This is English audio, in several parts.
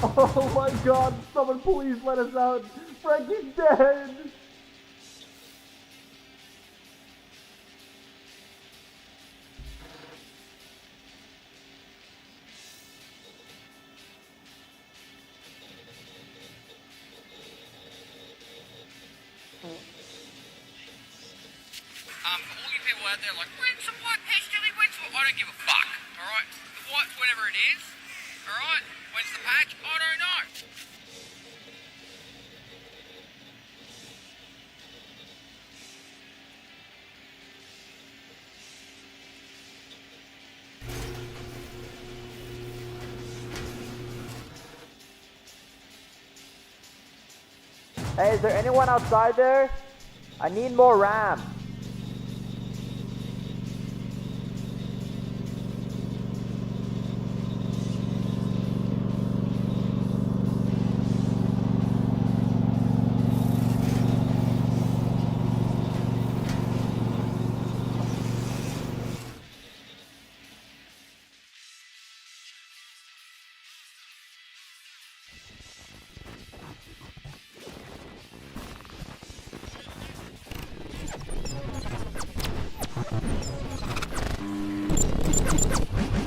Oh my god, someone please let us out. Frankie's dead. For all you people out there like, when's the white Pestily? When's the... I don't give a fuck, alright? The white's whatever it is, alright? When's the patch? I don't know. Hey, is there anyone outside there? I need more RAM.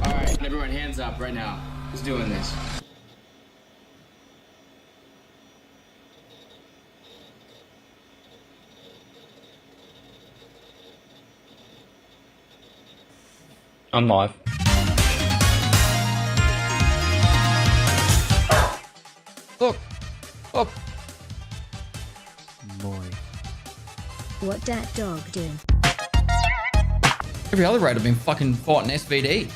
Alright, everyone hands up right now. Who's doing this? I'm live. Look. Look. Boy. What that dog doing? Every other raid I've been fucking fighting SVD.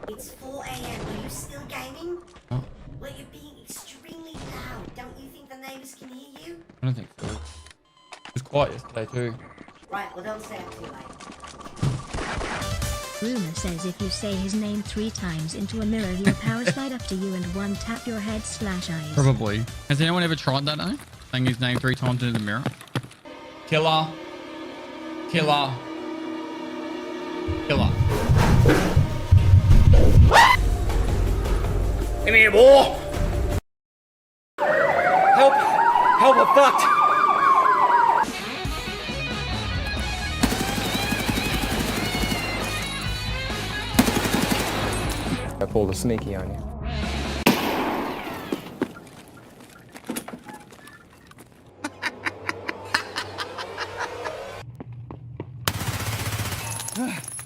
It's 4 a.m. Are you still gaming? Oh. Well, you're being extremely loud. Don't you think the neighbors can hear you? I don't think so. It was quiet yesterday too. Right, well, don't stay up too late. Rumor says if you say his name 3 times into a mirror, he'll power slide up to you and one tap your head / eyes. Probably. Has anyone ever tried that though? Saying his name 3 times into the mirror? Killer. Killer. Killer. Come here, boy! Help! Help, I'm fucked! I pulled a sneaky on you.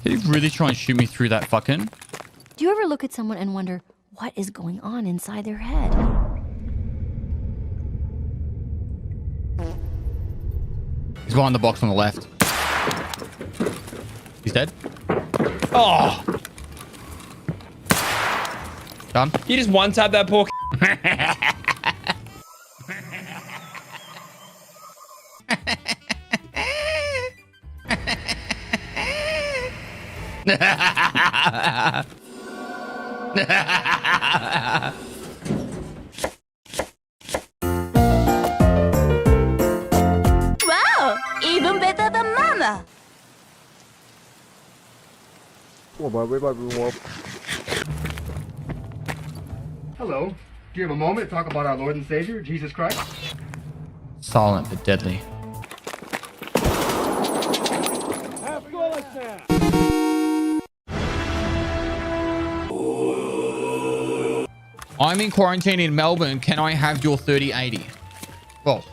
Did he really try and shoot me through that fucking? Do you ever look at someone and wonder what is going on inside their head? He's behind the box on the left. He's dead. Oh! Done. You just one tap that poor. Wow! Even better than mama! Hello. Do you have a moment to talk about our Lord and Savior, Jesus Christ? Silent but deadly. I'm in quarantine in Melbourne. Can I have your 3080? Well,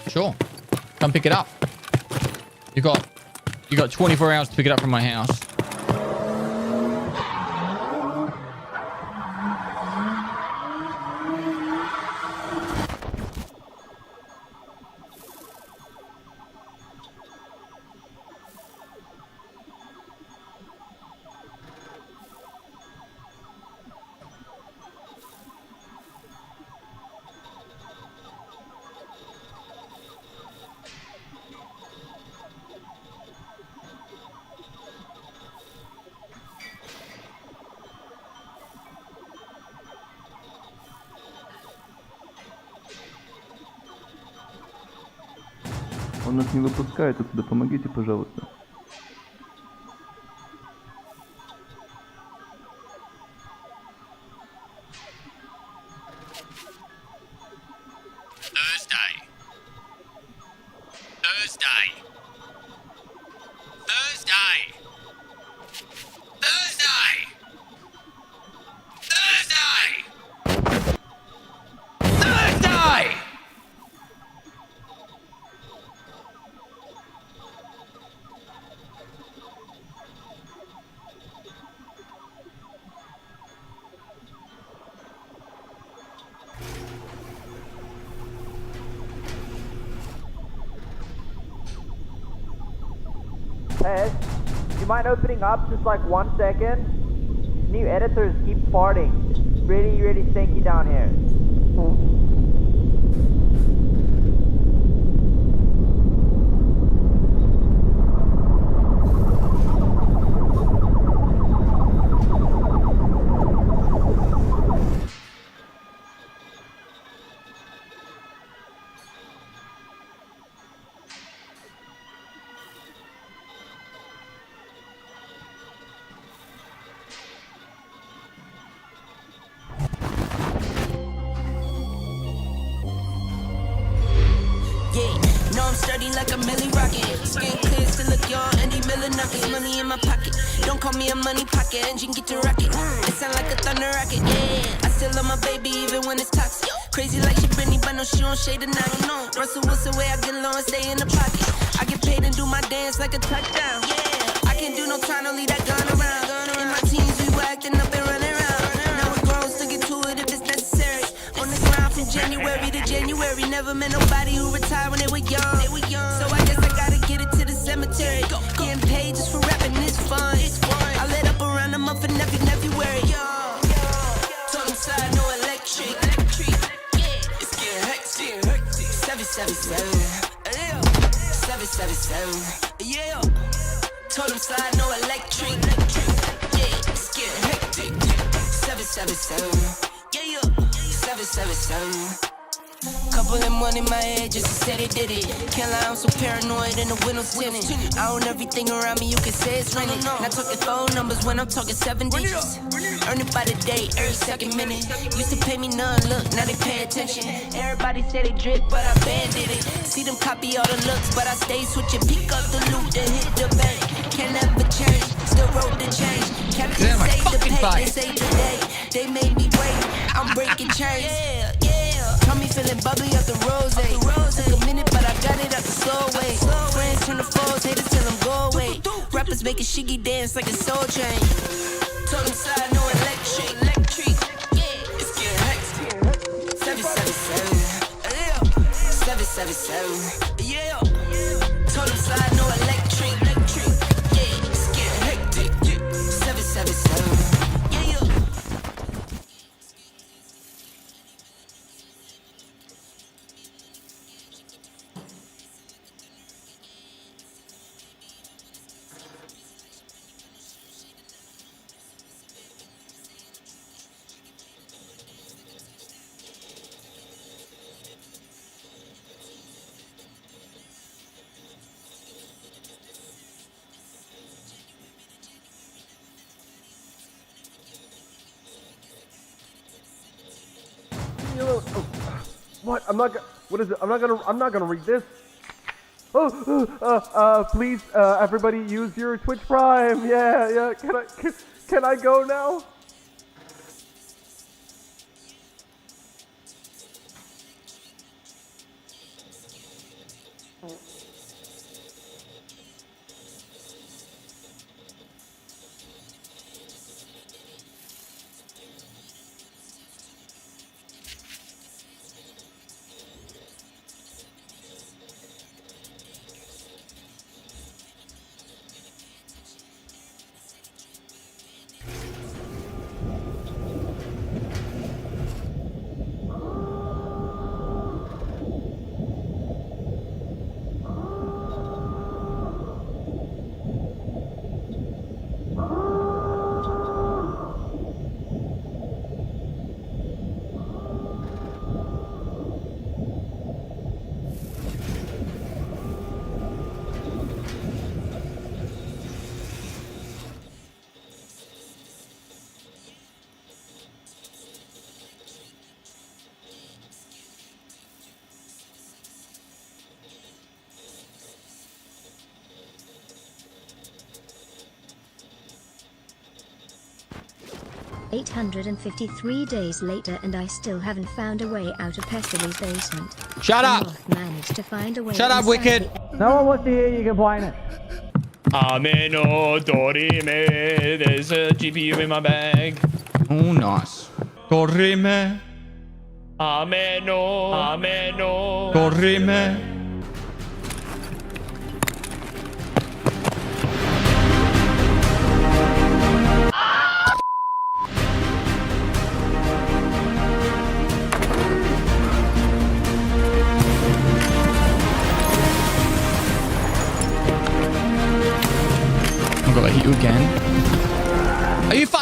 sure. Come pick it up. You got 24 hours to pick it up from my house. Он нас не выпускает отсюда, помогите, пожалуйста. Hey, do you mind opening up just like 1 second? New editors keep farting. It's really, really stinky down here. No, I'm sturdy like a milli rocket. Skin clear, still look young, Andy Miller nuggets. Money in my pocket. Don't call me a money pocket. Engine get to rocket. It sound like a thunder rocket. Yeah, I still love my baby even when it's toxic. Crazy like she Britney, but no, she don't shade the night. No, Russell Wilson way I get low and stay in the pocket. I get paid and do my dance like a touchdown. Yeah, I can't do no time, don't leave that gun around. In my teens, we were acting up and running around. Now we're grown, still get to it if it's necessary. On the ground from January to January. Never met nobody who retired when they were young. So I guess I gotta get it to the cemetery. Getting paid just for rapping is fun. I lit up around a month and every February. Told him side, no electric. It's getting hectic. 777. 777. Yeah. Told him slide, no electric. Yeah, it's getting hectic. 777. Yeah. 777. Couple of money in my head just to say they did it. Can't lie, I'm so paranoid and the windows tinted. I own everything around me, you can say it's raining. Not talking phone numbers when I'm talking 7 digits. Earn it by the day, every second minute. Used to pay me none, look, now they pay attention. Everybody say they drip, but I banded it. See them copy all the looks, but I stay switching. Pick up the loot, then hit the bank. Can never change, still wrote the change. Can't say the pay, they say the day. They made me wait, I'm breaking chains. Got me feeling bubbly up the rose. Took a minute, but I got it up the slow way. Friends turn to foes, haters tell them go away. Rappers making shiggy dance like a soul train. Told them slide, no electric. It's getting hectic. 777. 777. Yeah. Told them slide, no electric. Yeah, it's getting hectic. 777. What? What is it? I'm not gonna read this. Please, everybody use your Twitch Prime. Yeah. Can I go now? $853 days later, and I still haven't found a way out of Pestyly's basement. Shut up! Managed to find a way. Shut up, Wicked! No one wants to hear you complaining. Ameno dorime, there's a GPU in my bag. Oh, nice. Dorime. Ameno. Dorime.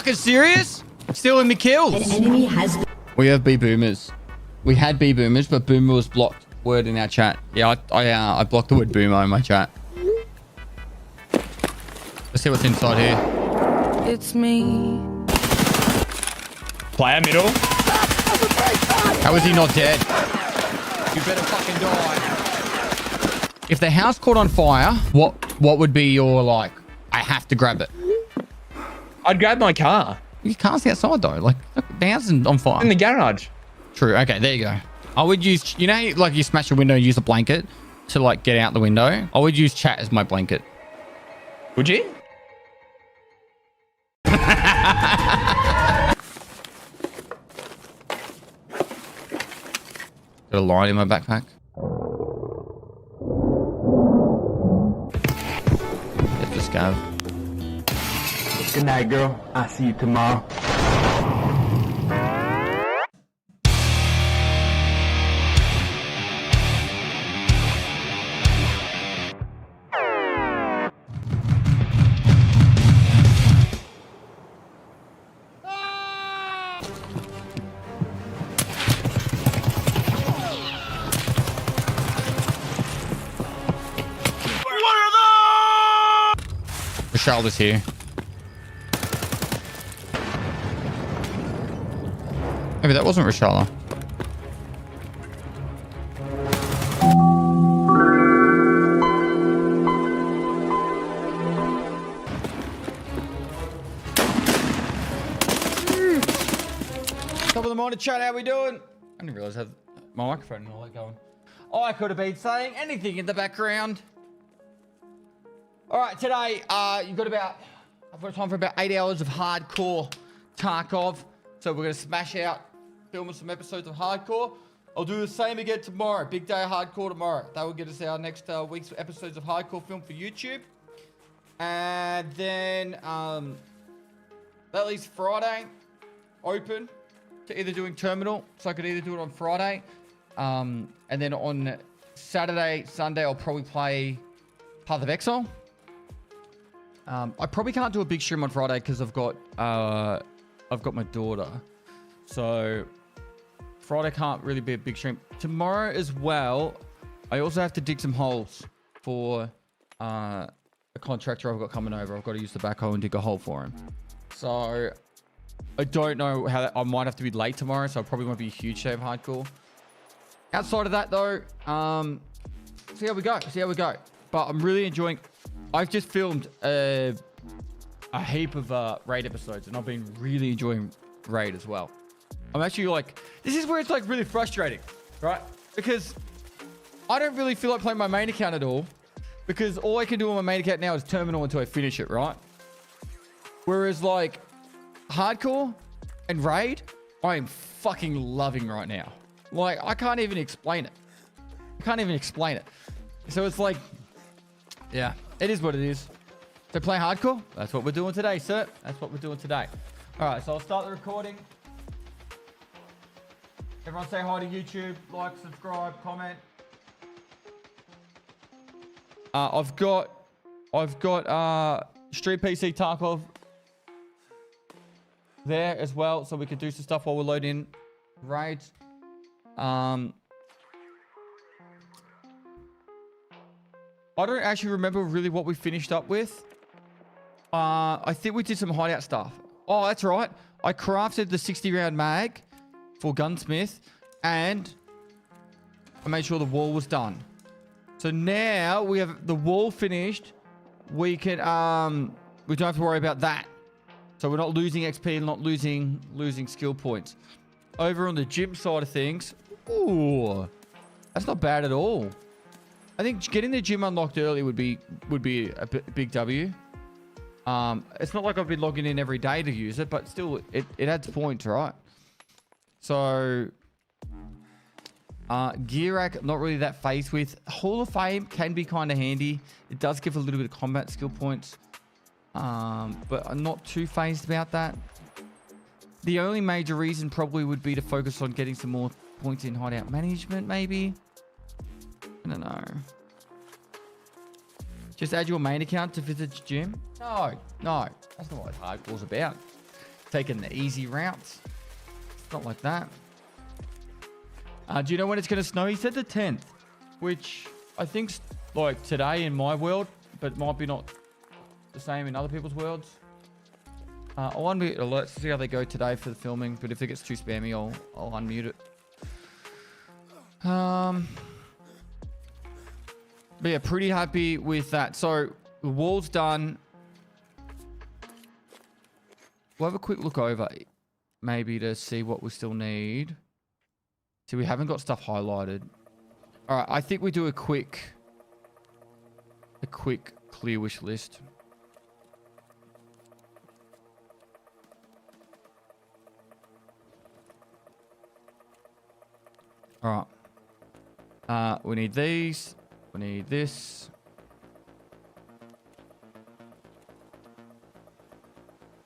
fucking serious? Stealing me kills. We have B boomers. We had B boomers, but boomer was blocked word in our chat. Yeah, I blocked the word boomer in my chat. Let's see what's inside here. It's me. Player middle. How is he not dead? You better fucking die. If the house caught on fire, what would be your like? I have to grab it. I'd grab my car. You can't see outside though. Like the house is on fire. In the garage. True. Okay, there you go. I would use, you know, like you smash a window and use a blanket to like get out the window. I would use chat as my blanket. Would you? Got a line in my backpack. Get the scav. Good night, girl. I'll see you tomorrow. Rochelle's here. Maybe that wasn't Rochelle. Top of the morning, chat. How we doing? I didn't realize I had my microphone and all that going. Oh, I could have been saying anything in the background. All right, today I've got time for about 8 hours of hardcore Tarkov. So we're gonna smash out, filming some episodes of hardcore. I'll do the same again tomorrow. Big day of hardcore tomorrow. That will get us our next week's episodes of hardcore film for YouTube. And then that leaves Friday open to either doing terminal. So I could either do it on Friday. And then on Saturday, Sunday, I'll probably play Path of Exile. I probably can't do a big stream on Friday because I've got my daughter. So Friday can't really be a big stream. Tomorrow as well, I also have to dig some holes for a contractor I've got coming over. I've got to use the backhoe and dig a hole for him. So I don't know how I might have to be late tomorrow, so it probably won't be a huge day of hardcore. Outside of that though, see how we go. But I'm really enjoying. I've just filmed a heap of raid episodes, and I've been really enjoying raid as well. I'm actually like, this is where it's like really frustrating, right? Because I don't really feel like playing my main account at all, because all I can do on my main account now is terminal until I finish it, right? Whereas like hardcore and raid, I am fucking loving right now. Like I can't even explain it. So it's like, yeah, it is what it is. So play hardcore. That's what we're doing today, sir. That's what we're doing today. All right, so I'll start the recording. Everyone say hi to YouTube, like, subscribe, comment. I've got Street PC Tarkov there as well, so we can do some stuff while we're loading raids. I don't actually remember really what we finished up with. I think we did some hideout stuff. Oh, that's right. I crafted the 60-round mag for gunsmith, and I made sure the wall was done. So now we have the wall finished. We can we don't have to worry about that. So we're not losing XP and not losing skill points. Over on the gym side of things, ooh, that's not bad at all. I think getting the gym unlocked early would be a big W. It's not like I've been logging in every day to use it, but still, it adds points, right? So, gear rack, not really that phased with. Hall of Fame can be kind of handy. It does give a little bit of combat skill points, but I'm not too phased about that. The only major reason probably would be to focus on getting some more points in hideout management, maybe. I don't know. Just add your main account to visit the gym? No. That's not what hardcore's about. taking the easy routes. It's not like that. Do you know when it's going to snow? He said the 10th, which I think's like today in my world, but might be not the same in other people's worlds. I'll unmute alerts to see how they go today for the filming, but if it gets too spammy, I'll unmute it. But yeah, pretty happy with that. So the wall's done. We'll have a quick look over, maybe to see what we still need. See, we haven't got stuff highlighted. All right, I think we do a quick clear wish list. All right. We need these. We need this.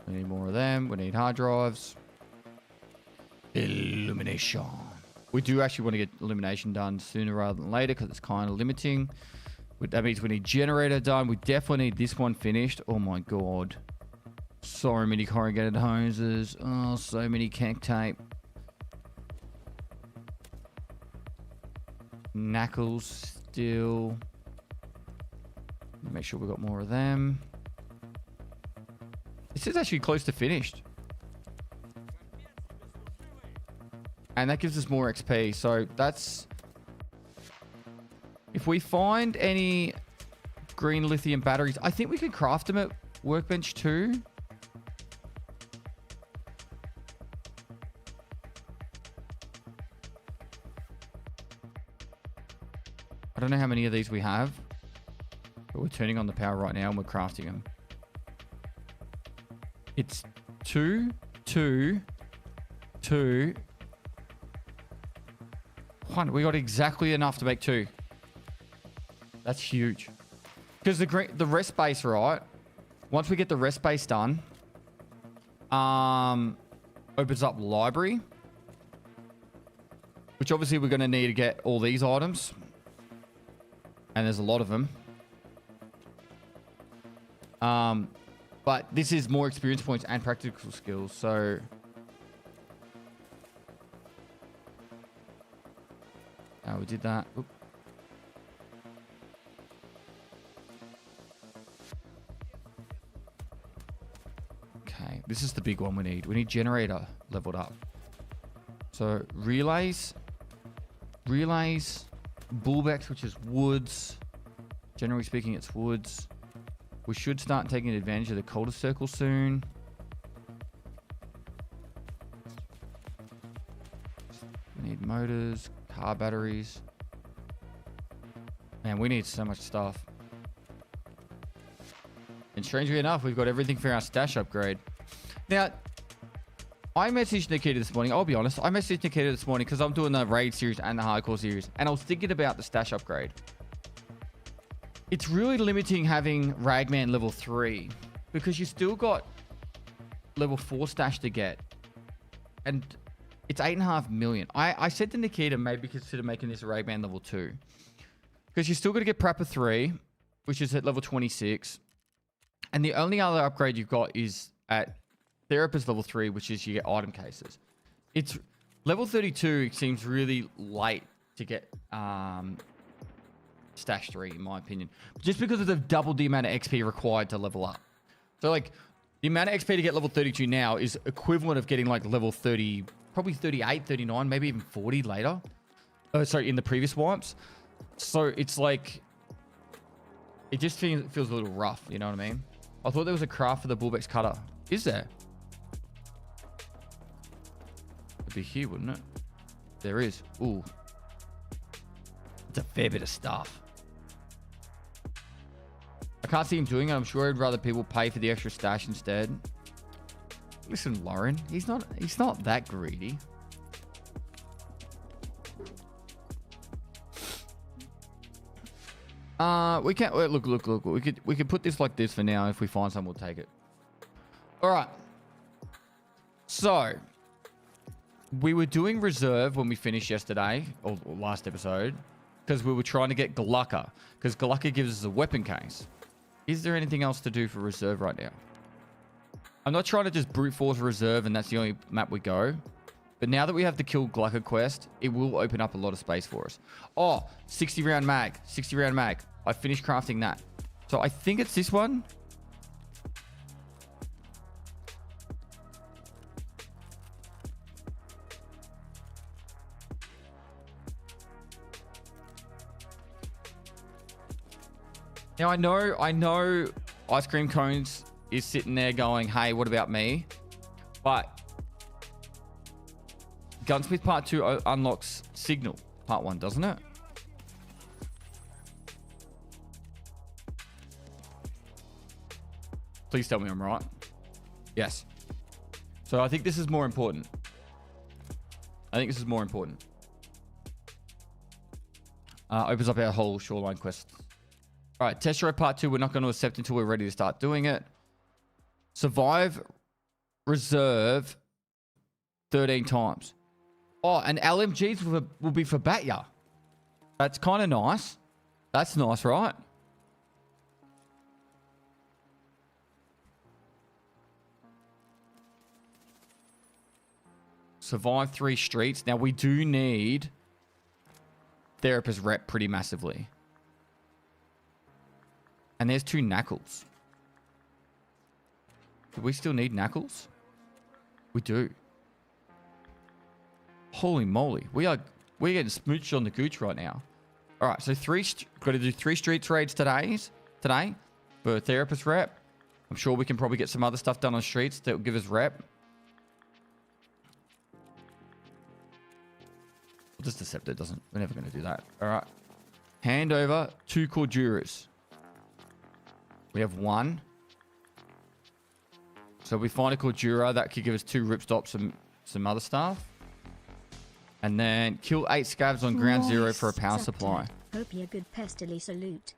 We need more of them. We need hard drives. Illumination. We do actually want to get illumination done sooner rather than later because it's kind of limiting. That means we need generator done. We definitely need this one finished. Oh my god. So many corrugated hoses. Oh, so many keg tape. Knuckles still. Make sure we got more of them. This is actually close to finished. And that gives us more XP. So that's... If we find any green lithium batteries, I think we could craft them at Workbench 2. I don't know how many of these we have, but we're turning on the power right now and we're crafting them. It's 2, 2, 2, 1. We got exactly enough to make 2. That's huge. Because the rest base, right? Once we get the rest base done, opens up library, which obviously we're going to need to get all these items. And there's a lot of them. But this is more experience points and practical skills, so... we did that. Oop. Okay, this is the big one we need. We need generator leveled up. So, relays, bullbacks, which is woods. Generally speaking, it's woods. We should start taking advantage of the colder circle soon. We need motors, car batteries. Man, we need so much stuff. And strangely enough, we've got everything for our stash upgrade. Now, I messaged Nikita this morning. I'll be honest. I messaged Nikita this morning because I'm doing the raid series and the hardcore series. And I was thinking about the stash upgrade. It's really limiting having Ragman level 3. Because you still got level 4 stash to get. And it's 8.5 million. I said to Nikita maybe consider making this Ragman level 2. Because you still got to get Prepper 3. Which is at level 26. And the only other upgrade you've got is at Therapist level 3, which is you get item cases. It's level 32 seems really late to get Stash 3, in my opinion. Just because of the double the amount of XP required to level up. So, like, the amount of XP to get level 32 now is equivalent of getting, like, level 30, probably 38, 39, maybe even 40 later. Sorry, in the previous wipes. So, it's like... It just feels a little rough, you know what I mean? I thought there was a craft for the Bullbex cutter. Is there? It'd be here, wouldn't it? There is. Ooh. It's a fair bit of stuff. I can't see him doing it. I'm sure I'd rather people pay for the extra stash instead. Listen, Lauren, he's not that greedy. We can't look. We could put this like this for now. If we find some, we'll take it. All right. So we were doing reserve when we finished yesterday or last episode because we were trying to get Glucker because Glucker gives us a weapon case. Is there anything else to do for reserve right now? I'm not trying to just brute force reserve and that's the only map we go. But now that we have the kill Glucker quest, it will open up a lot of space for us. Oh, 60 round mag. 60 round mag. I finished crafting that. So I think it's this one. Now I know Ice Cream Cones is sitting there going, hey, what about me? But Gunsmith Part 2 unlocks Signal Part 1, doesn't it? Please tell me I'm right. Yes. So I think this is more important. Opens up our whole shoreline quest. All right, Test Drive Part 2, we're not going to accept until we're ready to start doing it. Survive, reserve 13 times. Oh, and LMGs will be for Batya. That's kind of nice. That's nice, right? Survive 3 streets. Now, we do need Therapist rep pretty massively. And there's 2 Knuckles. Do we still need Knuckles? We do. Holy moly. We're getting smooched on the gooch right now. All right, so got to do 3 streets raids today for Therapist rep. I'm sure we can probably get some other stuff done on streets that will give us rep. We'll just accept it. We're never going to do that. All right. Hand over 2 Corduras. We have 1. So we find a Cordura. That could give us 2 ripstops and some other stuff. And then kill 8 scavs on ground 0 for a power supply. Hope you're good, Pestily. Salute.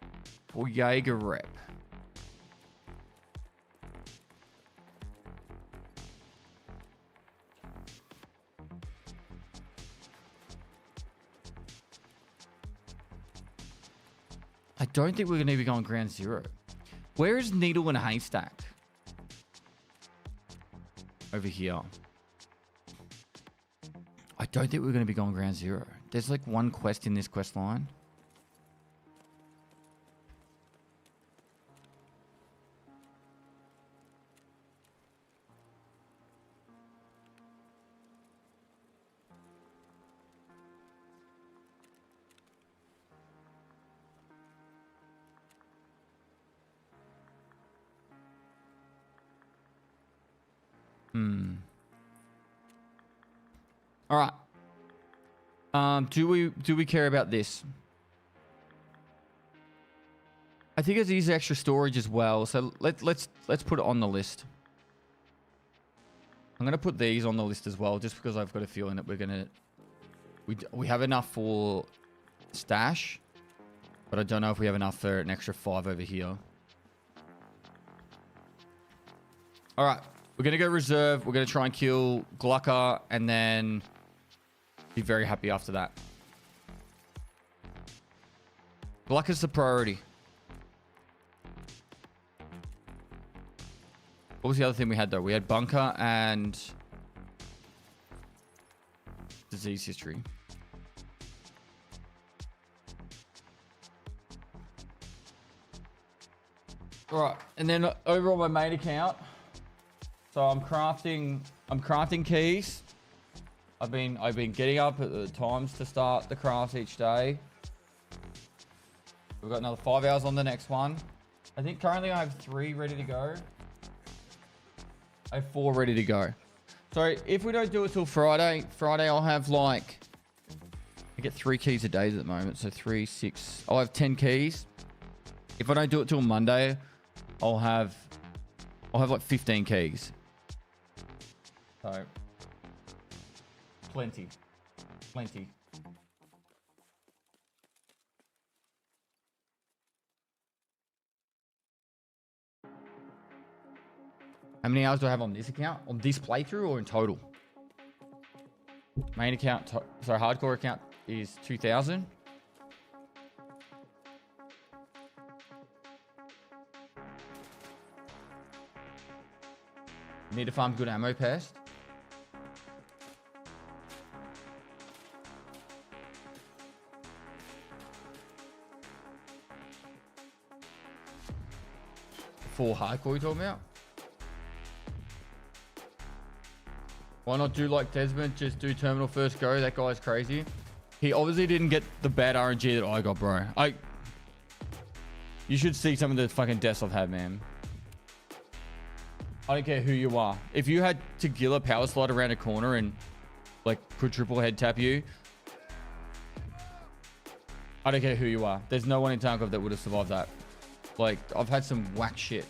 For Jaeger rep. I don't think we're going to be going ground 0. Where is Needle and Haystack? Over here. I don't think we're going to be going ground 0. There's like 1 quest in this quest line. All right. Do we care about this? I think it is extra storage as well. So let's put it on the list. I'm gonna put these on the list as well, just because I've got a feeling that we have enough for stash, but I don't know if we have enough for an extra 5 over here. All right, we're gonna go reserve. We're gonna try and kill Glucker, and then be very happy after that. Glucker's the priority. What was the other thing we had though? We had bunker and disease history. All right, and then over on my main account, so I'm crafting keys. I've been getting up at the times to start the crafts each day. We've got another 5 hours on the next one. I think currently I have 3 ready to go. I have 4 ready to go. So if we don't do it till Friday I'll have like, I get 3 keys a day at the moment. So 3, 6, I'll have 10 keys. If I don't do it till Monday, I'll have like 15 keys. So plenty. How many hours do I have on this account? On this playthrough or in total? Main account, so hardcore account is 2,000. Need to farm good ammo, Pest. For hardcore you talking about? Why not do like Desmond? Just do terminal first go. That guy's crazy. He obviously didn't get the bad RNG that I got, bro. You should see some of the fucking deaths I've had, man. I don't care who you are. If you had Tagilla power slide around a corner and like quadruple head tap you, I don't care who you are. There's no one in Tarkov that would have survived that. Like, I've had some whack shit.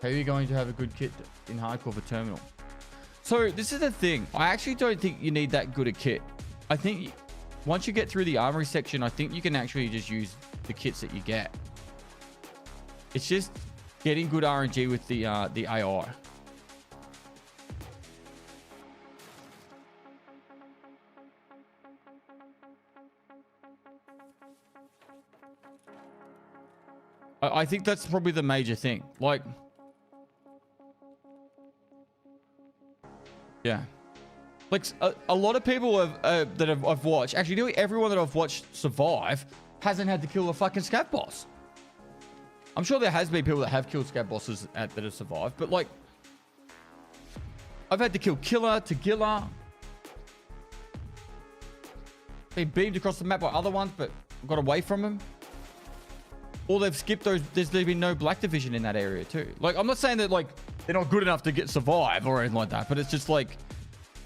How are you going to have a good kit in hardcore for terminal? So this is the thing. I actually don't think you need that good a kit. I think once you get through the armory section, I think you can actually just use the kits that you get. It's just getting good RNG with the AI. I think that's probably the major thing. Like, yeah, like a lot of people have that I've watched, actually nearly everyone that I've watched survive hasn't had to kill a fucking scav boss. I'm sure there has been people that have killed scav bosses that have survived, but like, I've had to kill Killer, Tagilla, been beamed across the map by other ones, but got away from them. Or they've skipped those. There's been no black division in that area too. Like, I'm not saying that like they're not good enough to survive or anything like that, but it's just like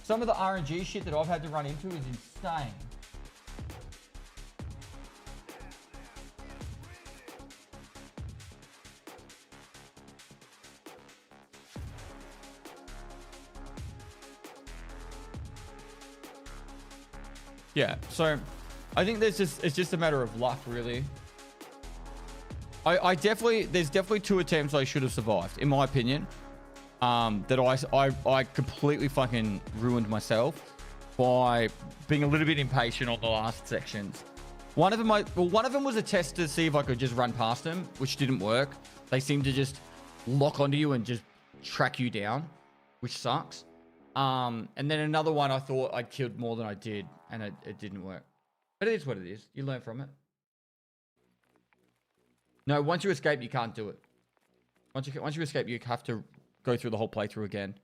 some of the RNG shit that I've had to run into is insane. Yeah, so I think it's just a matter of luck, really. There's definitely 2 attempts I should have survived, in my opinion. That I completely fucking ruined myself by being a little bit impatient on the last sections. One of them was a test to see if I could just run past them, which didn't work. They seem to just lock onto you and just track you down, which sucks. And then another one I thought I'd killed more than I did, and it didn't work. But it is what it is. You learn from it. No, once you escape, you can't do it. Once you escape, you have to go through the whole playthrough again.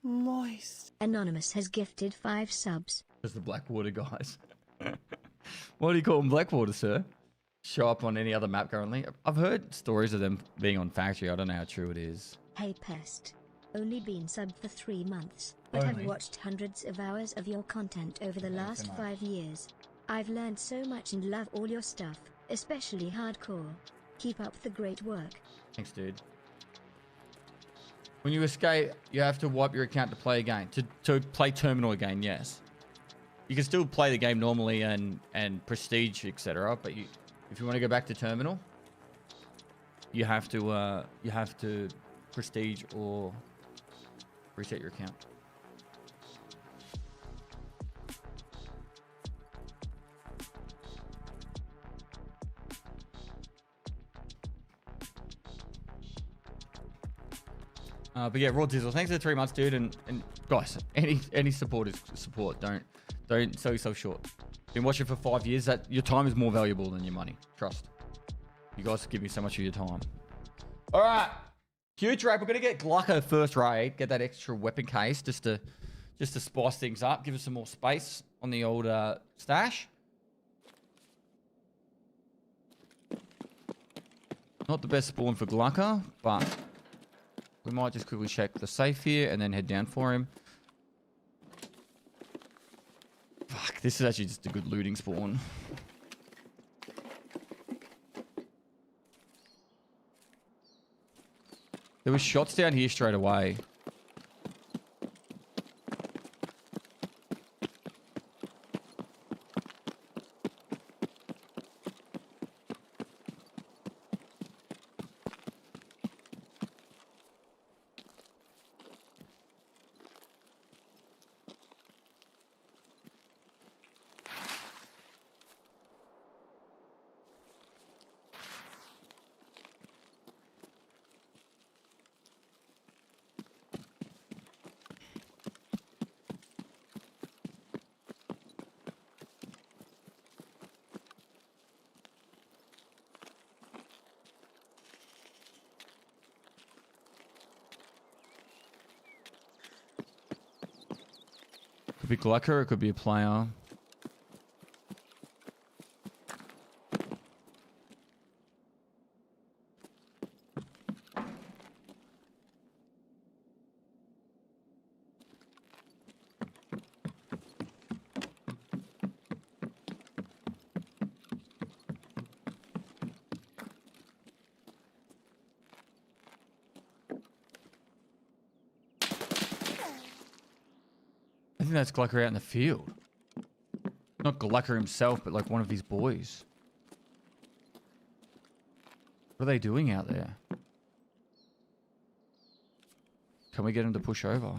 Moist. Anonymous has gifted 5 subs. There's the Blackwater guys. What do you call them, Blackwater, sir? Show up on any other map currently? I've heard stories of them being on Factory. I don't know how true it is. Hey Pest. Only been subbed for 3 months, but I've watched hundreds of hours of your content over the last 5 years. I've learned so much and love all your stuff, especially hardcore. Keep up the great work. Thanks, dude. When you escape, you have to wipe your account to play again. To play Terminal again, yes. You can still play the game normally and Prestige, etc. But if you want to go back to Terminal, you have to Prestige or reset your account. But yeah, Raw Dizzle, thanks for the 3 months, dude. And guys, any support is support. Don't sell yourself short. Been watching for 5 years. That your time is more valuable than your money. Trust. You guys give me so much of your time. All right, huge raid. We're gonna get Glucko first raid. Get that extra weapon case just to spice things up. Give us some more space on the old stash. Not the best spawn for Glucko, but we might just quickly check the safe here and then head down for him. Fuck, this is actually just a good looting spawn. There were shots down here straight away. Could be Glucker, or it could be a player. I think that's Glucker out in the field. Not Glucker himself, but like one of his boys. What are they doing out there? Can we get him to push over?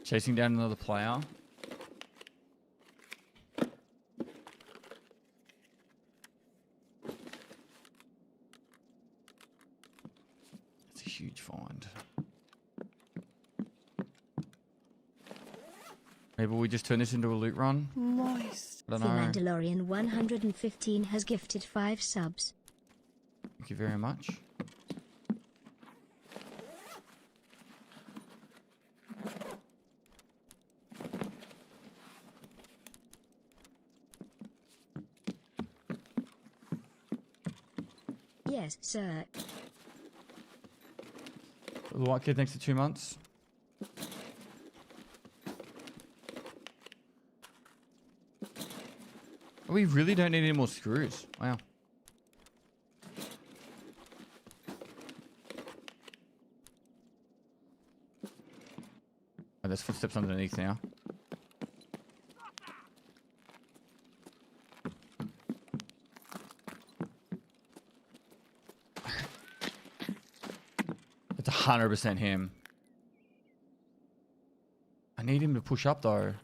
Chasing down another player. That's a huge find. Maybe we just turn this into a loot run? Moist. I The don't know. Mandalorian 115 has gifted 5 subs. Thank you very much. Yes, sir. The white kid thanks for 2 months. We really don't need any more screws. Wow. Oh, there's footsteps underneath now. It's 100% him. I need him to push up though.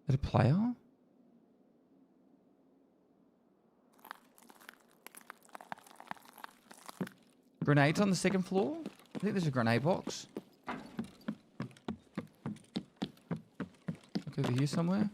Is that a player? Grenades on the second floor? I think there's a grenade box. Look over here somewhere.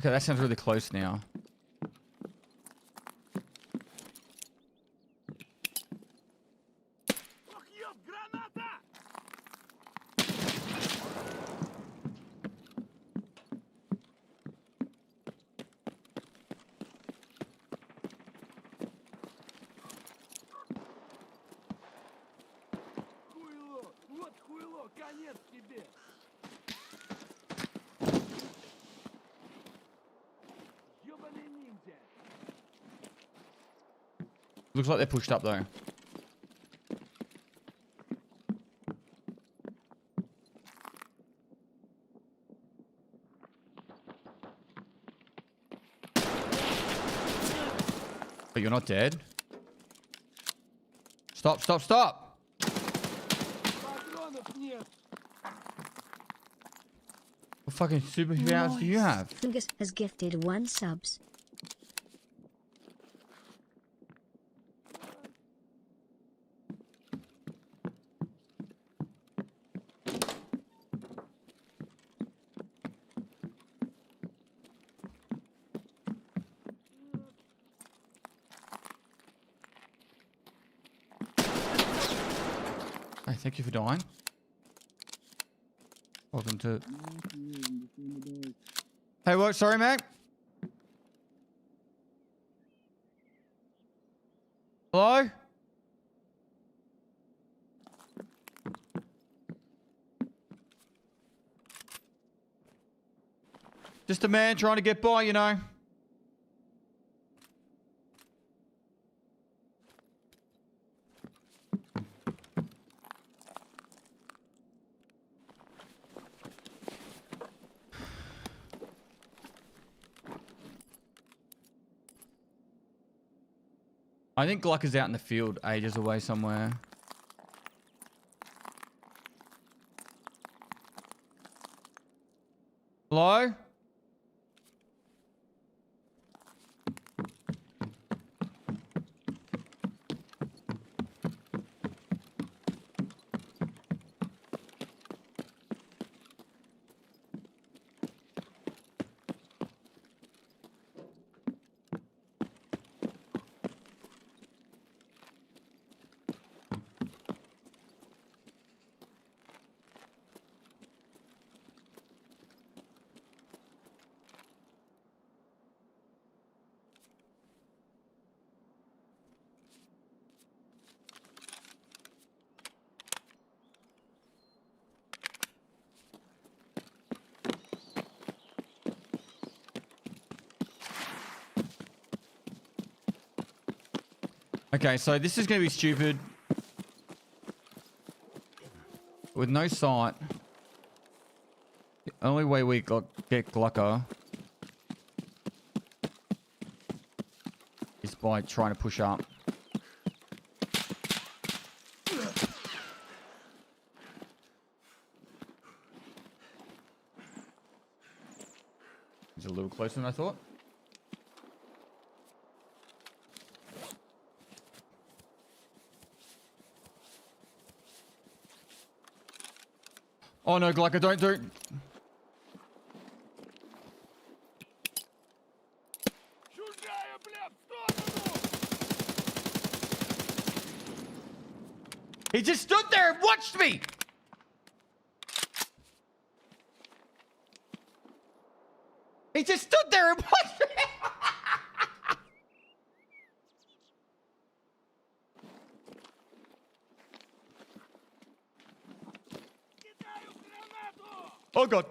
Okay, that sounds really close now. Looks like they're pushed up though. But you're not dead. Stop, stop, stop! What fucking superpowers do you have? Fungus has gifted 1 subs. thank you for dying. Welcome to... Hey, what? Sorry, mate. Hello? Just a man trying to get by, you know. I think Gluck is out in the field ages away somewhere. Hello? Okay, so this is going to be stupid. With no sight. The only way we get Glucker is by trying to push up. He's a little closer than I thought. Oh no, Glucker, don't do... He just stood there and watched me! He just stood there and watched me! Oh god.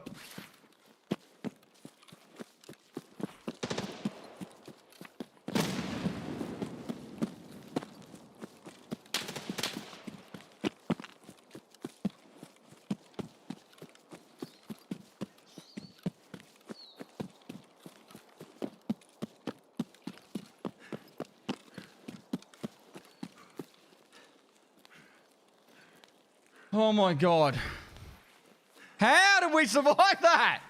Oh my god. How did we survive that?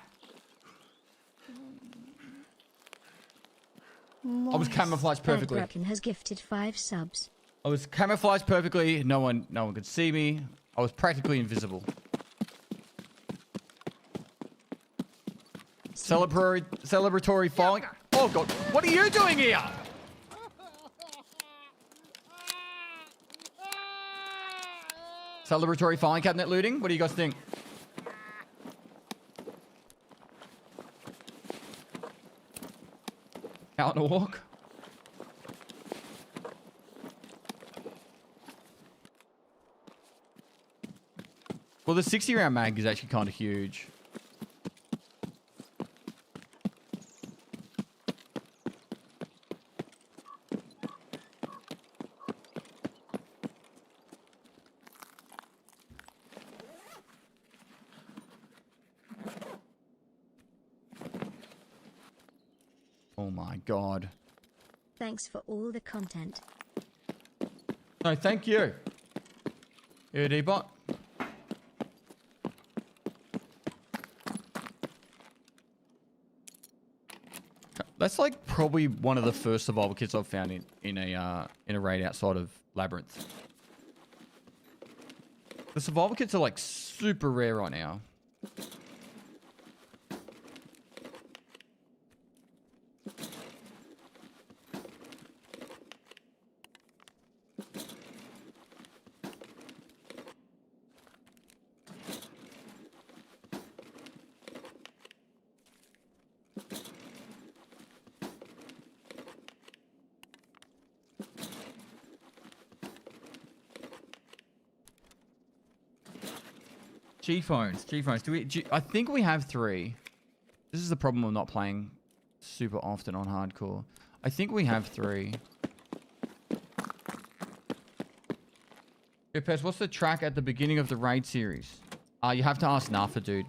I was camouflaged perfectly. Bracken has gifted 5 subs. I was camouflaged perfectly. No one could see me. I was practically invisible. Celebratory filing. Oh god, what are you doing here? Celebratory filing cabinet looting. What do you guys think? Out on a walk. Well, the 60 round mag is actually kind of huge. Oh my god. Thanks for all the content. No, thank you. Yeah, D-bot. That's like probably one of the first survival kits I've found in a raid outside of Labyrinth. The survival kits are like super rare right now. G phones. I think we have 3. This is the problem of not playing super often on hardcore. I think we have 3. Pez, what's the track at the beginning of the raid series? You have to ask Nafa, dude.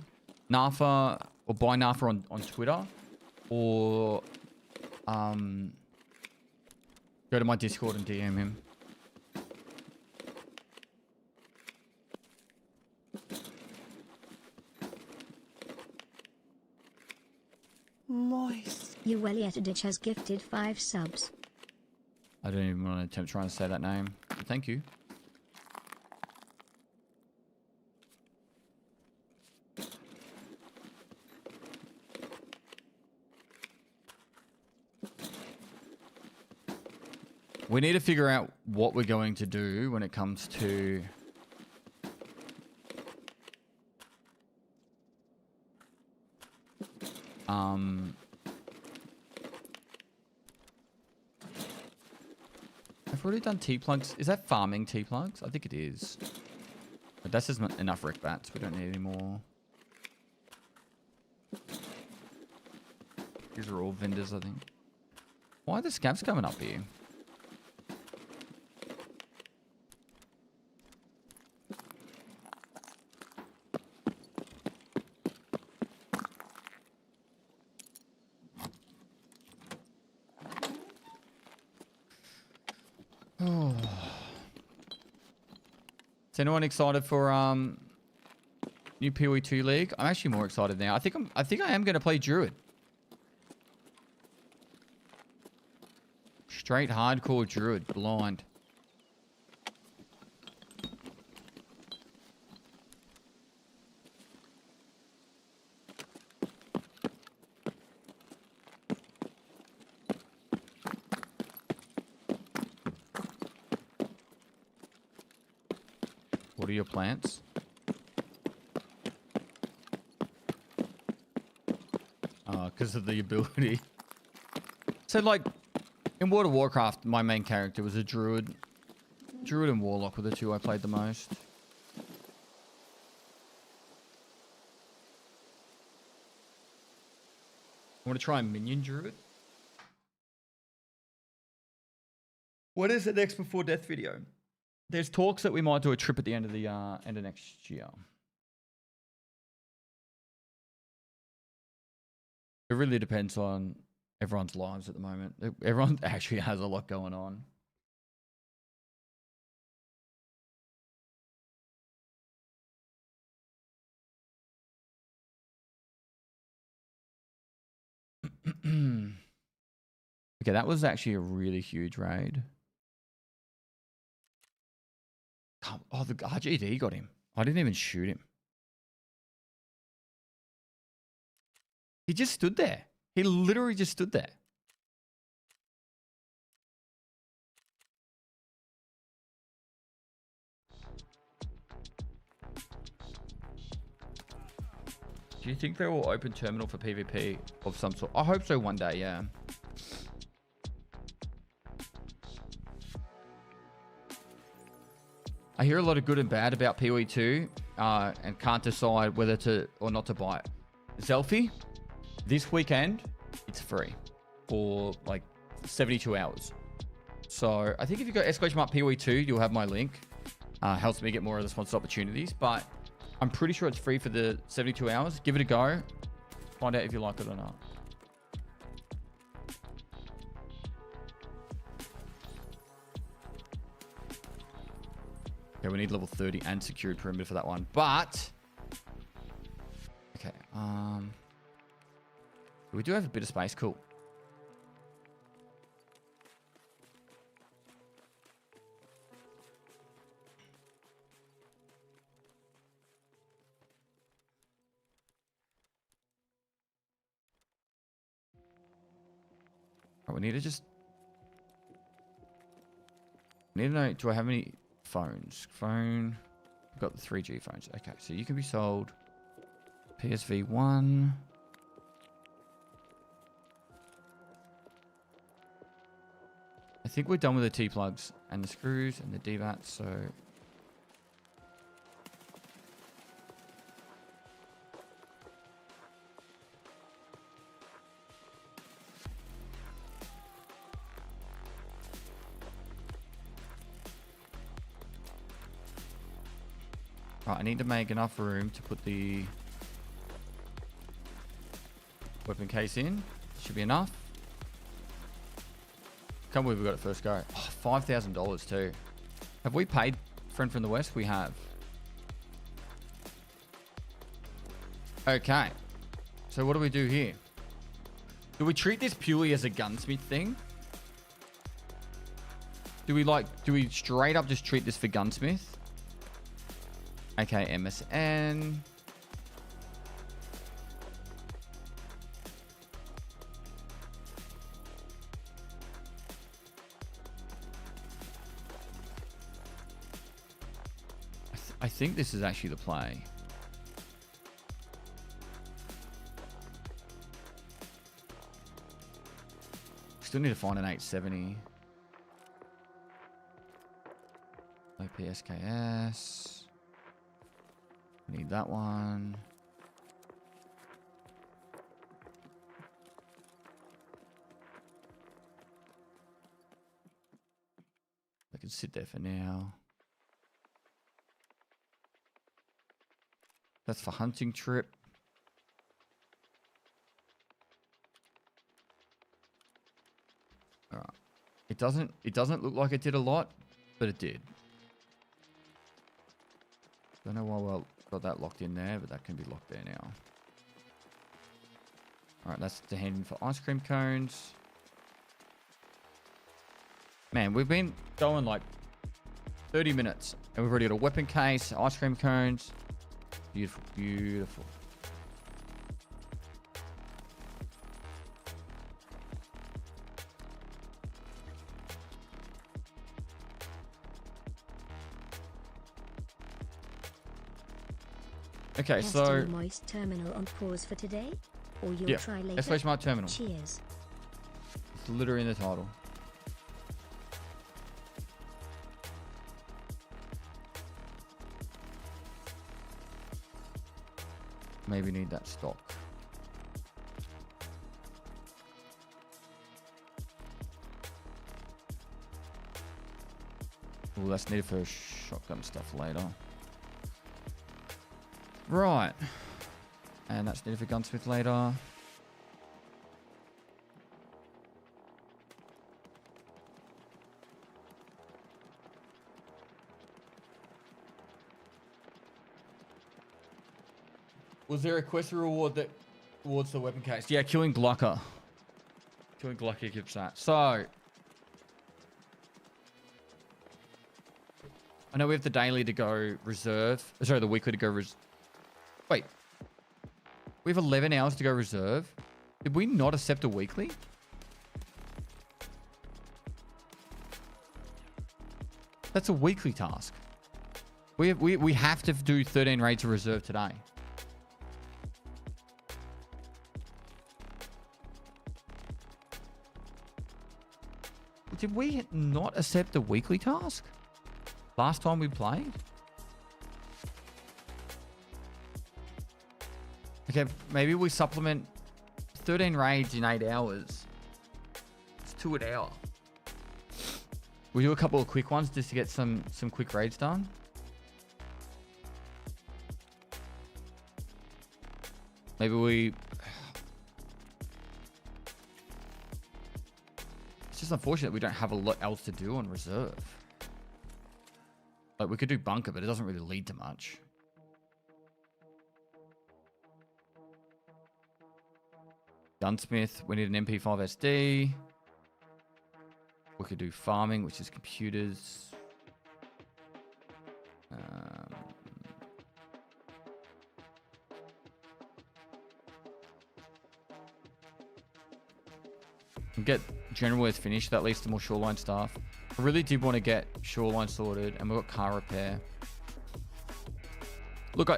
Nafa, or buy Nafa on Twitter, or go to my Discord and DM him. Moist. Uwelietadich has gifted 5 subs. I don't even want to attempt trying to say that name. But thank you. We need to figure out what we're going to do when it comes to I've already done T-plugs. Is that farming T-plugs? I think it is. But that's just enough rec bats. We don't need any more. These are all vendors, I think. Why are the scabs coming up here? Oh. Is anyone excited for new PoE2 League? I'm actually more excited now. I think I am going to play Druid. Straight hardcore Druid, blind. What are your plants? Because of the ability. So, like, in World of Warcraft, my main character was a Druid. Druid and Warlock were the 2 I played the most. I want to try a Minion Druid. What is the next before death video? There's talks that we might do a trip at the end of the end of next year. It really depends on everyone's lives at the moment. Everyone actually has a lot going on. Okay, that was actually a really huge raid. Oh, the RGD got him. I didn't even shoot him. He just stood there. He literally just stood there. Do you think they will open terminal for PvP of some sort? I hope so one day, yeah. I hear a lot of good and bad about PoE2 and can't decide whether to or not to buy it. Zelfie, this weekend, it's free for like 72 hours. So I think if you go !mark PoE2, you'll have my link. Helps me get more of the sponsored opportunities, but I'm pretty sure it's free for the 72 hours. Give it a go. Find out if you like it or not. Okay, we need level 30 and secured perimeter for that one. But okay, we do have a bit of space. Cool. Right, we need to just need to know, do I have any phones? Phone. I've got the 3G phones. Okay, so you can be sold. PSV 1. I think we're done with the T-plugs and the screws and the DVATs, so Right, I need to make enough room to put the weapon case in. Should be enough. Can't believe we got it first go. Oh, $5,000 too. Have we paid Friend from the West? We have. Okay. So what do we do here? Do we treat this purely as a gunsmith thing? Do we straight up just treat this for gunsmith? Okay, MSN. I think this is actually the play. Still need to find an 870. OPSKS. Need that one. I can sit there for now. That's for hunting trip. All right. It doesn't look like it did a lot, but it did. Don't know why we got that locked in there, but that can be locked there now. All right, that's the hand for ice cream cones. Man, we've been going like 30 minutes, and we've already got a weapon case, ice cream cones. Beautiful, beautiful. Okay, so Pestily Moist terminal on pause for today, or you'll try later. exclamation mark terminal. Cheers. It's literally in the title. Maybe need that stock. Oh, that's needed for shotgun stuff later. Right. And that's needed for gunsmith later. Was there a quest reward that towards the weapon case? Yeah, killing Glocker. Killing Glocker gives that. So I know we have the daily to go reserve. Sorry, the weekly to go wait. We have 11 hours to go reserve. Did we not accept a weekly? That's a weekly task. We have to do 13 raids to reserve today. Did we not accept the weekly task last time we played? Okay, maybe we supplement 13 raids in 8 hours. It's 2 an hour. We do a couple of quick ones just to get some quick raids done. Maybe we... It's just unfortunate we don't have a lot else to do on reserve. Like, we could do bunker, but it doesn't really lead to much. Gunsmith, we need an MP5 SD. We could do farming, which is computers. Get generalist finished, that leads to more shoreline stuff. I really did want to get shoreline sorted, and we've got car repair. Look,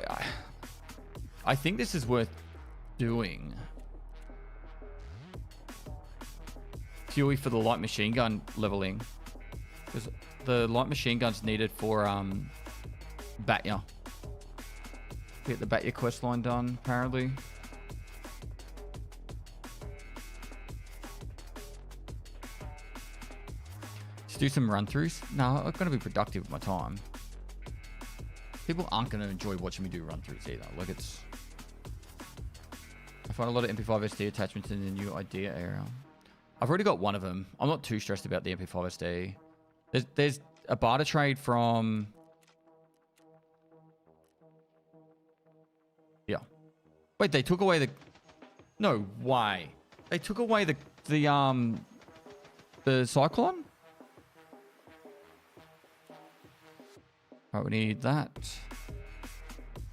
I think this is worth doing. Purely for the light machine gun leveling. Because the light machine gun's needed for Batya. Get the Batya quest line done, apparently. Do some run-throughs. No, I'm going to be productive with my time. People aren't going to enjoy watching me do run-throughs either. Like, it's... I find a lot of MP5 SD attachments in the new idea area. I've already got one of them. I'm not too stressed about the MP5 SD. There's a barter trade from... Yeah. Wait, they took away the... No way. They took away the Cyclone? Alright, we need that.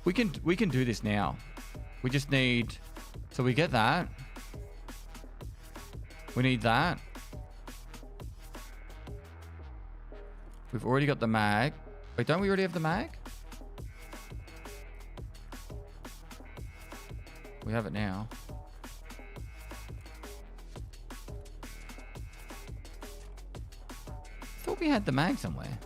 We can do this now. We just need... So we get that. We need that. We've already got the mag. Wait, don't we already have the mag? We have it now. I thought we had the mag somewhere.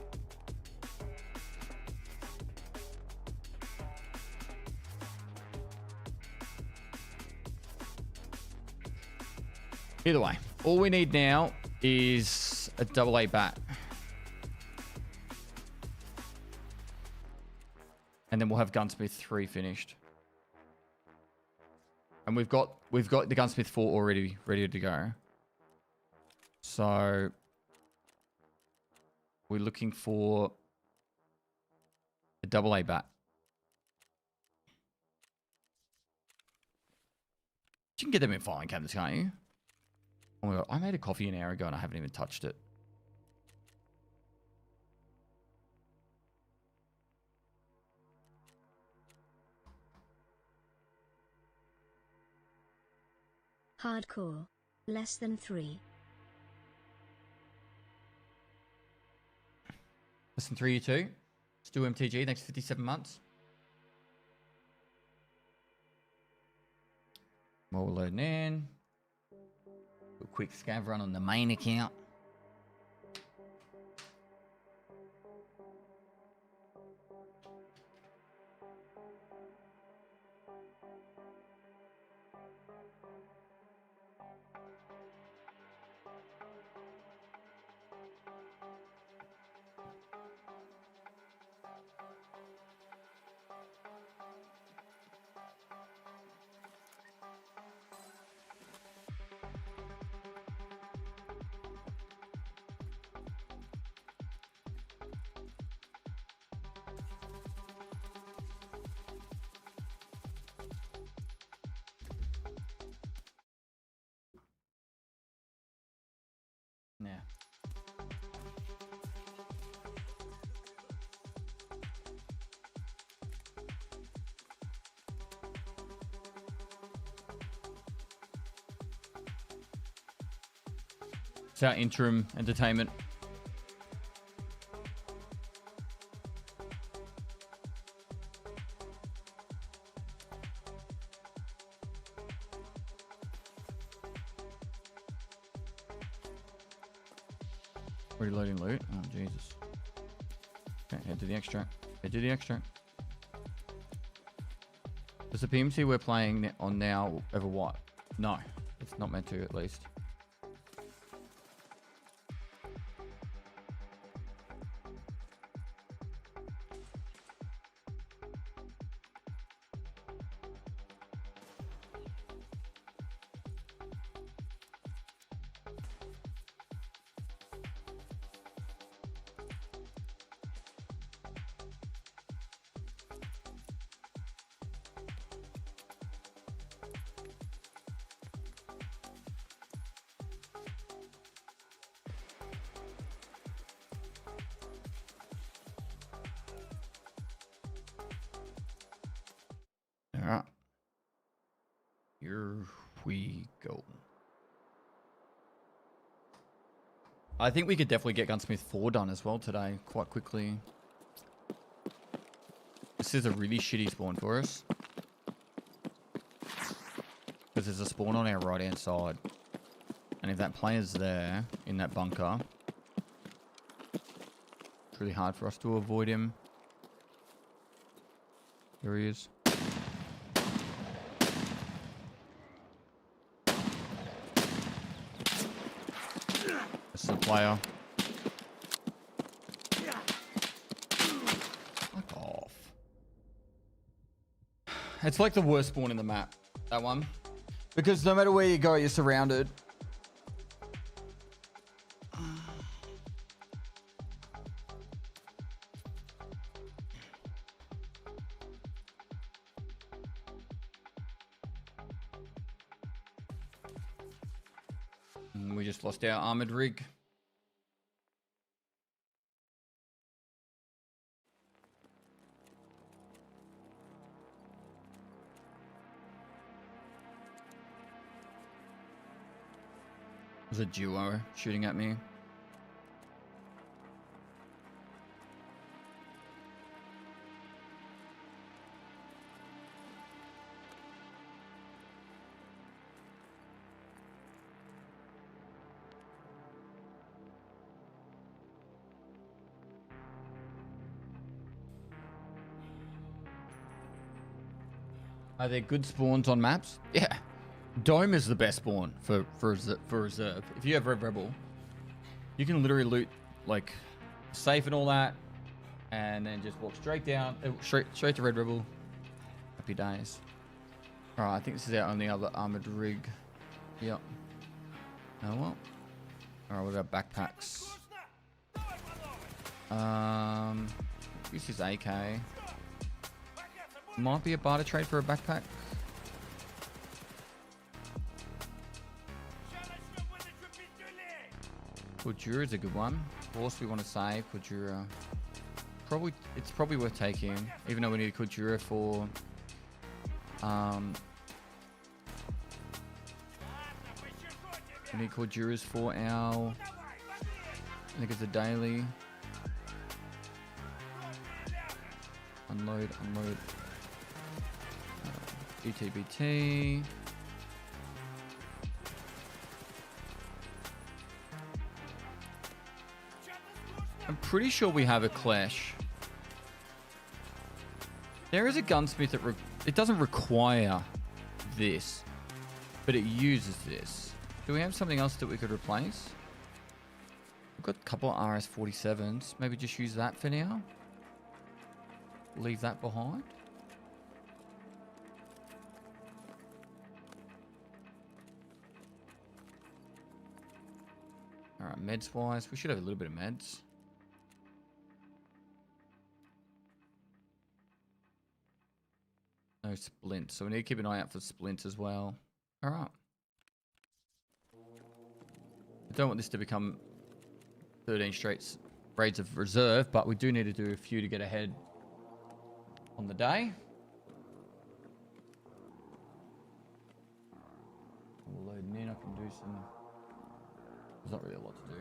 Either way, all we need now is a AA bat. And then we'll have Gunsmith 3 finished. And we've got the Gunsmith 4 already ready to go. So we're looking for a AA bat. You can get them in filing cabinets, can't you? Oh my god, I made a coffee an hour ago and I haven't even touched it. Hardcore. Less than 3. Less than 3 you too. Stu MTG, thanks for 57 months. While we're loading in. A quick scav run on the main account. Yeah. It's our interim entertainment. Reloading loot. Oh, Jesus. Okay, head to the extract. Head to the extract. Does the PMC we're playing on now ever what? No. It's not meant to, at least. Alright. Here we go. I think we could definitely get Gunsmith 4 done as well today, quite quickly. This is a really shitty spawn for us. Because there's a spawn on our right hand side. And if that player's there, in that bunker, it's really hard for us to avoid him. Here he is. This is a player. Fuck off. It's like the worst spawn in the map, that one. Because no matter where you go, you're surrounded. And we just lost our armored rig. There's a duo shooting at me. Are there good spawns on maps? Yeah. Dome is the best spawn for reserve. If you have Red Rebel, you can literally loot like safe and all that, and then just walk straight down, straight to Red Rebel. Happy days. All right, I think this is our only other armored rig. Yep. Oh well. All right, what about backpacks? This is AK. Might be a barter trade for a backpack. Kujura is a good one. Horse we want to save. Kujura. It's probably worth taking, even though we need a Kujura for we need Kujuras for our, I think it's a daily. Unload. GTBT. I'm pretty sure we have a clash. There is a gunsmith that it doesn't require this, but it uses this. Do we have something else that we could replace? We've got a couple of RS-47s. Maybe just use that for now. Leave that behind. Alright, meds wise, we should have a little bit of meds. No splint, so we need to keep an eye out for splints as well. Alright. I don't want this to become 13 straight raids of reserve, but we do need to do a few to get ahead on the day. We'll load in, I can do some... There's not really a lot to do.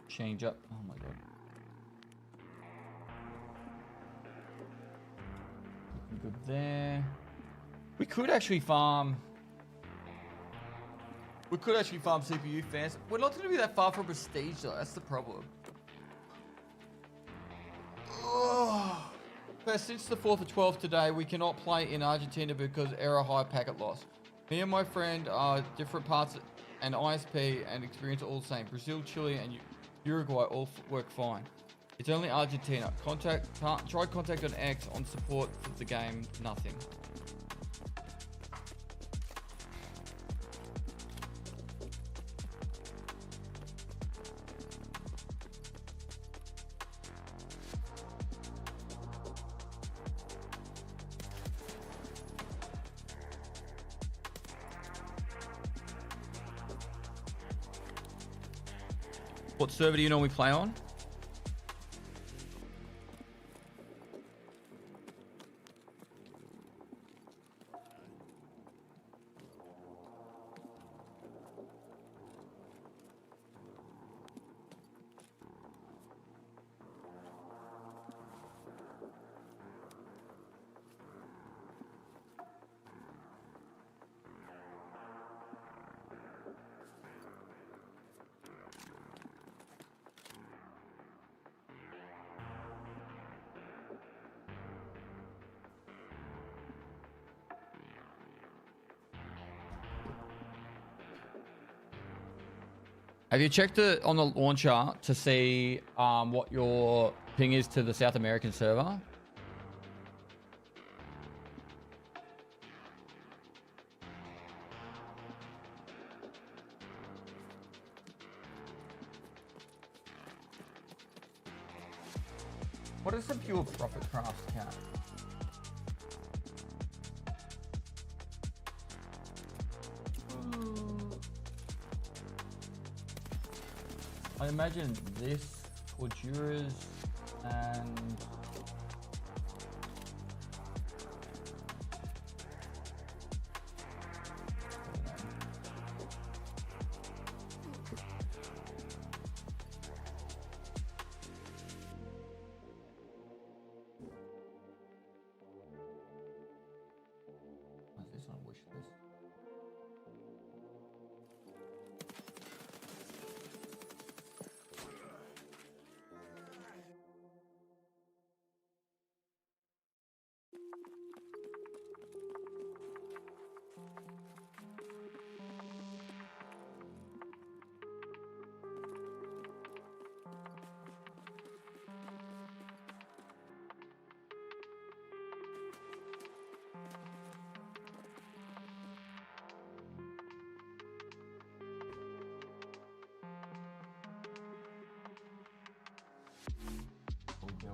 Change up. Oh my god. Looking good there. We could actually farm. We could actually farm CPU fans. We're not going to be that far from prestige though. That's the problem. Oh. But since the 4th of 12th today, we cannot play in Argentina because error high packet loss. Me and my friend are different parts and ISP and experience all the same. Brazil, Chile, and Uruguay all work fine. It's only Argentina. Try contact on X on support for the game. Nothing. What server do you normally play on? Have you checked it on the launcher to see what your ping is to the South American server? What is the pure profit craft count? I imagine this, Corduras, and what's this on wish list?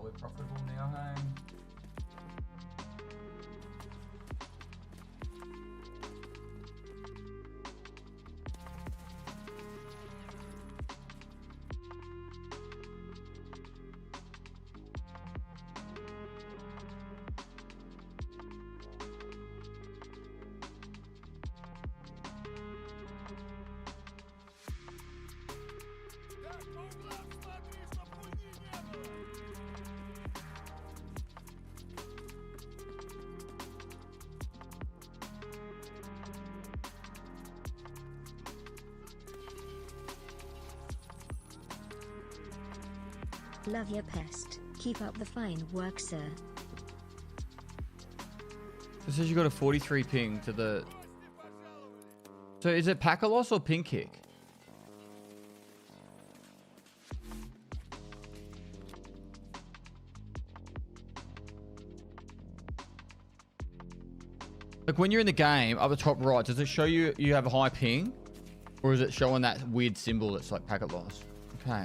We're profitable now, hey? Love your pest. Keep up the fine work, sir. It says you got a 43 ping to the... So is it packer loss or ping kick? Like when you're in the game, up the top right, does it show you you have a high ping? Or is it showing that weird symbol that's like packet loss? Okay.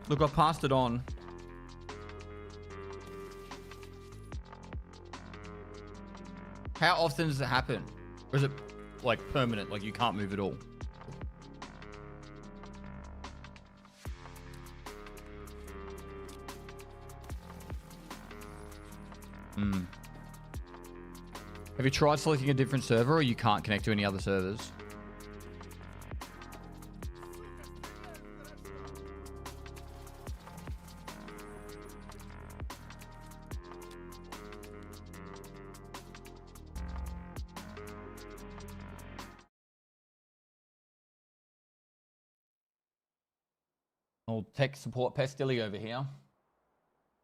Look, I passed it on. How often does it happen? Or is it like permanent, like you can't move at all? Have you tried selecting a different server or you can't connect to any other servers? Old tech support Pestily over here.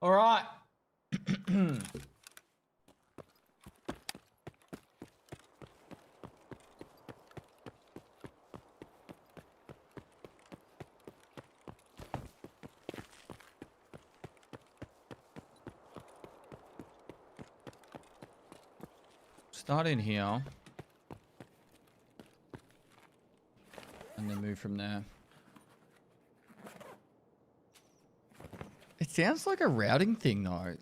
All right. Start in here. And then move from there. It sounds like a routing thing though.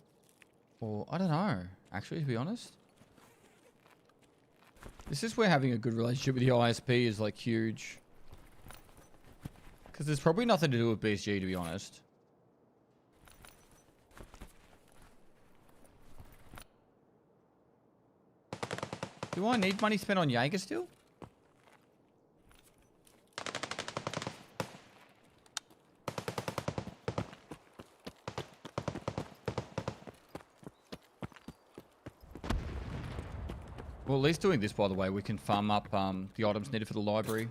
Or I don't know, actually, to be honest. This is where having a good relationship with the ISP is like huge. Because there's probably nothing to do with BSG, to be honest. Do I need money spent on Jaeger still? Well, at least doing this, by the way, we can farm up the items needed for the library.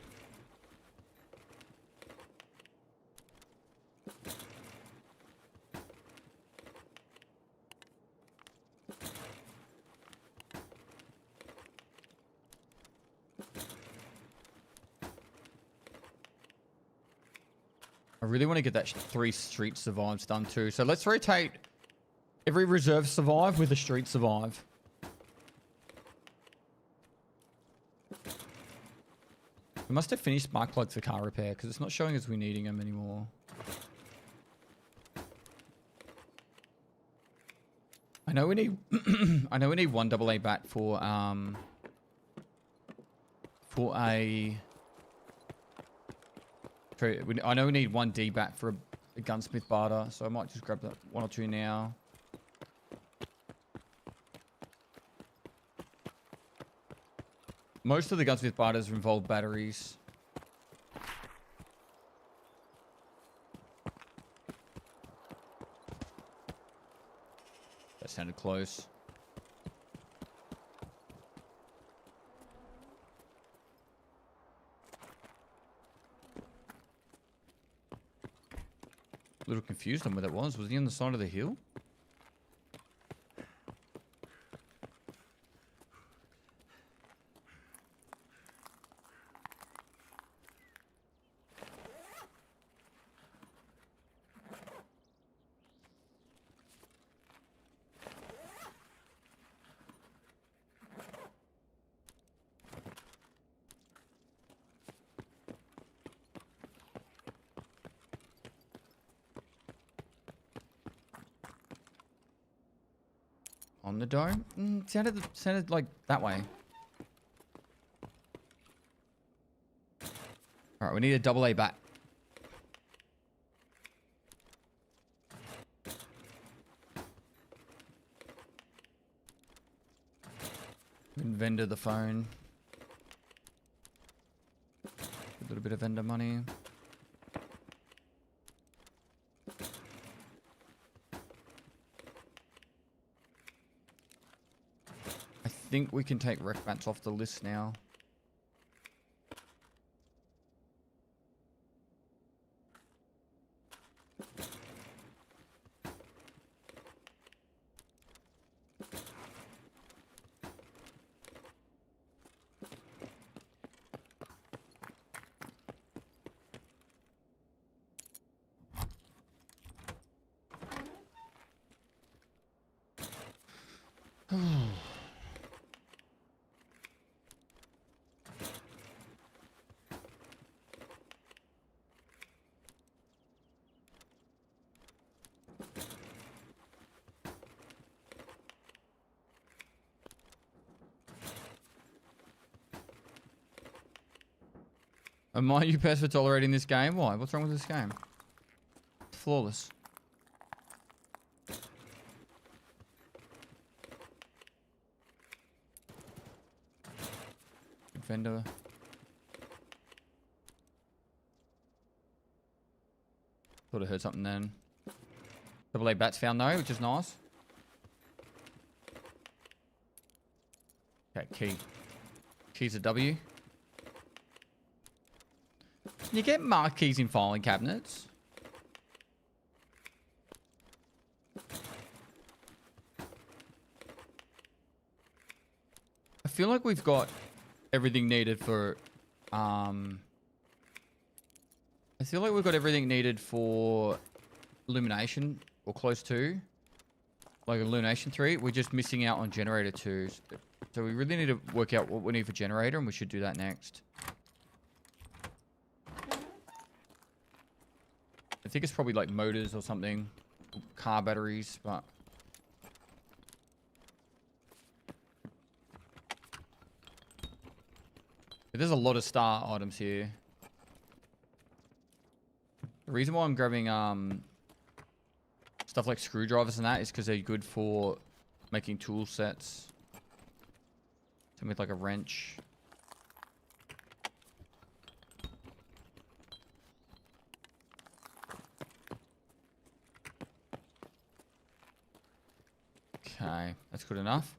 I really want to get that 3 street survives done too. So let's rotate every reserve survive with a street survive. We must have finished spark plugs for car repair because it's not showing us we're needing them anymore. I know we need I know we need 1 AA bat for a I know we need 1 D bat for a gunsmith barter, so I might just grab that 1 or 2 now. Most of the gunsmith barters involve batteries. That sounded close. A little confused on where that was. Was he on the side of the hill? On the dome? Sounded like that way. Alright, we need a AA bat. Vendor the phone. A little bit of vendor money. I think we can take ref bats off the list now. Am I you best for tolerating this game? Why? What's wrong with this game? It's flawless. Good vendor. Thought I heard something then. AA bats found though, which is nice. Okay, key. Key's a W. Can you get marked keys in filing cabinets? I feel like we've got everything needed for I feel like we've got everything needed for illumination or close to. Like illumination 3. We're just missing out on generator 2. So we really need to work out what we need for generator, and we should do that next. I think it's probably like motors or something. Car batteries, but... There's a lot of star items here. The reason why I'm grabbing stuff like screwdrivers and that is because they're good for making tool sets. Something with like a wrench. Okay, that's good enough.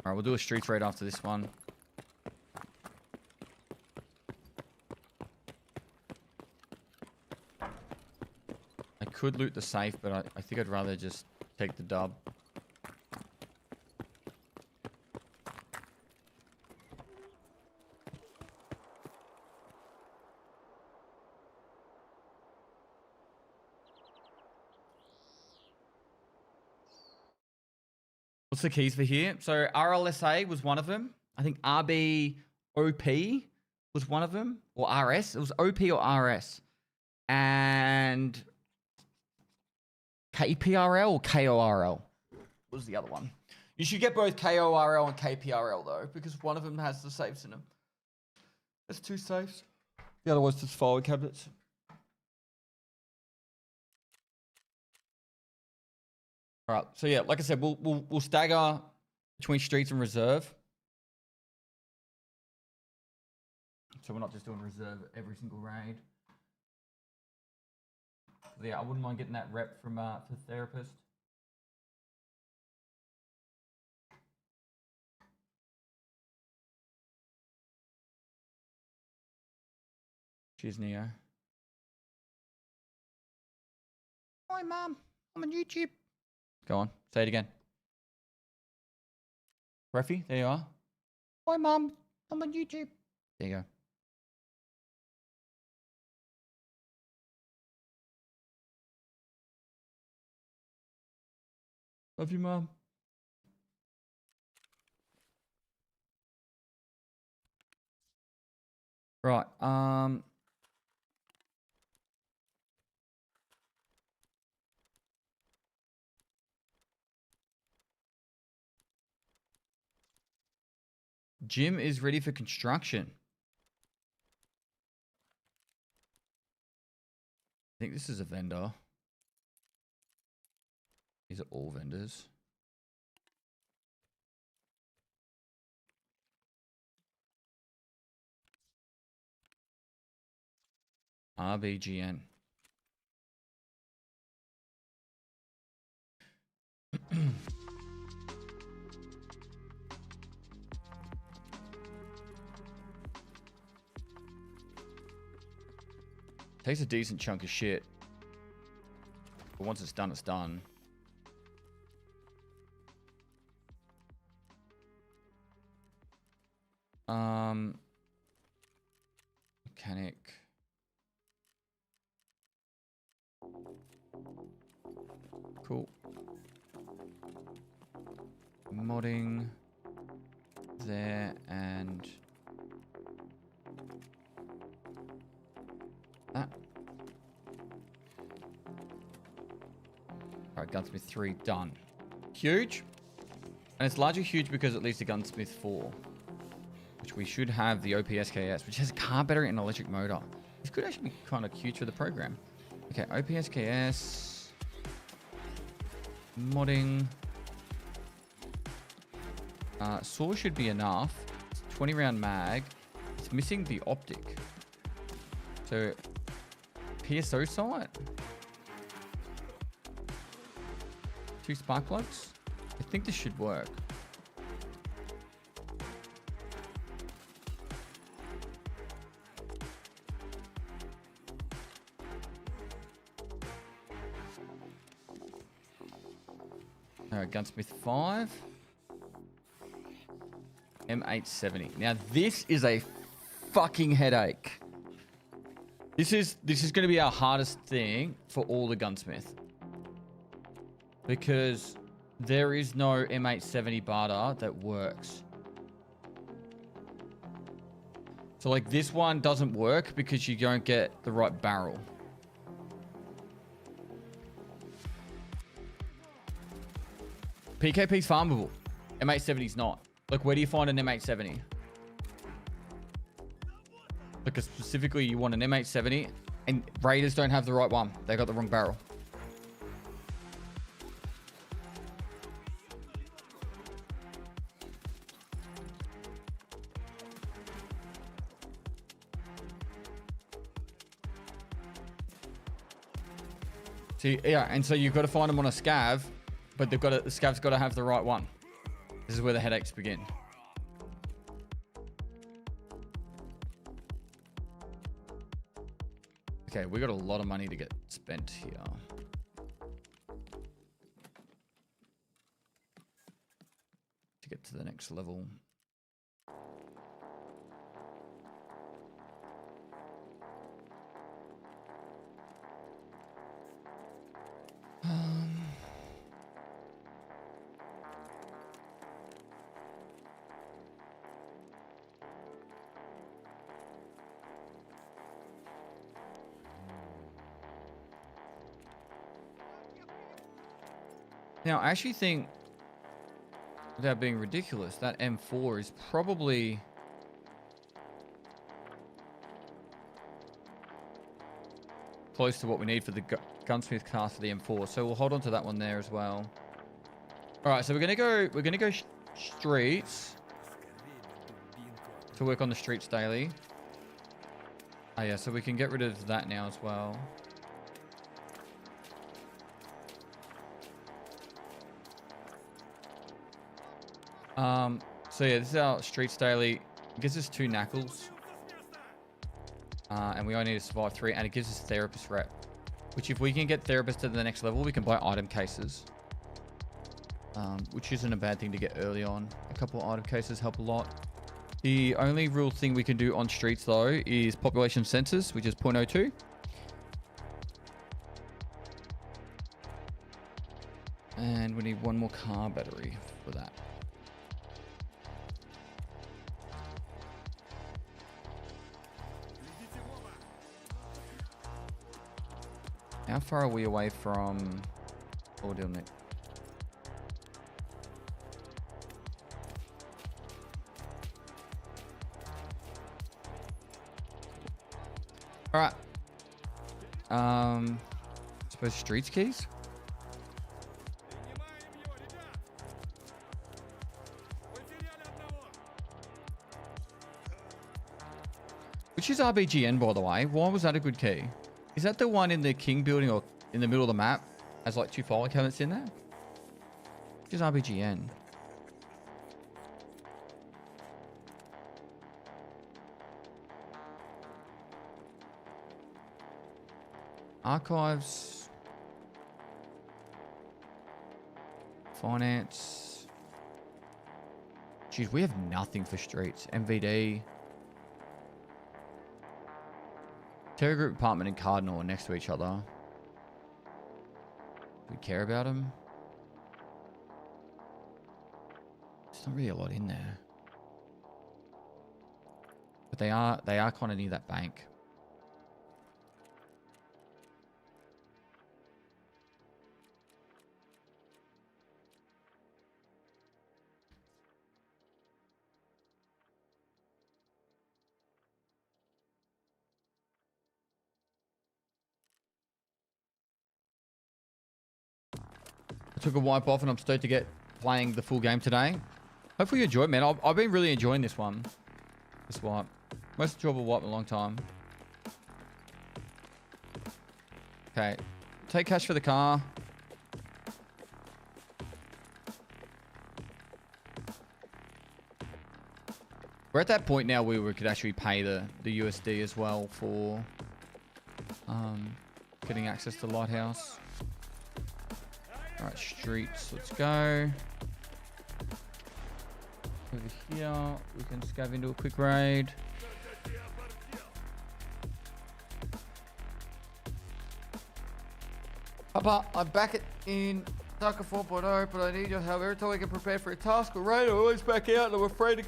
All right, we'll do a street raid after this one. I could loot the safe, but I think I'd rather just take the dub. What's the keys for here? So RLSA was one of them. I think RBOP was one of them. Or RS. It was OP or RS. And KPRL or KORL was the other one. You should get both KORL and KPRL though, because one of them has the safes in them. There's 2 safes. The other one's just forward cabinets. All right, so yeah, like I said, we'll stagger between streets and reserve. So we're not just doing reserve every single raid. But yeah, I wouldn't mind getting that rep from for therapist. Cheers, Neo. Hi, Mum. I'm on YouTube. Go on. Say it again. Refy, there you are. Hi, Mum. I'm on YouTube. There you go. Love you, Mum. Right. Gym is ready for construction. I think this is a vendor. These are all vendors. RBGN. Takes a decent chunk of shit. But once it's done, it's done. Mechanic. Cool. Modding there and that. Alright, gunsmith 3 done. Huge. And it's largely huge because it leads to gunsmith 4. Which we should have the OPSKS, which has a car battery and electric motor. This could actually be kind of cute for the program. Okay, OPSKS. Modding. Saw should be enough. It's 20 round mag. It's missing the optic. So, PSO sight. 2 spark plugs. I think this should work. Alright, gunsmith 5. M870. Now this is a fucking headache. This is going to be our hardest thing for all the gunsmith. Because there is no M870 barter that works. So like this one doesn't work because you don't get the right barrel. PKP's farmable. M870's not. Like, where do you find an M870? Because specifically, you want an M870, and Raiders don't have the right one. They got the wrong barrel. See, yeah, and so you've got to find them on a scav, but the scav's got to have the right one. This is where the headaches begin. Okay, we got a lot of money to get spent here. To get to the next level. Now, I actually think, without being ridiculous, that M4 is probably close to what we need for the gunsmith cast for the M4. So we'll hold on to that one there as well. All right, so we're gonna go streets to work on the streets daily. Oh yeah, so we can get rid of that now as well. So yeah, this is our streets daily. It gives us 2 knuckles. And we only need to survive 3, and it gives us therapist rep. Which if we can get therapist to the next level, we can buy item cases. Which isn't a bad thing to get early on. A couple of item cases help a lot. The only real thing we can do on streets though is population census, which is 0.02. And we need 1 more car battery for that. How far are we away from Nick? All right. Suppose streets keys. Which is RBGN, by the way. Why was that a good key? Is that the one in the King building or in the middle of the map? Has like 2 file cabinets in there? Which is RBGN? Archives. Finance. Jeez, we have nothing for streets. MVD. Terror Group Apartment and Cardinal are next to each other. Do we care about them? There's not really a lot in there. But they are kind of near that bank. Took a wipe off and I'm stoked to get playing the full game today. Hopefully you enjoy it, man. I've been really enjoying this one. This wipe. Most enjoyable wipe in a long time. Okay. Take cash for the car. We're at that point now where we could actually pay the USD as well for getting access to Lighthouse. Alright, streets, let's go. Over here, we can scav into a quick raid. Papa, I'm back in Tarkov 4.0, but I need your help. Every time I get prepared for a task or raid, I always back out and I'm afraid to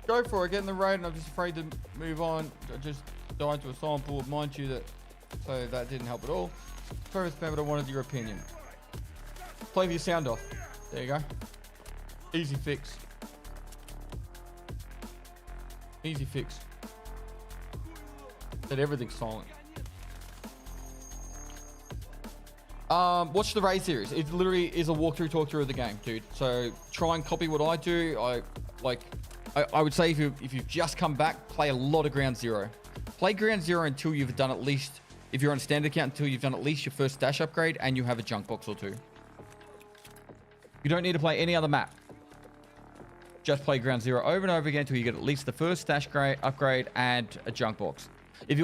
go for it. I get in the raid and I'm just afraid to move on. I just died to a sample, mind you, so that didn't help at all. Sorry, spam, but I wanted your opinion. Play your sound off. There you go. Easy fix. Easy fix. That everything's silent. Watch the raid series. It literally is a walkthrough, talk through of the game, dude. So try and copy what I do. I would say if you've just come back, play a lot of Ground Zero. Play Ground Zero until you've done at least, if you're on a standard account, until you've done at least your first stash upgrade and you have a junk box or 2. You don't need to play any other map. just play Ground Zero over and over again until you get at least the first stash upgrade and a junk box. If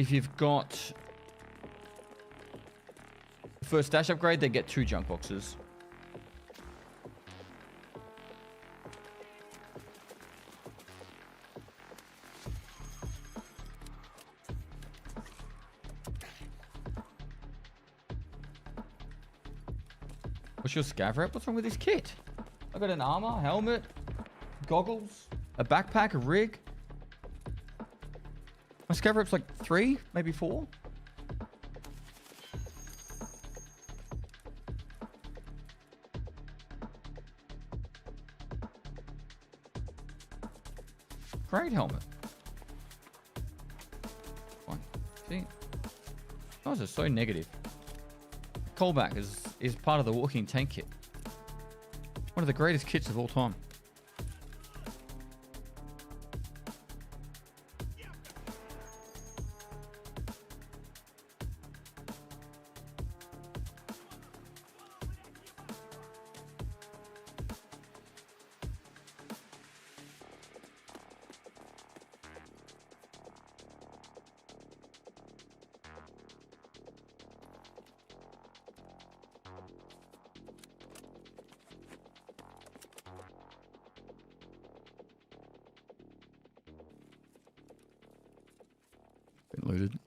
you've got first stash upgrade, they get 2 junk boxes. What's your scav rep? What's wrong with this kit? I got an armor, helmet, goggles, a backpack, a rig. My scav rep's like 3, maybe 4. Great helmet. Fine. See? Those are so negative. Callback is part of the walking tank kit. One of the greatest kits of all time. Been looted.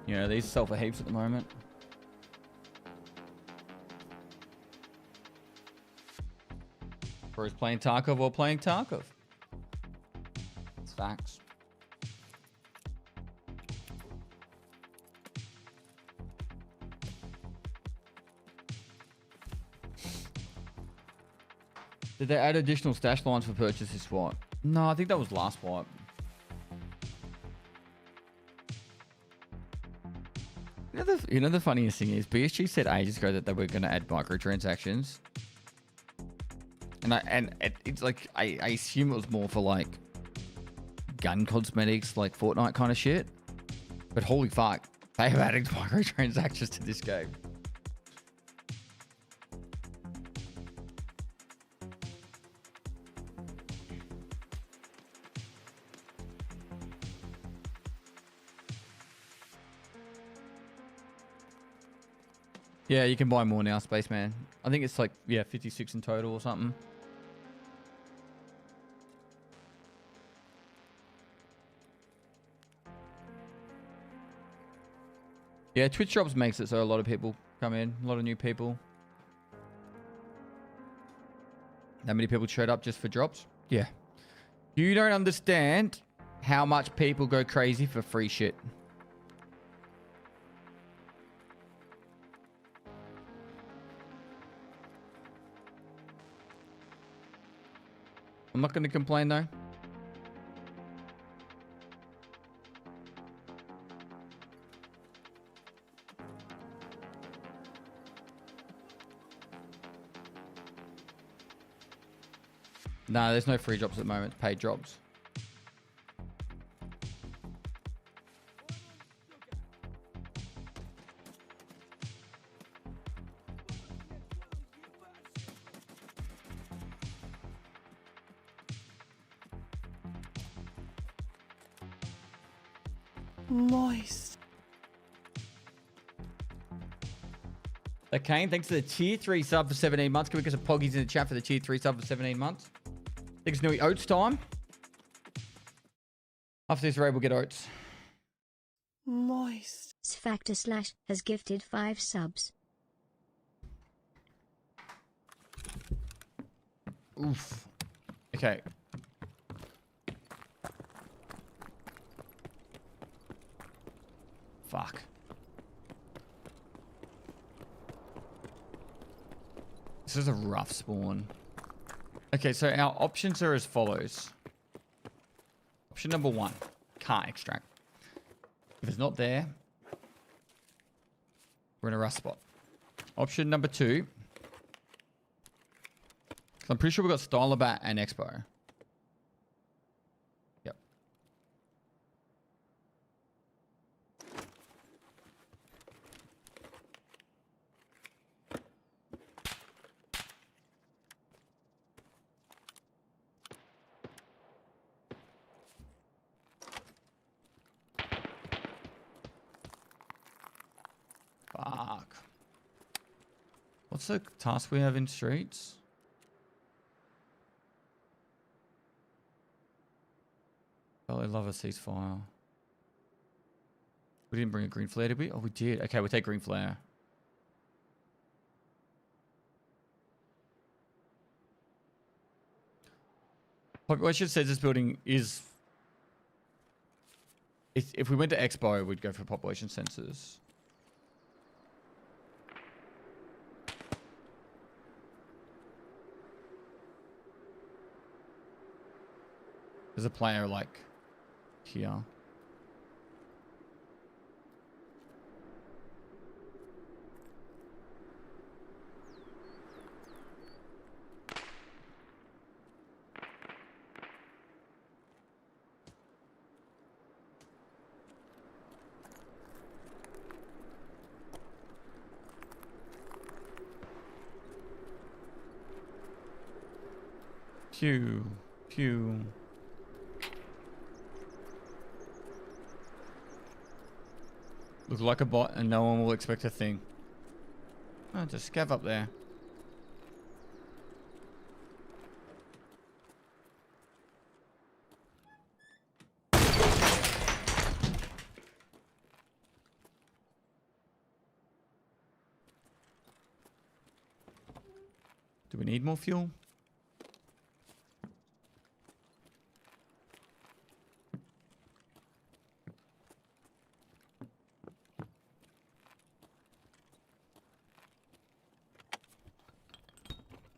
Yeah, these sell for heaps at the moment. Whereas playing Tarkov or playing Tarkov. It's facts. Did they add additional stash lines for purchase this wipe? No, I think that was last wipe. You know the funniest thing is BSG said ages ago that they were going to add microtransactions, and it's like I assume it was more for like gun cosmetics, like Fortnite kind of shit. But holy fuck, they have added microtransactions to this game. Yeah, you can buy more now, Spaceman. I think it's like, yeah, 56 in total or something. Yeah, Twitch drops makes it so a lot of people come in. A lot of new people. That many people showed up just for drops? Yeah. You don't understand how much people go crazy for free shit. I'm not going to complain though. No, there's no free drops at the moment. It's paid drops. Moist. Okay, thanks for the tier 3 sub for 17 months. Can we get some poggies in the chat for the tier 3 sub for 17 months? I think it's nearly Oats time. After this raid, we'll get oats. Moist. Factor Slash has gifted 5 subs. Oof. Okay. Fuck. This is a rough spawn. Okay, so our options are as follows. Option number 1, car extract. If it's not there, we're in a rust spot. Option number 2. I'm pretty sure we've got Stylabat and Expo. Yep. Fuck. What's the task we have in streets? Oh, I love a ceasefire. We didn't bring a green flare, did we? Oh, we did. Okay, we'll take green flare. Population says this building is... If we went to Expo, we'd go for population sensors. There's a player like... here. Pew, pew. Look like a bot and no one will expect a thing. Oh, just scav up there. Do we need more fuel?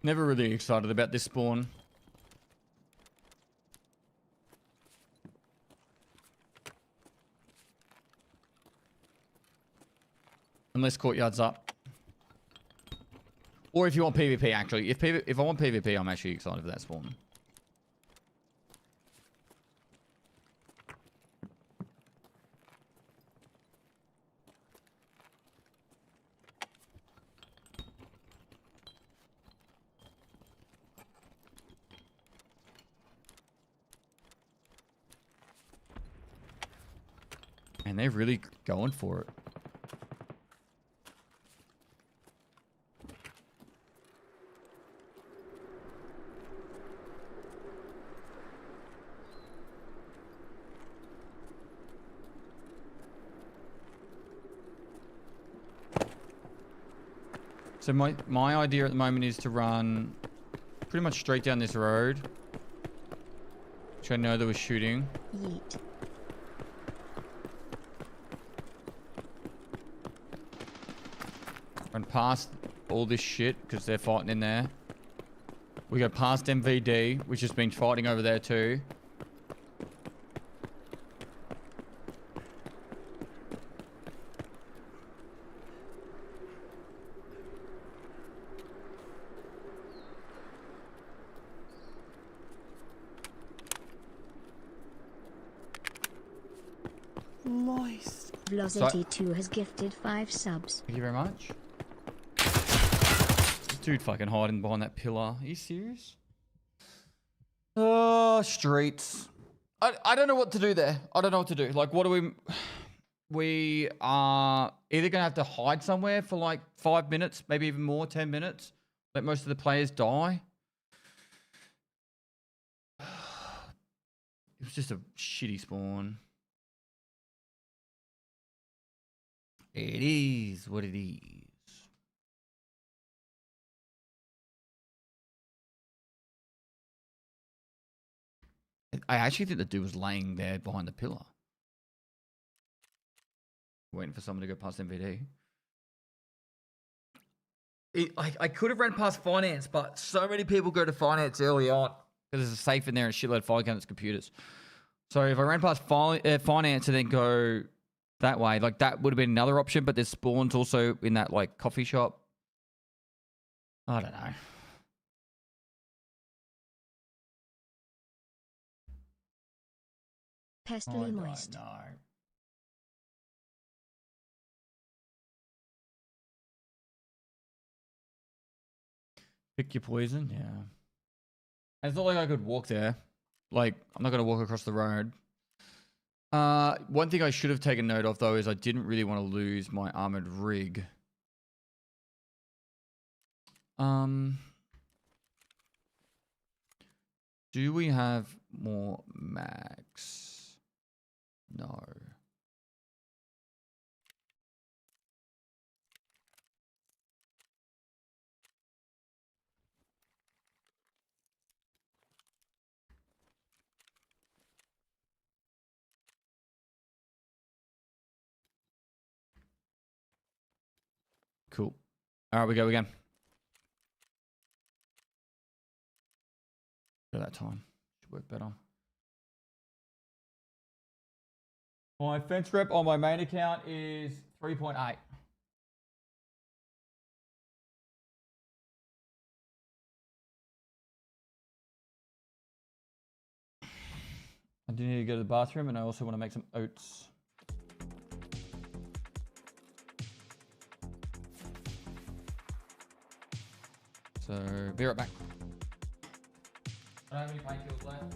Never really excited about this spawn. Unless courtyard's up. Or if you want PvP, actually. If I want PvP, I'm actually excited for that spawn. And they're really going for it. So my idea at the moment is to run pretty much straight down this road, which I know there was shooting. Yeet. Run past all this shit because they're fighting in there. We go past MVD, which has been fighting over there too. Moist. Velocity 2 has gifted 5 subs. Thank you very much. This dude fucking hiding behind that pillar. Are you serious? Oh, streets. I don't know what to do there. I don't know what to do. Like, what do we... We are either going to have to hide somewhere for like 5 minutes, maybe even more, 10 minutes. Let most of the players die. It was just a shitty spawn. It is what it is. I actually think the dude was laying there behind the pillar. Waiting for someone to go past MVD. I could have ran past finance, but so many people go to finance early on because there's a safe in there and shitload of file cabinets computers. So if I ran past finance and then go that way, like that would have been another option, but there's spawns also in that like coffee shop. I don't know. Pestily moist. No. Pick your poison, yeah. And it's not like I could walk there. Like, I'm not going to walk across the road. One thing I should have taken note of, though, is I didn't really want to lose my armored rig. Do we have more mags? No. Cool. All right, we go again. At that time, should work better. My fence rep on my main account is 3.8. I do need to go to the bathroom, and I also want to make some oats. So, be right back. I don't have any painkillers left.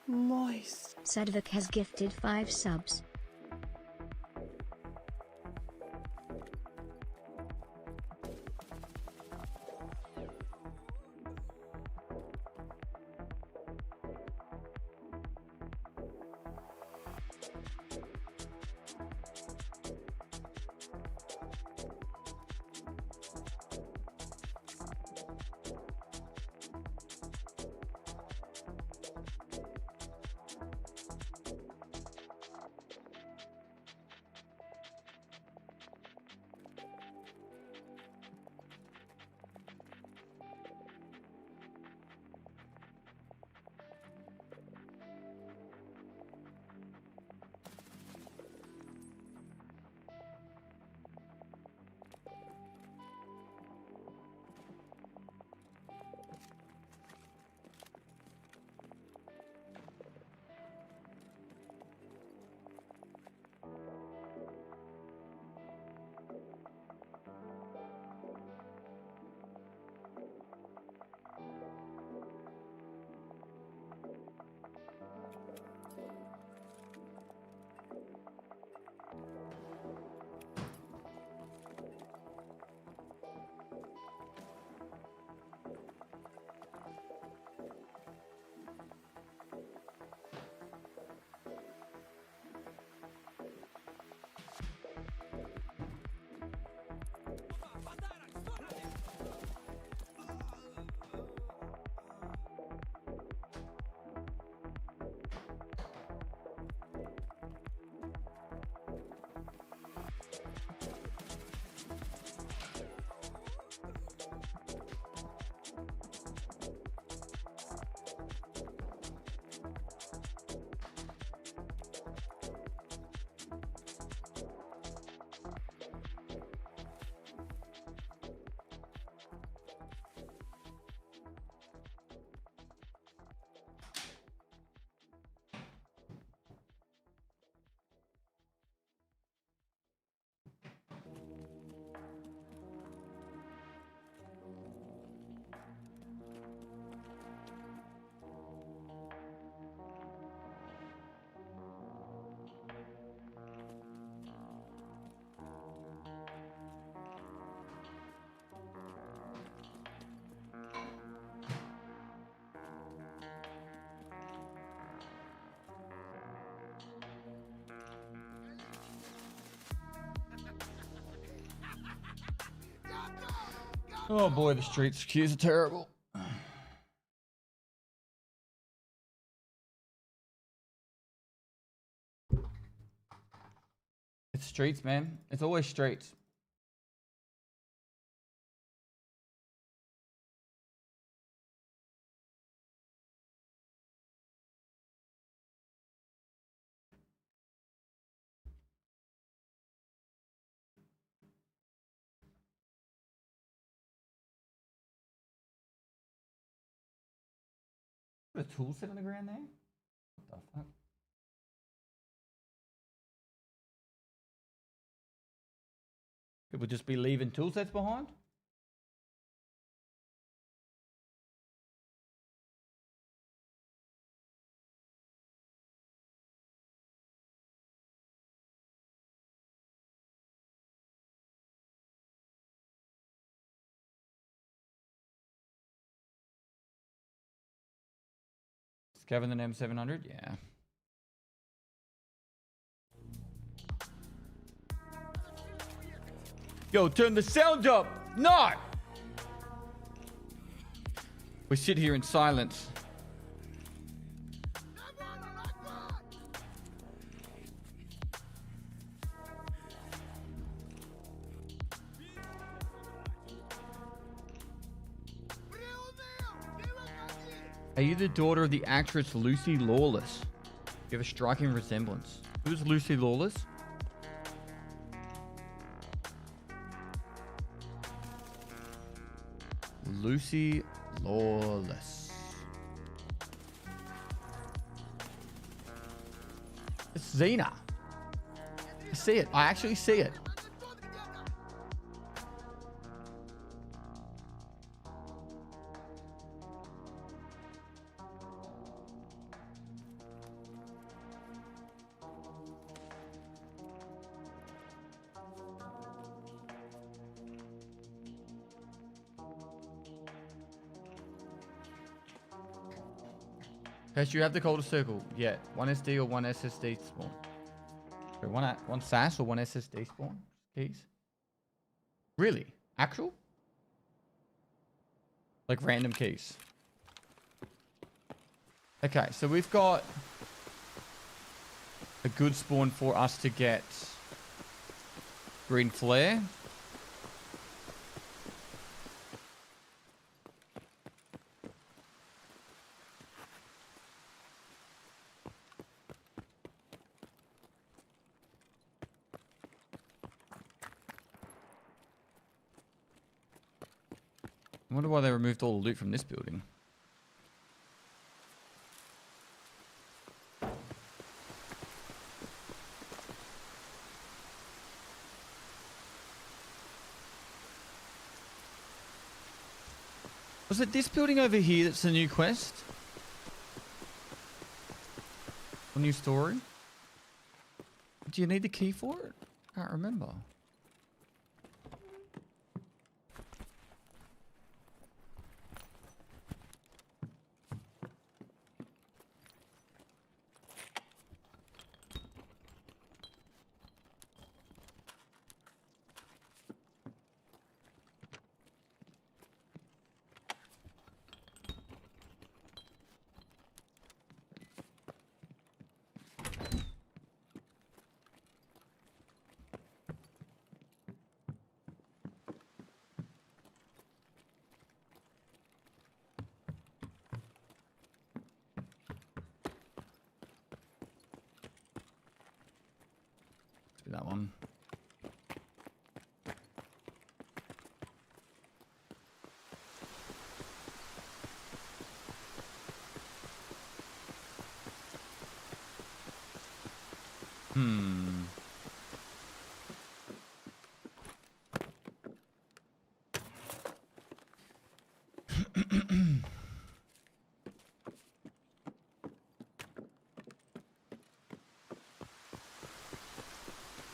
Moist. Sadvik has gifted 5 subs. Oh boy, the streets queues are terrible. It's streets, man. It's always streets. Put a tool set on the ground there? What the fuck? People just be leaving tool sets behind? Scaven the M700? Yeah. Yo, turn the sound up! No! We sit here in silence. Are you the daughter of the actress Lucy Lawless? You have a striking resemblance. Who's Lucy Lawless? Lucy Lawless. It's Xena. I see it. I actually see it. Yes, you have the colder circle. Yeah, one SD or one SSD spawn. So one SAS or one SSD spawn keys. Really? Actual? Like random keys. Okay, so we've got a good spawn for us to get green flare. I wonder why they removed all the loot from this building. Was it this building over here that's the new quest? A new story? Do you need the key for it? I can't remember. That one.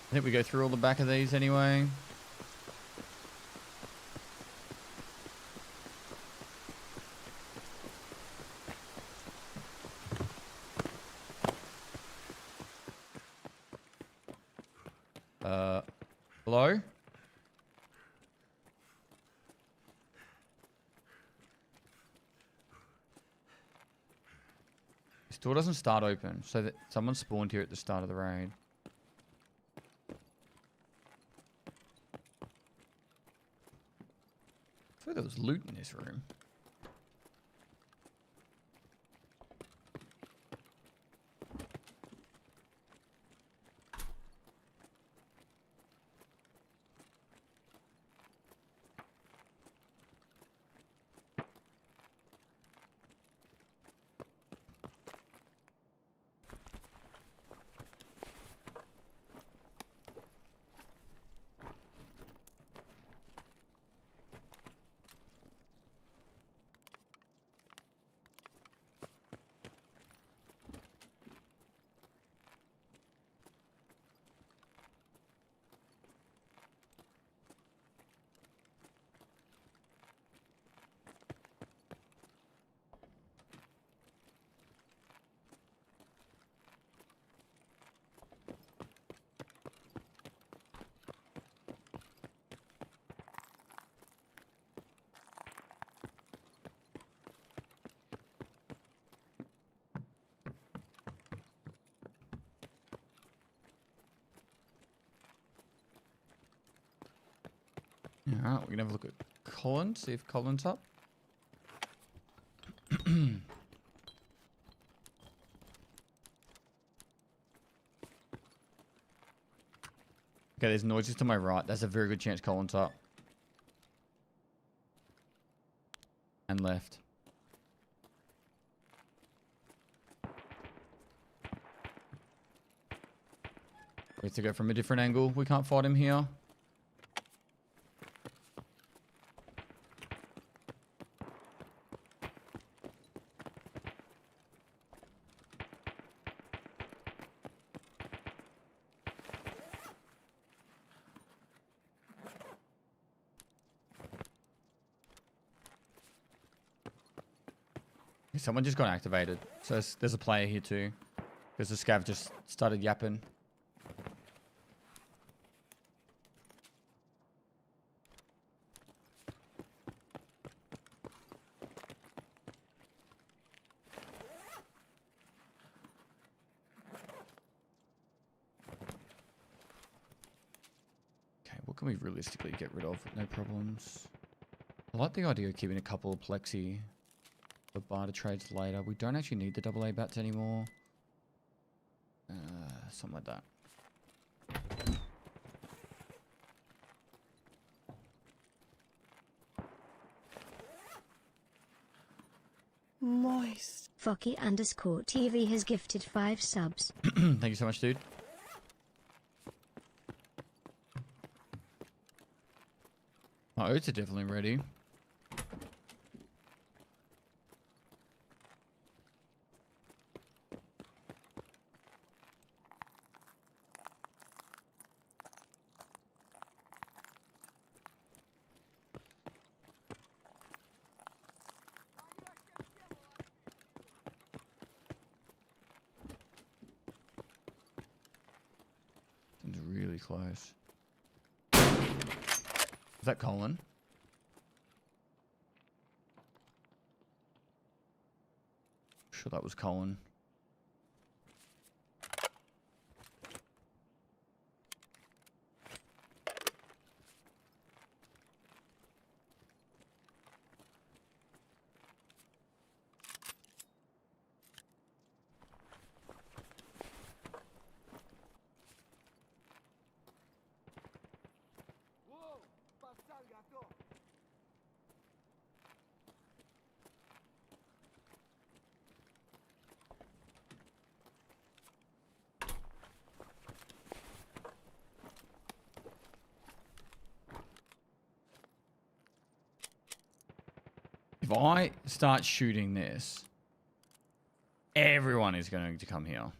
I think we go through all the back of these anyway. Hello? Door doesn't start open, so that someone spawned here at the start of the raid. I thought there was loot in this room. Alright, we're gonna have a look at Colin, see if Colin's up. Okay, there's noises to my right. That's a very good chance Colin's up. And left. We have to go from a different angle. We can't fight him here. Someone just got activated. So there's a player here too. Because the scav just started yapping. Okay, what can we realistically get rid of with no problems? I like the idea of keeping a couple of plexi for barter trades later. We don't actually need the AA bats anymore. Something like that. Moist. Focky_TV has gifted 5 subs. Thank you so much, dude. My oats are definitely ready. Really close. Is that Colin? Sure, that was Colin. If I start shooting this, everyone is going to come here.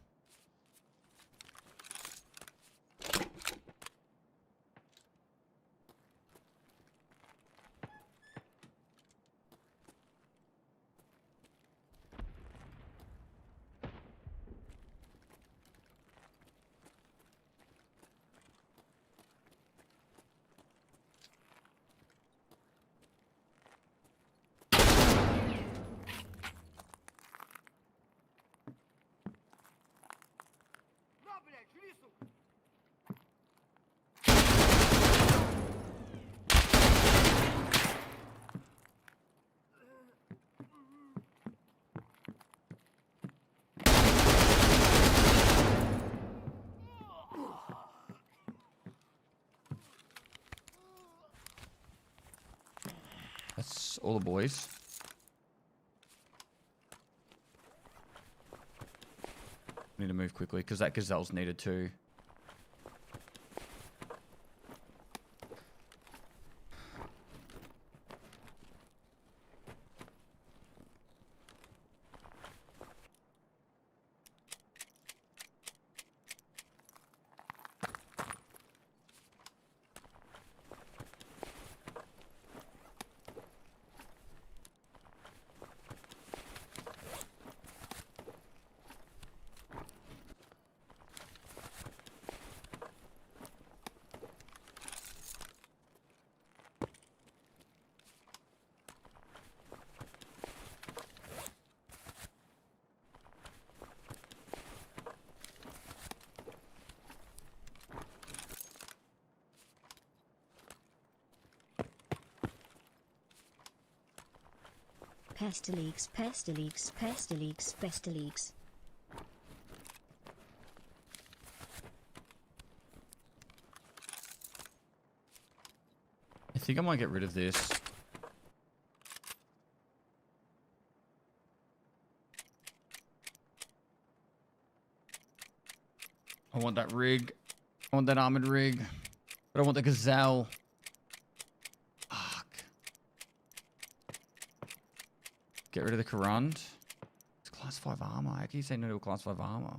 That's all the boys. Need to move quickly because that gazelle's needed too. Pestily, Pestily, Pestily, Pestily. I think I might get rid of this. I want that rig. I want that armored rig. But I want the gazelle. Fuck. Get rid of the Corund. It's class 5 armor. How can you say no to a class 5 armor?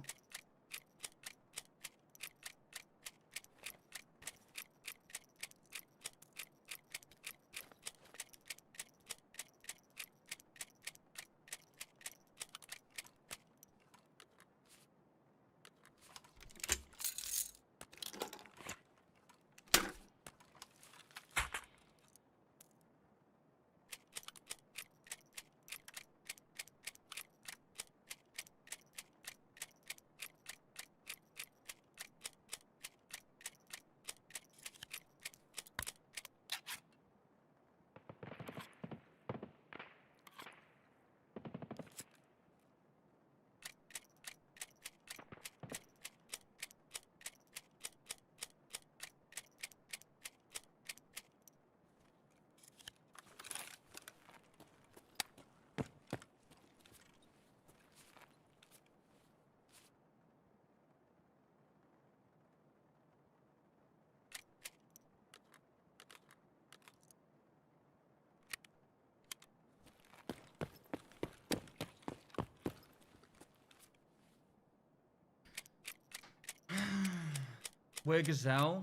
Where gazelle?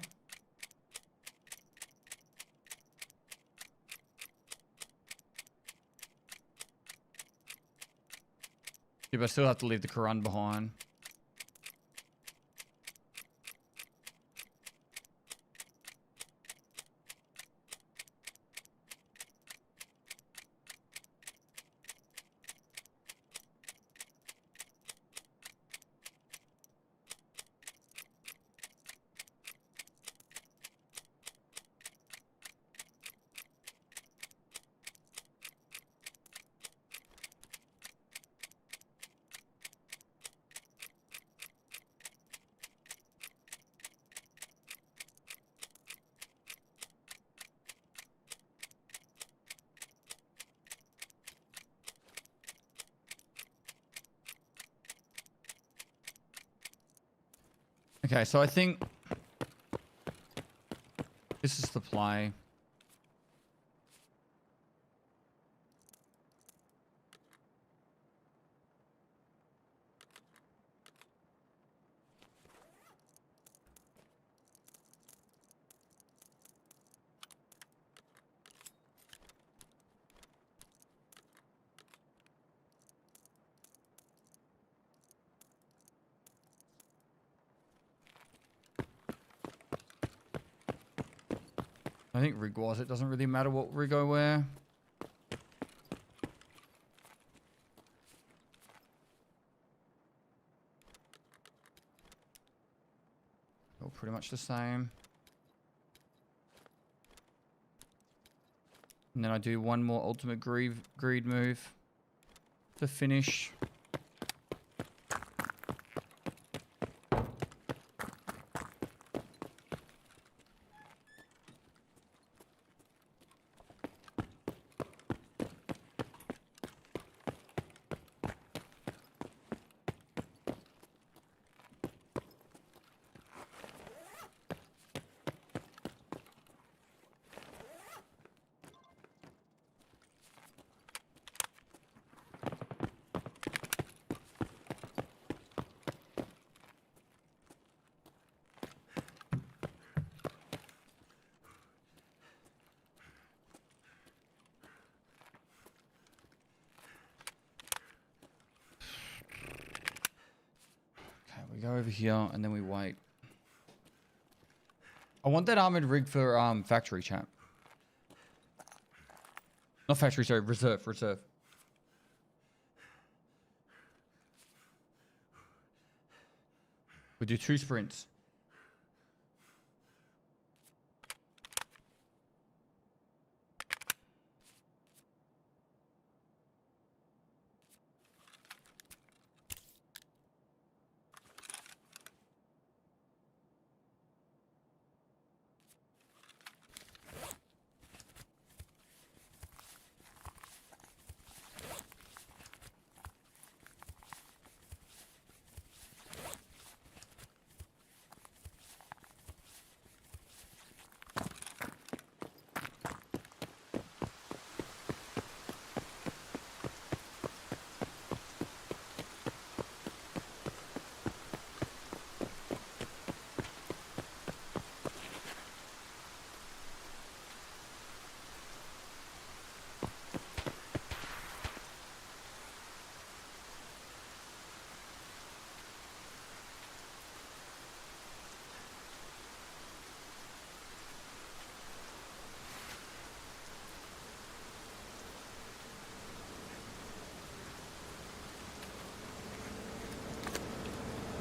Yeah, but I still have to leave the Corund behind. Okay, so I think this is the play. I think rig-wise, it doesn't really matter what rig I wear. All pretty much the same. And then I do one more ultimate greed move to finish. go over here and then we wait. I want that armored rig for factory, chat. Not factory, sorry, reserve. We do 2 sprints.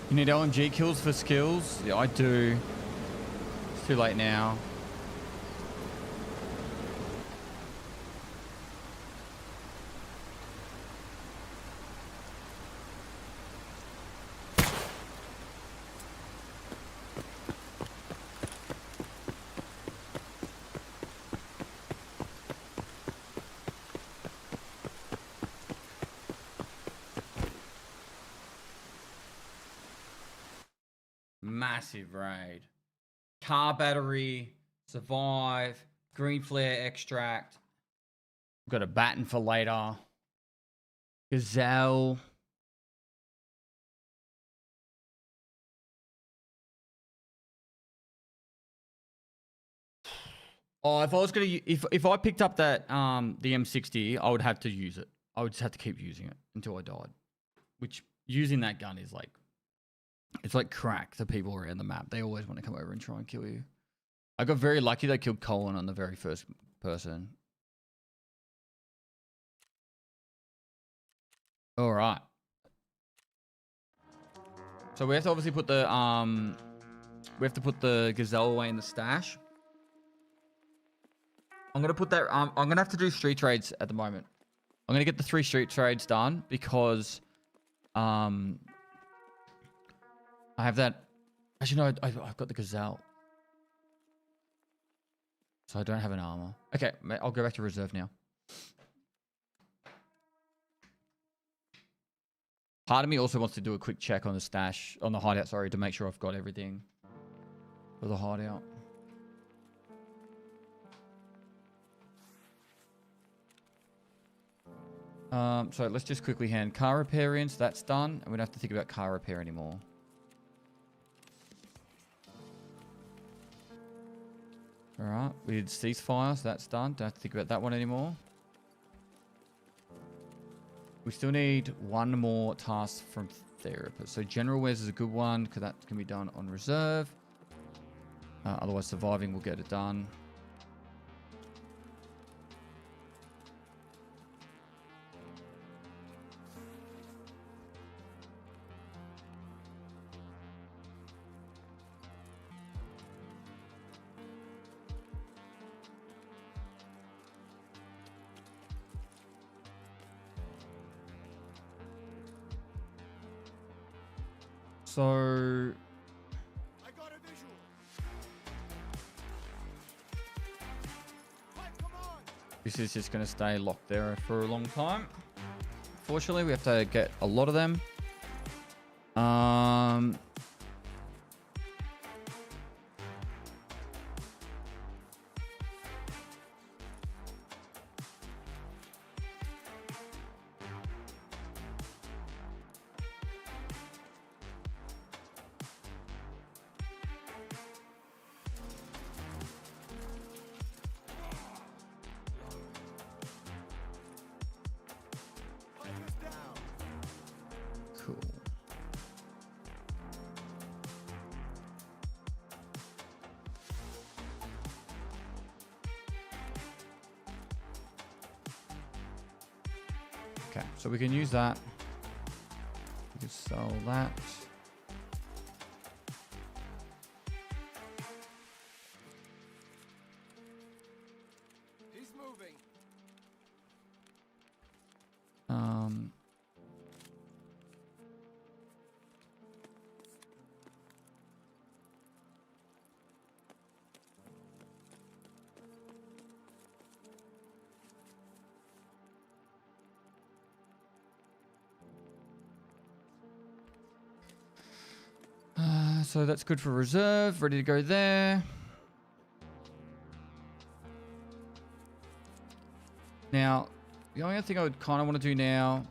You need LMG kills for skills? Yeah, I do. It's too late now. Massive raid. Car battery, survive, green flare extract. Got a baton for later. Gazelle. Oh, if I was gonna, if I picked up that the M60, I would have to use it. I would just have to keep using it until I died. Which using that gun is like, it's like crack to people around the map. They always want to come over and try and kill you. I got very lucky. They killed Colin on the very first person. All right. So we have to obviously put the Gazelle away in the stash. I'm gonna put that. I'm gonna have to do street trades at the moment. I'm gonna get the 3 street trades done because I have that. Actually, no, I've got the Gazelle. So I don't have an armor. Okay, I'll go back to reserve now. Part of me also wants to do a quick check on the stash, on the hideout, sorry, to make sure I've got everything for the hideout. So let's just quickly hand car repair in, so that's done. And we don't have to think about car repair anymore. Alright, we did ceasefire, so that's done. Don't have to think about that one anymore. We still need 1 more task from therapist. So general wares is a good one, because that can be done on reserve. Otherwise surviving will get it done. So I got a visual. This is just going to stay locked there for a long time. Fortunately, we have to get a lot of them. Okay, so we can use that. We can sell that. He's moving. So that's good for reserve. Ready to go there. Now, the only other thing I would kind of want to do now.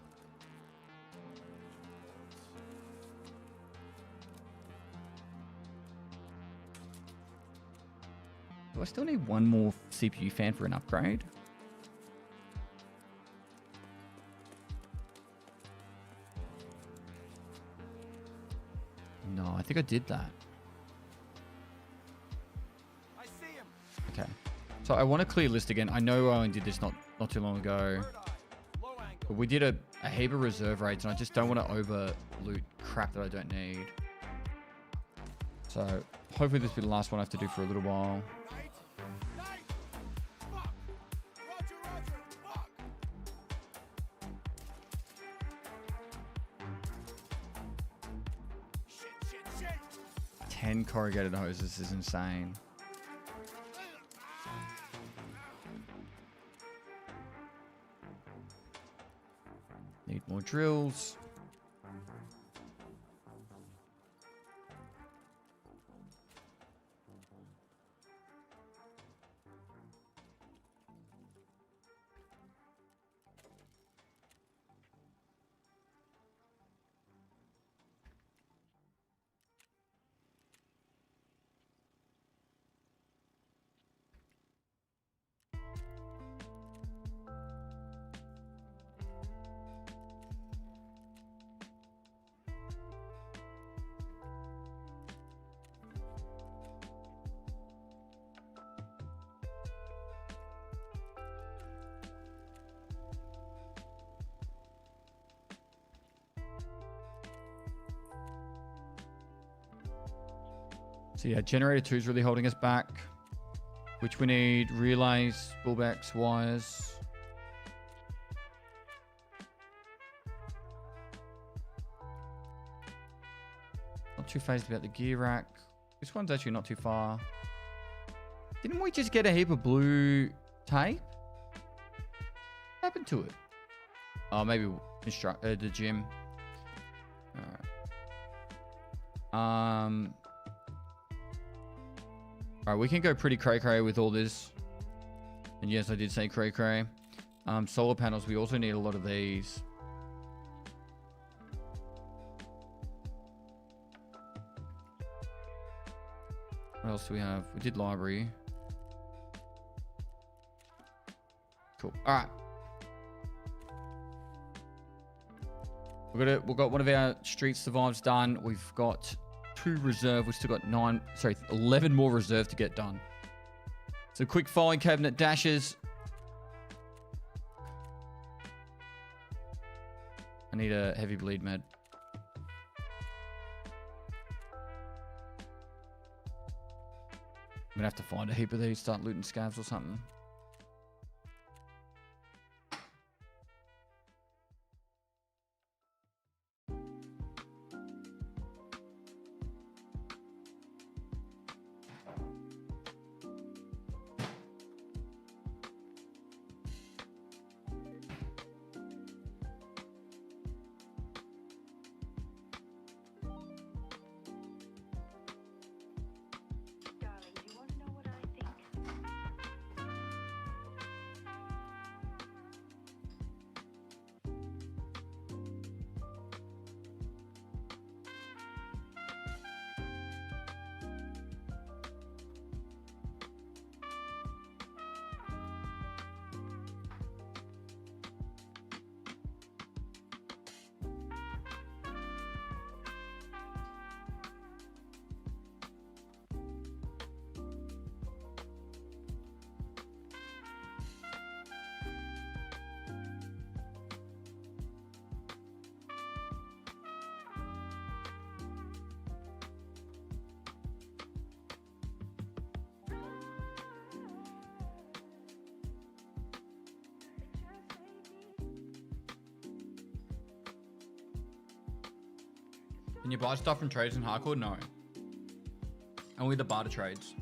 Do I still need one more CPU fan for an upgrade? No, I think I did that. I see him. Okay. So I want to clear list again. I know I only did this not too long ago. Low angle. But we did a heap of reserve raids, and I just don't want to over loot crap that I don't need. So hopefully this will be the last one I have to do for a little while. Night. Night. Fuck. Roger, roger. Fuck. Shit, shit, shit. 10 corrugated hoses is insane. Need more drills. So yeah, generator 2 is really holding us back. Which we need relays, bullbacks, wires. Not too phased about the gear rack. This one's actually not too far. Didn't we just get a heap of blue tape? What happened to it? Oh, maybe the gym. Alright. Alright, we can go pretty cray-cray with all this. And yes, I did say cray-cray. Solar panels, we also need a lot of these. What else do we have? We did library. Cool. Alright. We've got one of our street survives done. We've got 2 reserve. We've still got 11 more reserve to get done. So quick filing cabinet dashes. I need a heavy bleed med. I'm gonna have to find a heap of these, start looting scavs or something. Can you buy stuff from trades in hardcore? No. Only the barter trades.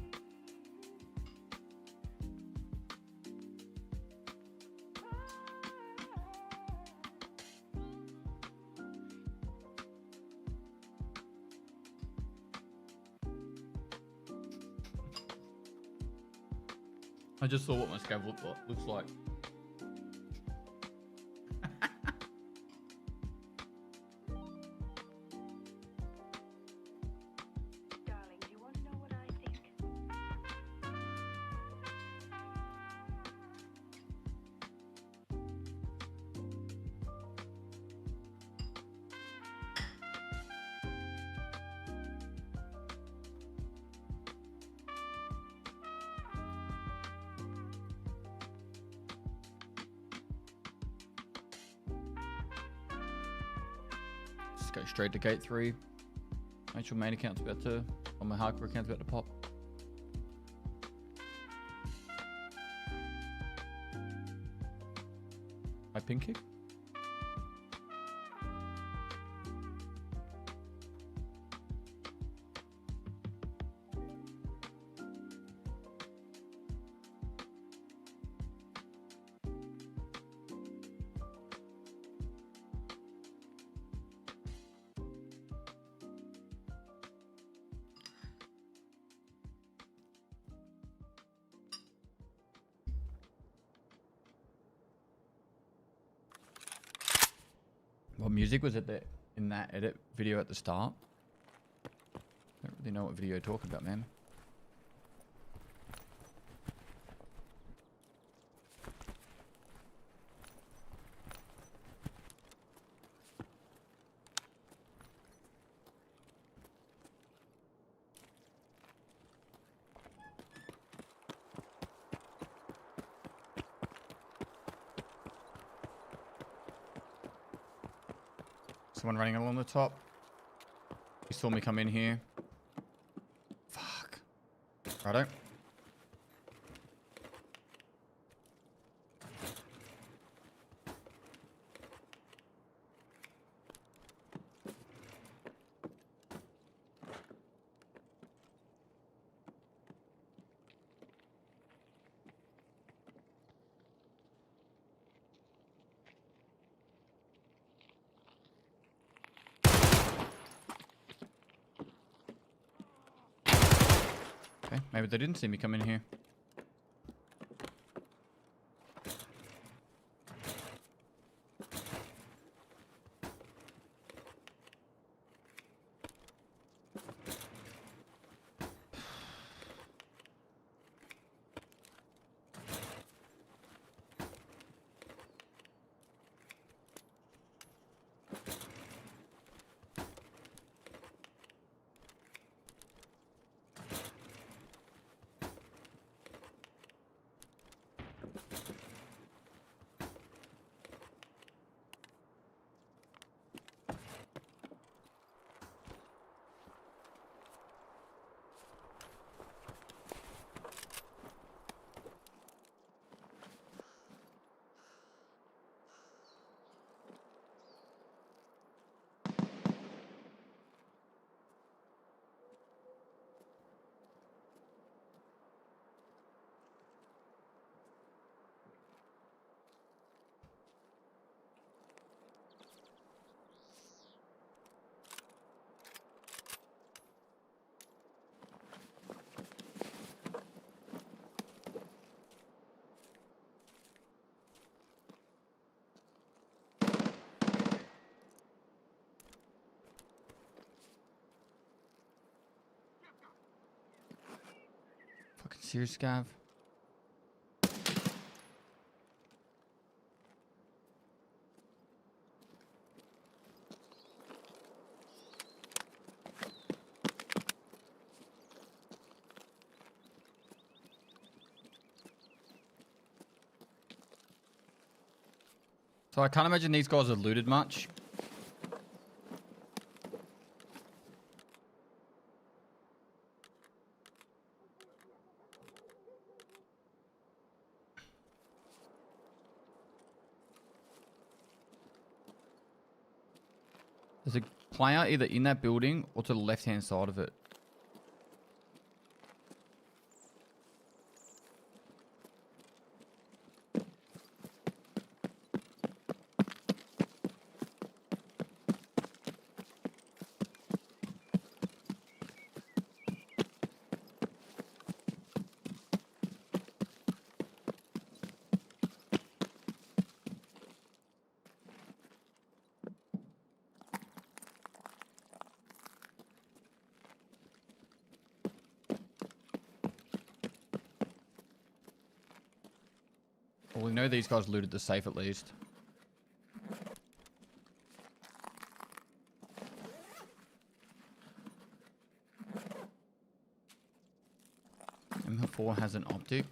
I just saw what my scav looks like. Darling, do you want to know what I think? Just go straight to gate 3. Make sure main account's about to, or my hardcore account's about to pop. My pin kick? What music was it there in that edit video at the start? Don't really know what video you're talking about, man. Someone running along the top. He saw me come in here. Fuck. Righto. Okay, maybe they didn't see me come in here. Fucking serious, Scav. So I can't imagine these guys are looted much. player either in that building or to the left-hand side of it. Well, we know these guys looted the safe at least. M4 has an optic.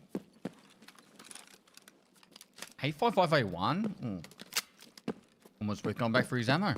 855A1? Almost worth going back for his ammo.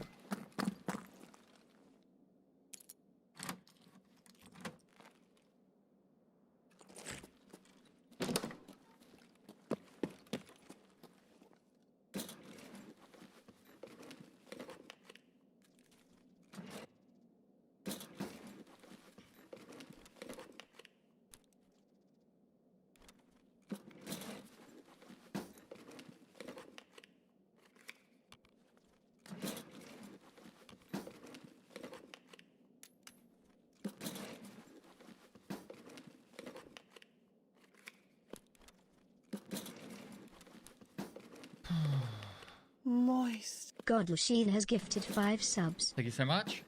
Moist. God, Lucille has gifted 5 subs. Thank you so much.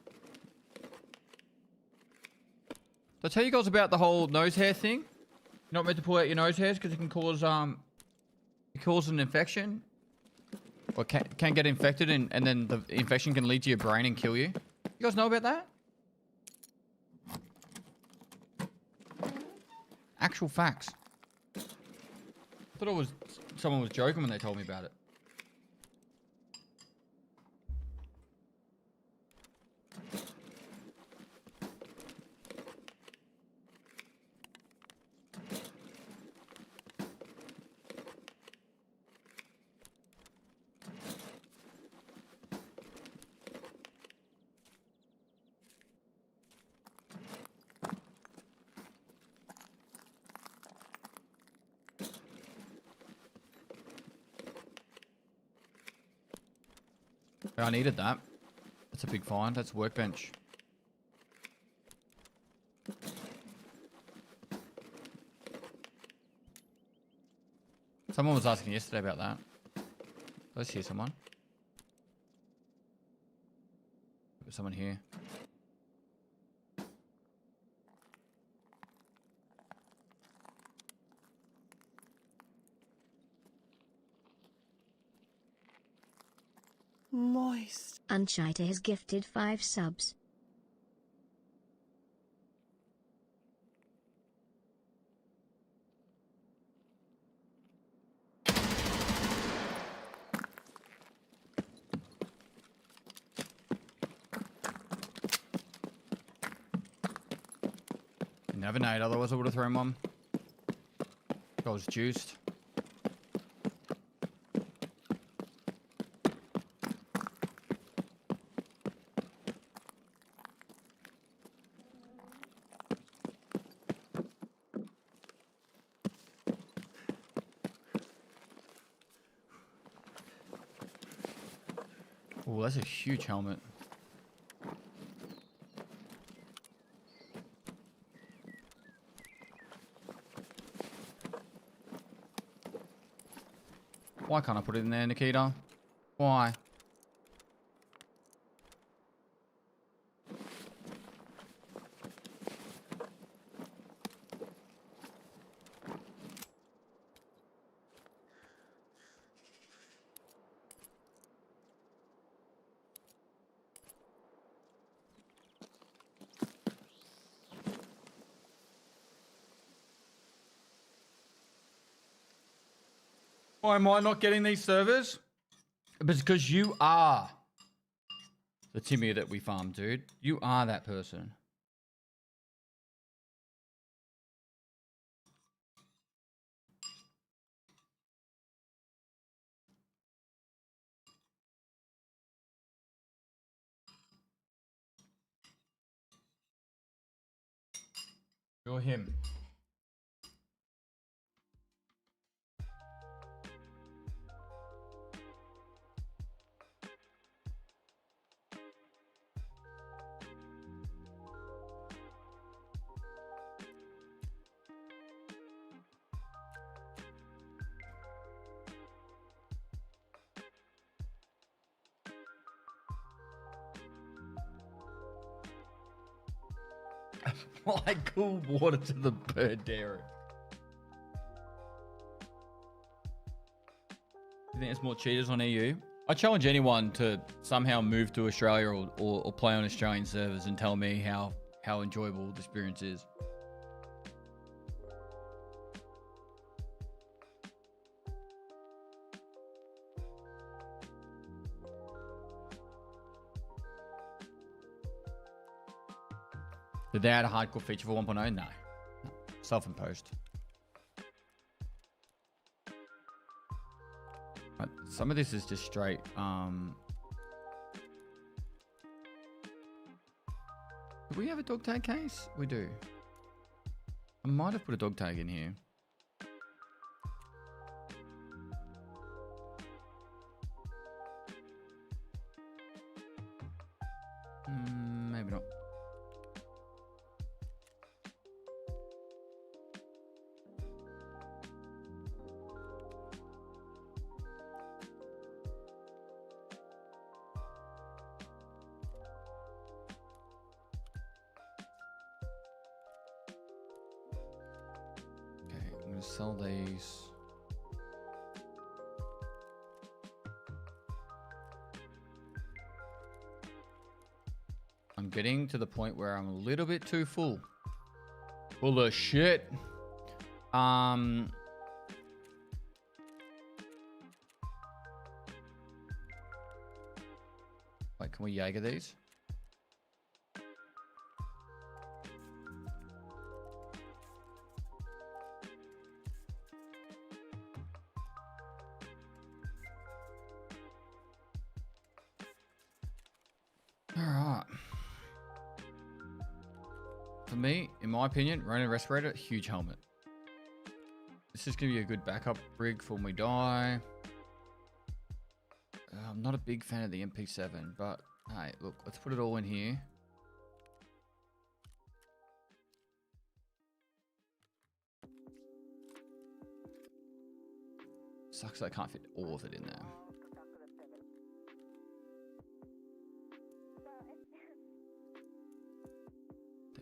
Did I tell you guys about the whole nose hair thing? You're not meant to pull out your nose hairs because it can cause an infection. Or can get infected and then the infection can lead to your brain and kill you. You guys know about that? Actual facts. Thought someone was joking when they told me about it. I needed that. That's a big find. That's workbench. Someone was asking yesterday about that. Let's hear someone. There's someone here. Moist. Unchita has gifted 5 subs. Didn't have a nade, otherwise I would have thrown one. I was juiced. Oh, that's a huge helmet. Why can't I put it in there, Nikita? Why? Why am I not getting these servers? Because you are the Timmy that we farm, dude. You are that person. You're him. Apply cool water to the bird dairy. You think there's more cheaters on EU? I challenge anyone to somehow move to Australia or play on Australian servers and tell me how enjoyable the experience is. Did they add a hardcore feature for 1.0? No. Self-imposed. Right, some of this is just straight. Do we have a dog tag case? We do. I might have put a dog tag in here. Maybe not. I'm going to sell these. I'm getting to the point where I'm a little bit too full. Full of shit. Wait, can we Jaeger these? Alright. For me, in my opinion, Ronin Respirator, huge helmet. This is going to be a good backup rig for when we die. I'm not a big fan of the MP7, but hey, look, let's put it all in here. Sucks that I can't fit all of it in there.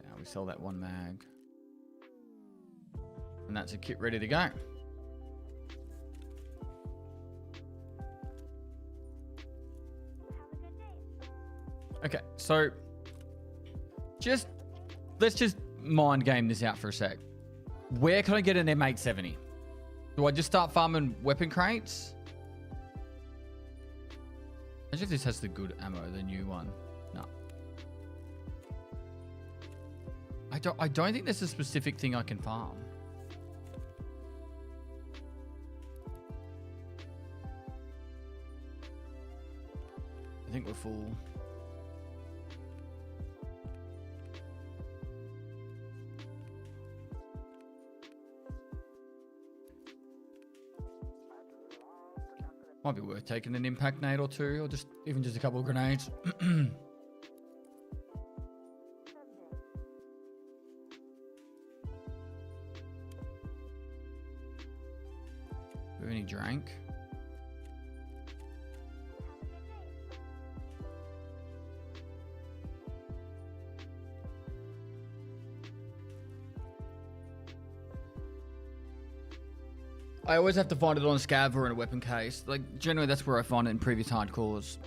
Now we sell that one mag. And that's a kit ready to go. Okay, so let's just mind game this out for a sec. Where can I get an M870? Do I just start farming weapon crates? Imagine if this has the good ammo, the new one. No. I don't think there's a specific thing I can farm. I think we're full. Might be worth taking an impact nade or two, or just even just a couple of grenades. Do we have any drank? I always have to find it on a scav or in a weapon case. Like, generally that's where I find it in previous hardcores.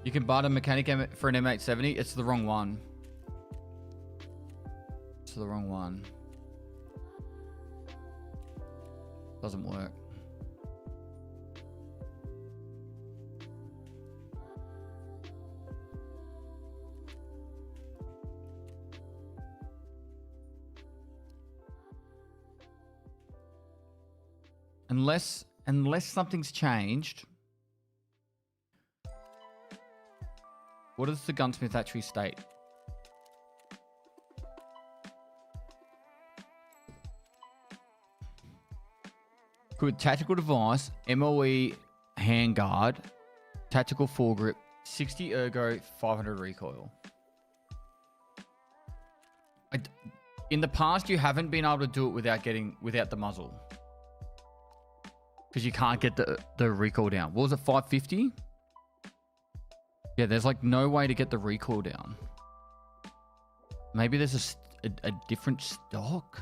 You can buy a mechanic for an M870. It's the wrong one. It's the wrong one. Doesn't work. Unless something's changed. What does the gunsmith actually state? Good tactical device, MOE handguard, tactical foregrip, 60 ergo, 500 recoil. In the past, you haven't been able to do it without the muzzle, because you can't get the recoil down. What was it, 550? Yeah, there's like no way to get the recoil down. Maybe there's a different stock.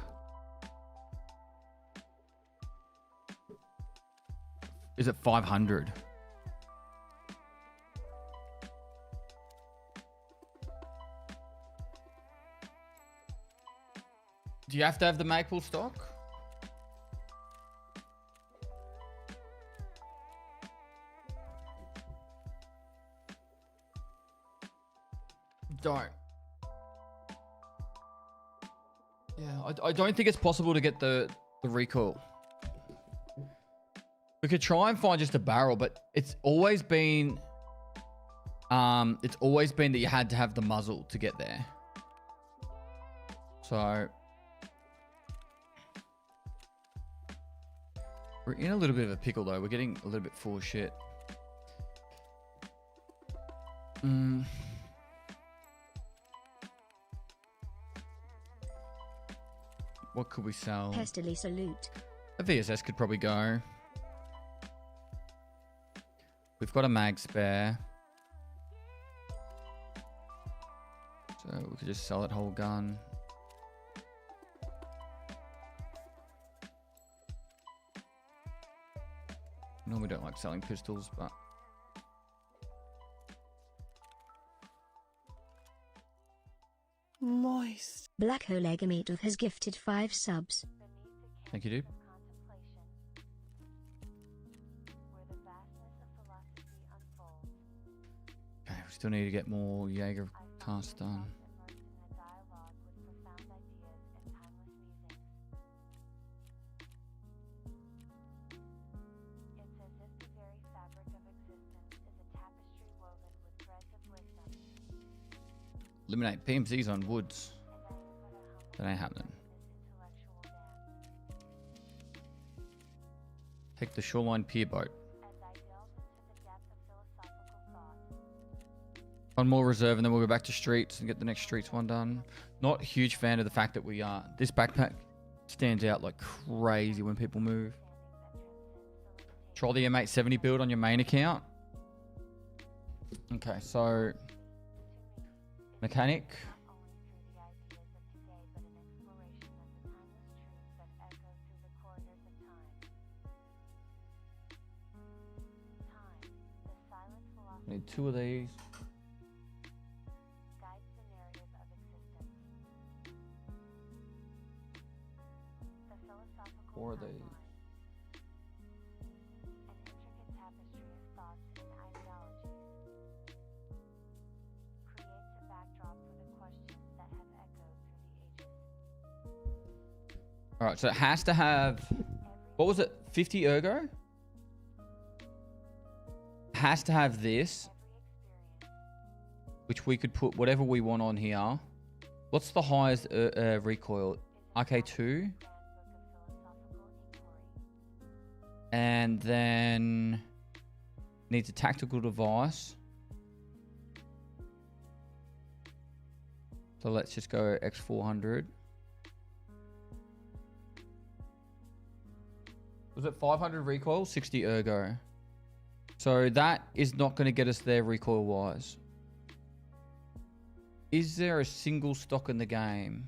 Is it 500? Do you have to have the Magpul stock? Don't. Yeah, I don't think it's possible to get the recoil. We could try and find just a barrel, but it's always been that you had to have the muzzle to get there. So we're in a little bit of a pickle though. We're getting a little bit full of shit. What could we sell? Pestily salute. A VSS could probably go. We've got a mag spare. So we could just sell that whole gun. Normally don't like selling pistols, but... Moist. Black Hole Eggameter has gifted 5 subs. Thank you, dude. Okay, we still need to get more Jaeger tasks done. Eliminate PMCs on woods. That ain't happening. Take the shoreline pier boat. One more reserve and then we'll go back to streets and get the next streets one done. Not a huge fan of the fact that we are. This backpack stands out like crazy when people move. Try the M870 build on your main account. Okay, so mechanic. Need 2 of these. 4 of these. All right, so it has to have, what was it, 50 ergo? Has to have this, which we could put whatever we want on here. What's the highest recoil? RK2. And then needs a tactical device. So let's just go X400. Was it 500 recoil? 60 ergo. So that is not going to get us there recoil wise. Is there a single stock in the game?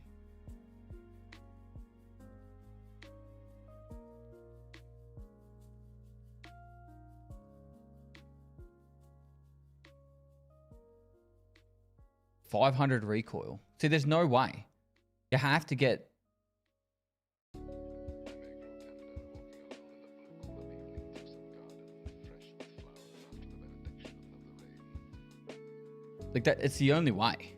$500 recoil. See, there's no way. You have to get... like that, it's the only way.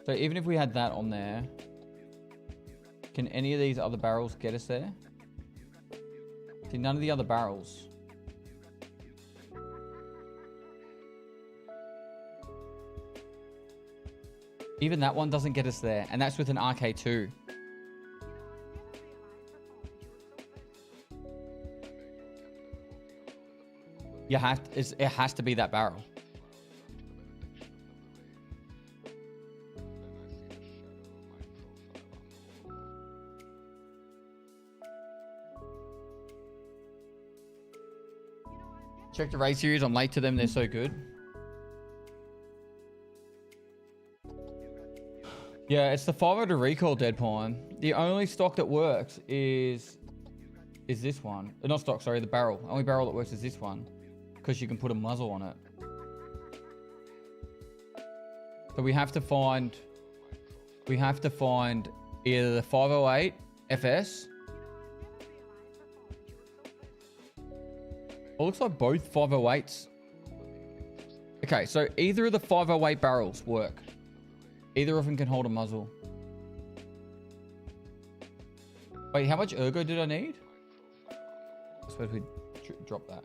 So even if we had that on there, can any of these other barrels get us there? See, none of the other barrels. Even that one doesn't get us there, and that's with an RK2. It has to be that barrel. Check the raid series. I'm late to them. They're so good. Yeah, it's the 500 recall, Dead Pine. The only stock that works is this one. Not stock, sorry, the barrel. The only barrel that works is this one, because you can put a muzzle on it. So we have to find either the 508 FS. It looks like both 508s. Okay, so either of the 508 barrels work. Either of them can hold a muzzle. Wait, how much ergo did I need? I suppose we drop that.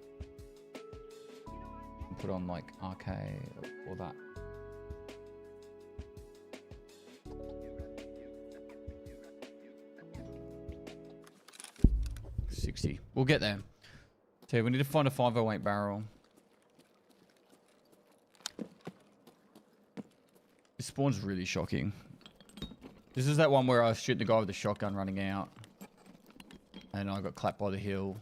Put on like RK or that. $60. We'll get there. So we need to find a 508 barrel. This spawn's really shocking. This is that one where I was shooting the guy with the shotgun running out. And I got clapped by the hill.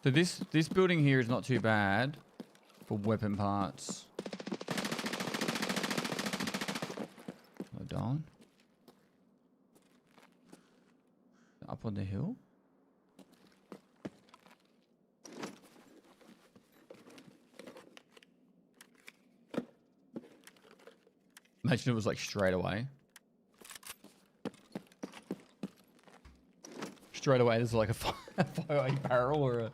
So this building here is not too bad for weapon parts. Hold on. Up on the hill. Imagine it was like straight away. Straight away, there's like a 508 barrel or a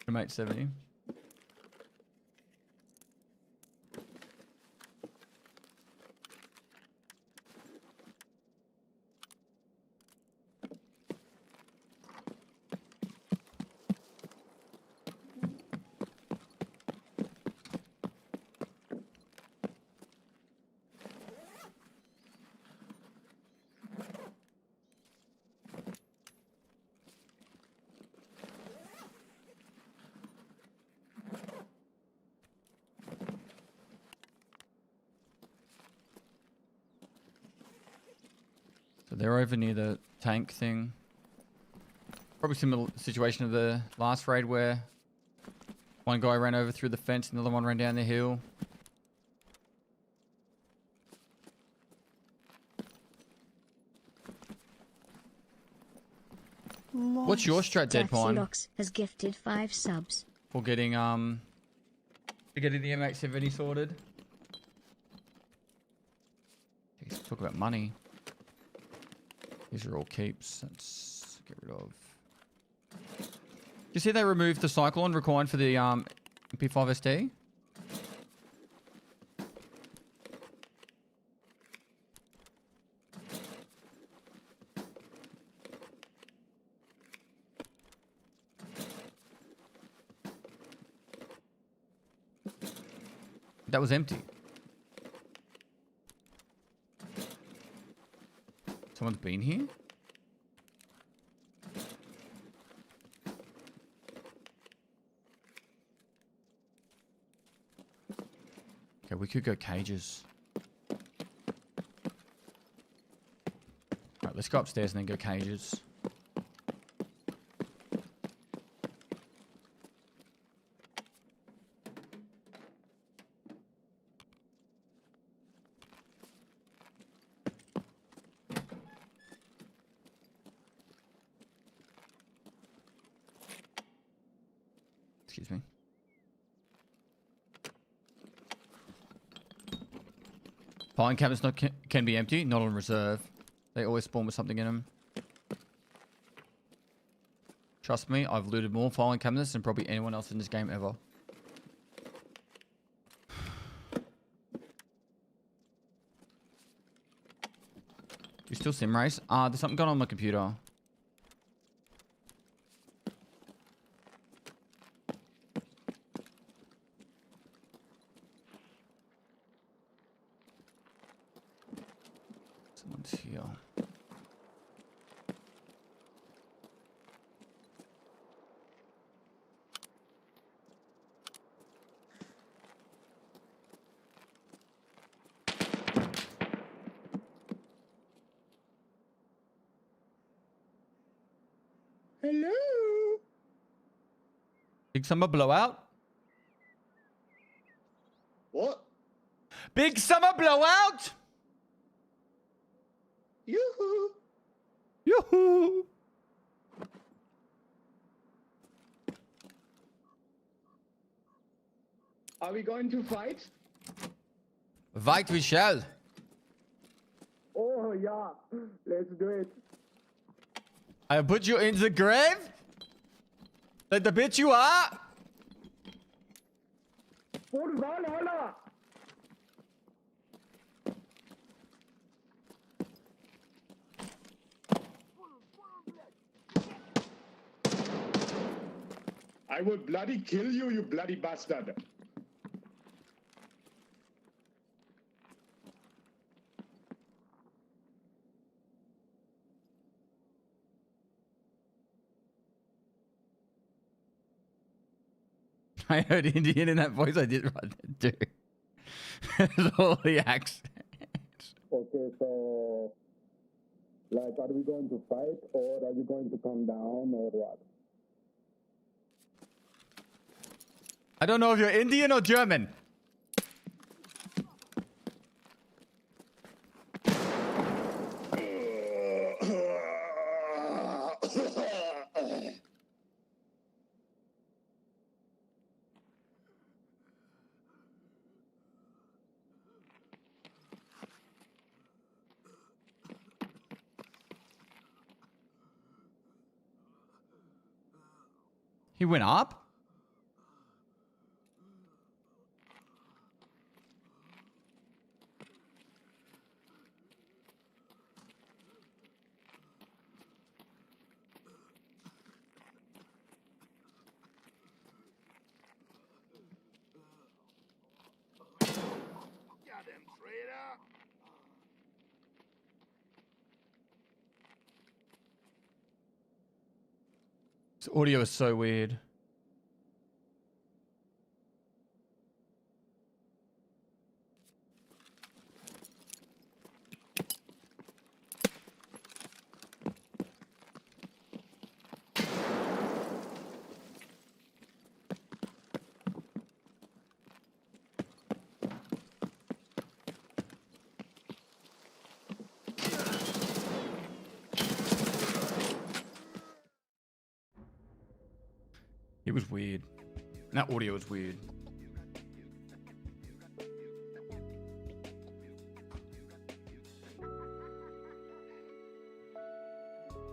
M870. So they're over near the tank thing. Probably similar situation of the last raid where one guy ran over through the fence and the other one ran down the hill. What's your strat, Dead Pine? Taxilox has gifted 5 subs. For getting the M870 sorted. Let's talk about money. These are all keeps. Let's get rid of. You see they removed the Cyclone required for the MP5SD? That was empty. Someone's been here? Okay, we could go cages. Alright, let's go upstairs and then go cages. Excuse me. Filing cabinets can be empty, not on reserve. They always spawn with something in them. Trust me, I've looted more filing cabinets than probably anyone else in this game ever. You still sim race? There's something going on my computer. Someone's here. Hello. Big summer blowout? What? Big summer blowout? Yoo-hoo. Yoo-hoo! Are we going to fight? Fight we shall. Oh yeah, let's do it. I put you in the grave? Like the bitch you are? I will bloody kill you, you bloody bastard. I heard Indian in that voice. I did right there too. It's all the accents. Okay, so, like, are we going to fight or are we going to come down or what? I don't know if you're Indian or German. He went up? Got him, traitor. This audio is so weird. It was weird. That audio was weird.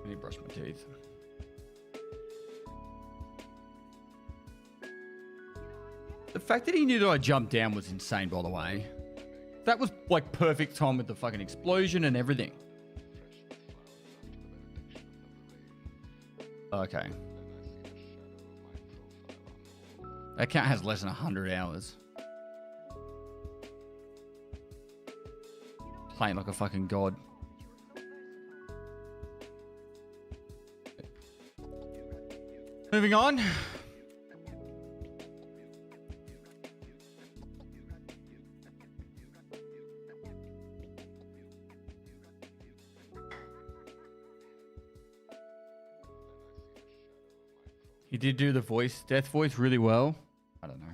I need to brush my teeth. The fact that he knew that I jumped down was insane, by the way. That was like perfect time with the fucking explosion and everything. Okay. That account has less than 100 hours. Playing like a fucking god. Moving on. He did do the voice, death voice really well. I don't know.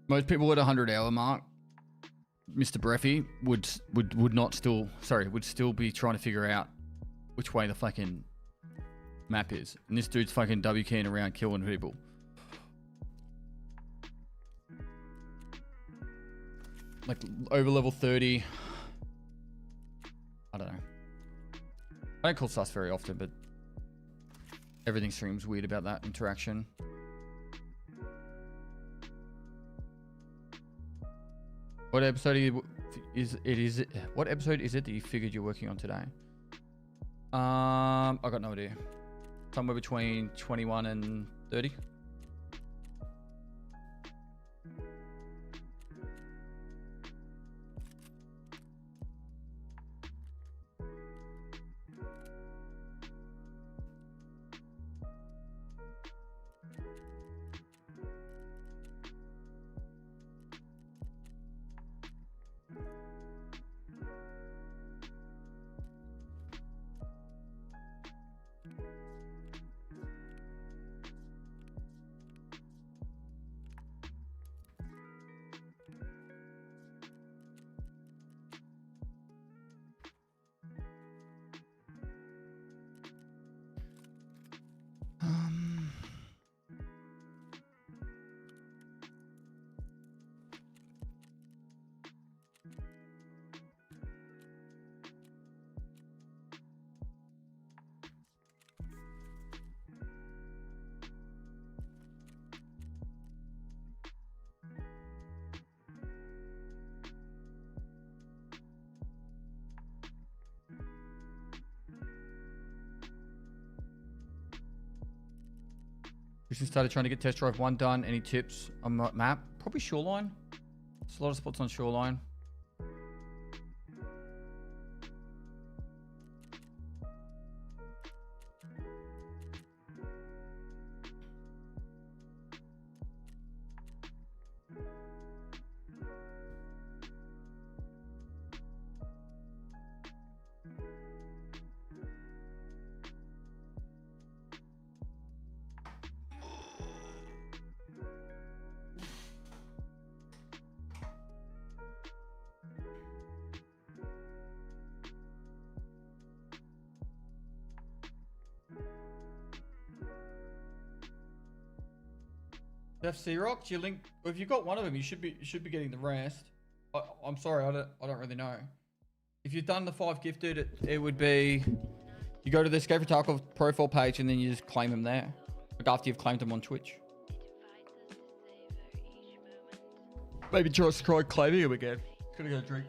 Most people at 100-hour mark, Mr. Breffy would still be trying to figure out which way the fucking map is. And this dude's fucking W-keying around killing people. Like over level 30. I don't know. I don't call sus very often, but everything seems weird about that interaction. What episode what episode is it that you figured you're working on today? I got no idea. Somewhere between 21 and 30. Christian started trying to get test drive 1 done. Any tips on that map? Probably Shoreline. There's a lot of spots on Shoreline. FC Rock, do you link? If you got one of them, you should be getting the rest. I'm sorry, I don't really know. If you've done the 5 gifted, it would be you go to the Escape for Tarkov profile page and then you just claim them there. Like after you've claimed them on Twitch. Maybe try claiming them again. Gonna go drink.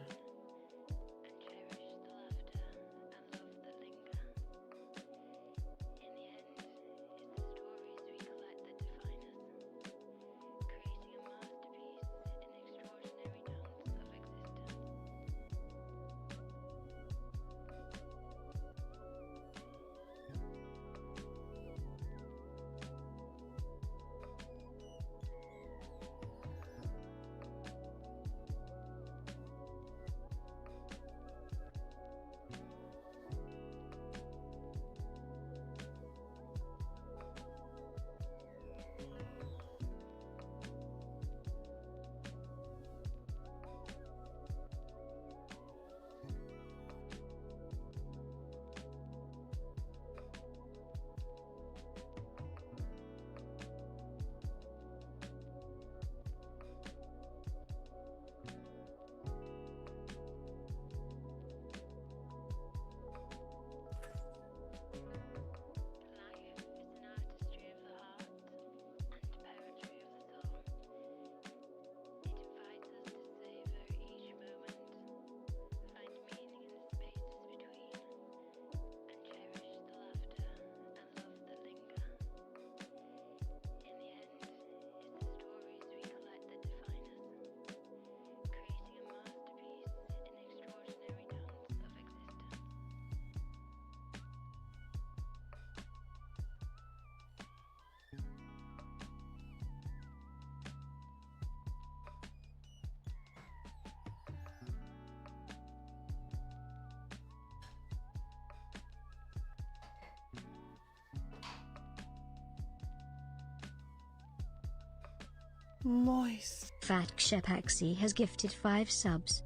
Moist. Fat Shepaxi has gifted 5 subs.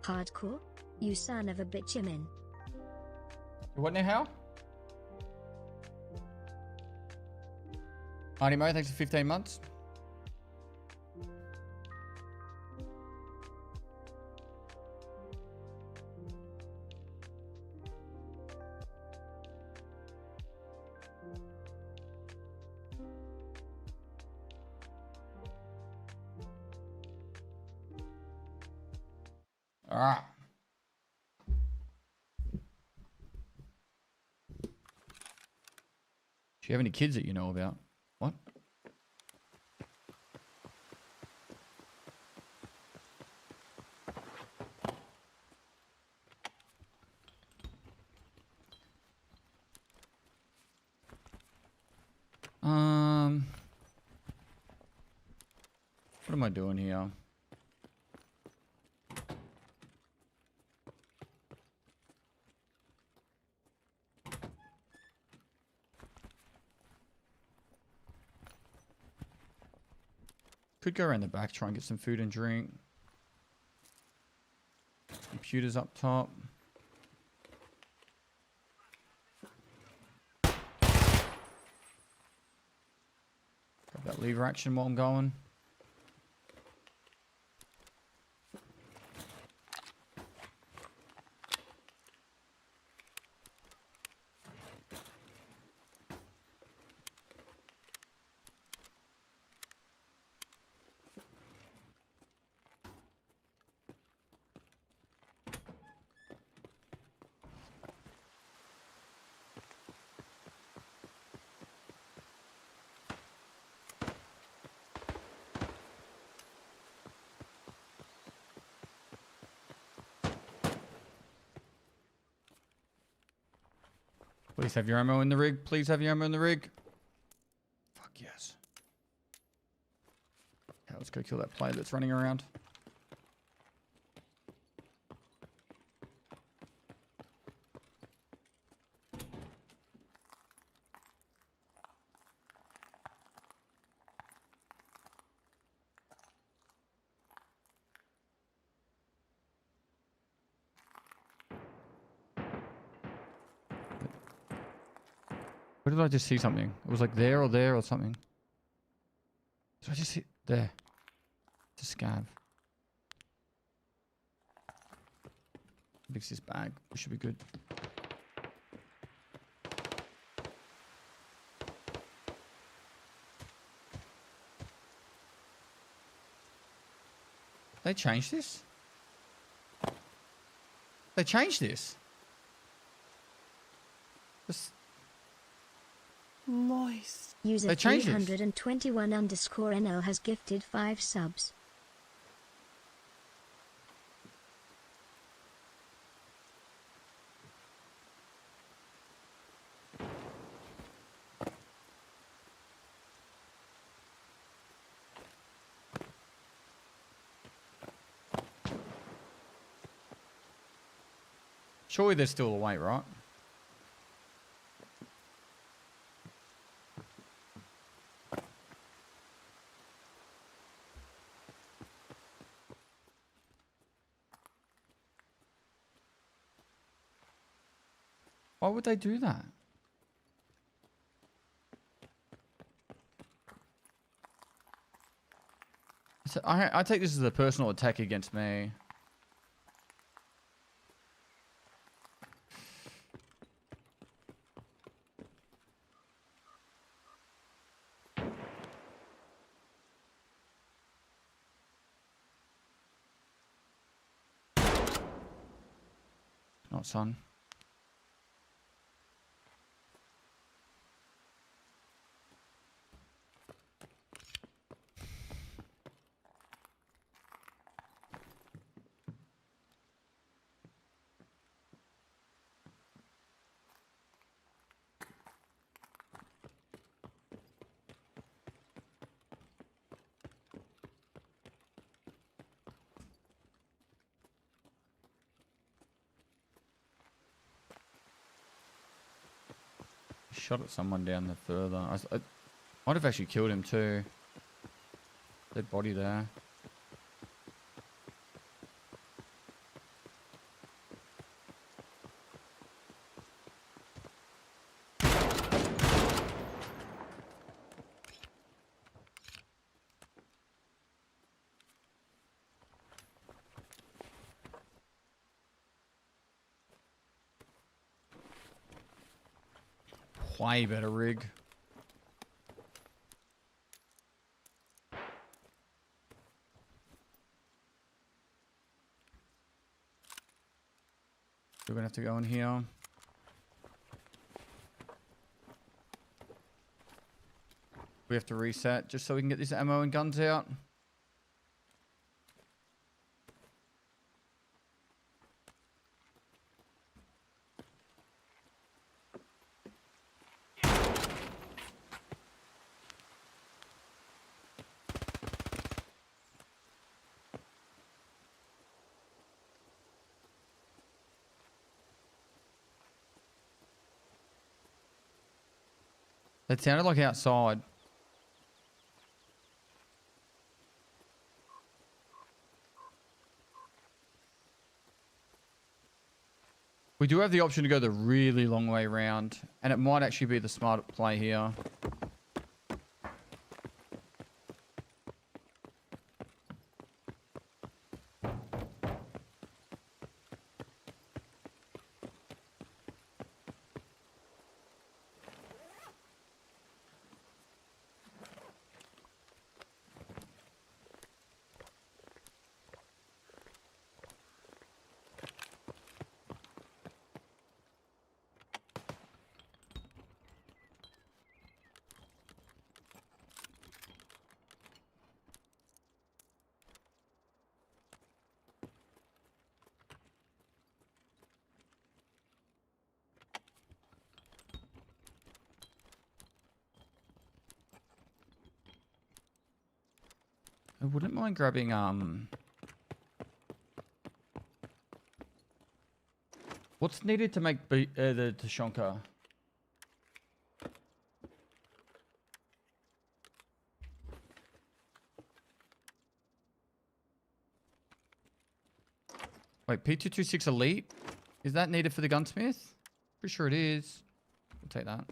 Hardcore? You son of a bitch, I'm in. What now? Animo, thanks for 15 months. Alright. Do you have any kids that you know about? What? What am I doing here? Could go around the back, try and get some food and drink. Computers up top. Grab that lever action while I'm going. Please have your ammo in the rig. Please have your ammo in the rig. Fuck yes. Okay, let's go kill that player that's running around. Where did I just see something? It was like there or something. Did I just see there? It's a scav. Fix this bag. We should be good. They changed this? They changed this? This... Moist. User They changed this. 321_NL has gifted 5 subs. Surely there's still a wait, right? Why would they do that? So I take this as a personal attack against me. Not son. Shot at someone down there further. I might have actually killed him too. Dead body there. Way better rig. We're gonna have to go in here. We have to reset just so we can get this ammo and guns out. It sounded like outside. We do have the option to go the really long way around, and it might actually be the smart play here. I wouldn't mind grabbing, what's needed to make the Tashonka? Wait, P226 Elite? Is that needed for the gunsmith? Pretty sure it is. We'll take that.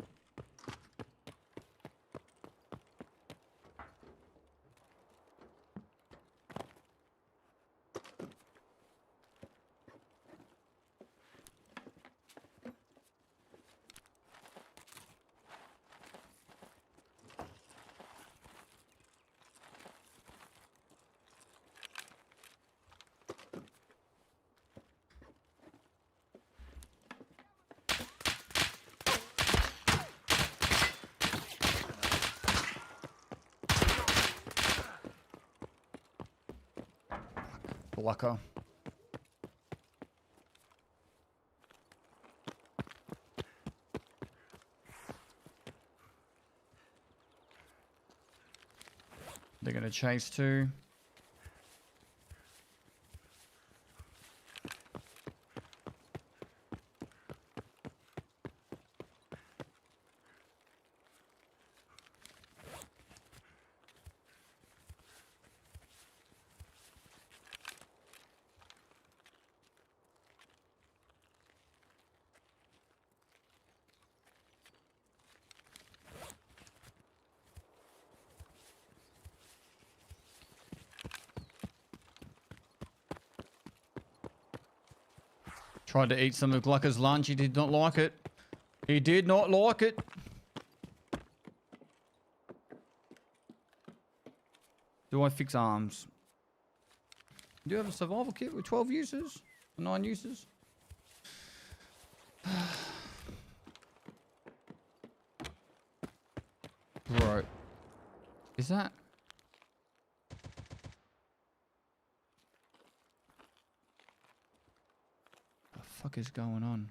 Blocker. They're gonna chase too. Tried to eat some of Glucker's lunch. He did not like it. He did not like it. Do I fix arms? Do you have a survival kit with 12 uses? 9 uses? Bro. Is that... What the fuck is going on?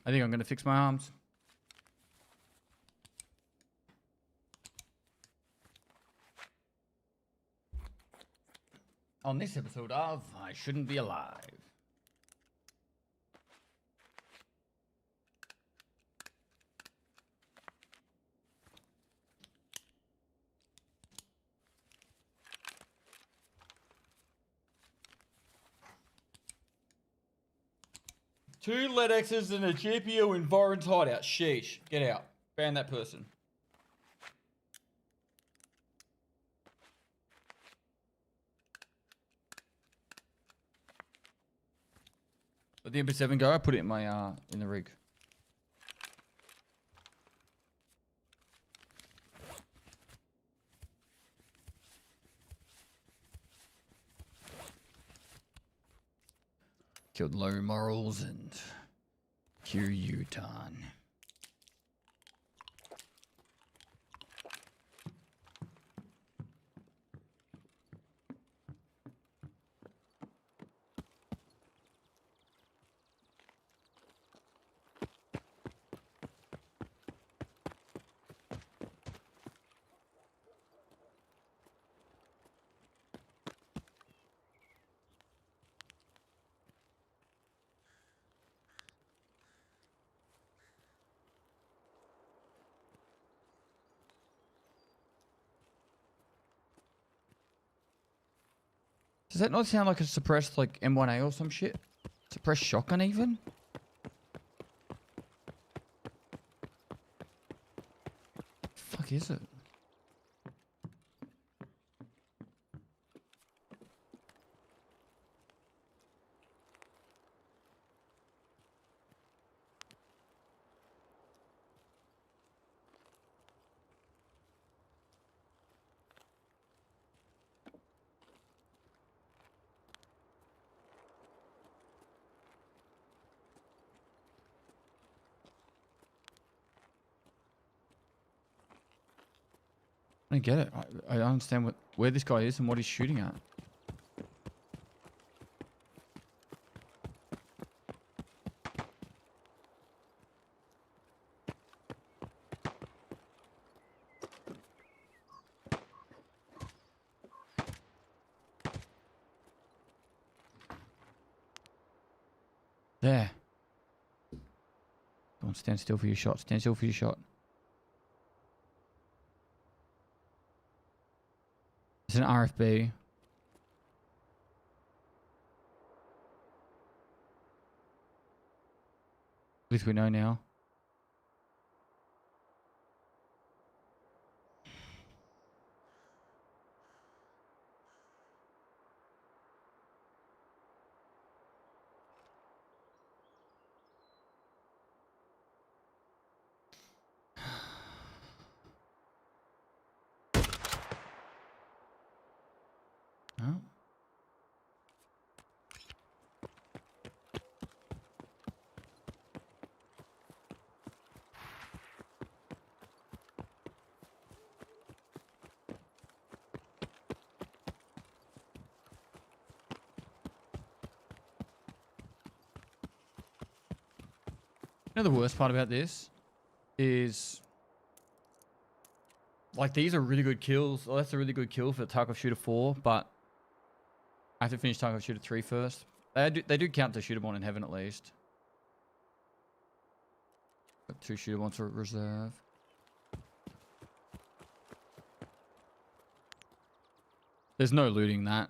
I think I'm going to fix my arms. On this episode of I Shouldn't Be Alive. Two lead X's and a GPU in Voron's hideout. Sheesh. Get out. Ban that person. Let the MP7 go. I put it in my in the rig. Killed low morals and Kiryutan. Does that not sound like a suppressed, like, M1A or some shit? Suppressed shotgun, even? Fuck is it? I don't get it. I don't understand where this guy is and what he's shooting at. There. Go on, stand still for your shot. Stand still for your shot. It's an RFB. At least we know now. Oh. You know the worst part about this is, like, these are really good kills. Well, that's a really good kill for Tarkov Shooter 4, but I have to finish Tarkov Shooter 3 first. They do count the Shooter 1 in heaven at least. Got 2 Shooter 1s for reserve. There's no looting that.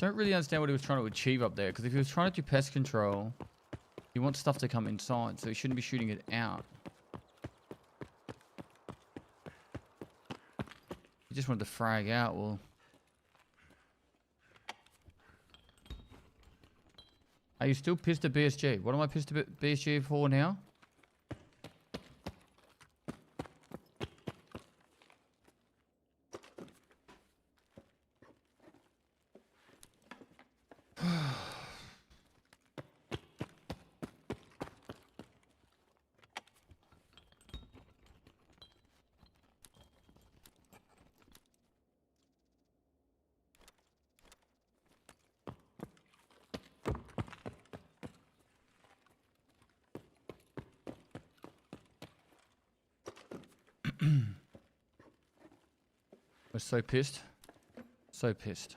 Don't really understand what he was trying to achieve up there, because if he was trying to do pest control, he wants stuff to come inside, so he shouldn't be shooting it out. He just wanted to frag out, well... Are you still pissed at BSG? What am I pissed at BSG for now? We're so pissed. So pissed.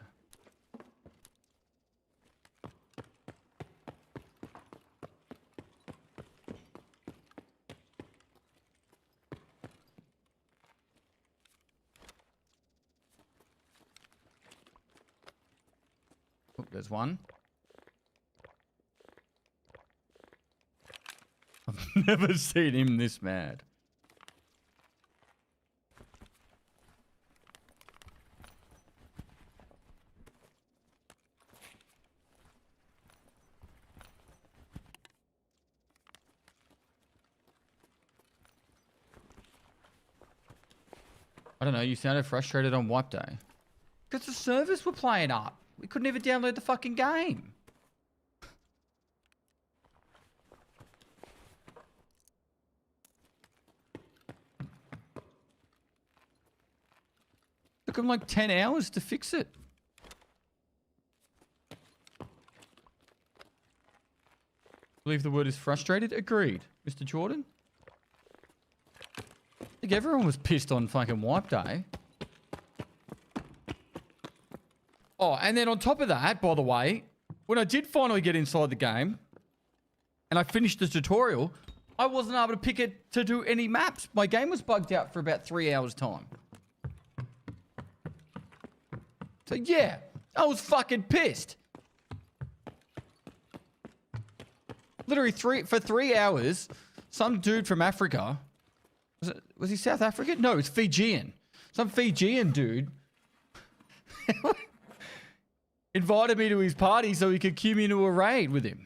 Oh, there's one. I've never seen him this mad. I don't know, you sounded frustrated on wipe day. Because the servers were playing up. We couldn't even download the fucking game. Took them like 10 hours to fix it. Believe the word is frustrated? Agreed. Mr. Jordan? I think everyone was pissed on fucking wipe day. Oh, and then on top of that, by the way, when I did finally get inside the game and I finished the tutorial, I wasn't able to pick it to do any maps. My game was bugged out for about 3 hours time. So yeah, I was fucking pissed. Literally for 3 hours, some dude from Africa... Was he South African? No, it's Fijian. Some Fijian dude invited me to his party so he could cue me into a raid with him.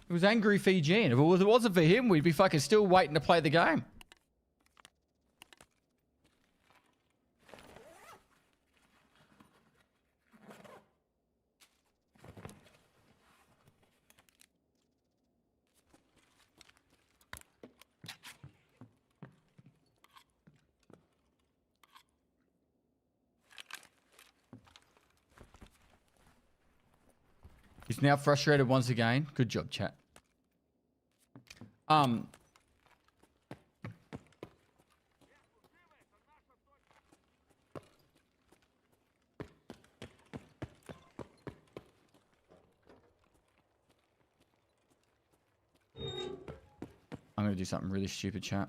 It was angry Fijian. If it wasn't for him, we'd be fucking still waiting to play the game. He's now frustrated once again. Good job, chat. I'm gonna do something really stupid, chat.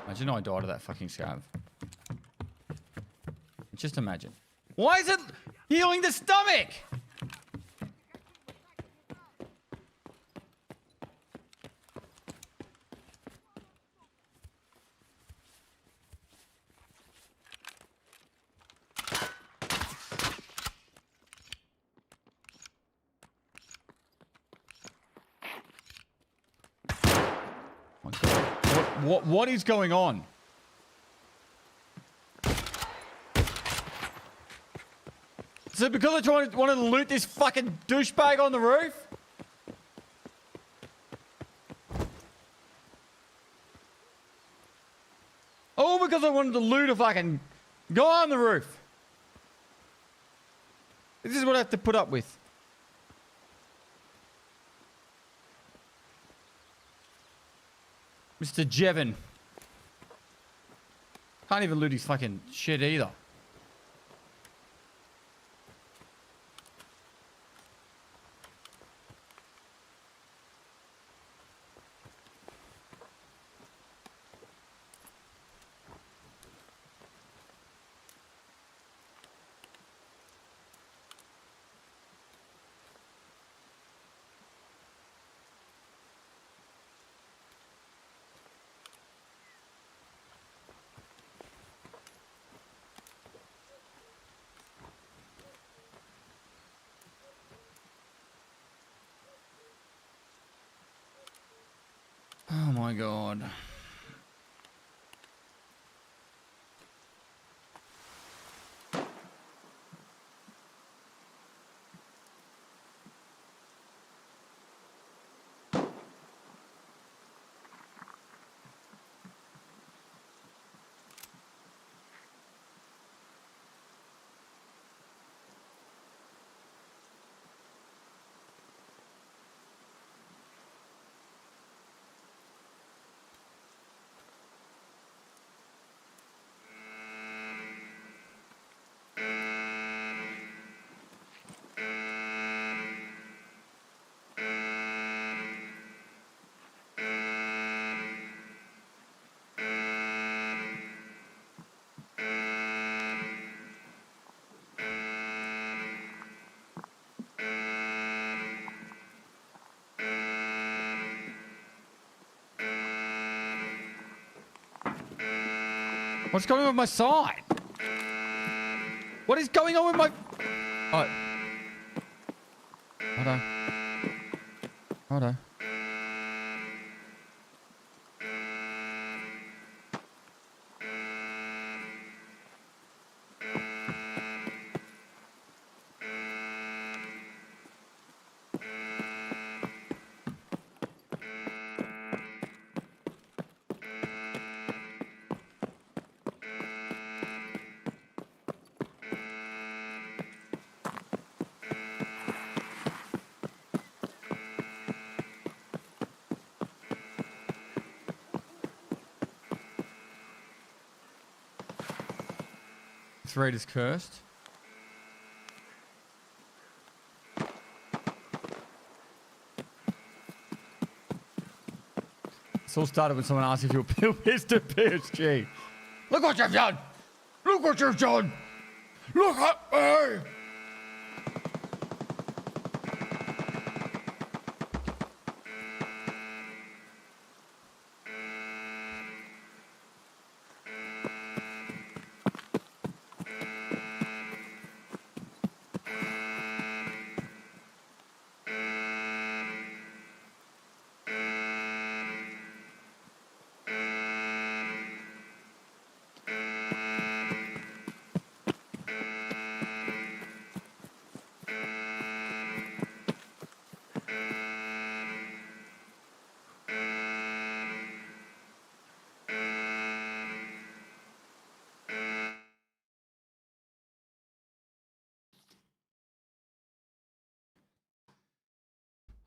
Imagine I died of that fucking scav. Just imagine. Why is it healing the stomach? My God. What is going on? Is it because I wanted to loot this fucking douchebag on the roof? Oh, because I wanted to loot a fucking guy on the roof. This is what I have to put up with. Mr. Jevon. Can't even loot his fucking shit either. Oh my god. What's going on with my side? What is going on with my... Oh. Hold on. Hold on. This raid is cursed. This all started when someone asked if you were pissed at PSG. Look what you've done! Look what you've done! Look at me!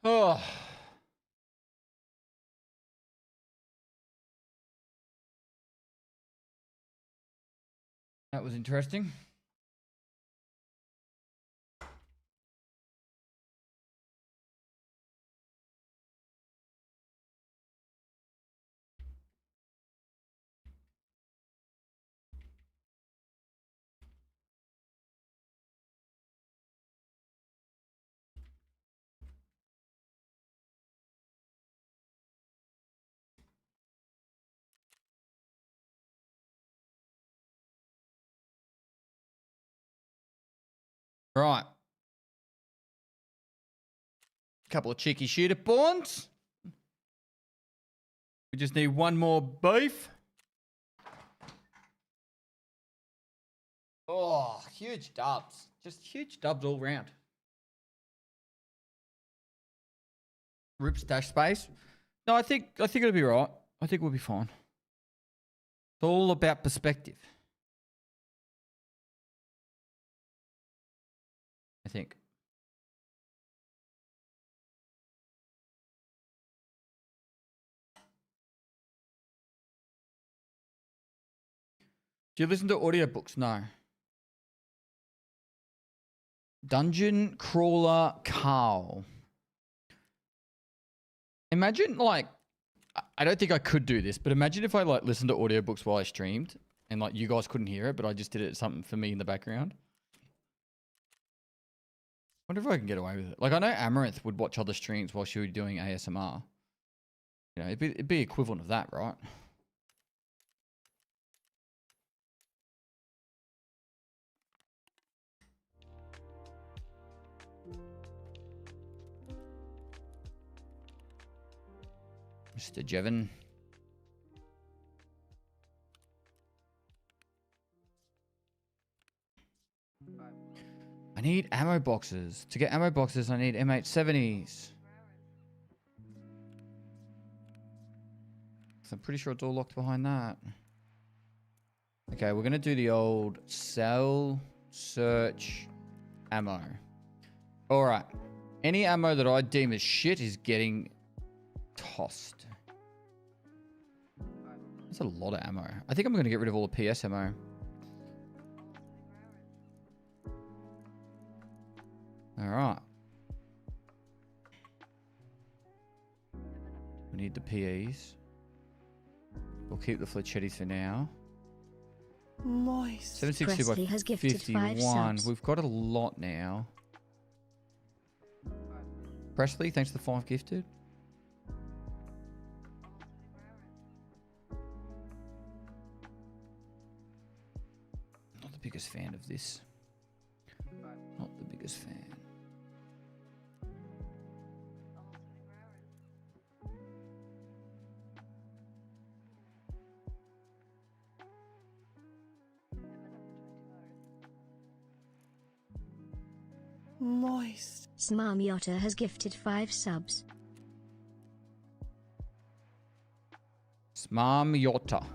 Oh. That was interesting. Right. Couple of cheeky shooter pawns. We just need one more beef. Oh, huge dubs. Just huge dubs all round. Rip stash space. No, I think it'll be right. I think we'll be fine. It's all about perspective. I think. Do you listen to audiobooks? No. Dungeon Crawler Carl. Imagine, like, I don't think I could do this, but imagine if I, like, listened to audiobooks while I streamed and, like, you guys couldn't hear it, but I just did it something for me in the background. Wonder if I can get away with it. Like, I know Amaranth would watch other streams while she was doing ASMR. You know, it'd be equivalent of that, right? Mr. Jevon. I need ammo boxes. To get ammo boxes, I need M870s. So I'm pretty sure it's all locked behind that. Okay, we're going to do the old sell, search, ammo. All right. Any ammo that I deem as shit is getting tossed. That's a lot of ammo. I think I'm going to get rid of all the PS ammo. All right. We need the PEs. We'll keep the Fletchettis for now. Moist. 762 Pestily by has gifted 5 51. subs. We've got a lot now. Presley, thanks for the 5 gifted. Not the biggest fan of this. Not the biggest fan. Moist. Smarmiota has gifted 5 subs. Smarmiota.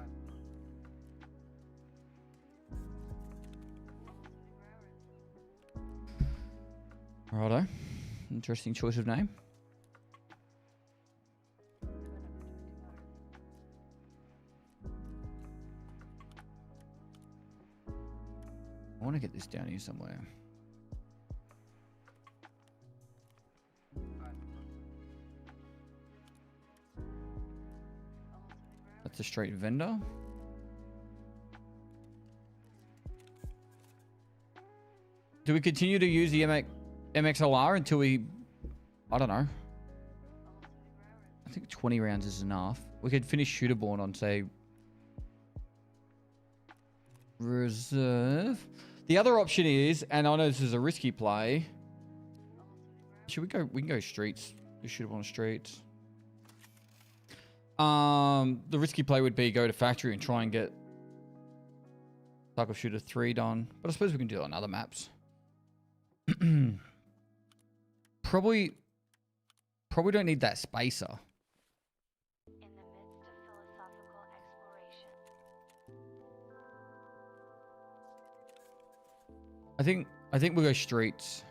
Righto. Interesting choice of name. I want to get this down here somewhere. That's a straight vendor. Do we continue to use the MXLR until we... I don't know. I think 20 rounds is enough. We could finish Shooterborn on, say... Reserve. The other option is, and I know this is a risky play... Should we go... We can go streets. We Shooterborn streets. The risky play would be go to factory and try and get Tarkov Shooter 3 done. But I suppose we can do it on other maps. Probably don't need that spacer. In the midst of philosophical exploration. I think we'll go streets.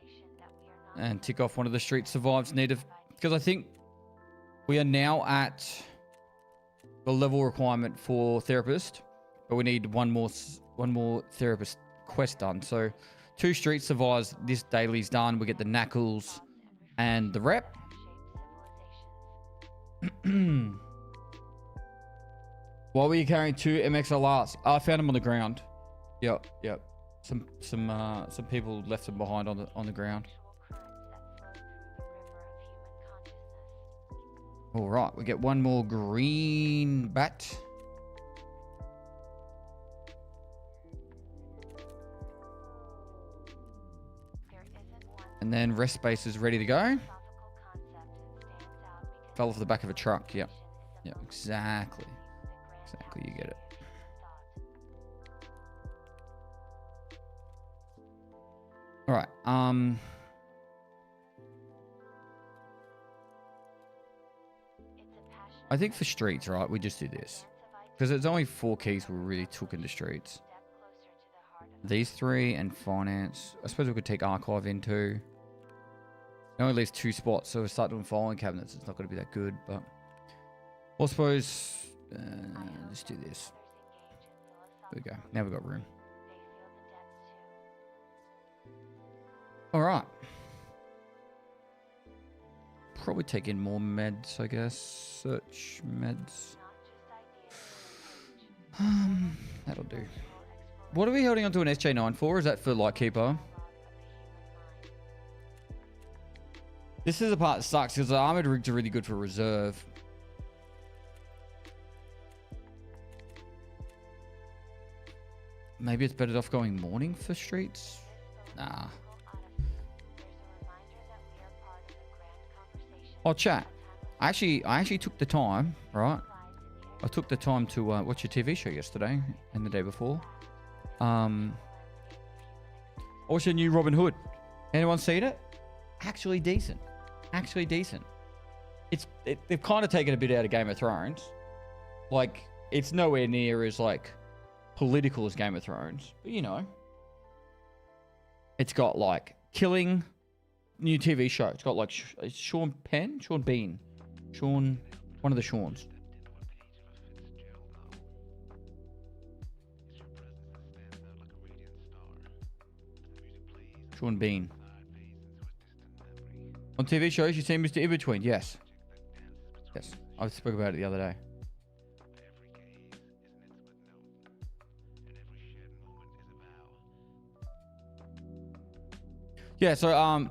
There's a realization that we are not And tick off one of the street survives needed. Because I think we are now at the level requirement for therapist, but we need one more therapist quest done. So 2 street survives, this daily's done. We get the knuckles and the rep. Why were you carrying 2 MXLRs? I found them on the ground. Yep. Some people left them behind on the ground. All right, we get one more green bat. And then rest space is ready to go. Fell off the back of a truck. Yep, exactly. You get it. All right. I think for streets, right, we just do this. Because it's only 4 keys we really took into streets. These 3 and finance. I suppose we could take archive into. It only leaves 2 spots, so we start doing filing cabinets. It's not going to be that good, but... I suppose... let's do this. we go. Now we've got room. All right. Probably take in more meds, I guess. Search meds. That'll do. What are we holding onto an SJ9 for? Is that for Lightkeeper? This is the part that sucks because the armored rigs are really good for reserve. Maybe it's better off going morning for streets? Nah. Oh, chat. I actually took the time, right? I took the time to watch a TV show yesterday and the day before. I watched a new Robin Hood. Anyone seen it? Actually decent. Actually decent. They've kind of taken a bit out of Game of Thrones. Like, it's nowhere near as like political as Game of Thrones, but you know, it's got like killing. New TV show. It's got like Sean Bean, one of the Seans. Sean Bean. On TV shows, you see Mr. In-Between. Yes. Yes. I spoke about it the other day. Yeah, so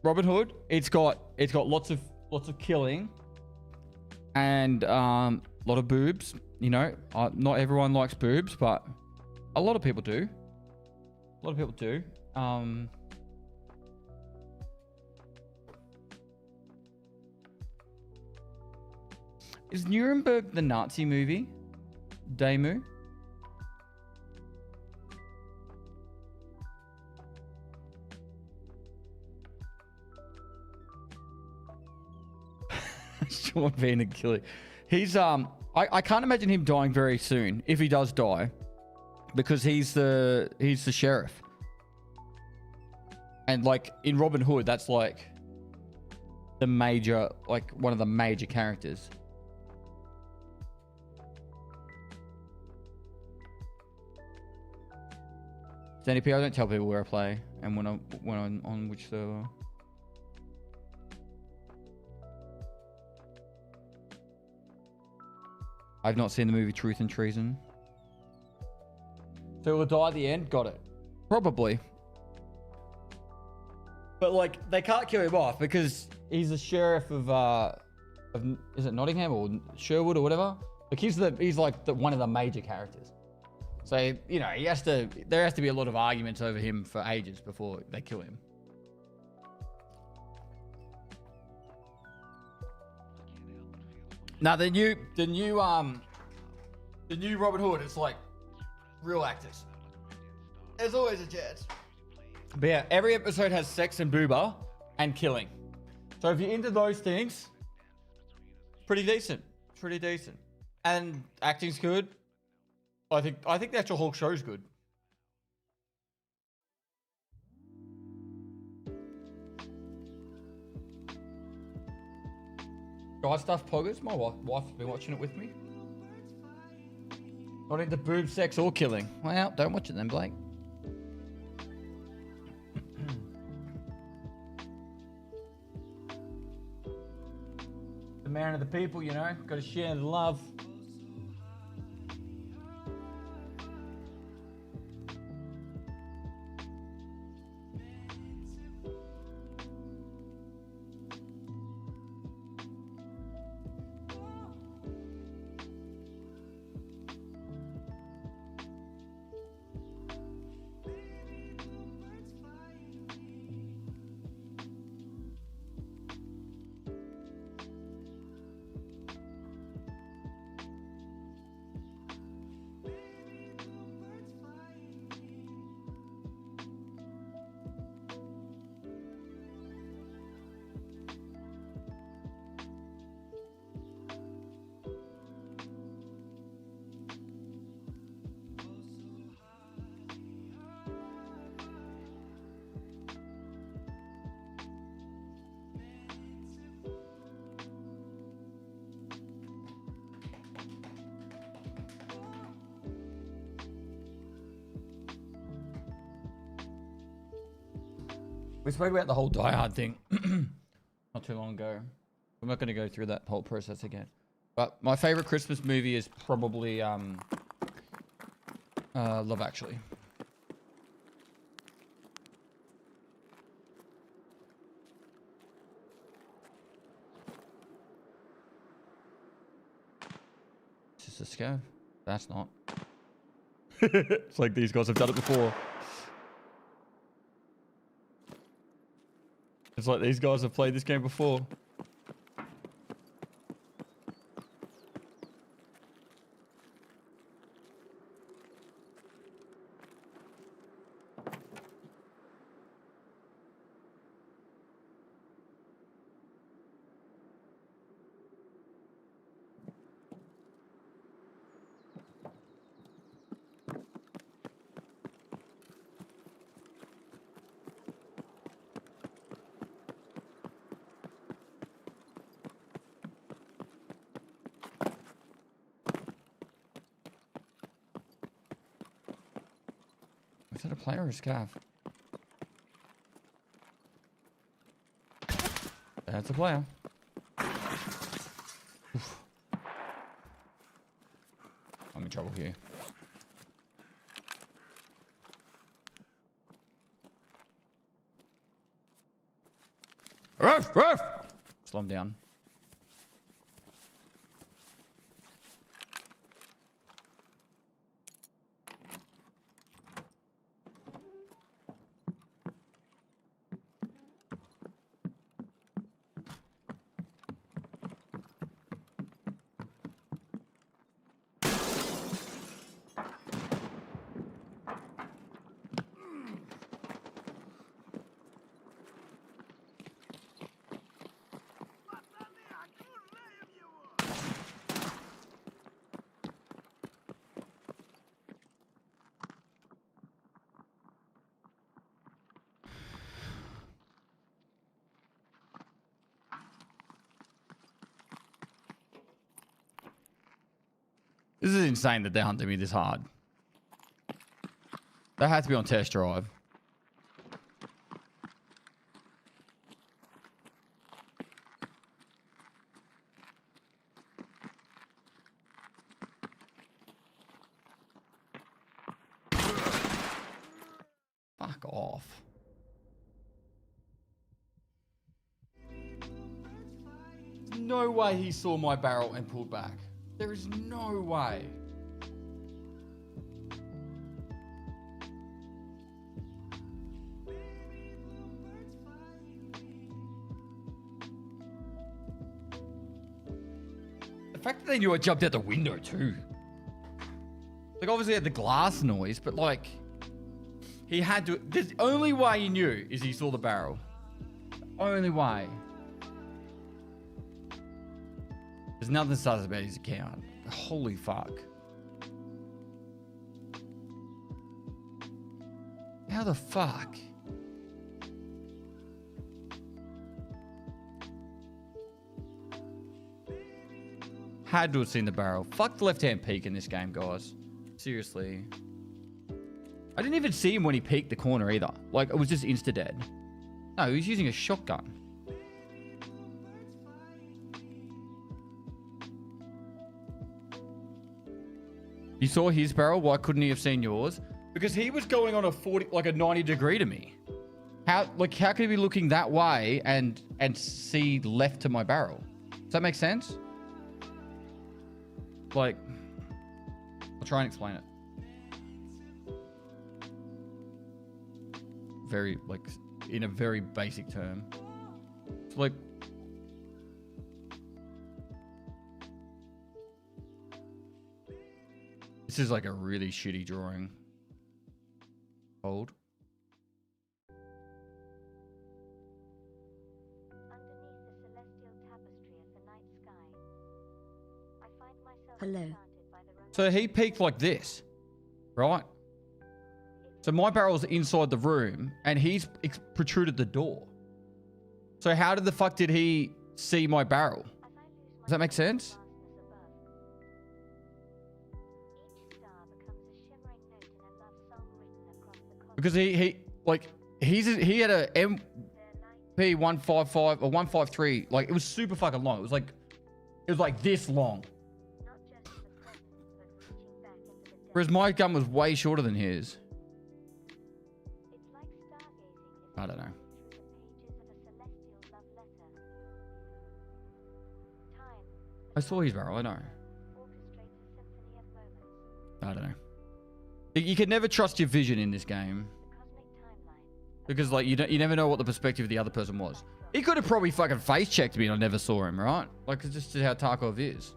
Robin Hood, it's got lots of killing and a lot of boobs, you know. Not everyone likes boobs, but a lot of people do. A lot of people do. Is Nuremberg the Nazi movie? Demu? Sean Bean and Killy. He's I can't imagine him dying very soon if he does die, because he's the sheriff. And like in Robin Hood, that's like the major, like one of the major characters. ZNP, I don't tell people where I play and when I'm on which server. I've not seen the movie Truth and Treason. So he'll die at the end? Got it. Probably. But like, they can't kill him off because he's the sheriff of is it Nottingham or Sherwood or whatever? Like he's like one of the major characters. So, you know, there has to be a lot of arguments over him for ages before they kill him. Now the new Robin Hood, it's like real actors. There's always a chance. But yeah, every episode has sex and booba and killing. So if you're into those things, pretty decent. Pretty decent. And acting's good. I think the actual whole show's good. Guy stuff poggers. My wife's been watching it with me. Not into boob, sex, or killing. Well, don't watch it then, Blake. The man of the people, you know. Got to share the love. We spoke about the whole Die Hard thing not too long ago. I'm not going to go through that whole process again. But my favorite Christmas movie is probably Love Actually. Is this a scav? That's not. It's like these guys have done it before. It's like these guys have played this game before. Is that a player or a scav? That's a player. Oof. I'm in trouble here. Ruff, ruff. Slow him down. This is insane that they hunted me this hard. That had to be on test drive. Fuck off. No way he saw my barrel and pulled back. There is no way. The fact that they knew I jumped out the window too. Like obviously had the glass noise, but like he had to. The only way he knew is he saw the barrel. Only way. There's nothing sus about his account. Holy fuck. How the fuck? Had to have seen the barrel. Fuck the left-hand peek in this game, guys. Seriously. I didn't even see him when he peeked the corner either. Like, it was just insta-dead. No, he was using a shotgun. You saw his barrel. Why couldn't he have seen yours? Because he was going on a 40, like a 90 degree to me. How could he be looking that way and see left to my barrel? Does that make sense? Like, I'll try and explain it. Very, like, in a very basic term. It's like, this is like a really shitty drawing. Hold. Hello. So he peeked like this, right? So my barrel's inside the room and he's protruded the door. So how the fuck did he see my barrel? Does that make sense? Because He had a MP155 or 153. Like it was super fucking long. It was like this long. Whereas my gun was way shorter than his. I don't know. I saw his barrel, I know. I don't know. You can never trust your vision in this game. Because like you never know what the perspective of the other person was. He could have probably fucking face checked me and I never saw him, right? Like it's just how Tarkov is.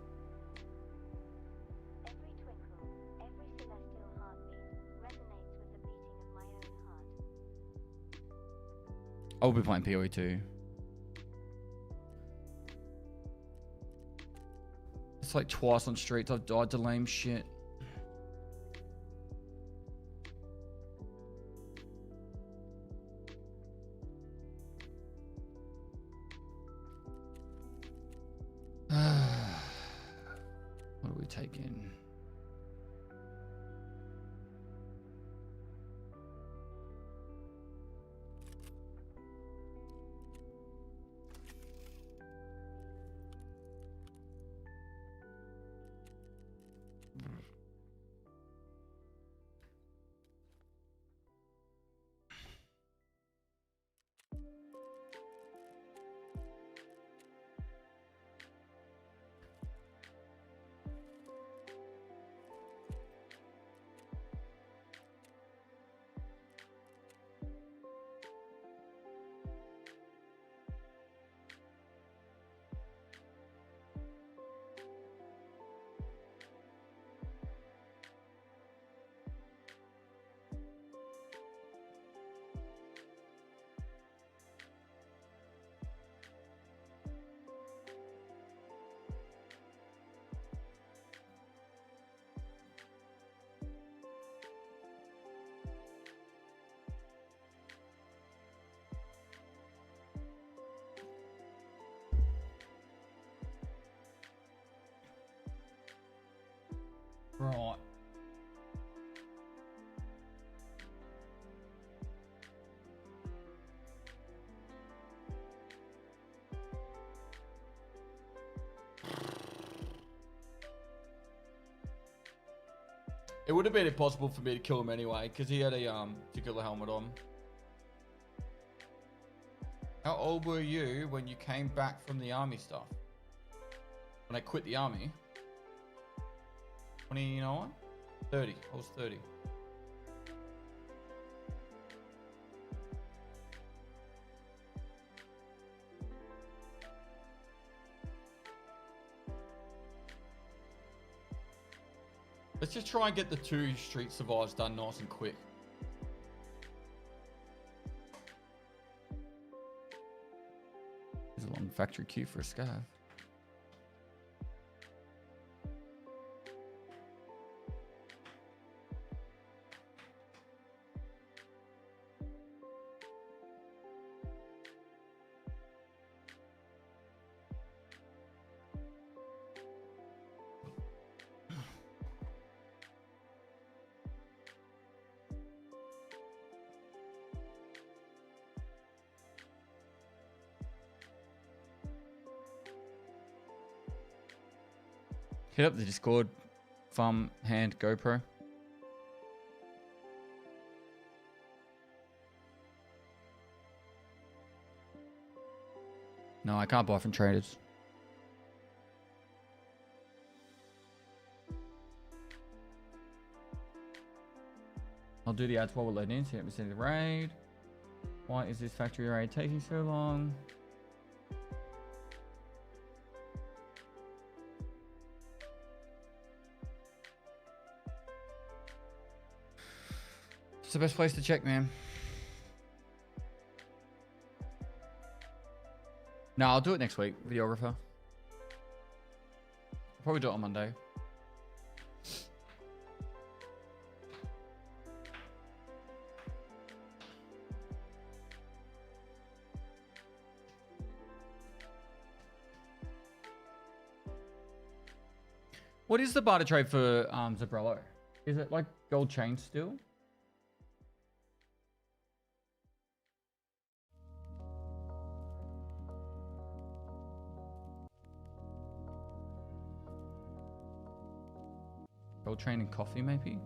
I'll be playing PoE too. It's like twice on streets I've died to lame shit. What do we take in? Right. It would have been impossible for me to kill him anyway, because he had a particular helmet on. How old were you when you came back from the army stuff? When I quit the army? 29? 30. I was 30. Let's just try and get the 2 street survives done nice and quick. There's a long factory queue for a scav. Hit up the Discord, thumb, hand, GoPro. No, I can't buy from traders. I'll do the ads while we're loading in, so let me see the raid. Why is this factory raid taking so long? It's the best place to check, man. No, I'll do it next week, videographer. I'll probably do it on Monday. What is the barter trade for Zabrello? Is it like gold chain still? Gold train and coffee, maybe?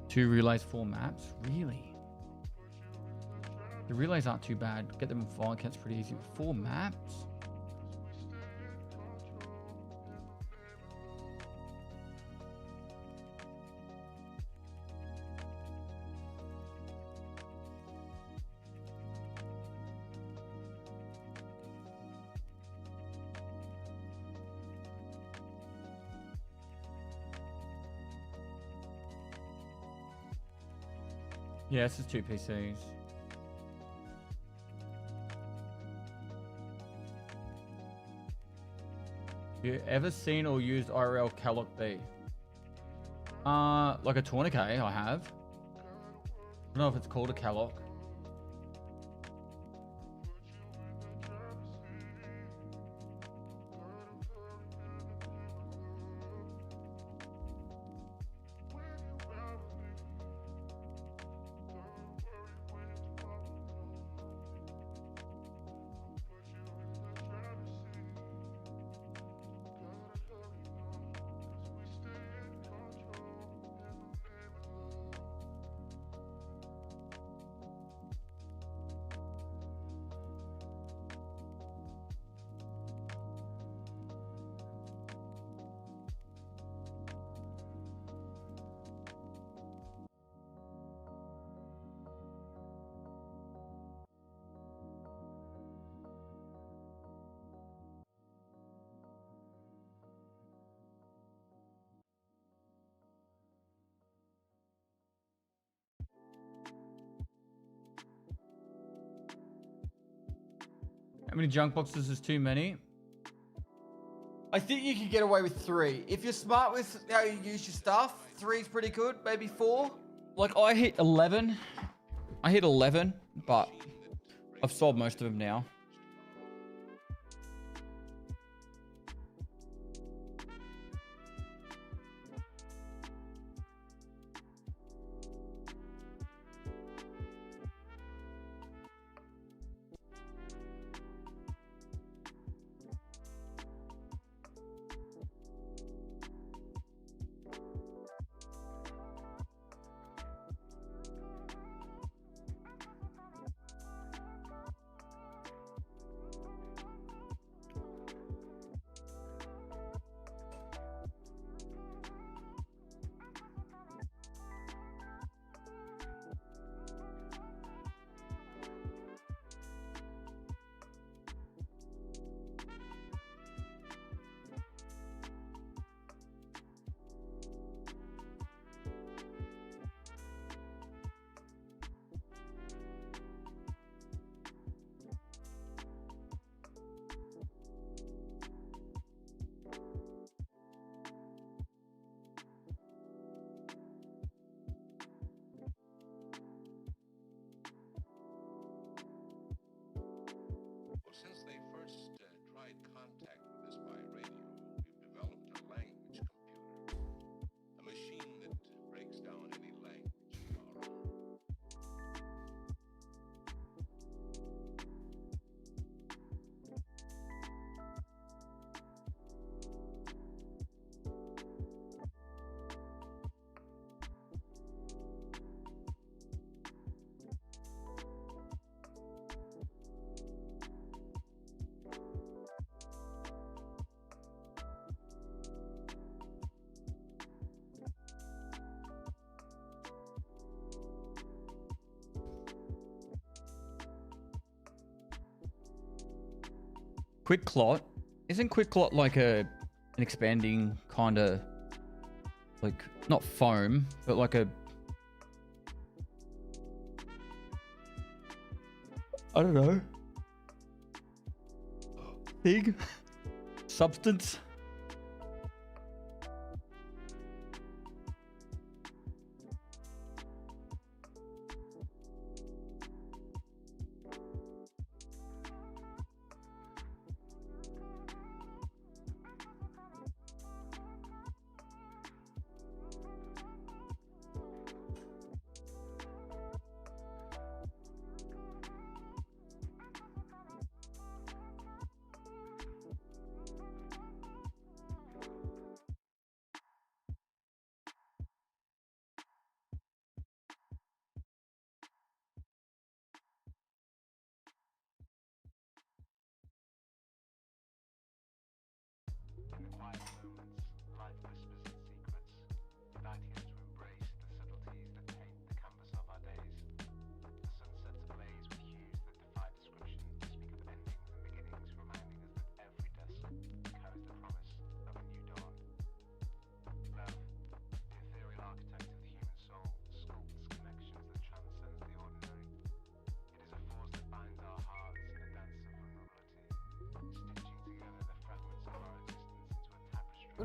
Two relays, 4 maps? Really? The relays aren't too bad. Get them in file counts pretty easy. 4 maps? Yeah, this is 2 PCs. You ever seen or used IRL Calloc B? Like a tourniquet, I have. I don't know if it's called a Calloc. How many junk boxes is too many? I think you could get away with 3. If you're smart with how you use your stuff, 3 is pretty good, maybe 4. Like I hit 11. I hit 11, but I've sold most of them now. Since they first tried contact with us by radio, we've developed a language computer. A machine that breaks down any language of our own. Quick clot? Isn't quick clot like an expanding kind of like not foam, but like a I don't know. Thing? Substance?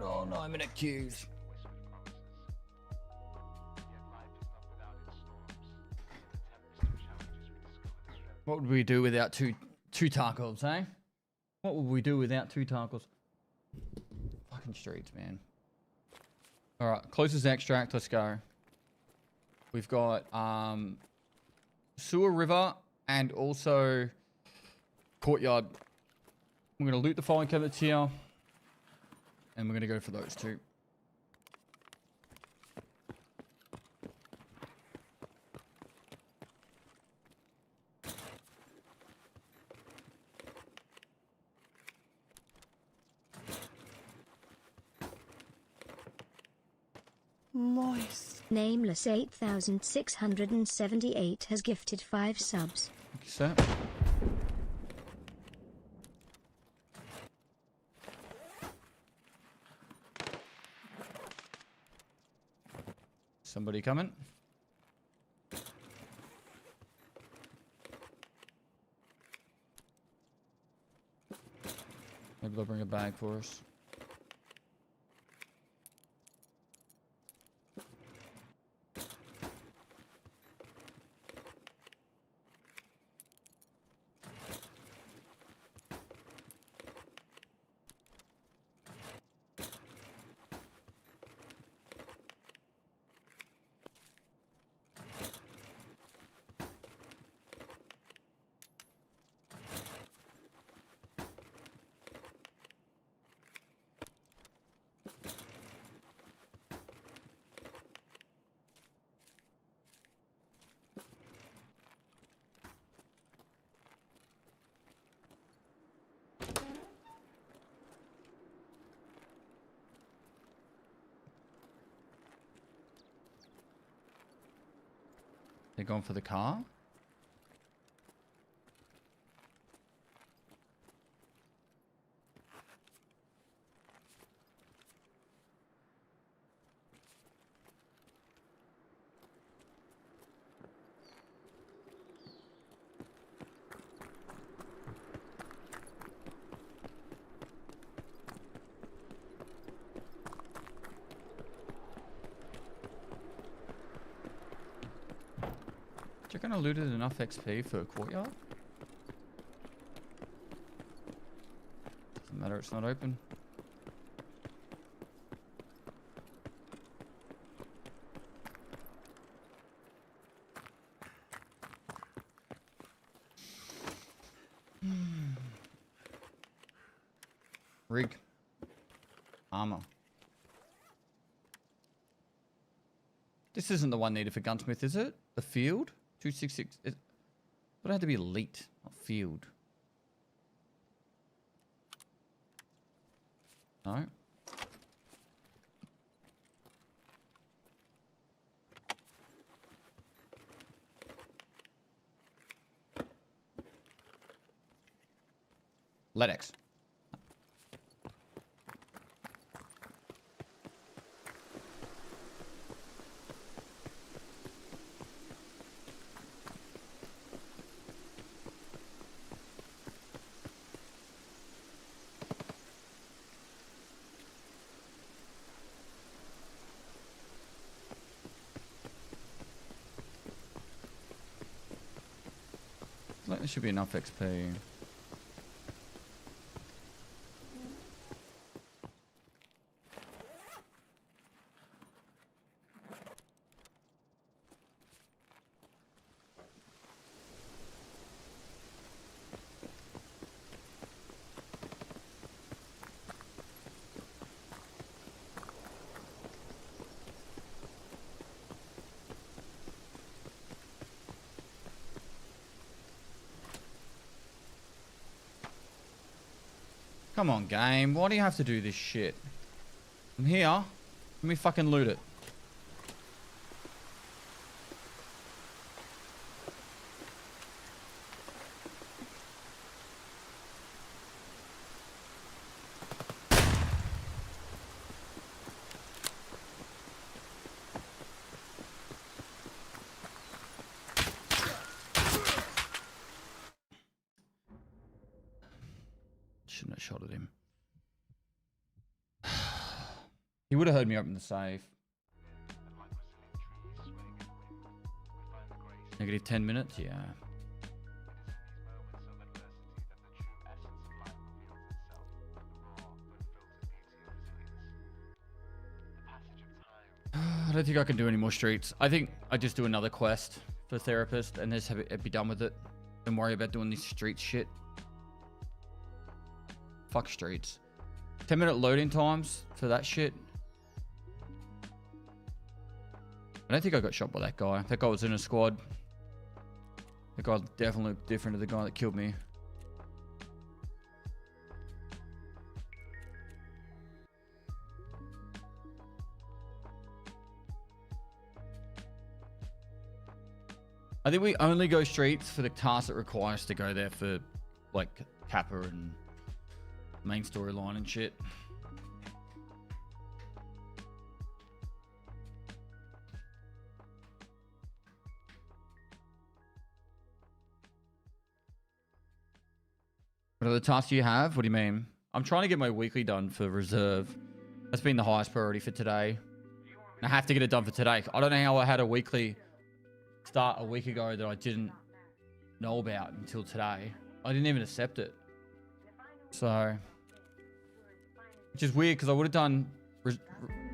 Good old 9-minute queues. What would we do without two Tarkovs, eh? What would we do without 2 Tarkovs? Fucking streets, man. Alright, closest extract, let's go. We've got Sewer River and also Courtyard. We're going to loot the filing cabinets here. And we're going to go for those 2. Moist. Nameless 8678 has gifted 5 subs. Thank you, sir. Somebody coming? Maybe they'll bring a bag for us. They're going for the car? Do you reckon I looted enough XP for a courtyard? Doesn't matter, it's not open. Rig. Armor. This isn't the one needed for gunsmith, is it? The field? 266. It would have to be elite, not field. No. LEDX. There should be enough XP. Come on, game. Why do you have to do this shit? I'm here. Let me fucking loot it. Shouldn't have shot at him. would have heard me open the safe. Negative 10 minutes? Yeah. I don't think I can do any more streets. I think I just do another quest for therapist and just have it be done with it. Don't worry about doing this street shit. Fuck streets. 10-minute loading times for that shit. I don't think I got shot by that guy. That guy was in a squad. That guy definitely looked different to the guy that killed me. I think we only go streets for the task that requires us to go there for like Kappa and main storyline and shit. What are the tasks you have? What do you mean? I'm trying to get my weekly done for reserve. That's been the highest priority for today. I have to get it done for today. I don't know how I had a weekly start a week ago that I didn't know about until today. I didn't even accept it. So, which is weird because I would have done,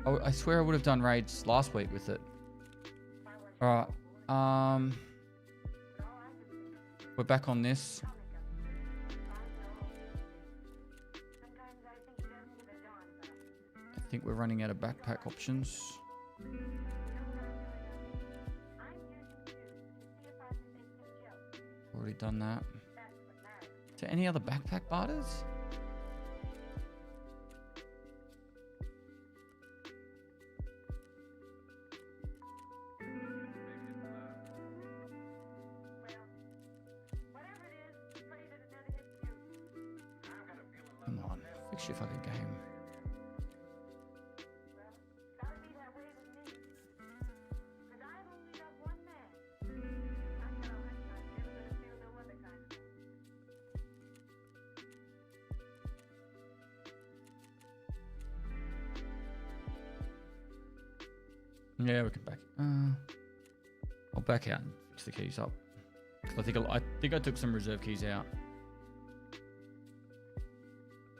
I swear I would have done raids last week with it. All right. We're back on this. I think we're running out of backpack options. Already done that. Is there any other backpack barters? Come on, fix your fucking game. Yeah, we can back. I'll back out and fix the keys up. I think I took some reserve keys out.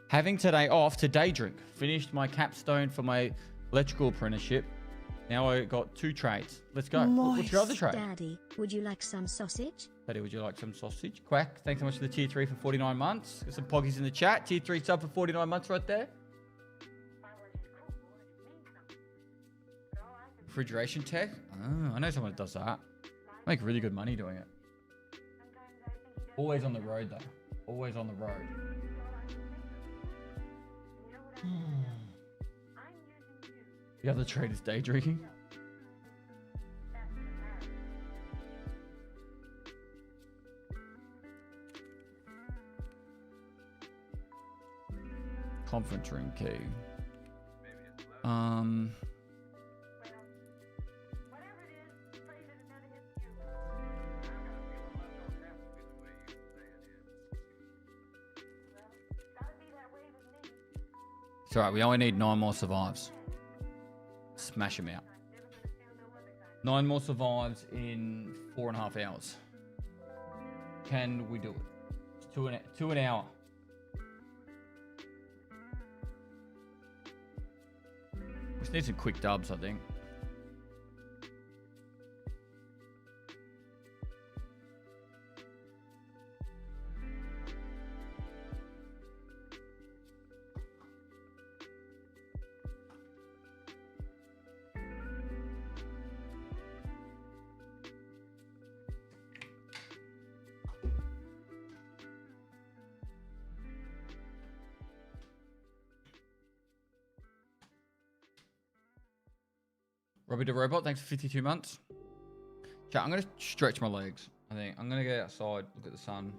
Having today off to day drink. Finished my capstone for my electrical apprenticeship. Now I got 2 trades. Let's go. What's your other trade? Daddy, would you like some sausage? Daddy, would you like some sausage? Quack. Thanks so much for the tier 3 for 49 months. Got some poggies in the chat. Tier 3 sub for 49 months right there. Refrigeration tech? Oh, I know someone that does that. Make really good money doing it. Always on the road though. Always on the road. The other trade is day drinking. Conference room key. It's alright, we only need 9 more survives. Smash them out. 9 more survives in 4.5 hours. Can we do it? It's 2 an hour. We just need some quick dubs, I think. Robbie the Robot, thanks for 52 months. Chat, I'm going to stretch my legs. I think I'm going to get outside, look at the sun.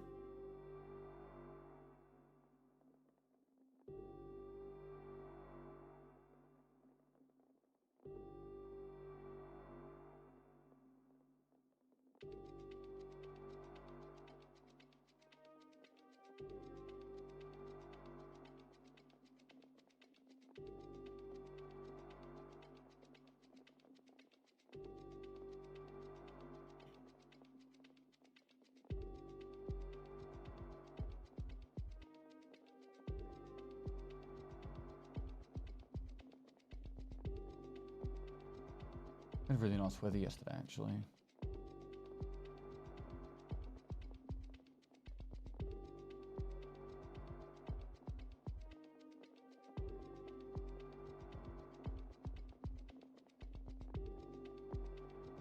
We had really nice weather yesterday, actually.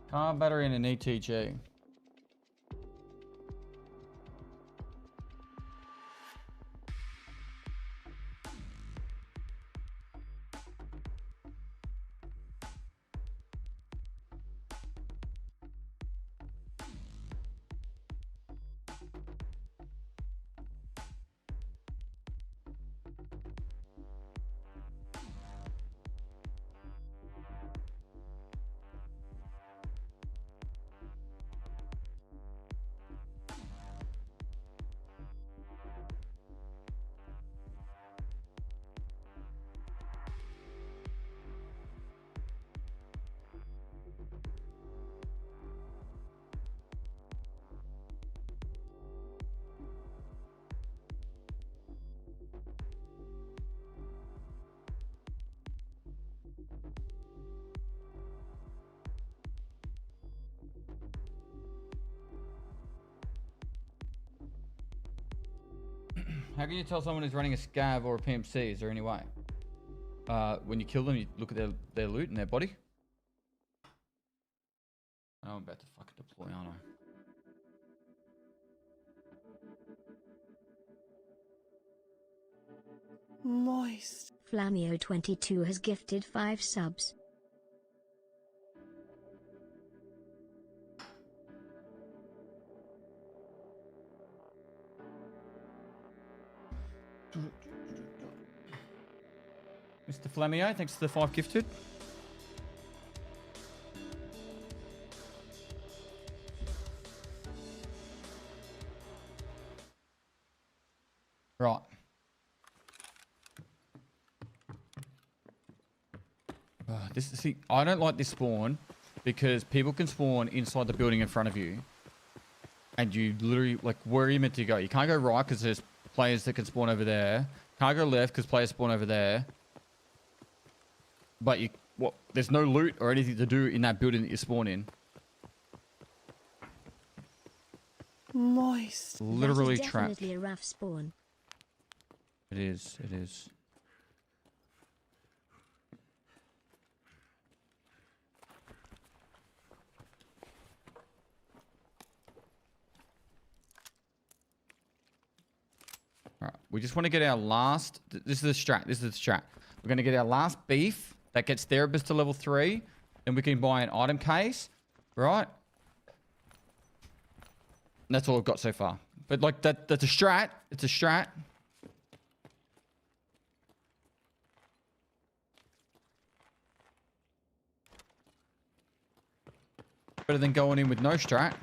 Car battery and an ETG. How can you tell someone is running a scav or a PMC? Is there any way? When you kill them, you look at their loot and their body. Oh, I'm about to fucking deploy, aren't I? Moist. Flamio22 has gifted 5 subs. Mr. Flamio, thanks for the 5 gifted. Right. See, I don't like this spawn because people can spawn inside the building in front of you. And you literally, like, where are you meant to go? You can't go right because there's players that can spawn over there. Can't go left because players spawn over there. But there's no loot or anything to do in that building that you spawn in. Moist. Literally that is trapped. Definitely a rough spawn. It is. It is. Alright, we just want to get our last... This is the strat. This is the strat. We're going to get our last beef that gets therapist to level 3. And we can buy an item case. Right? And that's all I've got so far. But like, that's a strat. It's a strat. Better than going in with no strat.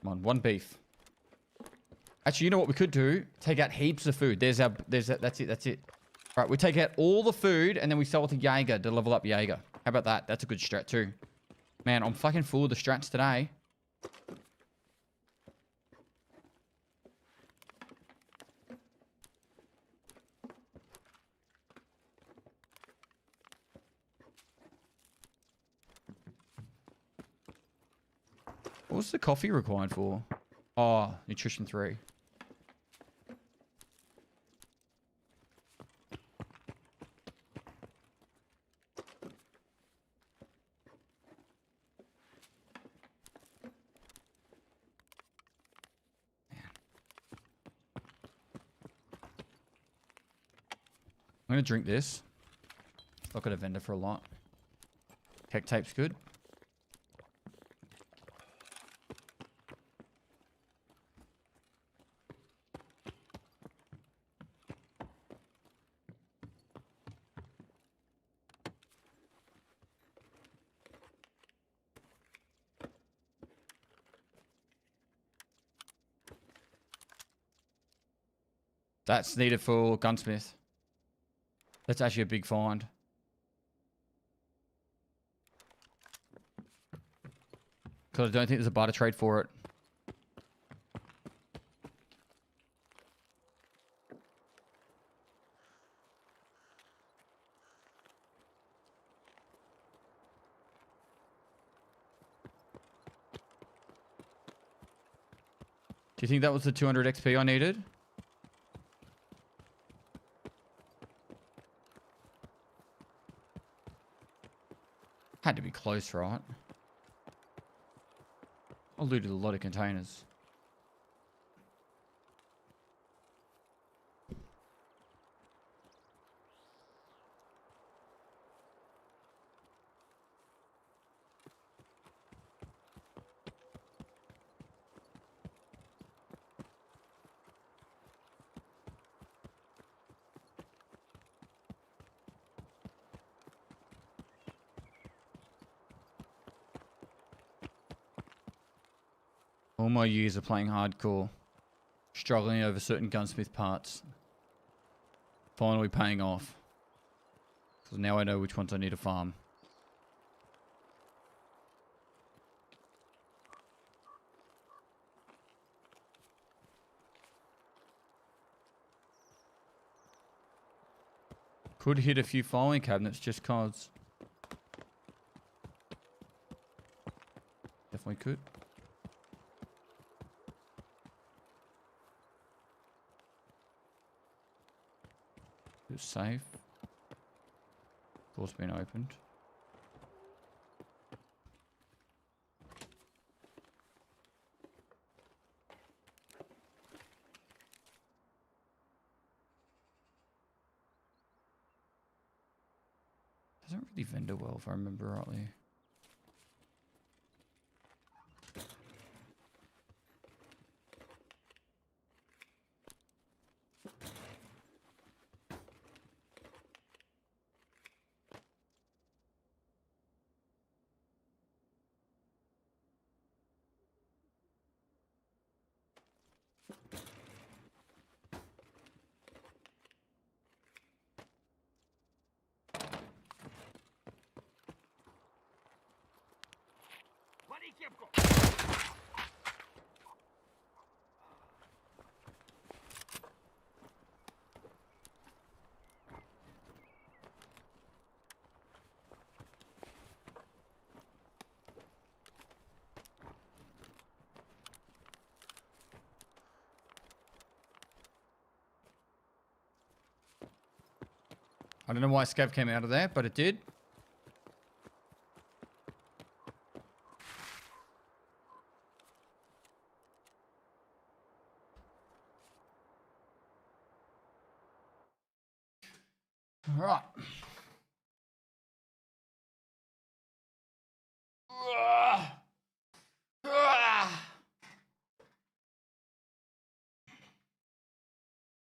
Come on, 1 beef. Actually, you know what we could do? Take out heaps of food. That's it. All right, we take out all the food and then we sell it to Jaeger to level up Jaeger. How about that? That's a good strat too. Man, I'm fucking full of the strats today. What's the coffee required for? Oh, nutrition 3. I'm gonna drink this. I've got a vendor for a lot. Tech tape's good. That's needed for gunsmith. That's actually a big find. Because I don't think there's a barter trade for it. Do you think that was the 200 XP I needed? Had to be close, right? I looted a lot of containers. All my years of playing hardcore, struggling over certain gunsmith parts, finally paying off. So now I know which ones I need to farm. Could hit a few filing cabinets just cause. Definitely could. It's safe. Door's been opened. Doesn't really vendor well if I remember rightly. I don't know why Scav came out of there, but it did. All right.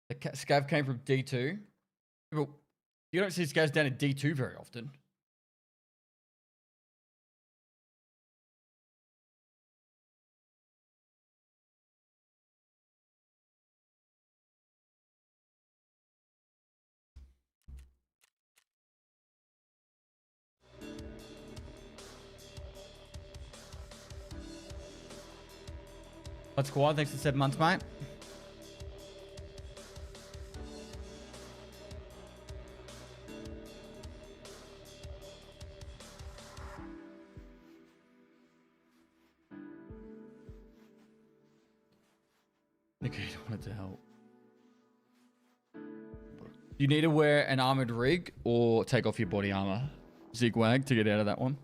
The Scav came from D2. Well, you don't see Scavs down at D2 very often. Let's go on. Thanks for 7 months, mate. Okay, I wanted to help. You need to wear an armored rig or take off your body armor. Zigwag to get out of that one.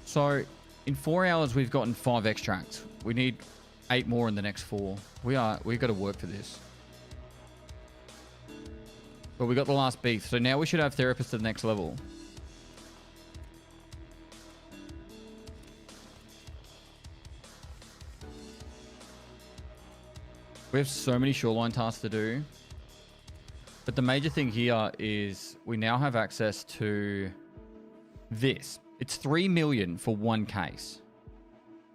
So, in 4 hours, we've gotten 5 extracts. We need 8 more in the next 4. We've got to work for this. But we got the last beef, so now we should have therapists at the next level. We have so many shoreline tasks to do. But the major thing here is we now have access to this. It's 3 million for one case.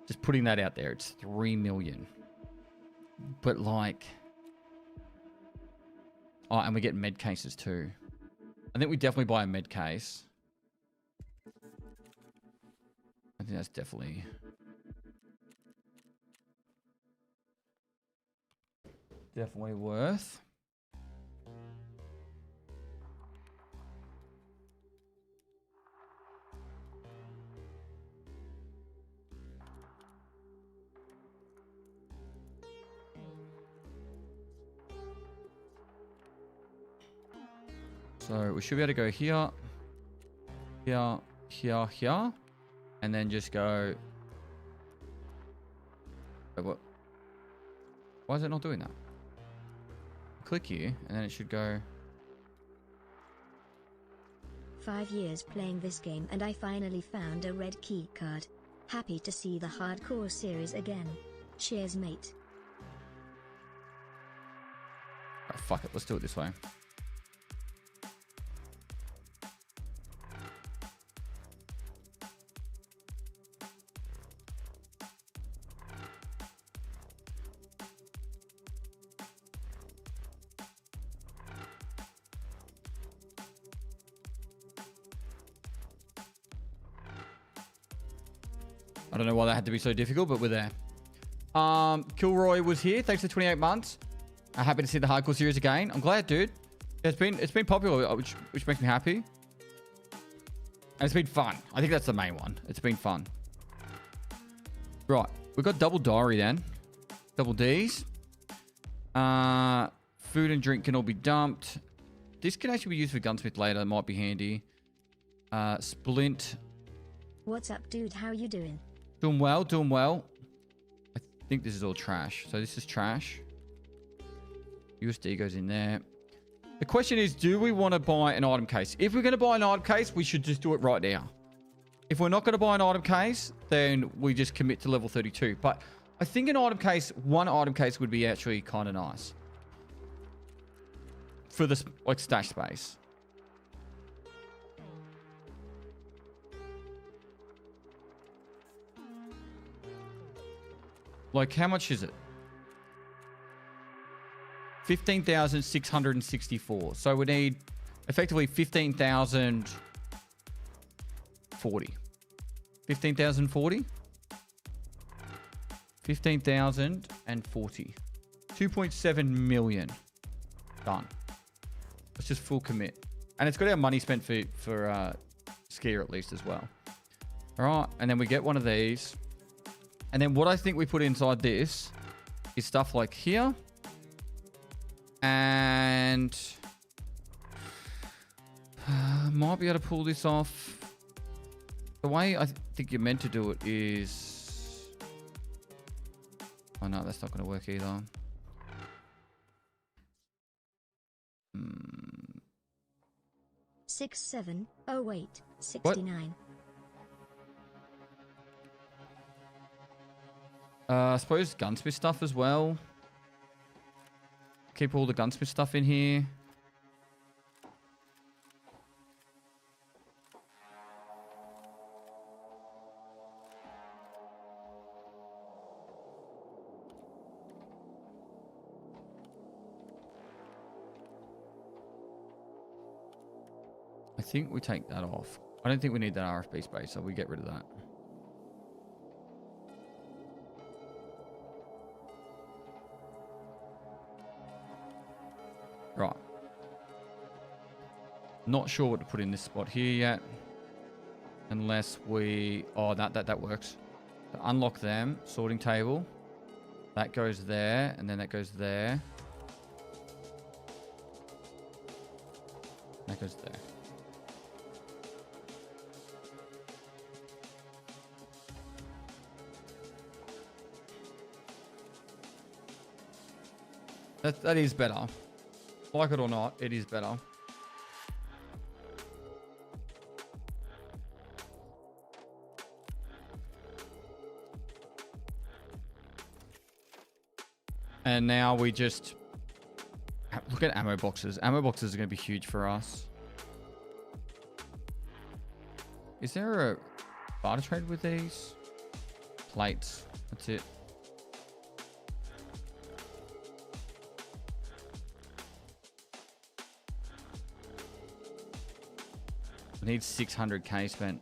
Just putting that out there. It's 3 million. But like... Oh, and we get med cases too. I think we definitely buy a med case. I think that's definitely... Definitely worth. So we should be able to go here, here, here, here, and then just go. Wait, what? Why is it not doing that? Click here, and then it should go. 5 years playing this game and I finally found a red key card. Happy to see the hardcore series again. Cheers, mate. Oh, fuck it, let's do it this way. I don't know why that had to be so difficult, but we're there. Kilroy was here. Thanks for 28 months. Happy to see the hardcore series again. I'm glad, dude. It's been popular, which makes me happy. And it's been fun. I think that's the main one. It's been fun. Right. We've got double diary then. Double D's. Food and drink can all be dumped. This can actually be used for gunsmith later. It might be handy. Splint. What's up, dude? How you doing? Doing well, doing well. I think this is all trash. So this is trash. USD goes in there. The question is, do we want to buy an item case? If we're going to buy an item case, we should just do it right now. If we're not going to buy an item case, then we just commit to level 32. But I think an item case, one item case would be actually kind of nice. For this, like, stash space. Like, how much is it? 15,664. So we need effectively 15,040. 15,040? 15,040. 2.7 million. Done. Let's just full commit. And it's got our money spent for skier at least as well. All right. And then we get one of these. And then what I think we put inside this is stuff like here. And might be able to pull this off. The way I think you're meant to do it is... Oh no, that's not going to work either. 670869. I suppose gunsmith stuff as well. Keep all the gunsmith stuff in here. I think we take that off. I don't think we need that RFB space, so we get rid of that. Right. Not sure what to put in this spot here yet. Unless we... Oh, that works. So unlock them. Sorting table. That goes there. And then that goes there. That goes there. That is better. Like it or not, it is better. And now we just... Look at ammo boxes. Ammo boxes are going to be huge for us. Is there a barter trade with these? Plates. That's it. I need 600k spent.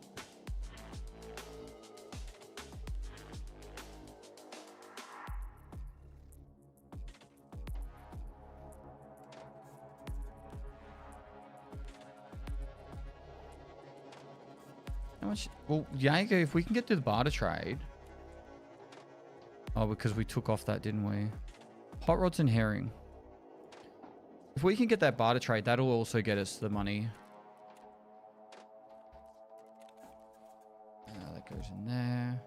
How much? Well, Jaeger, if we can get to the barter trade. Oh, because we took off that, didn't we? Hot rods and herring. If we can get that barter trade, that'll also get us the money. That goes in there.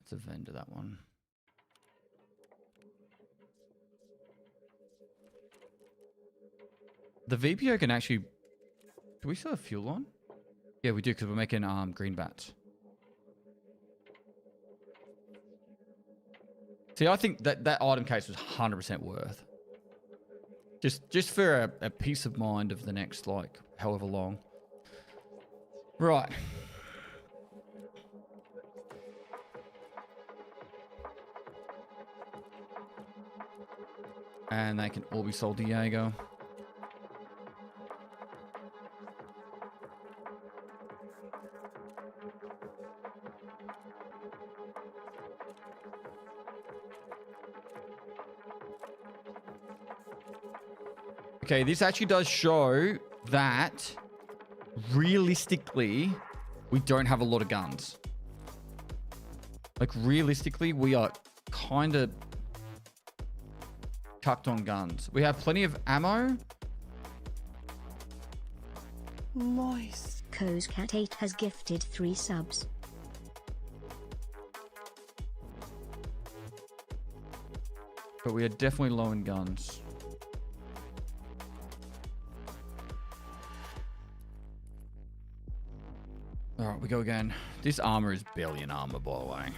It's a vendor, that one. The VPO can actually... Do we still have fuel on? Yeah, we do, because we're making green bats. See, I think that item case was 100% worth. Just for a peace of mind of the next, like, however long. Right. And they can all be sold to Jaeger. Okay, this actually does show that realistically, we don't have a lot of guns. Like, realistically, we are kind of cucked on guns. We have plenty of ammo. Moist. CozCat8 has gifted 3 subs. But we are definitely low in guns. Alright, we go again. This armor is barely an armor, by the way.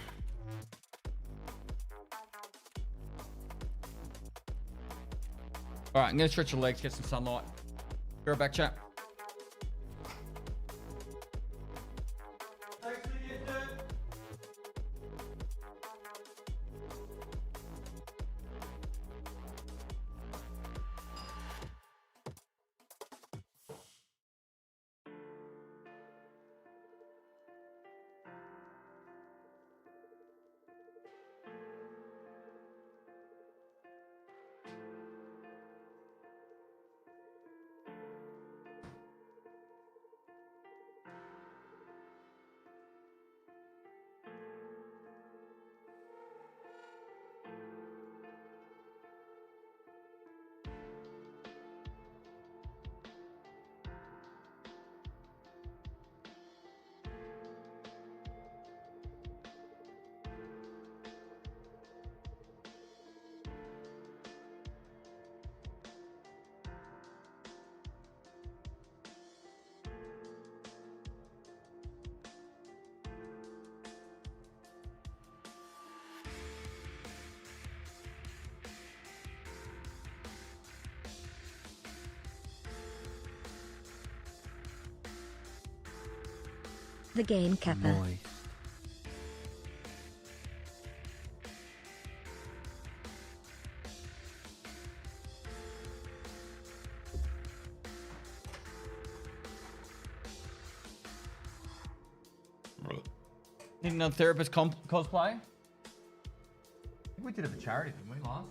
Alright, I'm gonna stretch your legs, get some sunlight. Be right back, chat. The game Kappa. Need another therapist cosplay? I think we did it for charity, didn't we, last?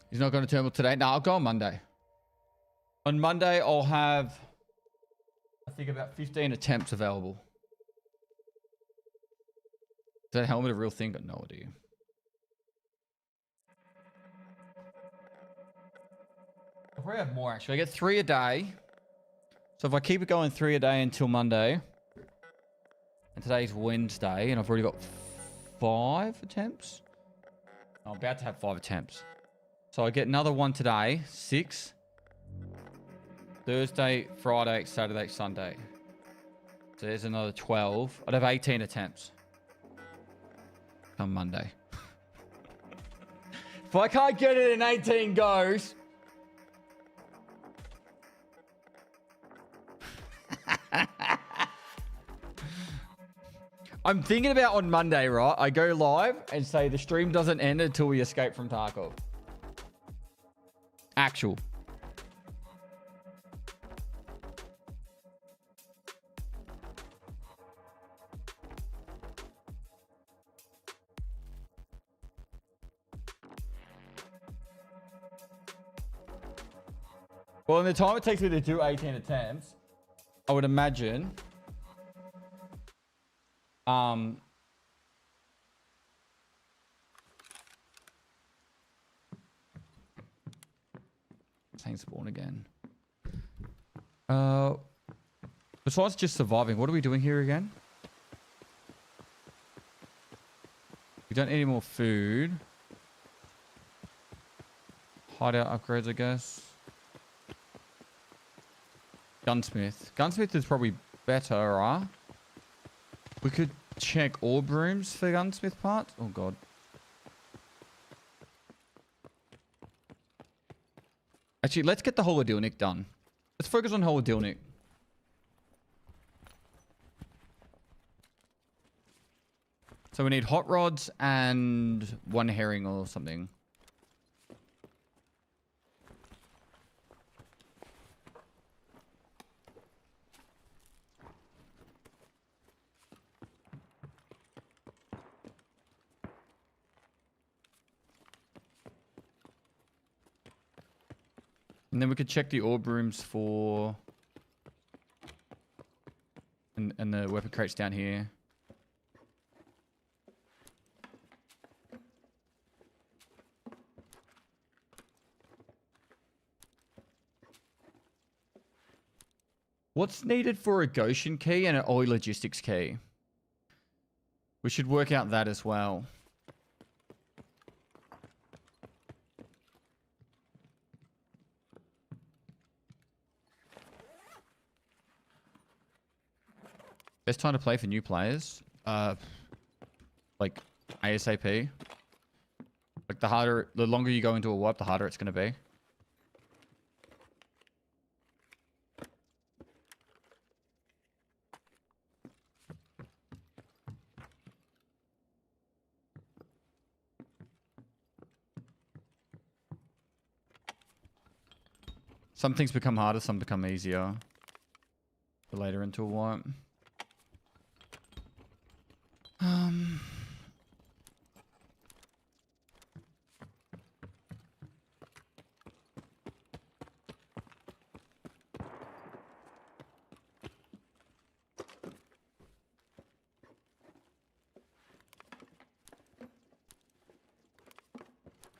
He's not going to Turnbull today. No, I'll go on Monday. On Monday, I'll have, I think, about 15 attempts available. Is that helmet a real thing? Got no idea. I'll probably have more, actually. I get 3 a day. So if I keep it going 3 a day until Monday, and today's Wednesday, and I've already got 5 attempts. I'm about to have 5 attempts. So I get another one today, 6. Thursday, Friday, Saturday, Sunday. So there's another 12. I'd have 18 attempts. Come Monday. If I can't get it in 18 goes. I'm thinking about on Monday, right? I go live and say the stream doesn't end until we escape from Tarkov. Actual. Well, in the time it takes me to do 18 attempts, I would imagine saying spawn again. Besides just surviving, what are we doing here again? We don't need any more food. Hideout upgrades, I guess. Gunsmith. Gunsmith is probably better, right? We could check orb rooms for gunsmith parts. Oh, God. Actually, let's get the Holodilnic done. Let's focus on Holodilnic. So we need hot rods and 1 herring or something. And then we could check the orb rooms for... And the weapon crates down here. What's needed for a Goshen key and an oil logistics key? We should work out that as well. Best time to play for new players? Like ASAP. Like the longer you go into a wipe, the harder it's going to be. Some things become harder, some become easier. For later into a wipe.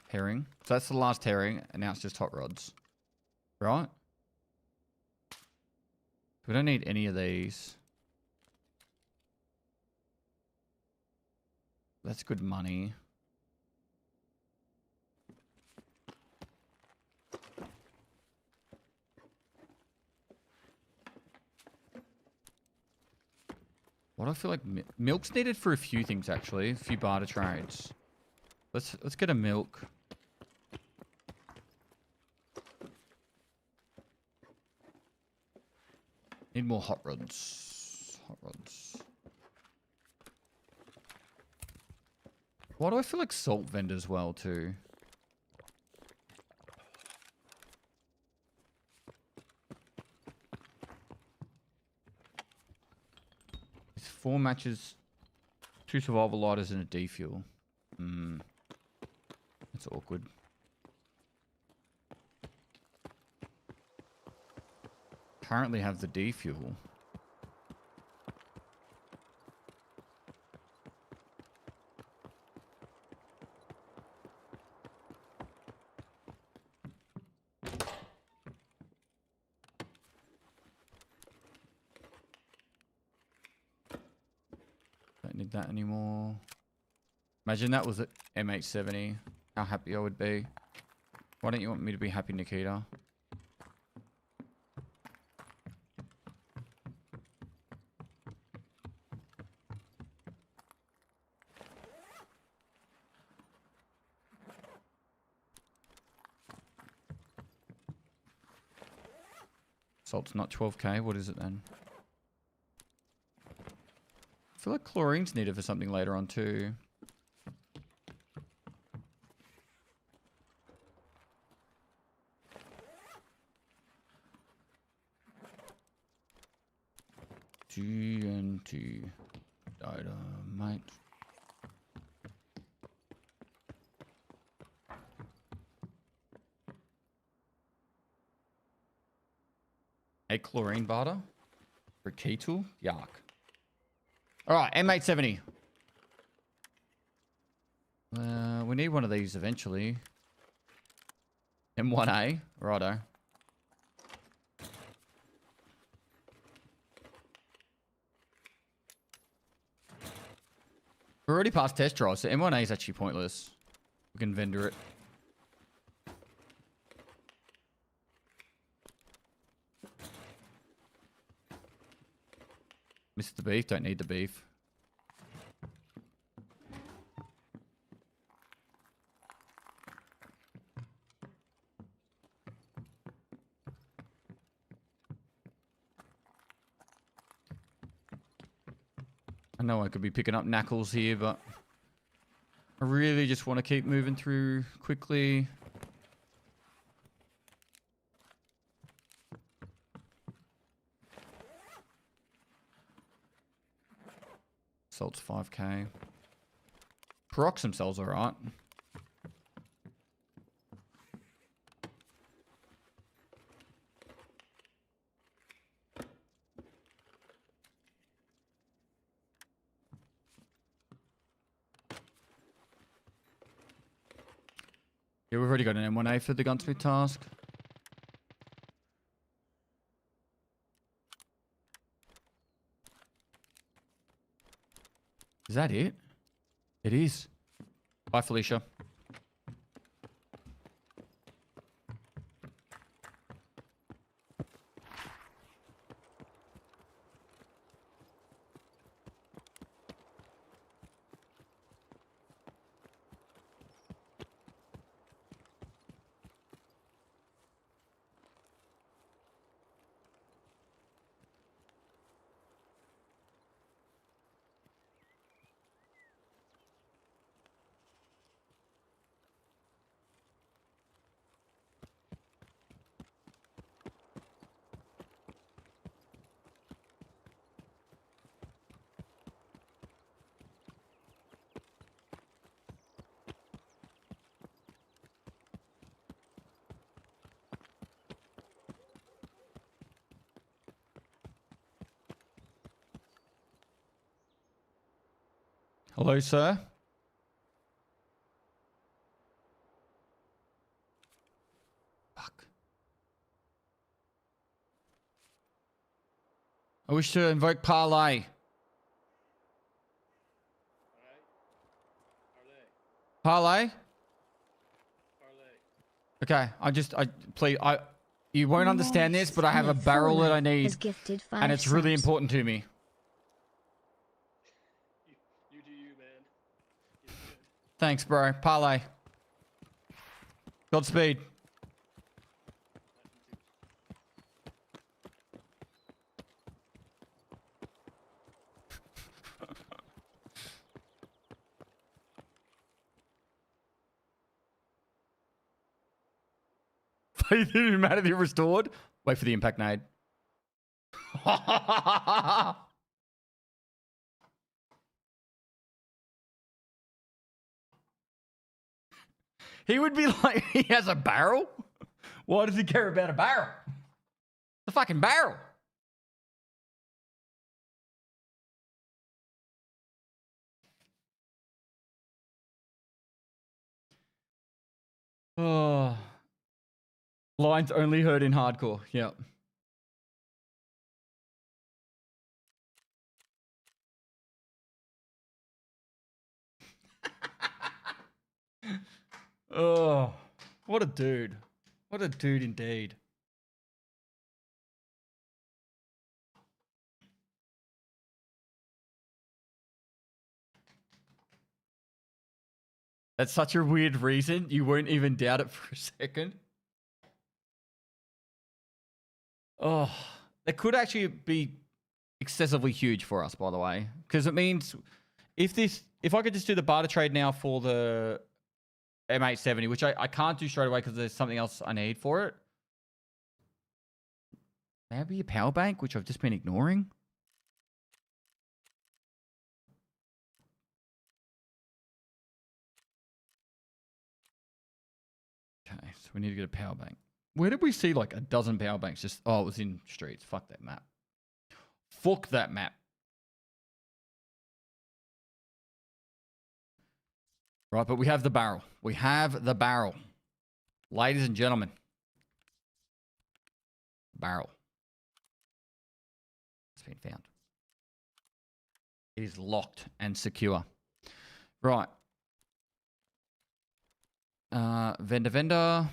Herring. So that's the last herring, and now it's just hot rods. Right? We don't need any of these. That's good money. What do I feel like milk's needed for a few things actually, a few barter trades. Let's get a milk. Need more hot rods. Hot rods. Why do I feel like salt vendors well too? It's 4 matches, 2 survival lighters and a defuel. That's awkward. Currently have the defuel. Don't need that anymore. Imagine that was at M870. How happy I would be. Why don't you want me to be happy, Nikita? Salt's not 12k. What is it then? I feel like chlorine's needed for something later on too. TNT. Dynamite. A chlorine barter? For key tool? Yuck. Alright, M870. We need one of these eventually. M1A. Righto. We're already past test trials, so M1A is actually pointless. We can vendor it. Missed the beef, don't need the beef. I know I could be picking up knuckles here, but I really just want to keep moving through quickly. Salt's 5k. Peroxum cells alright. Yeah, we've already got an M1A for the gunsmith task. Is that it? It is. Bye, Felicia. Hello, sir. Fuck. I wish to invoke parlay. Parlay? Okay, you won't understand this, but I have a barrel that I need, and it's really important to me. You do you, man. Thanks, bro. Parlay. Godspeed. Faith in humanity restored. Wait for the impact nade. He would be like, he has a barrel? Why does he care about a barrel? The fucking barrel. Oh. Lines only heard in hardcore. Yep. Oh, what a dude. What a dude indeed. That's such a weird reason. You won't even doubt it for a second. Oh, there could actually be excessively huge for us, by the way, because it means if I could just do the barter trade now for the M870, which I can't do straight away because there's something else I need for it. Maybe a power bank, which I've just been ignoring. Okay, so we need to get a power bank. Where did we see like a dozen power banks? Just, oh, it was in streets. Fuck that map. Fuck that map. Right, but we have the barrel. We have the barrel. Ladies and gentlemen. Barrel. It's been found. It is locked and secure. Right. Vendor.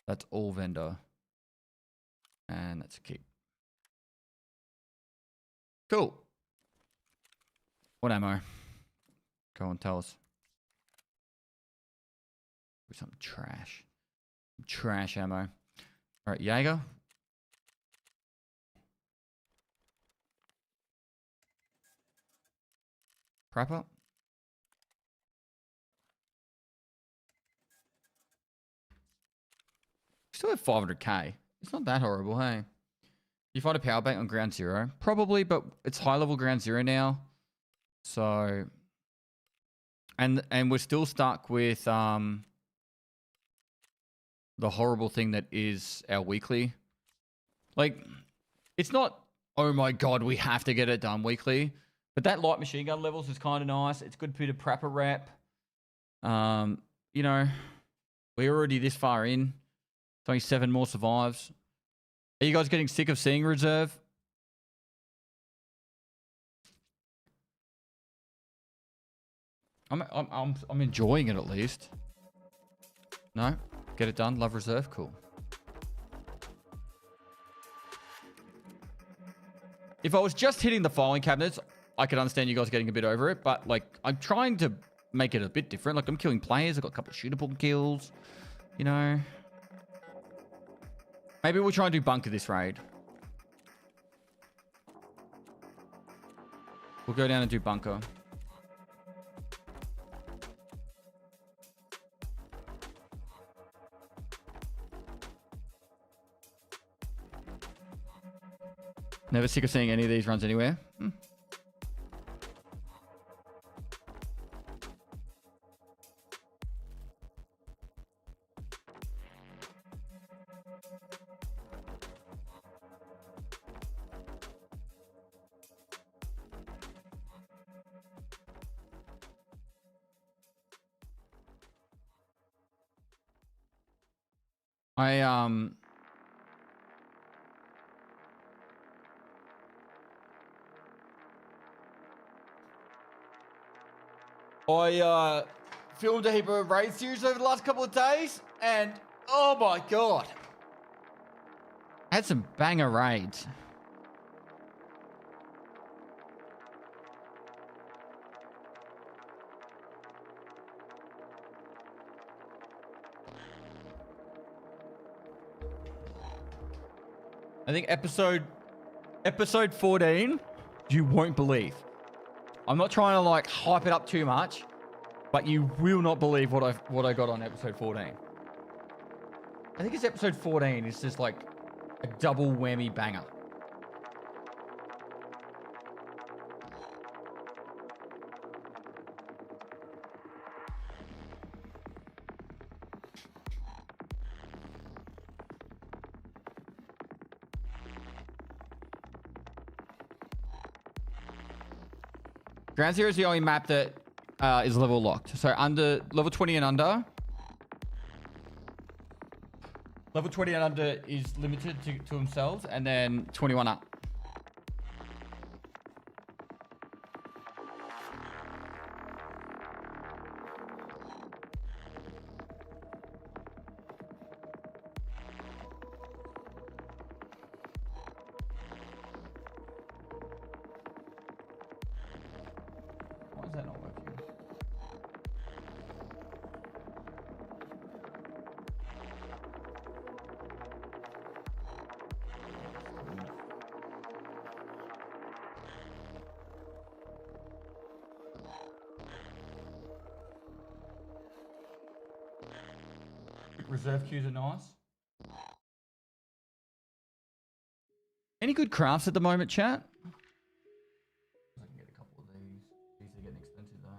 That's all vendor. And that's a keep. Cool. What ammo? Go on, tell us. Some trash. Trash ammo. Alright, Jaeger. Prepper. Still have 500k. It's not that horrible, hey? You find a power bank on ground zero? Probably, but it's high level ground zero now. So... And we're still stuck with the horrible thing that is our weekly. Like, it's not, oh my god, we have to get it done weekly. But that light machine gun levels is kind of nice. It's a good bit of prepper rep. You know, we're already this far in. It's only 7 more survives. Are you guys getting sick of seeing reserve? I'm enjoying it at least. No? Get it done. Love reserve. Cool. If I was just hitting the filing cabinets, I could understand you guys getting a bit over it. But, like, I'm trying to make it a bit different. Like, I'm killing players. I've got a couple of shootable kills. You know. Maybe we'll try and do bunker this raid. We'll go down and do bunker. Never sick of seeing any of these runs anywhere. I filmed a heap of raid series over the last couple of days, and oh my god, I had some banger raids. I think episode 14, you won't believe. I'm not trying to like hype it up too much, but you will not believe what I got on episode 14. I think it's episode 14. It's just like a double whammy banger. Ground Zero is the only map that is level locked. So under level 20 and under. Level 20 and under is limited to themselves, and then 21 up. Reserve queues are nice. Any good crafts at the moment, chat? I can get a couple of these. These are getting expensive though.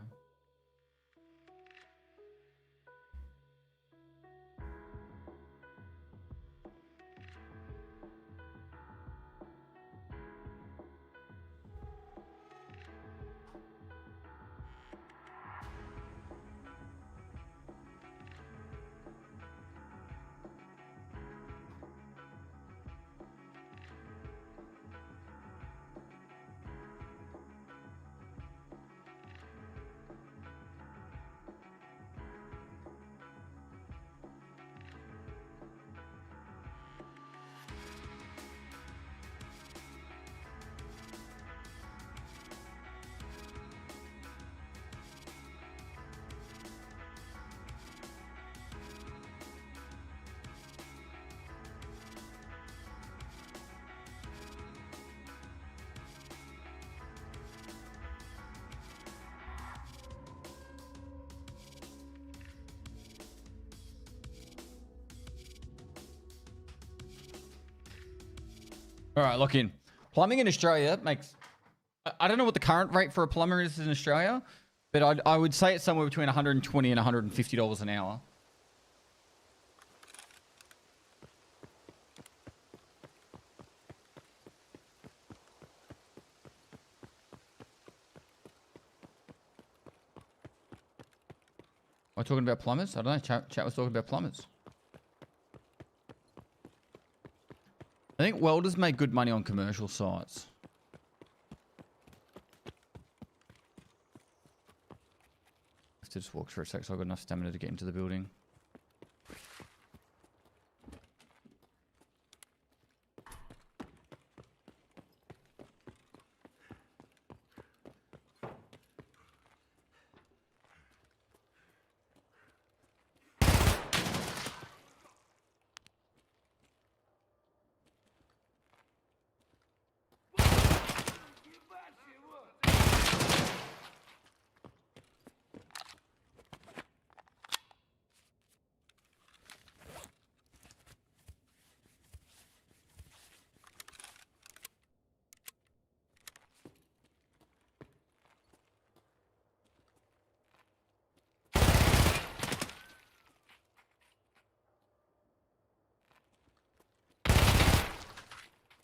All right, lock in. Plumbing in Australia makes... I don't know what the current rate for a plumber is in Australia, but I would say it's somewhere between $120 and $150 an hour. Am I talking about plumbers? I don't know. Chat was talking about plumbers. I think welders make good money on commercial sites. I have to just walk for a sec so I've got enough stamina to get into the building.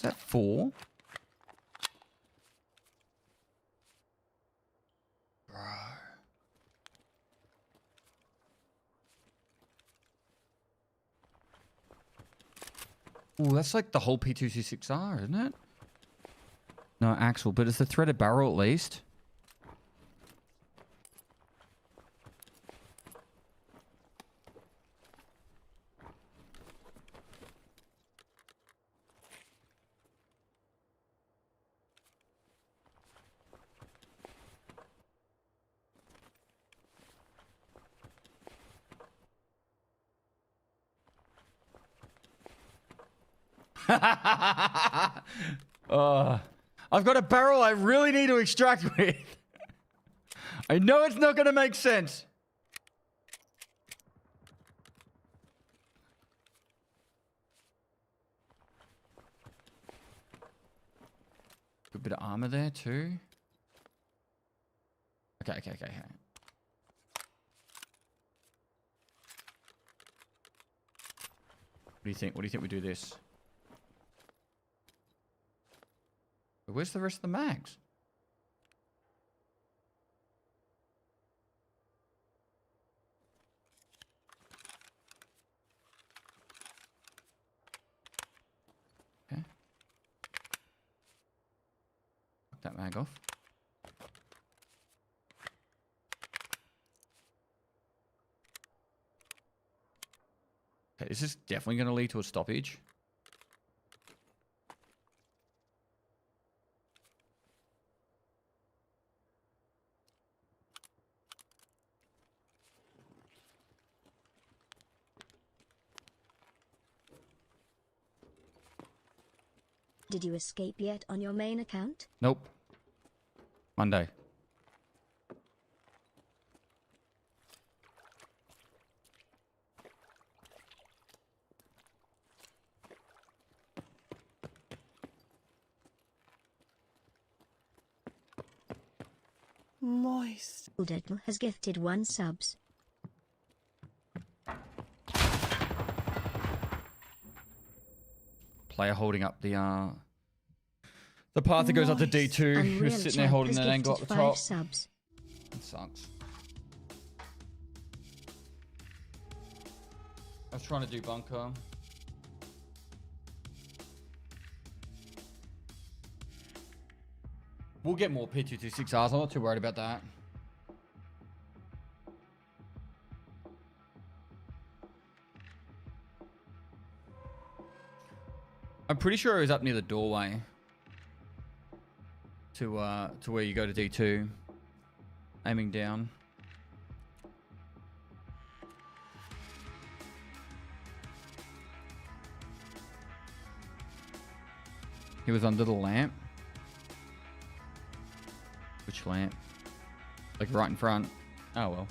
Is that 4? Bro. Ooh, that's like the whole P226R, isn't it? No, axle, but it's the threaded barrel at least. I've got a barrel I really need to extract with. I know it's not going to make sense. Good bit of armor there too. Okay. What do you think? What do you think we do this? Where's the rest of the mags? Okay. Knock that mag off. Okay, this is definitely going to lead to a stoppage. Did you escape yet on your main account? Nope. Monday. Moist. Deadpool has gifted 1 subs. Player holding up the path that goes up to D2. He was sitting there holding that angle up the top. Subs. It sucks. I was trying to do bunker. We'll get more P226Rs. I'm not too worried about that. I'm pretty sure it was up near the doorway to where you go to D2, aiming down. He was under the lamp. Which lamp? Like right in front. Oh well.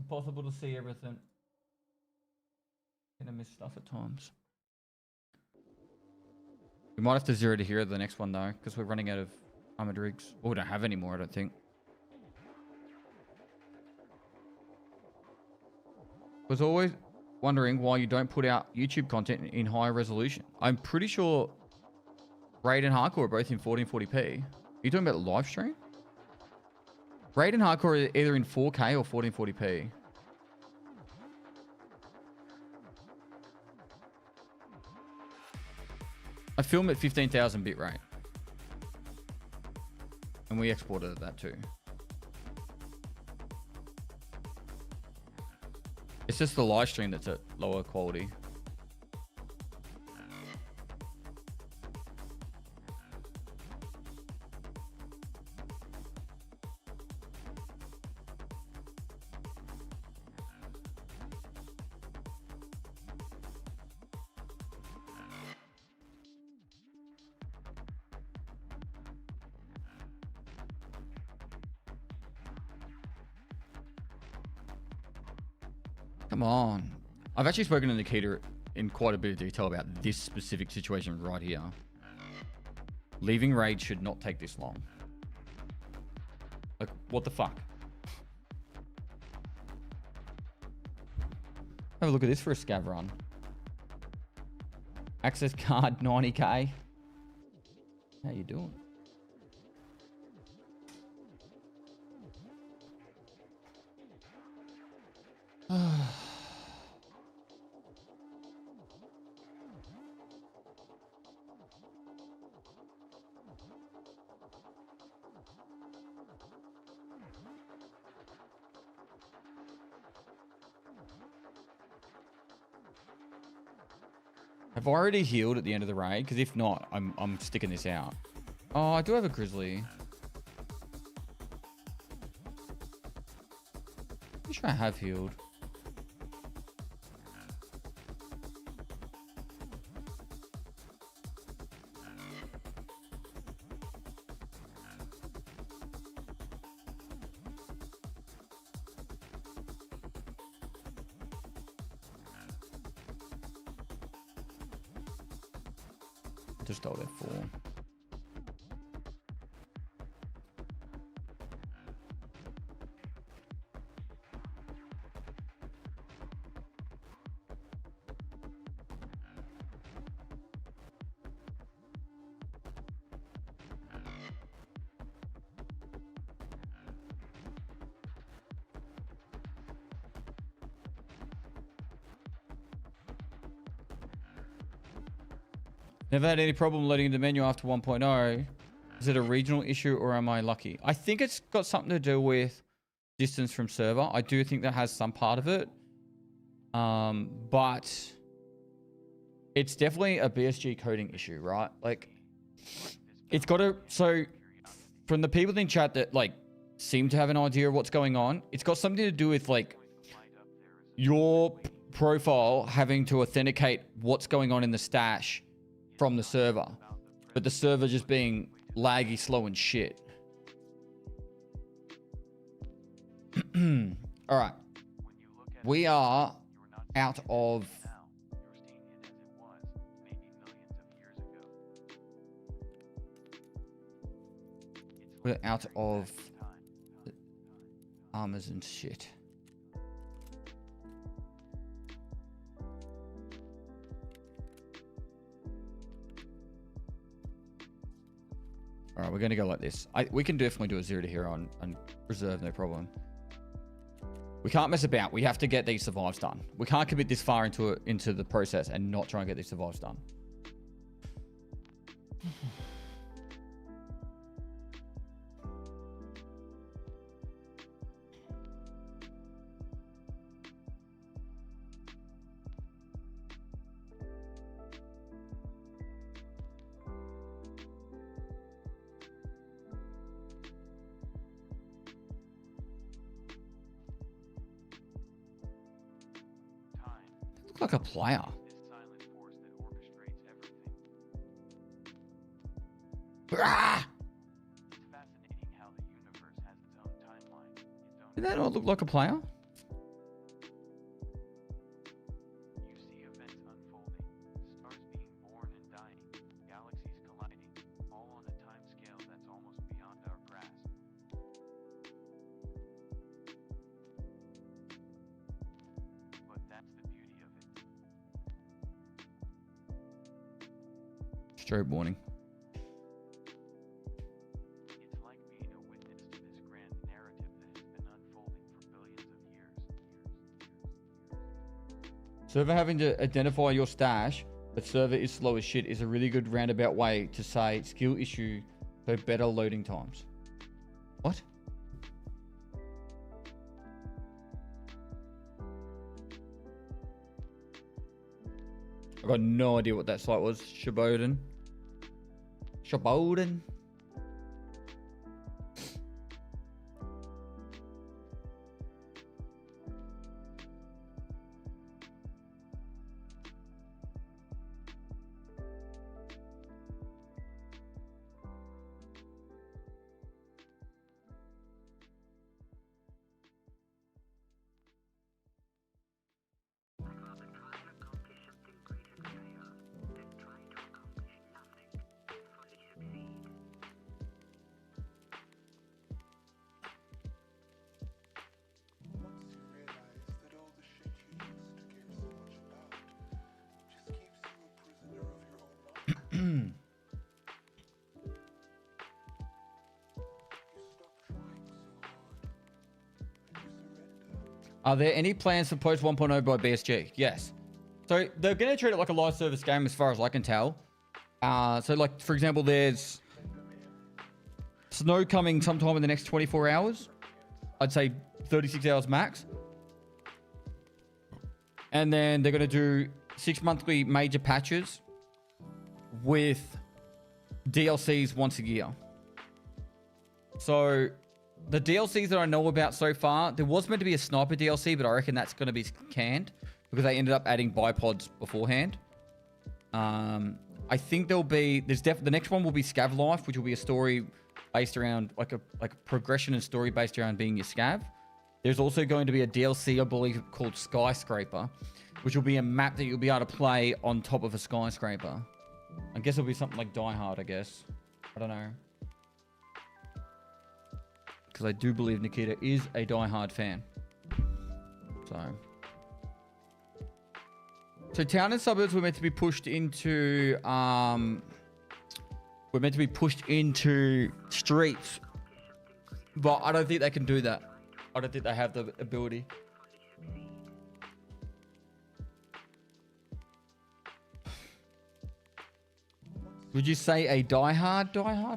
Impossible to see everything. Gonna miss stuff at times. We might have to zero to hero the next one though, because we're running out of armored rigs. Well, we don't have any more, I don't think. Was always wondering why you don't put out YouTube content in higher resolution. I'm pretty sure Raid and Hardcore are both in 1440p. Are you talking about the live stream? Raid and Hardcore are either in 4K or 1440p. I film at 15,000 bit rate. And we exported at that too. It's just the live stream that's at lower quality. Come on. I've actually spoken to Nikita in quite a bit of detail about this specific situation right here. Leaving raid should not take this long. Like, what the fuck? Have a look at this for a scav run. Access card 90k. How you doing? Have I already healed at the end of the raid? Because if not, I'm sticking this out. Oh, I do have a grizzly. I'm sure I have healed. Just hold F4. Never had any problem loading the menu after 1.0. Is it a regional issue or am I lucky? I think it's got something to do with distance from server. I do think that has some part of it. But it's definitely a BSG coding issue, right? Like, it's got to... So, from the people in chat that, like, seem to have an idea of what's going on, it's got something to do with, like, your profile having to authenticate what's going on in the stash from the server, but the server just being laggy, slow, and shit. All right. We are out of... We're out of armors and shit. All right, we're going to go like this. We can definitely do a 0 to hero and reserve, no problem. We can't mess about. We have to get these survives done. We can't commit this far into the process and not try and get these survives done. Like a player. Did that not look like a player? Strobe warning. It's like being a witness to this grand narrative that has been unfolding for billions of years. Server having to identify your stash, but server is slow as shit is a really good roundabout way to say skill issue for better loading times. What? I got no idea what that site was. Shaboden. Shaboden. Are there any plans for post 1.0 by BSG? Yes. So they're going to treat it like a live service game as far as I can tell. So like, for example, there's snow coming sometime in the next 24 hours. I'd say 36 hours max. And then they're going to do 6 monthly major patches with DLCs once a year. So the DLCs that I know about so far, there was meant to be a sniper DLC, but I reckon that's going to be canned because they ended up adding bipods beforehand. I think there'll be, the next one will be Scav Life, which will be a story based around like a progression and story based around being your Scav. There's also going to be a DLC, I believe, called Skyscraper, which will be a map that you'll be able to play on top of a skyscraper. I guess it'll be something like Die Hard, I guess. I don't know. Because I do believe Nikita is a Die Hard fan. So town and suburbs were meant to be pushed into streets, but I don't think they can do that. I don't think they have the ability. Would you say a Die Hard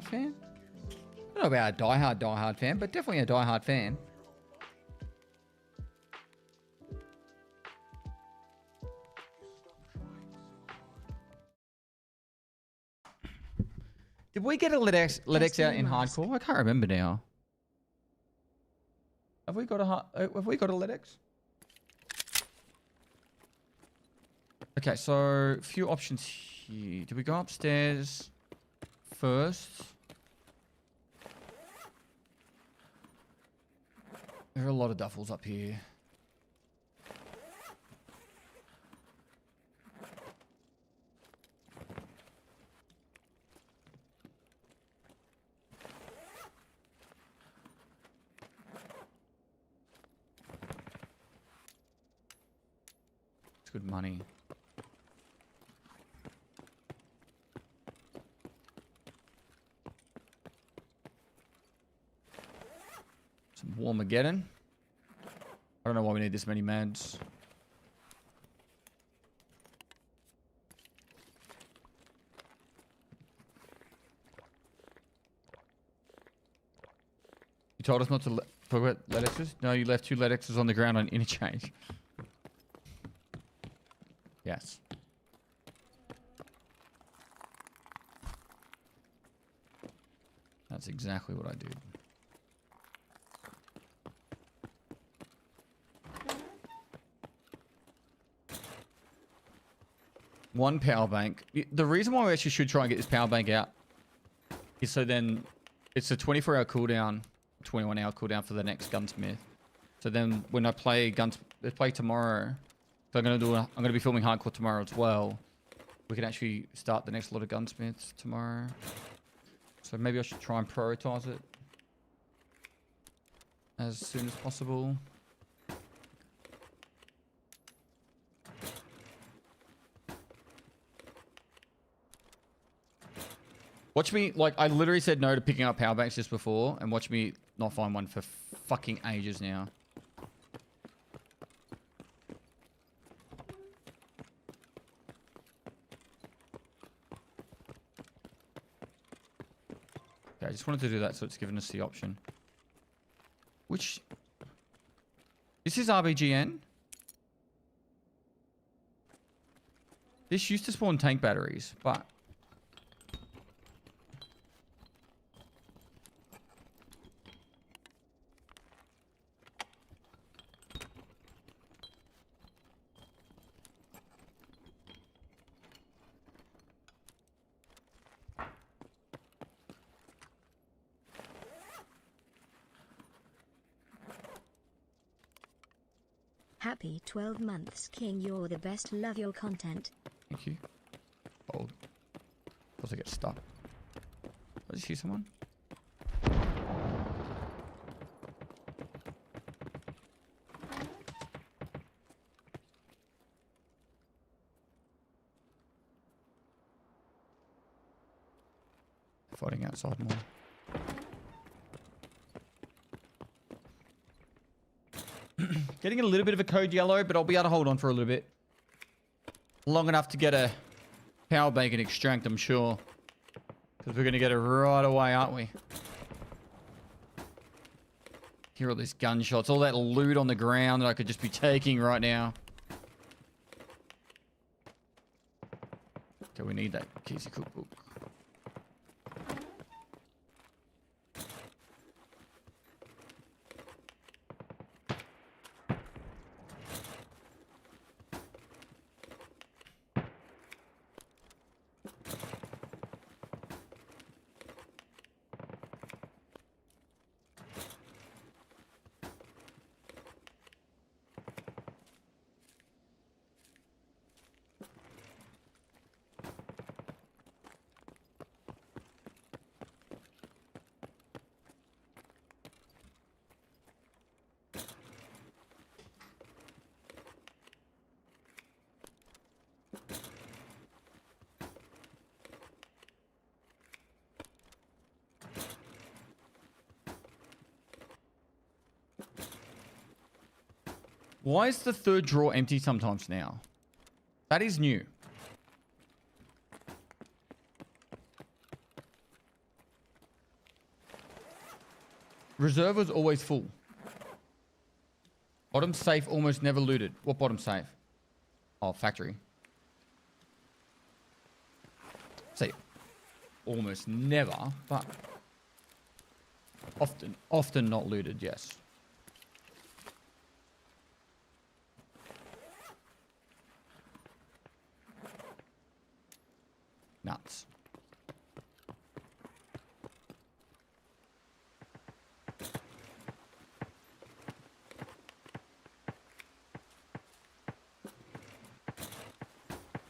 fan? I don't know about a Die Hard fan, but definitely a Die Hard fan. Did we get a Let X out in hardcore? I can't remember now. Have we got a Let X? Okay, so a few options here. Do we go upstairs first? There are a lot of duffels up here. It's good money. Some Warmageddon. I don't know why we need this many meds. You told us not to forget lead X's? No, you left 2 lead X's on the ground on interchange. Yes. That's exactly what I did. One power bank. The reason why we actually should try and get this power bank out is so then it's a 24-hour cooldown, 21-hour cooldown for the next gunsmith. So then when I play tomorrow, so I'm gonna be filming hardcore tomorrow as well. We can actually start the next lot of gunsmiths tomorrow. So maybe I should try and prioritize it as soon as possible. Watch me, like, I literally said no to picking up power banks just before, and watch me not find one for fucking ages now. Okay, I just wanted to do that so it's given us the option. Which... This is RBGN? This used to spawn tank batteries, but... Happy 12 months, King. You're the best. Love your content. Thank you. Oh. Suppose I get stuck. I just hear someone? Fighting outside more. Getting a little bit of a code yellow, but I'll be able to hold on for a little bit. Long enough to get a power bank and extract, I'm sure. Because we're going to get it right away, aren't we? Hear all these gunshots, all that loot on the ground that I could just be taking right now. Okay, we need that Casey cookbook. Why is the third drawer empty sometimes now? That is new. Reserve was always full. Bottom safe almost never looted. What bottom safe? Oh, factory. Say, almost never, but often not looted, yes. Nuts.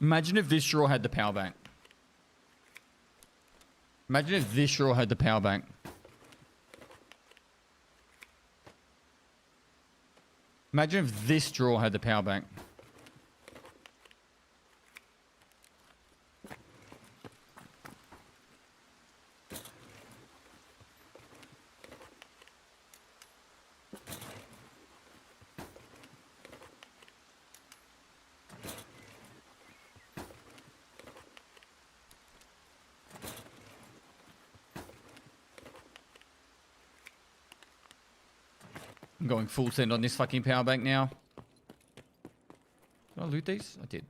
Imagine if this drawer had the power bank. Imagine if this drawer had the power bank. Imagine if this drawer had the power bank. I'm going full send on this fucking power bank now. Did I loot these? I did.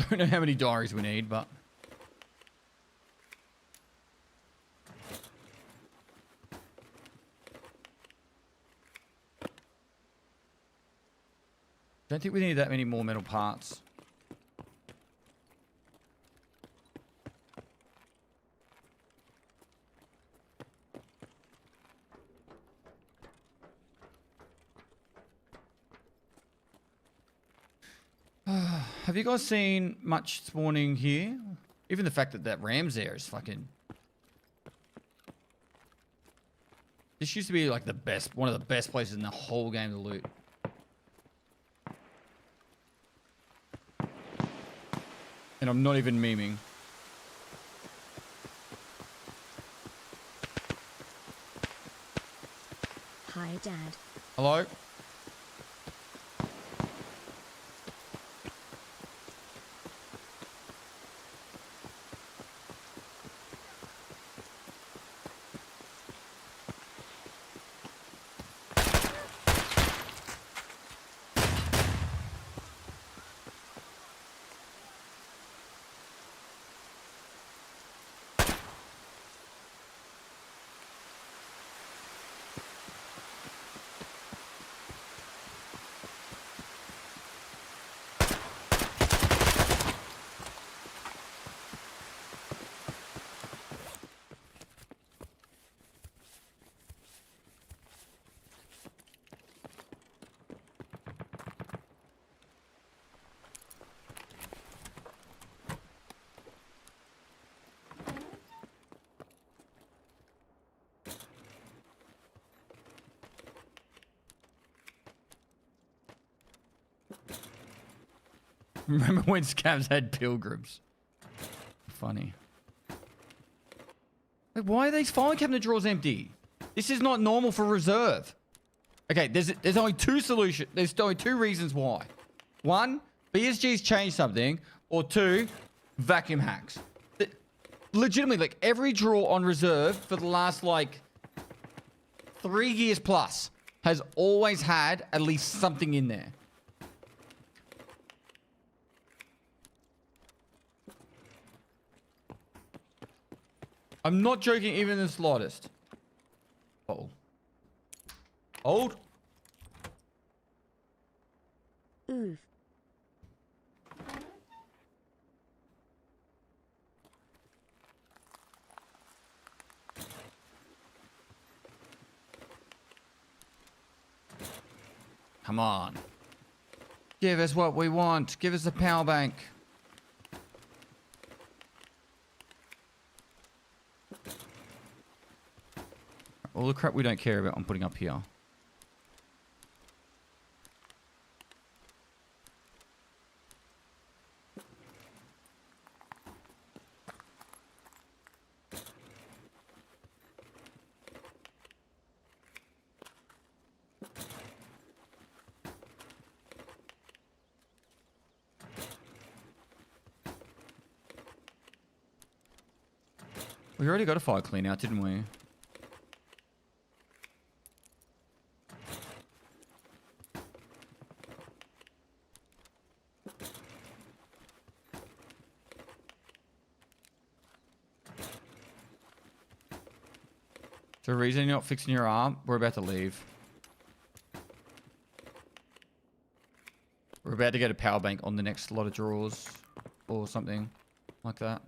Don't know how many diaries we need, but... Don't think we need that many more metal parts. Have you guys seen much spawning here? Even the fact that that ram's there is fucking... This used to be like the best, one of the best places in the whole game to loot. And I'm not even memeing. Hi, Dad. Hello? Remember when scabs had pilgrims? Funny. Wait, why are these filing cabinet drawers empty? This is not normal for reserve. Okay, there's only two solutions. There's only two reasons why. One, BSG's changed something, or two, vacuum hacks. Legitimately, like every drawer on reserve for the last like 3 years plus has always had at least something in there. I'm not joking even in the slightest. Uh-oh. Hold. Oof. Come on. Give us what we want. Give us a power bank. All the crap we don't care about I'm putting up here. We already got a fire clean out, didn't we? So, reason you're not fixing your arm? We're about to leave. We're about to get a power bank on the next lot of drawers. Or something like that.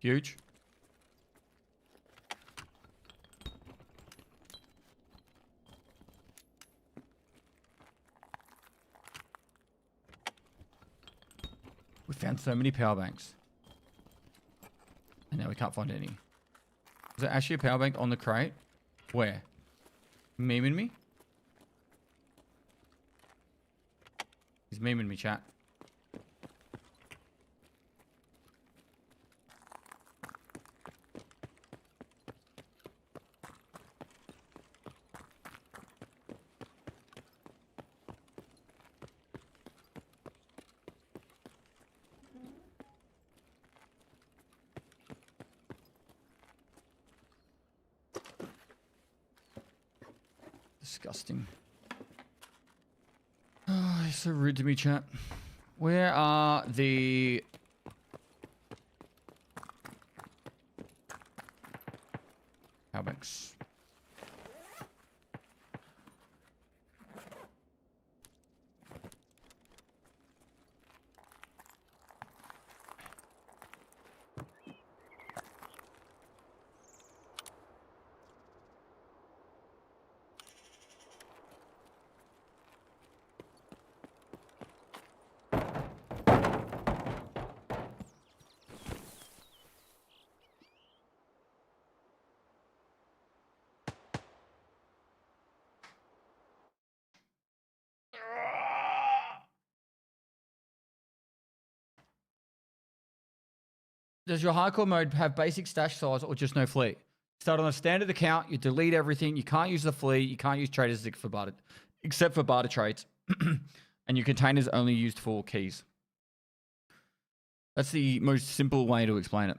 Huge. We found so many power banks. And now we can't find any. Is there actually a power bank on the crate? Where? Memeing me? He's memeing me, chat. Disgusting. Oh, he's so rude to me, chat. Where are the... power banks? Does your hardcore mode have basic stash size or just no fleet? Start on a standard account, you delete everything, you can't use the fleet, you can't use traders for barter, except for barter trades. And your containers only used for keys. That's the most simple way to explain it.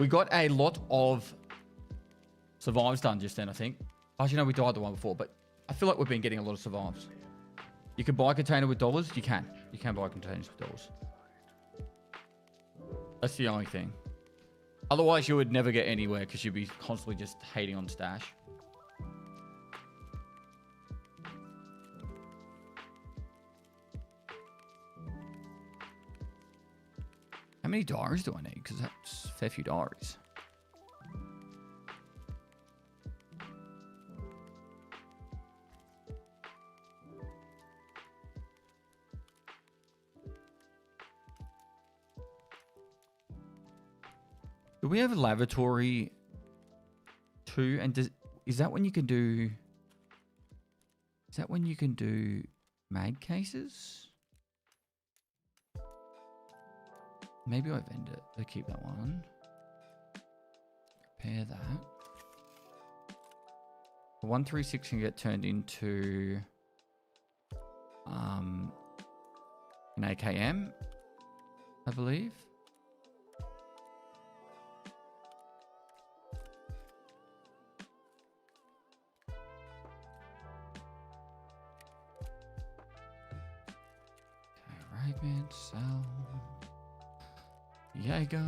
We got a lot of survives done just then, I think. Actually, no, we died the one before, but I feel like we've been getting a lot of survives. You can buy a container with dollars. You can. You can buy containers with dollars. That's the only thing. Otherwise, you would never get anywhere because you'd be constantly just hating on stash. How many diaries do I need? Because that's a fair few diaries. Do we have a lavatory too? And is that when you can do... Is that when you can do mag cases? Maybe I've ended it. I'll keep that one. Repair that. The 136 can get turned into an AKM, I believe. Ragman, sell. Jaeger.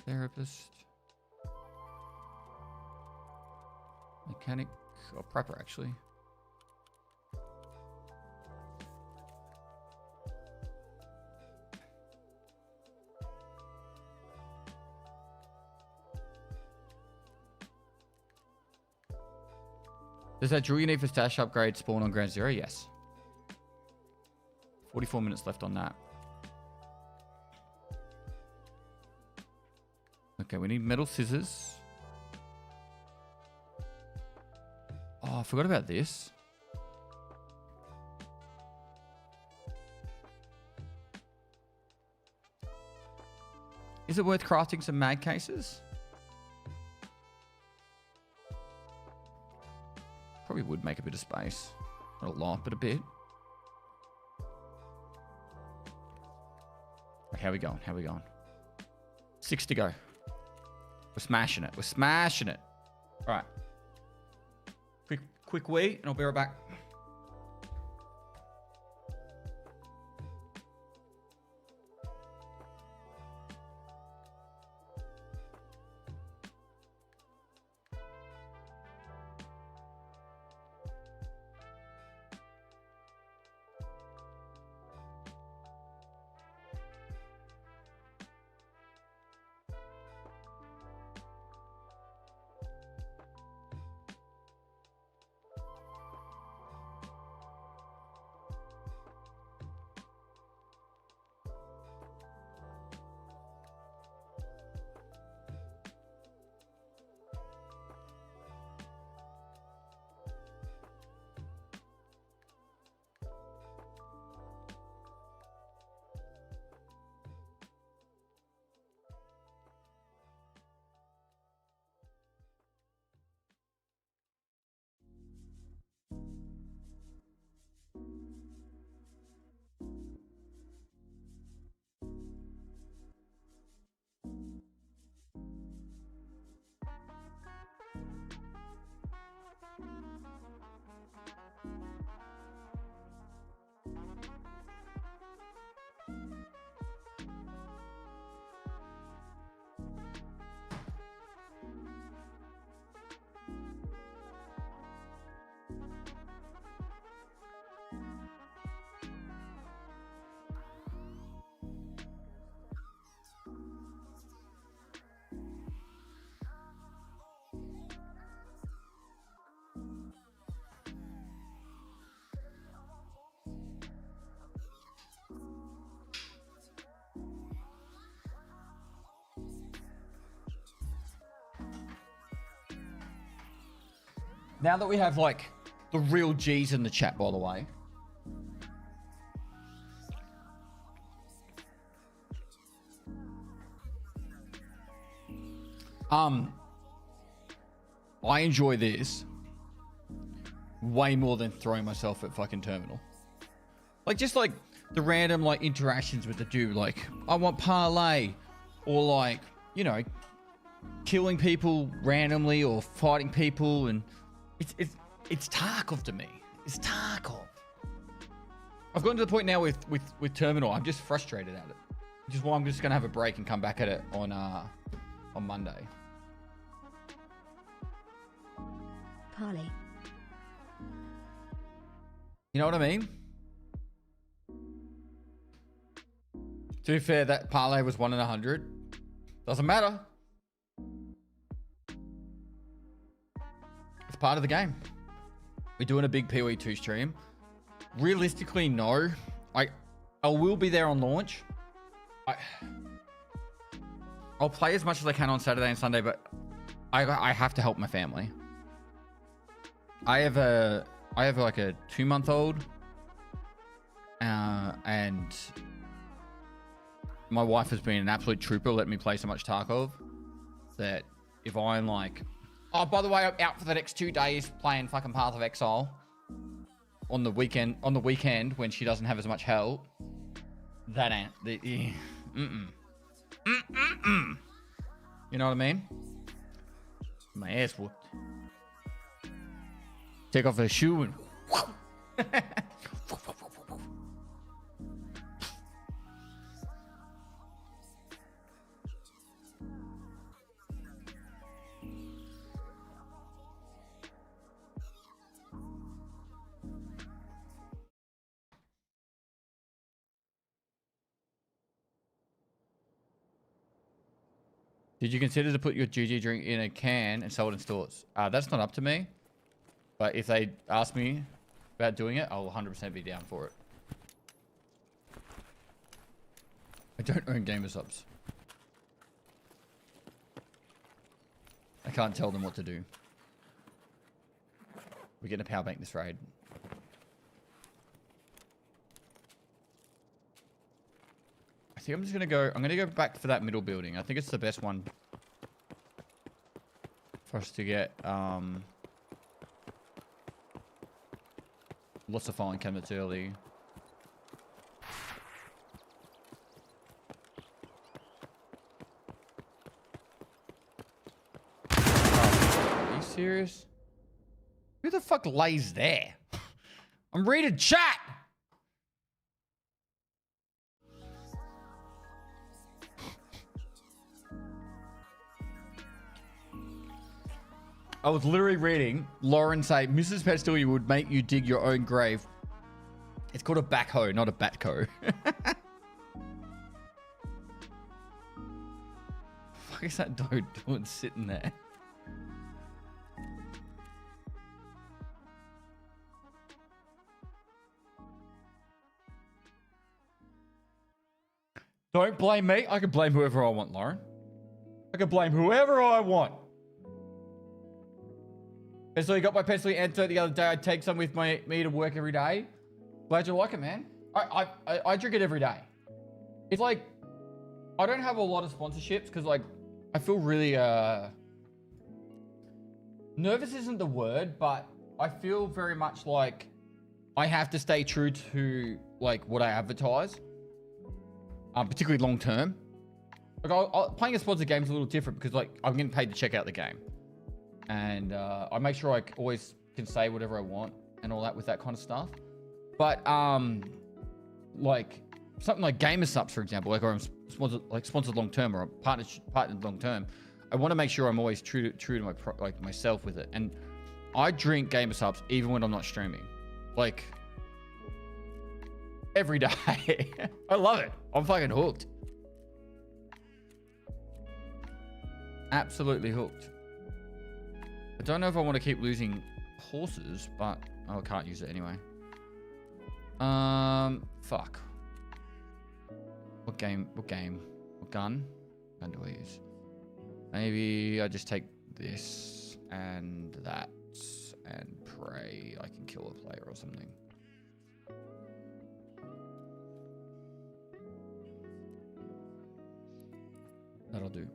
Therapist. Mechanic. Or prepper, actually. Does that drill you need for stash upgrade spawn on ground zero? Yes. 44 minutes left on that. Okay, we need metal scissors. Oh, I forgot about this. Is it worth crafting some mag cases? Probably would make a bit of space. Not a lot, but a bit. Okay, how we going? How we going? 6 to go. We're smashing it. We're smashing it. All right. Quick wee, and I'll be right back. Now that we have like the real G's in the chat, by the way. I enjoy this way more than throwing myself at fucking terminal. Like just like the random like interactions with the dude, like I want parlay, or like, you know, killing people randomly or fighting people, and it's Tarkov to me. It's Tarkov. I've gotten to the point now with terminal. I'm just frustrated at it, which is why I'm just gonna have a break and come back at it on Monday. Parley. You know what I mean? To be fair, that parlay was 1 in 100. Doesn't matter. It's part of the game. We're doing a big PoE2 stream. Realistically, no. I will be there on launch. I'll play as much as I can on Saturday and Sunday, but I have to help my family. I have like a 2-month-old, and my wife has been an absolute trooper, letting me play so much Tarkov that if I'm like, oh, by the way, I'm out for the next 2 days playing fucking Path of Exile on the weekend when she doesn't have as much help, that ain't the You know what I mean? My ass whooped. Take off her shoe and Did you consider to put your GG drink in a can and sell it in stores? That's not up to me. But if they ask me about doing it, I'll 100% be down for it. I don't own gamer subs. I can't tell them what to do. We're getting a power bank this raid. I think I'm just gonna go. I'm gonna go back for that middle building. I think it's the best one for us to get lots of filing cabinets early. Are you serious? Who the fuck lays there? I'm reading chat. I was literally reading Lauren say Mrs. Pestily would make you dig your own grave. It's called a backhoe, not a batco. Fuck is that dude doing sitting there? Don't blame me. I can blame whoever I want, Lauren. I can blame whoever I want. And so you got my Pestily Enter the other day. I take some with me to work every day. Glad you like it, man. I drink it every day. It's like, I don't have a lot of sponsorships because like, I feel really, nervous isn't the word, but I feel very much like I have to stay true to like what I advertise. Particularly long term. Like playing a sponsored game is a little different because like I'm getting paid to check out the game. And I make sure I always can say whatever I want and all that with that kind of stuff. But like something like Gamer Subs, for example, like or I'm sponsored long term or I'm partnered long term. I want to make sure I'm always true to my myself with it. And I drink Gamer Subs even when I'm not streaming, like every day. I love it. I'm fucking hooked. Absolutely hooked. I don't know if I want to keep losing horses, but I can't use it anyway. Fuck. What gun do I use? Maybe I just take this and that and pray I can kill a player or something. That'll do.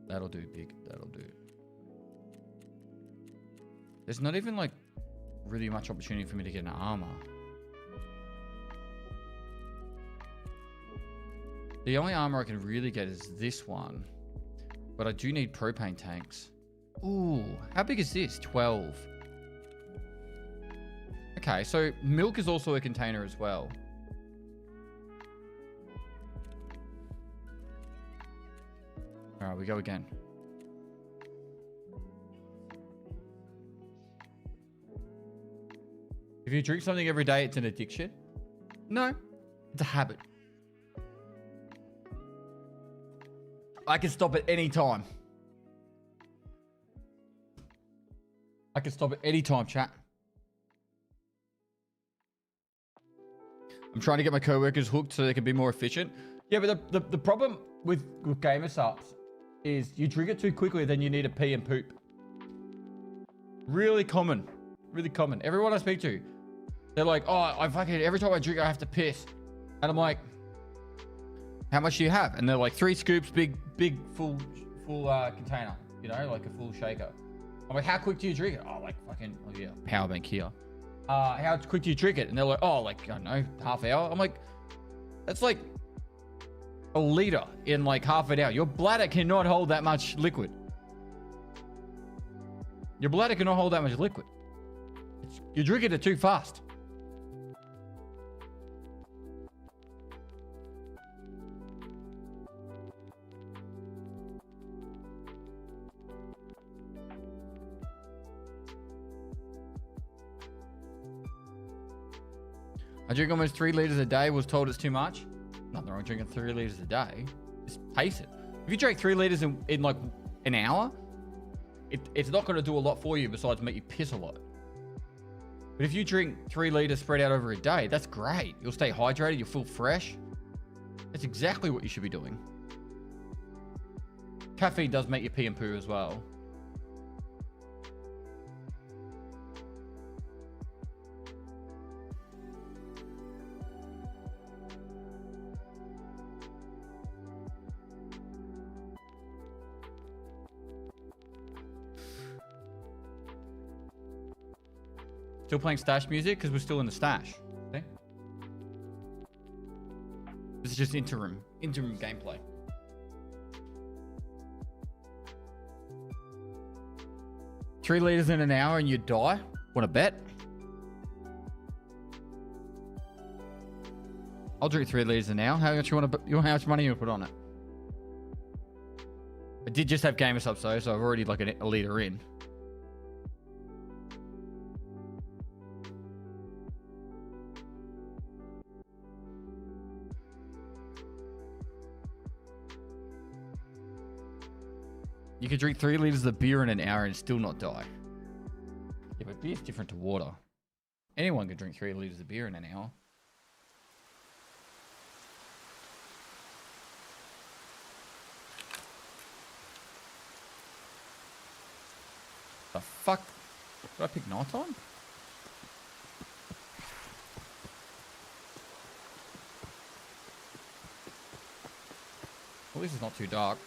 That'll do, big. That'll do. There's not even like really much opportunity for me to get an armor. The only armor I can really get is this one. But I do need propane tanks. Ooh, how big is this? 12. Okay, so milk is also a container as well. All right, we go again. If you drink something every day, it's an addiction? No, it's a habit. I can stop at any time. I can stop at any time, chat. I'm trying to get my co-workers hooked so they can be more efficient. Yeah, but the problem with Gamer Subs is you drink it too quickly, then you need to pee and poop. Really common. Really common. Everyone I speak to, they're like, oh, every time I drink, I have to piss. And I'm like, how much do you have? And they're like 3 scoops, big, full container, you know, like a full shaker. I'm like, how quick do you drink it? Oh, like fucking, oh yeah, power bank here. How quick do you drink it? And they're like, oh, like, I don't know, half hour. I'm like, that's like a liter in like half an hour. Your bladder cannot hold that much liquid. Your bladder cannot hold that much liquid. You're drinking it too fast. I drink almost 3 liters a day. Was told it's too much. Nothing wrong with drinking 3 liters a day. Just pace it. If you drink 3 liters in like an hour, it's not going to do a lot for you besides make you piss a lot. But if you drink 3 liters spread out over a day, that's great. You'll stay hydrated. You'll feel fresh. That's exactly what you should be doing. Caffeine does make you pee and poo as well. Still playing stash music because we're still in the stash. See? This is just interim gameplay. Three liters in an hour and you die? Want to bet? I'll drink 3 liters an hour. How much you want to? How much money you want to put on it? I did just have gamer subs though, so I've already like a liter in. You could drink 3 liters of beer in an hour and still not die. Yeah, but beer's different to water. Anyone could drink 3 liters of beer in an hour. The fuck? Did I pick nighttime? Well, this is not too dark.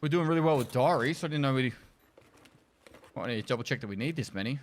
We're doing really well with diaries, so I didn't know we... I need to double check that we need this many.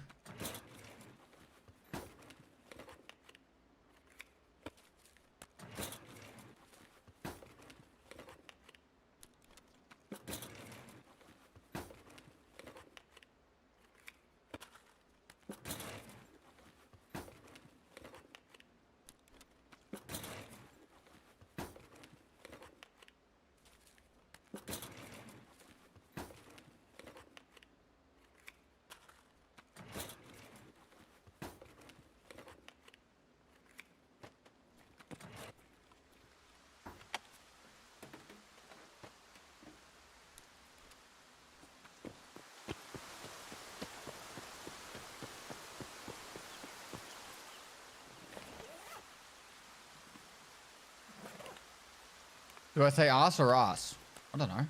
Do I say ass or ass? I don't know. What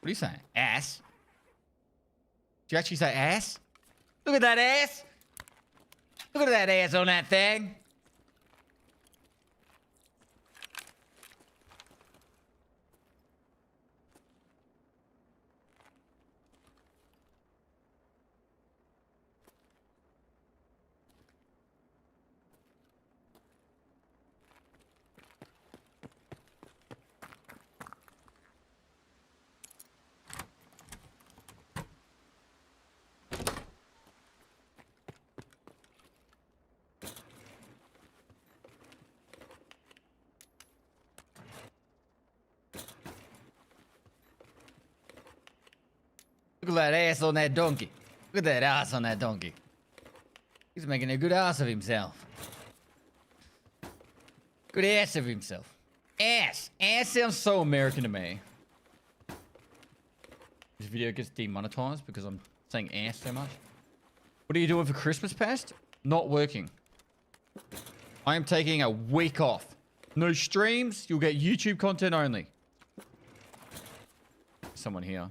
are you saying? Ass? Do you actually say ass? Look at that ass! Look at that ass on that thing! Look at that ass on that donkey. Look at that ass on that donkey. He's making a good ass of himself. Good ass of himself. Ass. Ass sounds so American to me. This video gets demonetized because I'm saying ass so much. What are you doing for Christmas, Pest? Not working. I am taking a week off. No streams. You'll get YouTube content only. Someone here.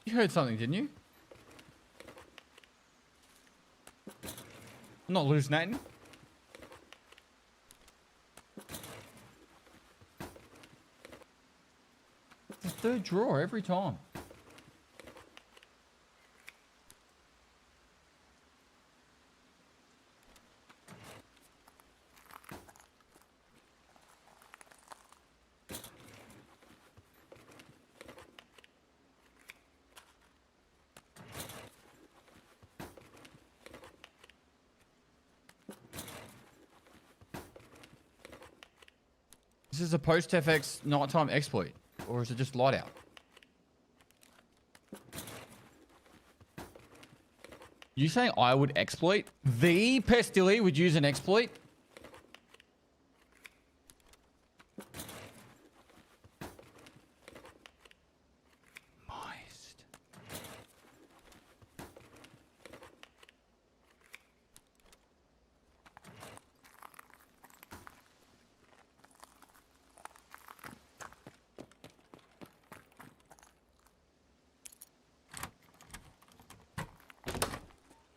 You heard something, didn't you? I'm not hallucinating. The third drawer every time. This is a post-FX nighttime exploit, or is it just light out? You saying I would exploit? The Pestily would use an exploit?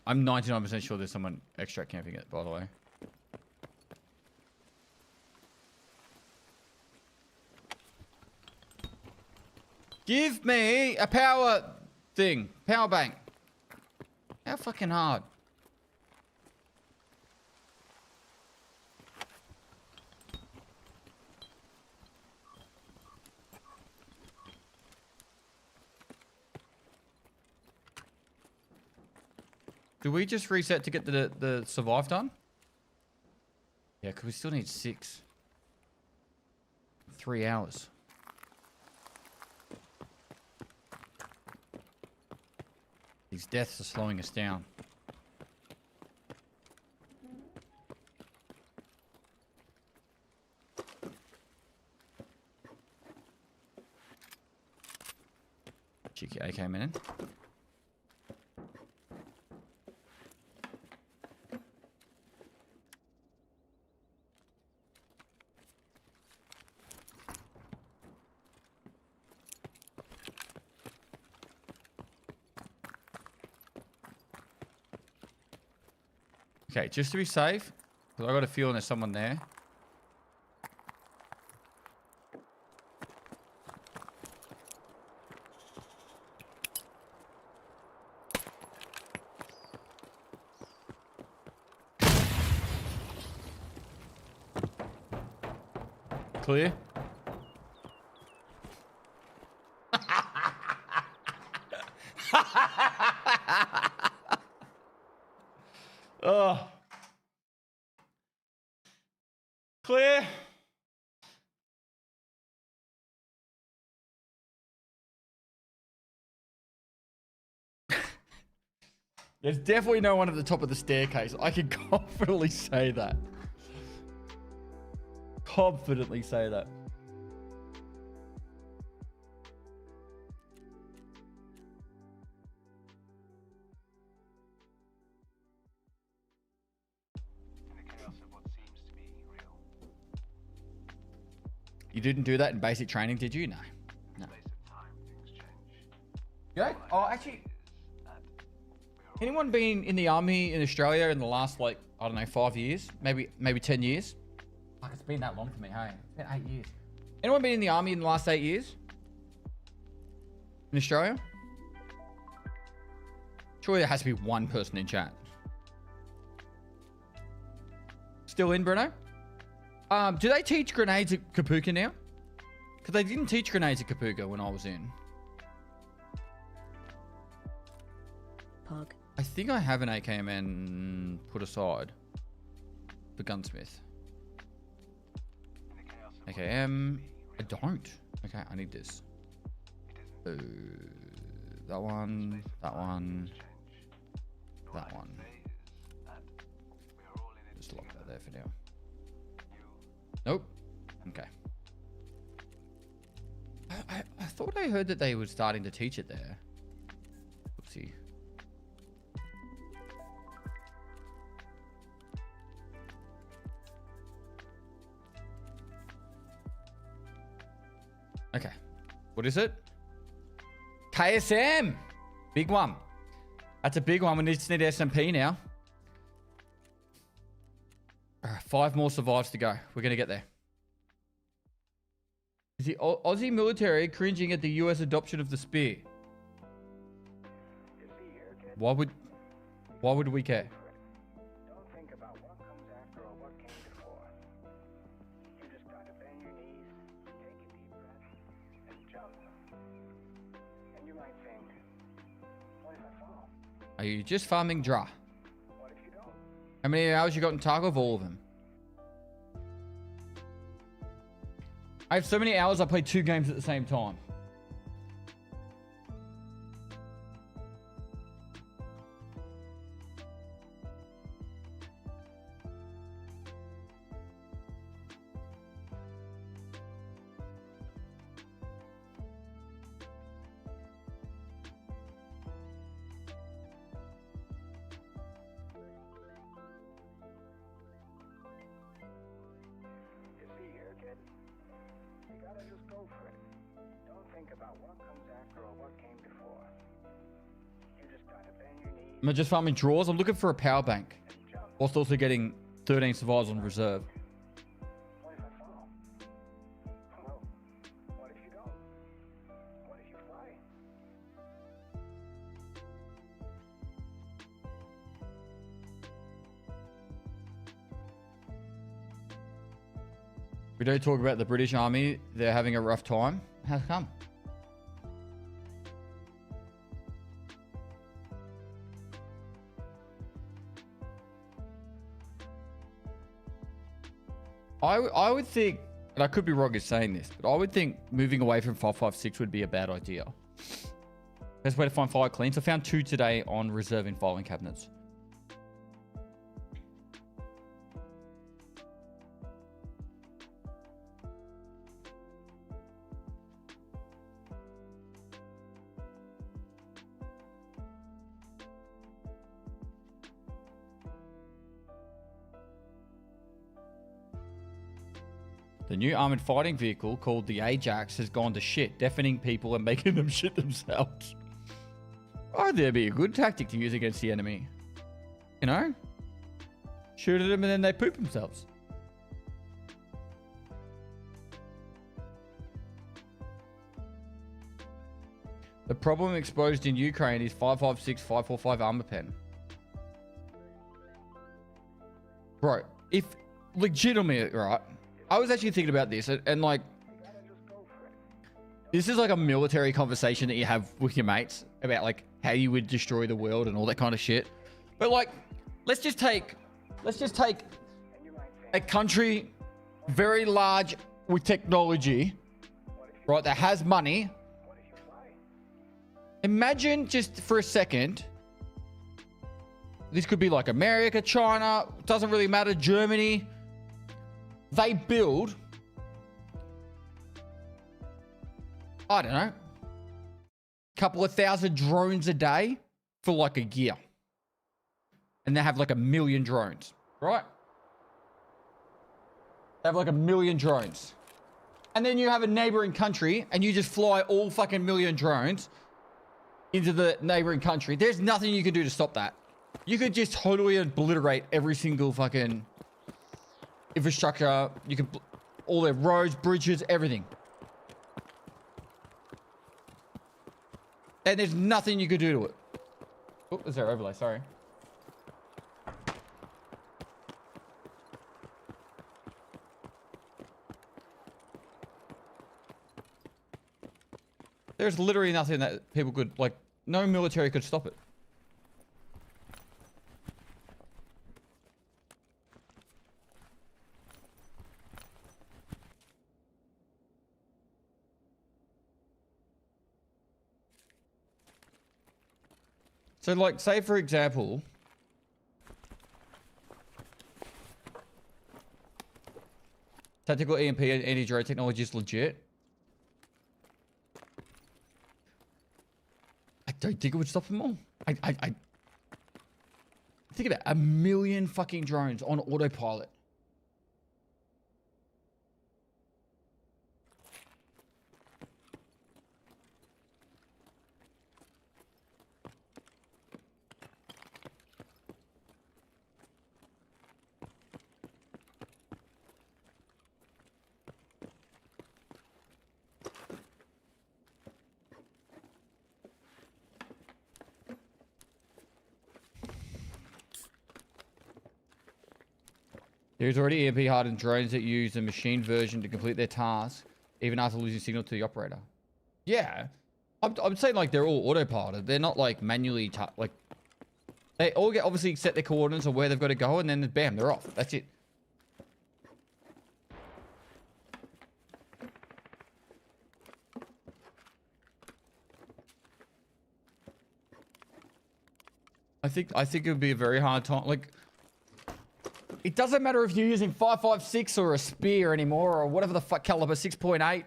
I'm 99% sure there's someone extra camping it, by the way. Give me a power thing. Power bank. How fucking hard? Do we just reset to get the survive done? Yeah, because we still need 6. 3 hours. These deaths are slowing us down. Cheeky AK man. Okay, just to be safe, because I got a feeling there's someone there. Clear? Oh. Clear. There's definitely no one at the top of the staircase. I can confidently say that. Confidently say that. You didn't do that in basic training, did you? No. No. Yeah. Oh, actually, anyone been in the army in Australia in the last, like, I don't know, 5 years? Maybe 10 years? Like, it's been that long for me, hey? It's been 8 years. Anyone been in the army in the last 8 years? In Australia? Surely there has to be one person in chat. Still in, Bruno? Do they teach grenades at Kapuka now? Because they didn't teach grenades at Kapuka when I was in. Pog. I think I have an AKMN put aside for gunsmith. AKM. I don't. Okay, I need this. That one. That one. That one. Just lock that there for now. Nope. Okay. I thought I heard that they were starting to teach it there. Oopsie. Okay. What is it? KSM! Big one. That's a big one. We just need SMP now. All right, 5 more survives to go. We're going to get there. Is the Aussie military cringing at the US adoption of the spear? Why would we care? Don't think about what comes after or what came before. You just gotta bend your knees, take a deep breath, and jump. And you might think, what if I fall? Are you just farming dry? What if you don't? How many hours you got in Tarkov? All of them. I have so many hours I play 2 games at the same time. You see here, kid? You gotta just go for it. Don't think about what comes after or what came before. You just gotta bend your knees, Am I just farming draws? I'm looking for a power bank. Whilst also getting 13 survivors on reserve. What if I fall? Well, what if you don't? What if you fly? We don't talk about the British Army. They're having a rough time. How come? I would think, and I could be wrong in saying this, but I would think moving away from 556 would be a bad idea. Best way to find fire cleans. I found 2 today on reserving filing cabinets. The new armored fighting vehicle called the Ajax has gone to shit, deafening people and making them shit themselves. I think that'd be a good tactic to use against the enemy. You know? Shoot at them and then they poop themselves. The problem exposed in Ukraine is 556, 545 armor pen. Bro, if legitimately, right? I was actually thinking about this and like, this is like a military conversation that you have with your mates about like how you would destroy the world and all that kind of shit. But like, let's just take a country very large with technology, right? That has money. Imagine just for a second, this could be like America, China, doesn't really matter, Germany. They build, I don't know, a couple of thousand drones a day for like a year. And they have like 1 million drones, right? They have like 1 million drones. And then you have a neighboring country and you just fly all fucking 1 million drones into the neighboring country. There's nothing you can do to stop that. You could just totally obliterate every single fucking infrastructure. You can, all their roads, bridges, everything. And there's nothing you could do to it. Oh, is there overlay? Sorry. There's literally nothing that people could, like, no military could stop it. So, like, say, for example, tactical EMP and anti-drone technology is legit. I don't think it would stop them all. I think about 1 million fucking drones on autopilot. There's already EMP hardened drones that use the machine version to complete their task, even after losing signal to the operator. Yeah, I'm saying like they're all autopiloted. They're not like manually, like they all get obviously set their coordinates of where they've got to go, and then bam, they're off. That's it. I think it would be a very hard time. Like, it doesn't matter if you're using 5.56 or a spear anymore, or whatever the fuck caliber, 6.8,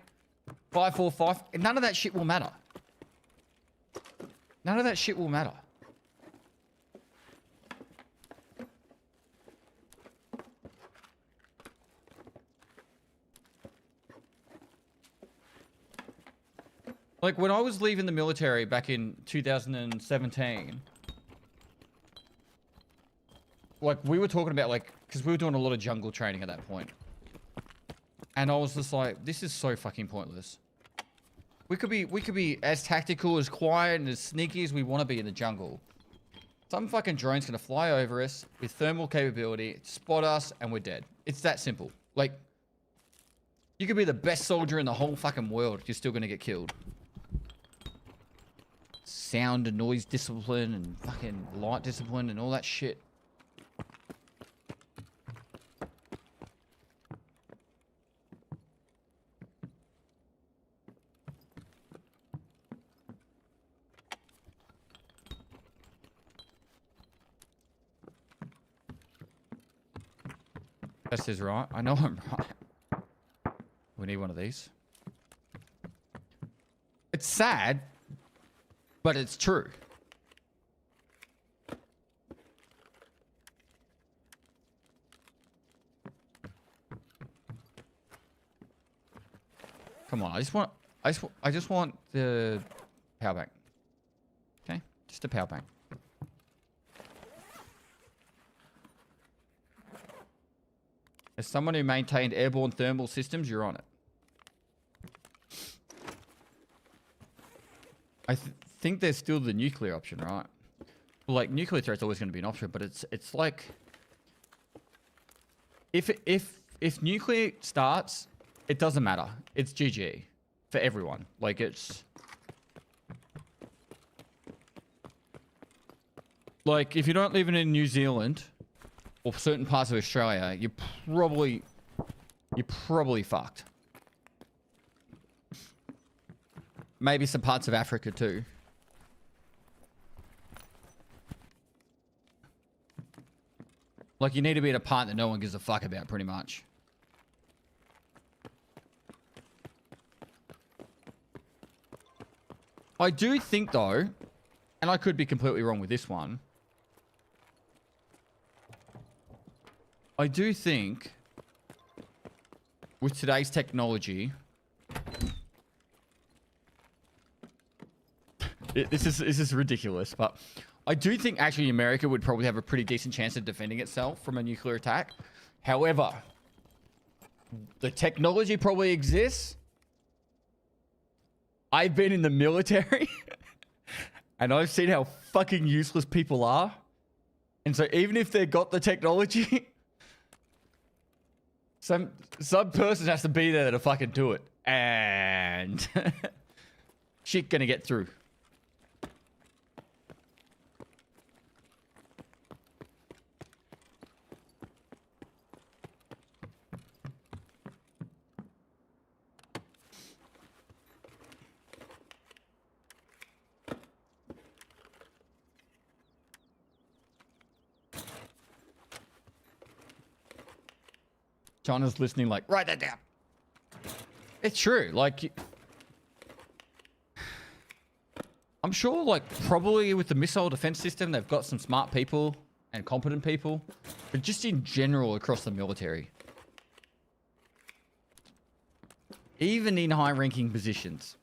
5.45. None of that shit will matter. None of that shit will matter. Like, when I was leaving the military back in 2017, like we were talking about like, because we were doing a lot of jungle training at that point. And I was just like, this is so fucking pointless. We could be as tactical, as quiet, and as sneaky as we want to be in the jungle. Some fucking drone's gonna fly over us with thermal capability, spot us, and we're dead. It's that simple. Like, you could be the best soldier in the whole fucking world, you're still gonna get killed. Sound and noise discipline and fucking light discipline and all that shit. This is right. I know I'm right. We need one of these. It's sad, but it's true. Come on, I just want the power bank. Okay, just a power bank. As someone who maintained airborne thermal systems, you're on it. I think there's still the nuclear option, right? Well, like, nuclear threat's always going to be an option, but it's like... If nuclear starts, it doesn't matter. It's GG. For everyone. Like, it's... Like, if you're not living in New Zealand... or certain parts of Australia, you're probably fucked. Maybe some parts of Africa too. Like, you need to be in a part that no one gives a fuck about, pretty much. I do think though, and I could be completely wrong with this one, I do think with today's technology, this is ridiculous, but I do think actually America would probably have a pretty decent chance of defending itself from a nuclear attack. However, the technology probably exists. I've been in the military and I've seen how fucking useless people are. And so even if they got the technology, some person has to be there to fucking do it. And shit gonna get through. China's listening like, write that down. It's true. Like, I'm sure, like, probably with the missile defense system, they've got some smart people and competent people. But just in general across the military. Even in high-ranking positions.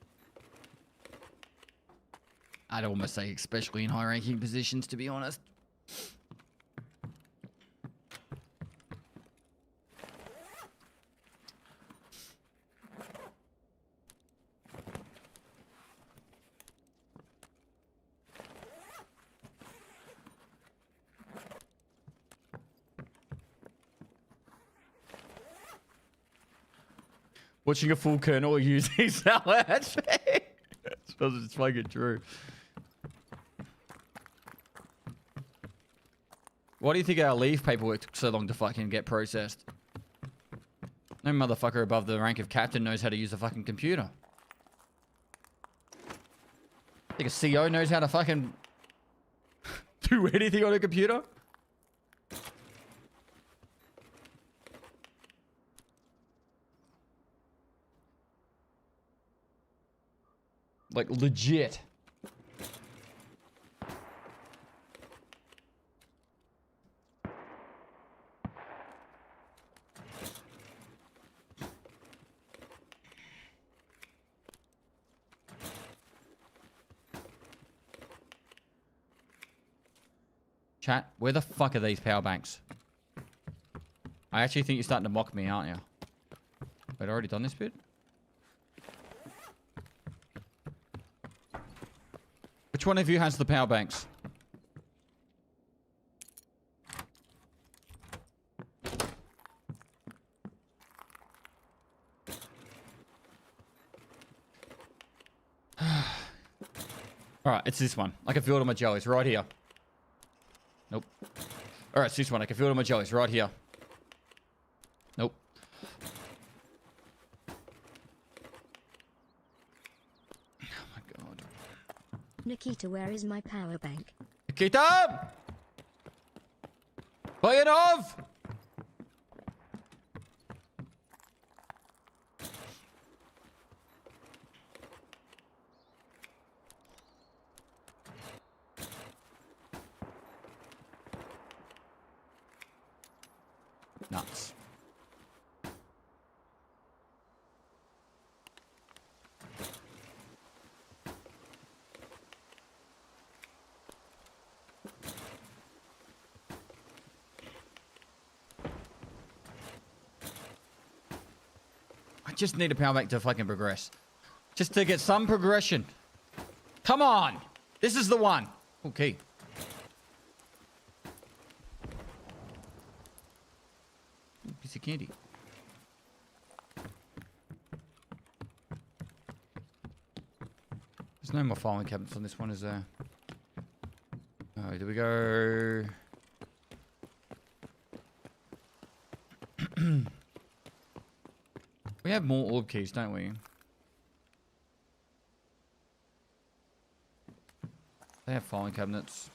I'd almost say especially in high-ranking positions, to be honest. Watching a full kernel using salads. I suppose it's fucking true. Why do you think our leave paperwork took so long to fucking get processed? No motherfucker above the rank of captain knows how to use a fucking computer. Think a CO knows how to fucking do anything on a computer? Like, legit. Chat, where the fuck are these power banks? I actually think you're starting to mock me, aren't you? Wait, I already done this bit? Which one of you has the power banks? Alright, it's this one. I can feel it on my jellies right here. Nope. Alright, it's this one. I can feel it on my jellies right here. Nope. Oh my god. Nikita, where is my power bank? Nikita! Bayanov! Nuts. I just need a power bank to fucking progress. Just to get some progression. Come on! This is the one. Okay. Ooh, piece of candy. There's no more filing cabinets on this one, is there? Oh, do we go... We have more orb keys, don't we? They have filing cabinets.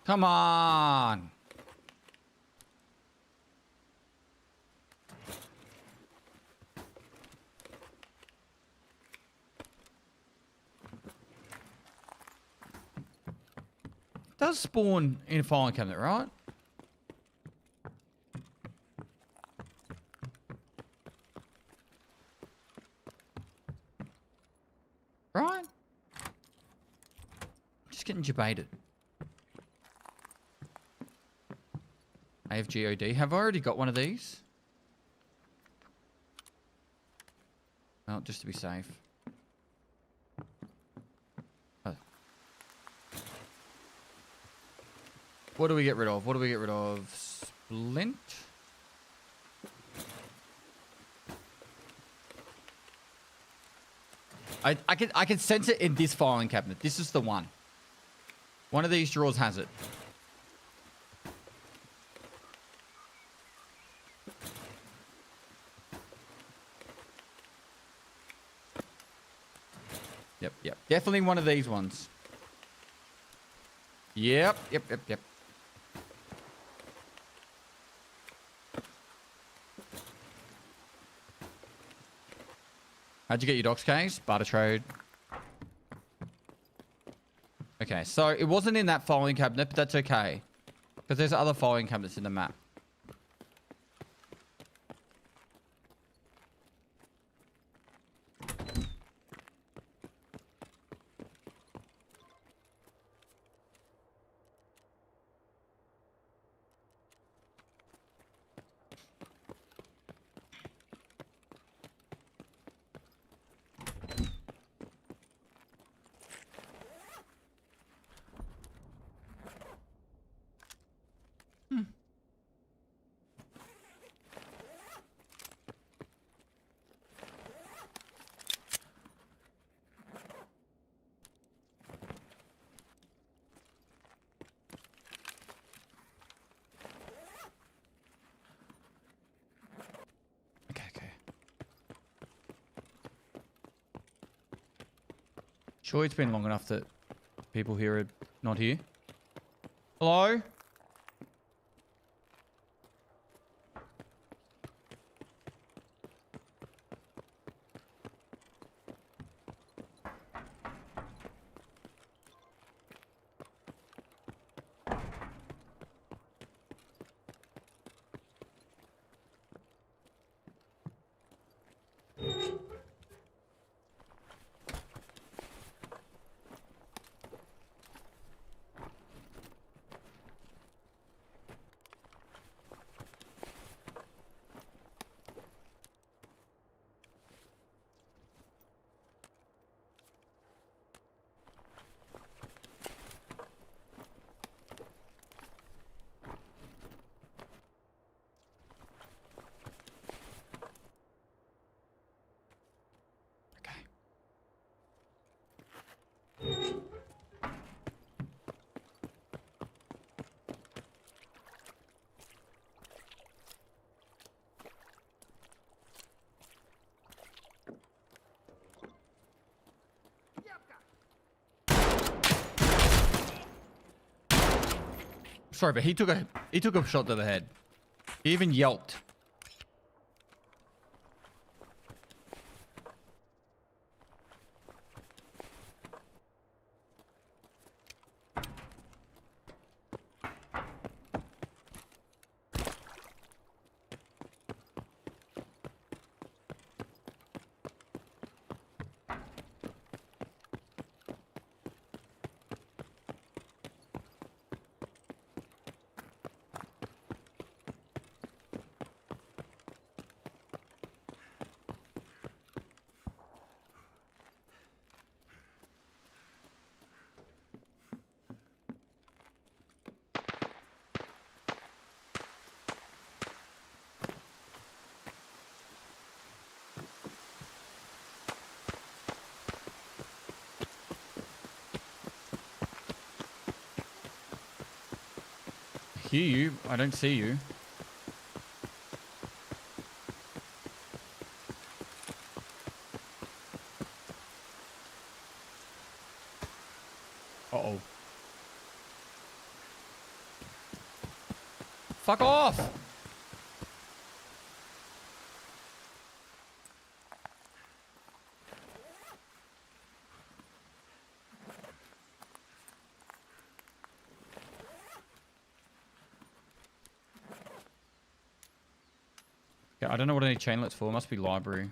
Come on. It does spawn in a filing cabinet, right? Right? Just getting debated. AFGOD. Have I already got one of these? Well, just to be safe. Oh. What do we get rid of? What do we get rid of? Splint? I can sense it in this filing cabinet. This is the one. One of these drawers has it. Yep. Definitely one of these ones. Yep. How'd you get your docs case? Barter trade. Okay, so it wasn't in that filing cabinet, but that's okay. Because there's other filing cabinets in the map. Sure, it's been long enough that people here are not here. Hello? Sorry, but he took a shot to the head. He even yelped. I hear you. I don't see you. Uh-oh. Fuck off! Yeah, I don't know what I need chainlets for. It must be library.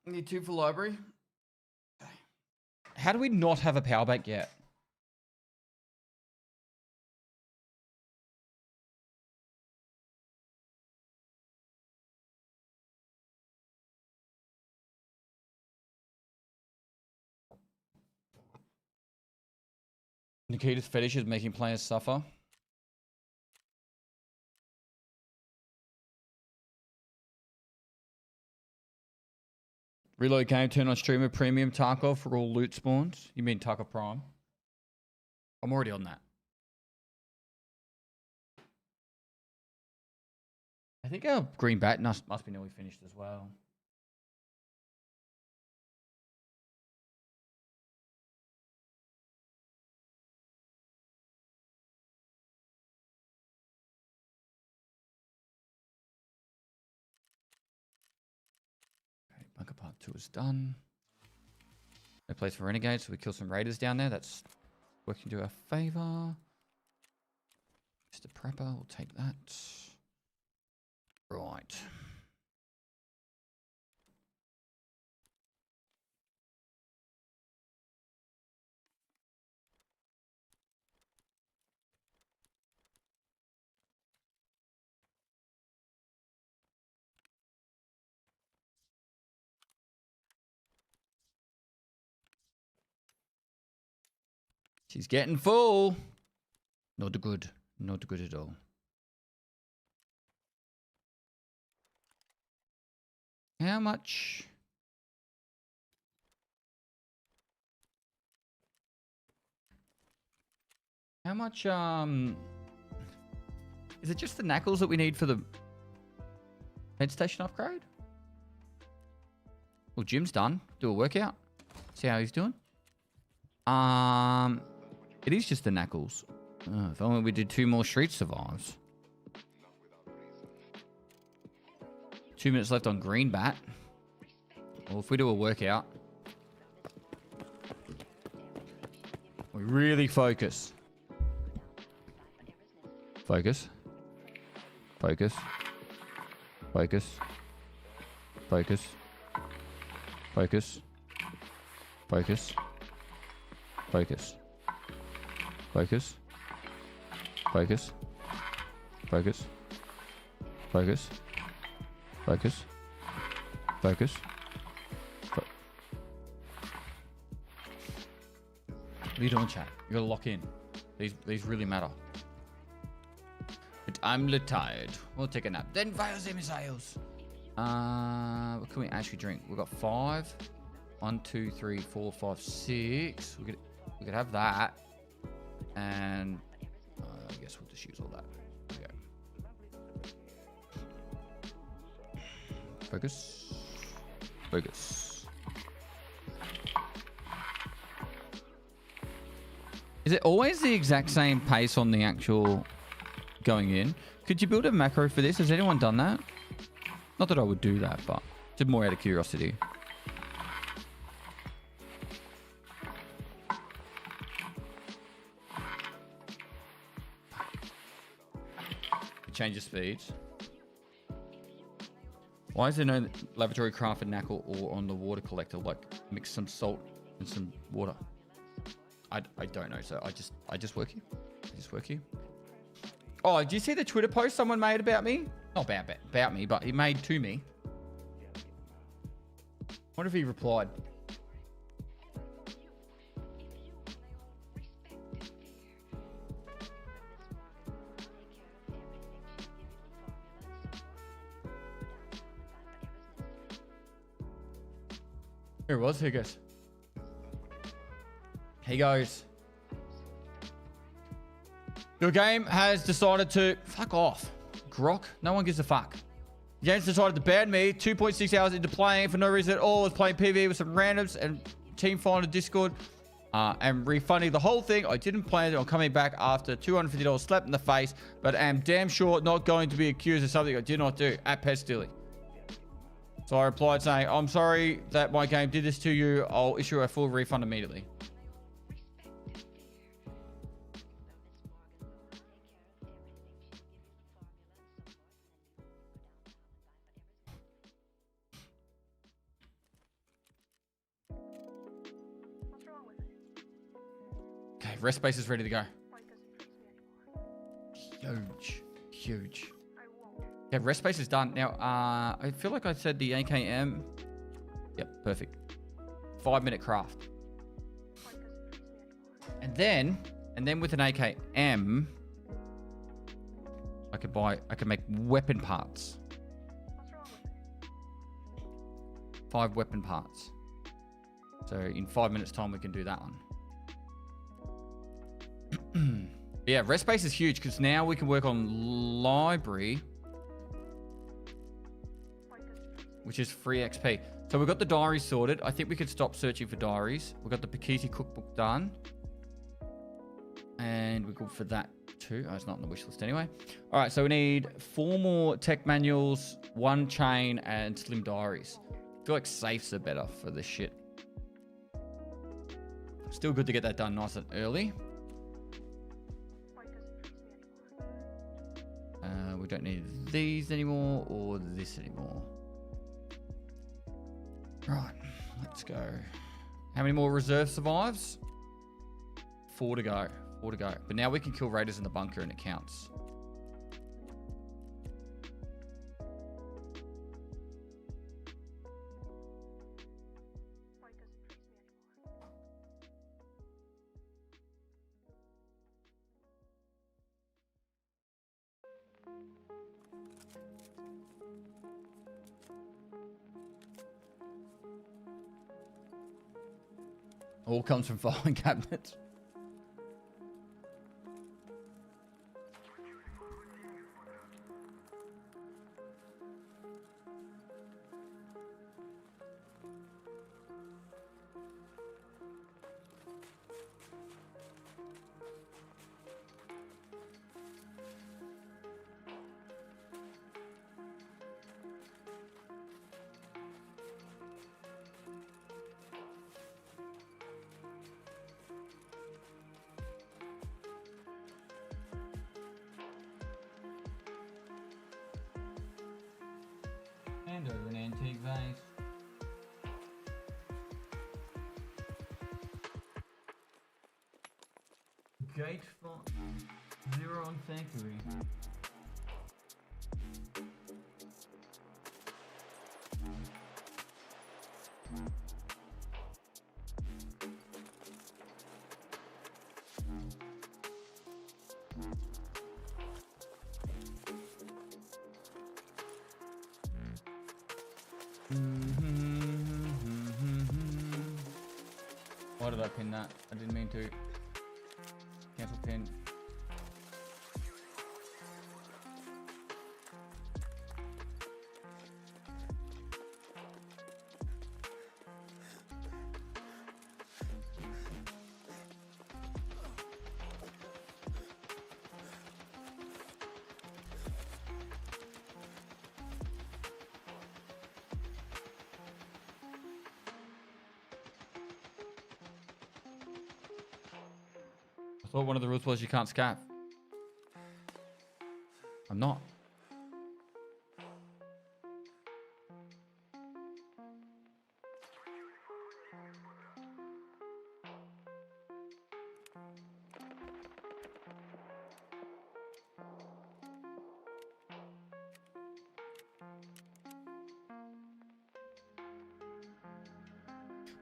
Need 2 for library. Okay. How do we not have a power bank yet? Nikita's fetish is making players suffer. Reload game, turn on streamer premium Tarkov for all loot spawns. You mean Tarkov Prime? I'm already on that. I think our green bat must be nearly finished as well. Okay, Bunker Part 2 is done. No place for renegades, so we kill some raiders down there. That's working to our favor. Just a prepper, we'll take that. Right. She's getting full. Not good. Not good at all. How much? How much, is it just the knuckles that we need for the head station upgrade? Well, Jim's done. Do a workout. See how he's doing. It is just the knuckles. If only we did 2 more street survives. 2 minutes left on green bat. Well, if we do a workout, we really focus. Focus. Focus. Focus. Focus. Focus. Focus. Focus. Focus. Focus. Focus. Focus. Focus. Focus. What are you doing, chat? You gotta lock in. These really matter. But I'm tired. We'll take a nap. Then fire the missiles. What can we actually drink? We've got 5. 1, 2, 3, 4, 5, 6. We could have that. And I guess we'll just use all that. There we go. Focus. Focus. Is it always the exact same pace on the actual going in? Could you build a macro for this? Has anyone done that? Not that I would do that, but just more out of curiosity. Change the speeds. Why is there no laboratory crafted knuckle or on the water collector? Like mix some salt and some water. I don't know. So I just work here. I just work here. Oh, did you see the Twitter post someone made about me? Not about me, but he made to me. What if he replied? Here it was. Here goes. He goes. Your game has decided to... Fuck off. Grok. No one gives a fuck. The game's decided to ban me 2.6 hours into playing for no reason at all. I was playing PvE with some randoms and team find Discord. And refunding the whole thing. I didn't plan on coming back after $250 slap in the face. But am damn sure not going to be accused of something I did not do. At Pestily. So I replied saying, I'm sorry that my game did this to you. I'll issue a full refund immediately. Okay, rest space is ready to go. Huge. Huge. Yeah, rest space is done. Now, I feel like I said the AKM. Yep, perfect. 5-minute craft. And then with an AKM, I could make weapon parts. 5 weapon parts. So in 5 minutes time, we can do that one. Yeah, rest space is huge because now we can work on library, which is free XP. So we've got the diaries sorted. I think we could stop searching for diaries. We've got the Pakiti cookbook done. And we're good for that too. Oh, it's not on the wish list anyway. All right, so we need 4 more tech manuals, 1 chain, and slim diaries. I feel like safes are better for this shit. Still good to get that done nice and early. We don't need these anymore or this anymore. Right, let's go. How many more reserve survives? 4 to go. 4 to go. But now we can kill raiders in the bunker and it counts. All comes from filing cabinets. Hand over an antique vase. Gate for 0 on factory. Why did I pin that? I didn't mean to. Cancel pin. I thought one of the rules was you can't scav. I'm not.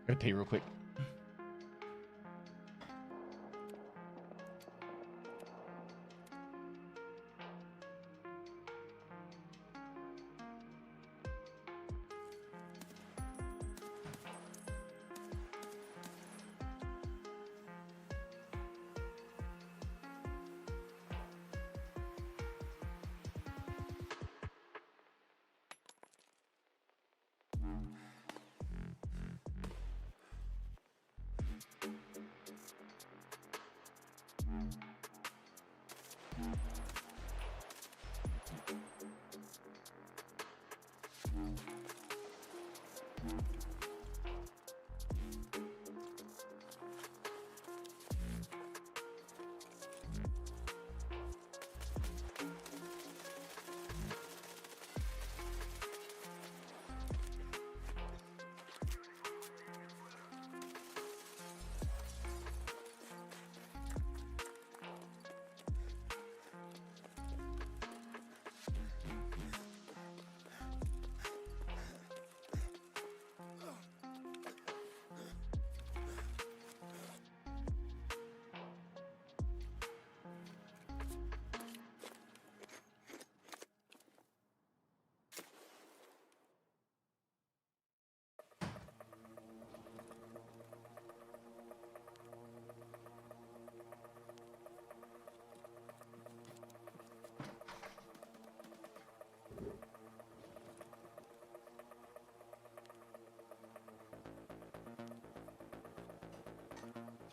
Gotta pee real quick.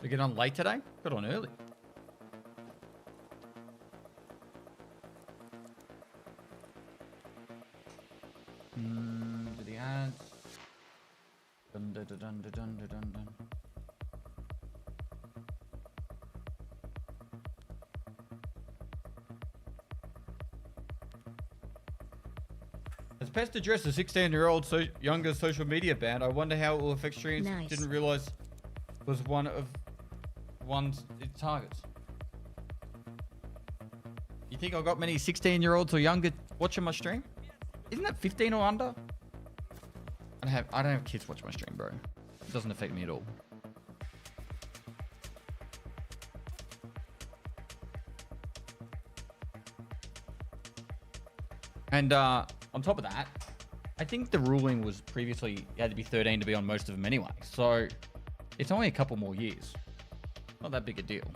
We get on late today? Got on early. Do the ads. Dun dun dun dun dun dun dun dun. As Pest addressed a 16-year-old younger social media ban, I wonder how it will affect streams. Nice. Didn't realize was one of its targets. You think I got many 16-year-olds or younger watching my stream? Isn't that 15 or under? I don't have kids watch my stream, bro. It doesn't affect me at all. And on top of that, I think the ruling was previously you had to be 13 to be on most of them anyway. So It's only a couple more years. Not that big a deal.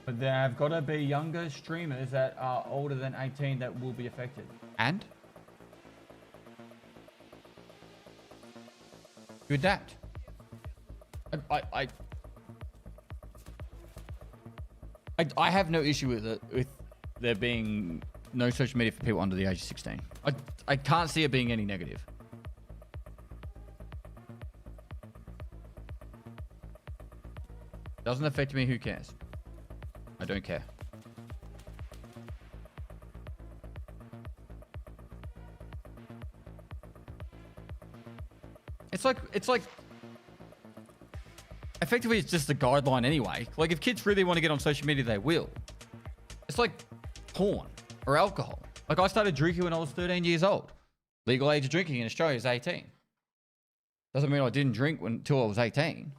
But there have got to be younger streamers that are older than 18 that will be affected. And? You adapt. I have no issue with it, with there being no social media for people under the age of 16. I can't see it being any negative. Doesn't affect me, who cares? I don't care. It's like effectively it's just a guideline anyway. Like if kids really want to get on social media, they will. It's like porn or alcohol. Like I started drinking when I was 13 years old. Legal age of drinking in Australia is 18. Doesn't mean I didn't drink until I was 18.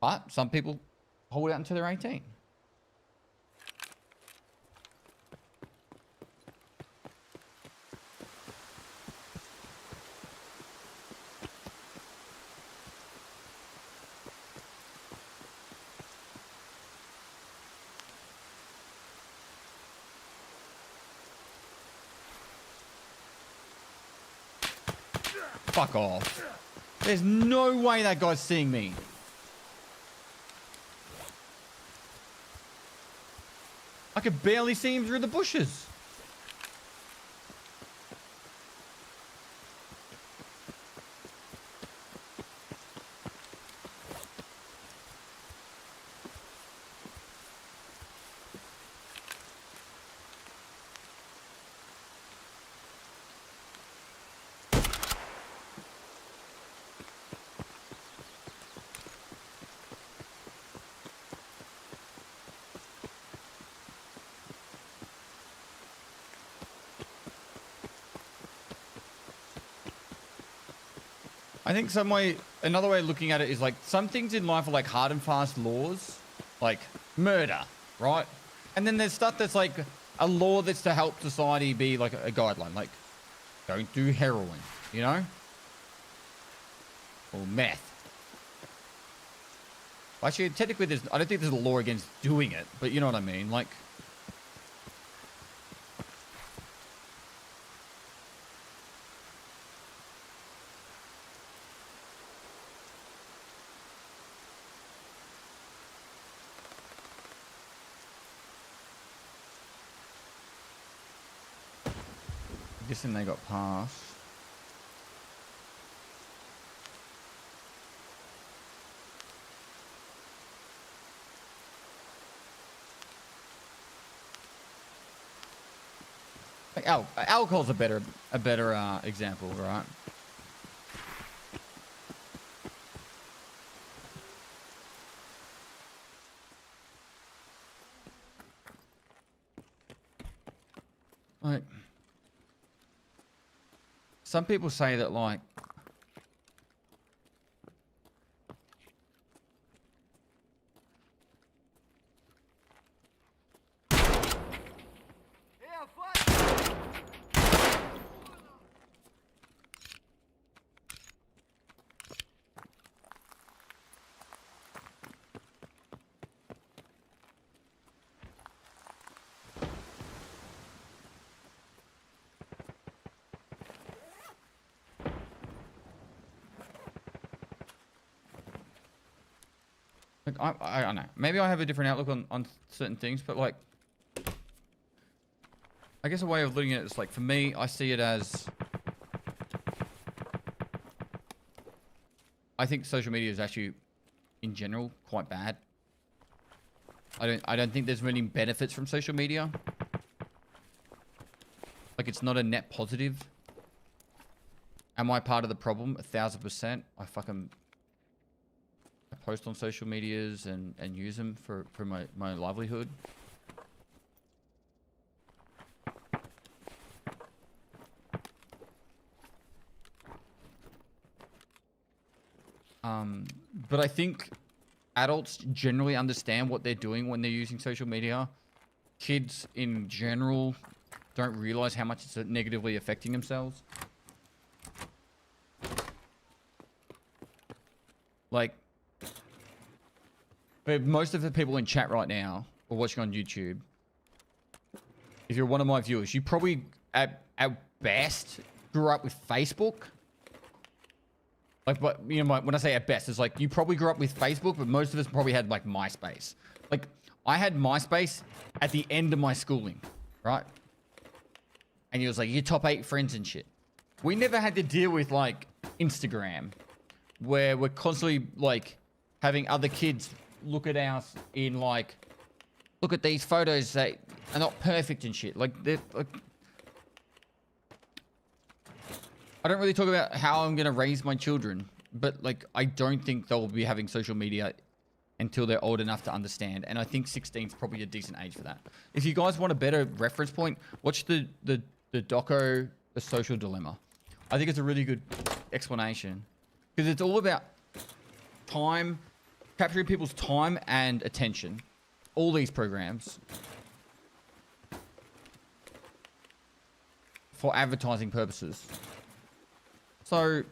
But some people hold out until they're 18. Fuck off. There's no way that guy's seeing me. I could barely see him through the bushes. I think another way of looking at it is like some things in life are like hard and fast laws, like murder, right? And then there's stuff that's like a law that's to help society be like a guideline, like don't do heroin, you know? Or meth. Actually, technically I don't think there's a law against doing it, but you know what I mean? Like, guessing they got past. Like alcohol's a better example, right? Like, some people say that like I don't know. Maybe I have a different outlook on certain things, but like, I guess a way of looking at it is like, for me, I see it as, I think social media is actually, in general, quite bad. I don't think there's many benefits from social media. Like, it's not a net positive. Am I part of the problem? 1000%. I post on social medias and use them for my livelihood. But I think adults generally understand what they're doing when they're using social media. Kids in general don't realize how much it's negatively affecting themselves. Like, but most of the people in chat right now or watching on YouTube, if you're one of my viewers, you probably at best grew up with Facebook. Like, but you know, when I say at best, it's like you probably grew up with Facebook, but most of us probably had like MySpace. Like, I had MySpace at the end of my schooling, right? And it was like your top 8 friends and shit. We never had to deal with like Instagram, where we're constantly like having other kids look at us in like, look at these photos that are not perfect and shit. Like, they're like, I don't really talk about how I'm gonna raise my children, but like, I don't think they'll be having social media until they're old enough to understand. And I think 16 is probably a decent age for that. If you guys want a better reference point, watch the doco, The Social Dilemma. I think it's a really good explanation because it's all about time, capturing people's time and attention. All these programs for advertising purposes. So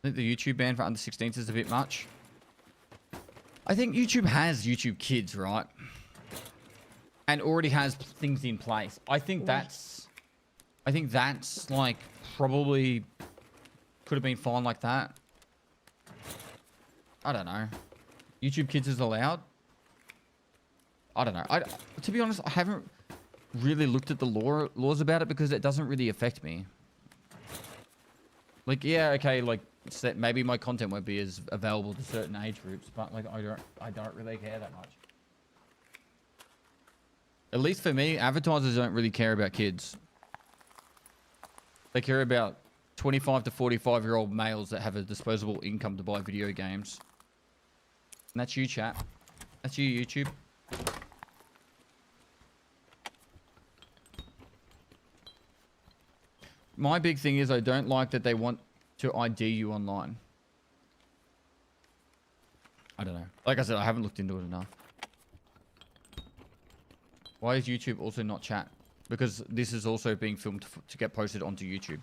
I think the YouTube ban for under 16s is a bit much. I think YouTube has YouTube Kids, right? And already has things in place. I think that's like probably could have been fine like that. I don't know. YouTube Kids is allowed? I don't know. To be honest, I haven't really looked at the laws about it because it doesn't really affect me. Like, yeah, okay, like maybe my content won't be as available to certain age groups, but like I don't really care that much. At least for me, advertisers don't really care about kids. They care about 25 to 45-year-old males that have a disposable income to buy video games. And that's you, chat. That's you, YouTube. My big thing is I don't like that they want to ID you online. I don't know. Like I said, I haven't looked into it enough. Why is YouTube also not chat? Because this is also being filmed to get posted onto YouTube.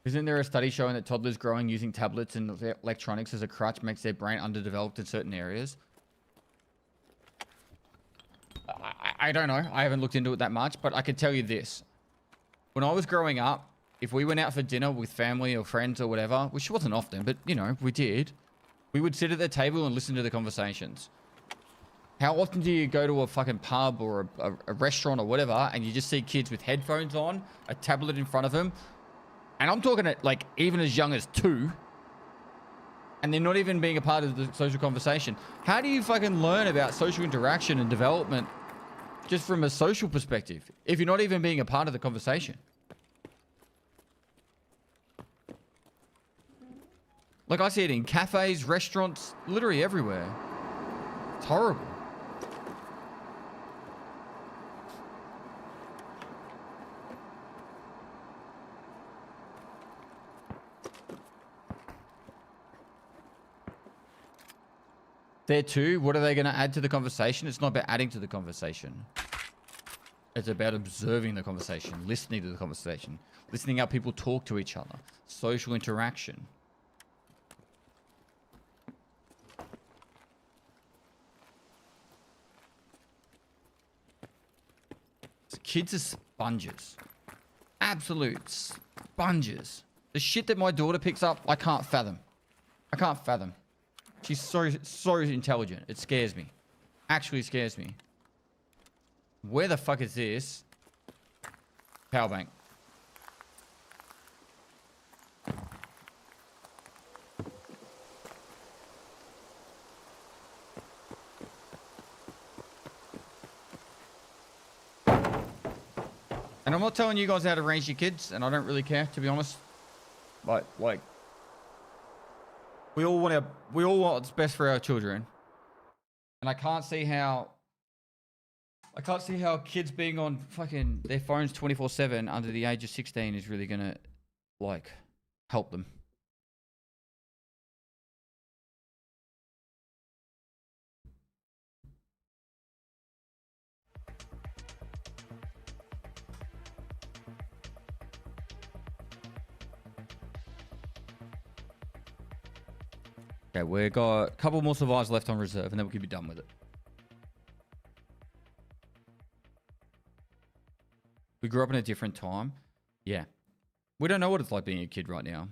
Isn't there a study showing that toddlers growing using tablets and electronics as a crutch makes their brain underdeveloped in certain areas? I don't know. I haven't looked into it that much, but I can tell you this. When I was growing up, if we went out for dinner with family or friends or whatever, which wasn't often, but you know, we did, we would sit at the table and listen to the conversations. How often do you go to a fucking pub or a restaurant or whatever and you just see kids with headphones on, a tablet in front of them? And I'm talking at like even as young as 2. And they're not even being a part of the social conversation. How do you fucking learn about social interaction and development just from a social perspective if you're not even being a part of the conversation? Like, I see it in cafes, restaurants, literally everywhere. It's horrible. There too, what are they going to add to the conversation? It's not about adding to the conversation. It's about observing the conversation, listening to the conversation, listening how people talk to each other, social interaction. So kids are sponges. Absolute sponges. The shit that my daughter picks up, I can't fathom. I can't fathom. She's so intelligent. It scares me. actually scares me. Where the fuck is this? Power bank. And I'm not telling you guys how to raise your kids, and I don't really care, to be honest. But like, we all want what's best for our children, and I can't see how kids being on fucking their phones 24/7 under the age of 16 is really gonna like help them. Okay, we've got a couple more survivors left on reserve, and then we can be done with it. We grew up in a different time. Yeah. We don't know what it's like being a kid right now.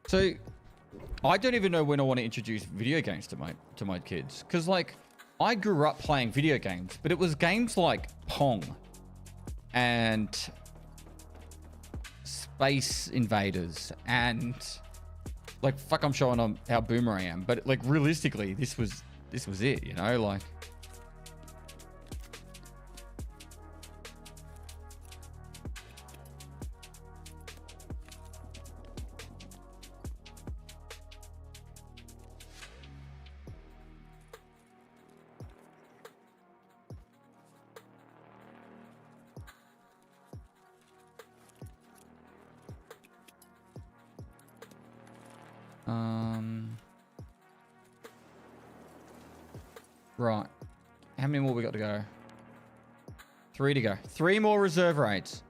So, I don't even know when I want to introduce video games to my kids, because like I grew up playing video games, but it was games like Pong and Space Invaders and like fuck, I'm showing them how boomer I am, but like realistically, this was it, you know, like. Right. How many more we got to go? 3 to go. 3 more reserve raids.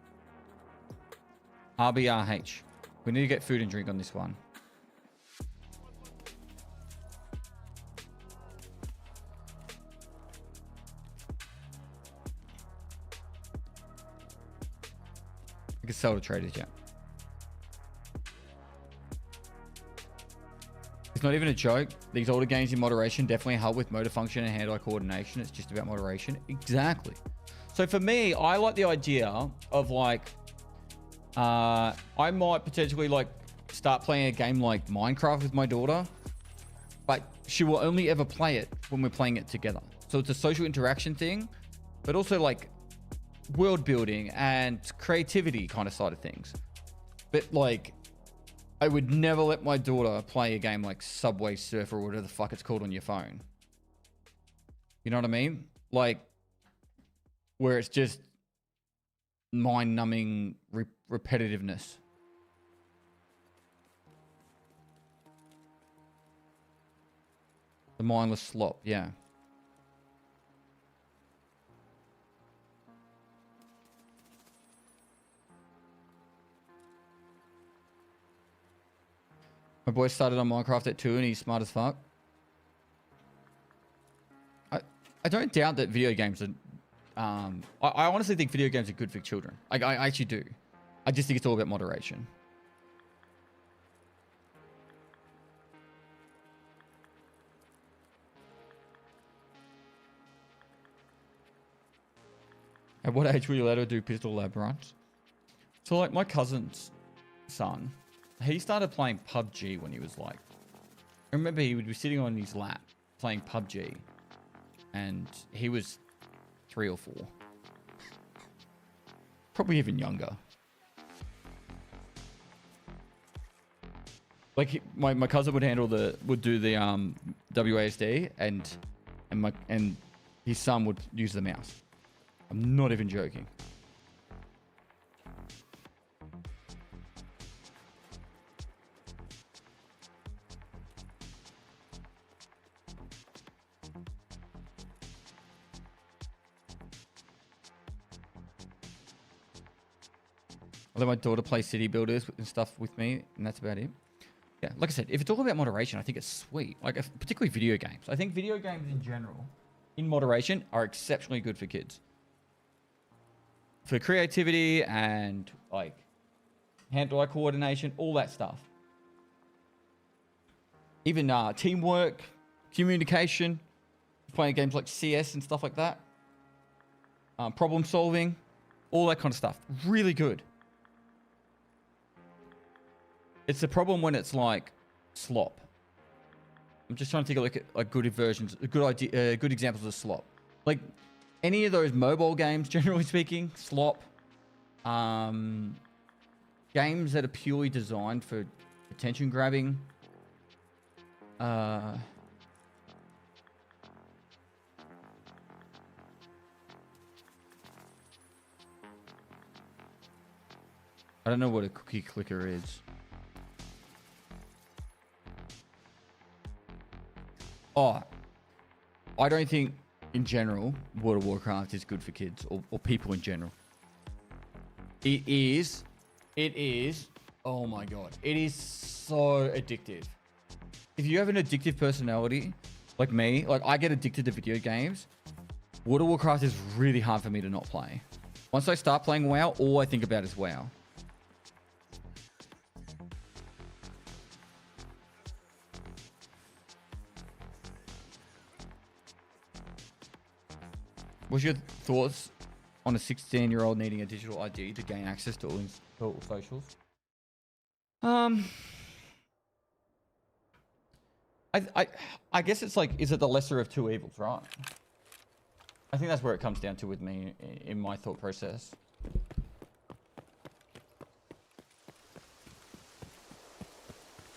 RBRH. We need to get food and drink on this one. I can sell to traders, yeah. It's not even a joke. These older games in moderation definitely help with motor function and hand-eye coordination. It's just about moderation. Exactly. So for me, I like the idea of like, I might potentially like start playing a game like Minecraft with my daughter, but she will only ever play it when we're playing it together. So it's a social interaction thing, but also like world building and creativity kind of side of things. But like, I would never let my daughter play a game like Subway Surfer or whatever the fuck it's called on your phone. You know what I mean? Like, where it's just mind-numbing repetitiveness. The mindless slop, yeah. My boy started on Minecraft at 2 and he's smart as fuck. I don't doubt that video games are... I honestly think video games are good for children. I actually do. I just think it's all about moderation. At what age were you allowed to do pistol lab runs? So like my cousin's son, he started playing PUBG when he was like, I remember he would be sitting on his lap playing PUBG and he was 3 or 4. Probably even younger. Like my cousin would do the WASD and his son would use the mouse. I'm not even joking. let my daughter play city builders and stuff with me, and that's about it. Yeah, like I said, if it's all about moderation, I think it's sweet. Like, particularly video games. I think video games in general, in moderation, are exceptionally good for kids. For creativity and, like, hand-eye coordination, all that stuff. Even teamwork, communication, playing games like CS and stuff like that. Problem solving, all that kind of stuff. Really good. It's the problem when it's like slop. I'm just trying to take a look at like good versions, good examples of slop. Like any of those mobile games, generally speaking, slop. Games that are purely designed for attention grabbing. I don't know what a cookie clicker is. Oh, I don't think in general World of Warcraft is good for kids or people in general. It is, oh my god, it is so addictive. If you have an addictive personality like me, like I get addicted to video games, World of Warcraft is really hard for me to not play. Once I start playing WoW, all I think about is WoW. What's your thoughts on a 16-year-old needing a digital ID to gain access to all socials? I guess it's like, is it the lesser of two evils, right? I think that's where it comes down to with me in my thought process.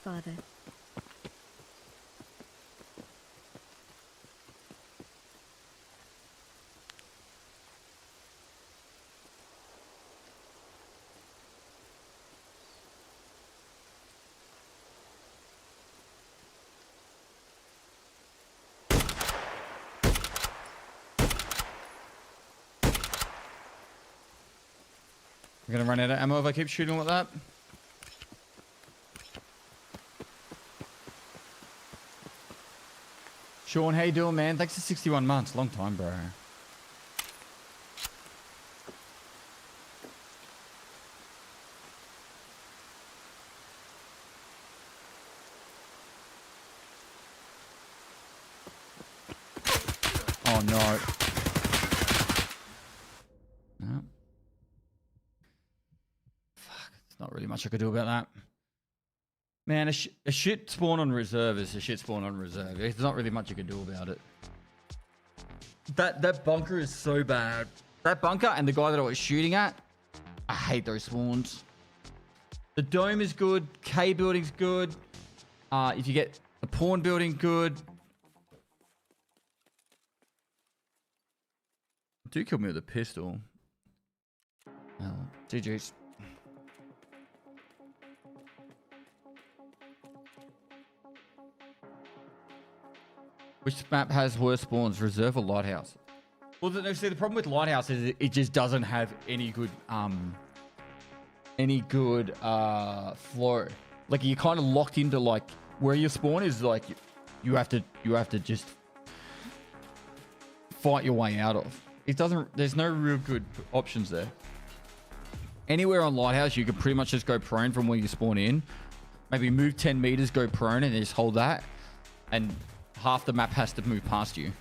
Father. I'm gonna run out of ammo if I keep shooting like that. Sean, how you doing, man? Thanks for 61 months. Long time, bro. Oh, no. No. Fuck. There's not really much I could do about that. Man, a shit spawn on reserve is a shit spawn on reserve. There's not really much you can do about it. That bunker is so bad. That bunker and the guy that I was shooting at, I hate those spawns. The dome is good. K building's good. If you get the pawn building, good. Do kill me with a pistol. Oh, GG's. Which map has worse spawns, Reserve or Lighthouse? Well, see, the problem with Lighthouse is it just doesn't have any good flow. Like you're kind of locked into like where your spawn is. Like you have to just fight your way out of. It doesn't. There's no real good options there. Anywhere on Lighthouse, you can pretty much just go prone from where you spawn in. Maybe move 10 meters, go prone, and just hold that, and half the map has to move past you.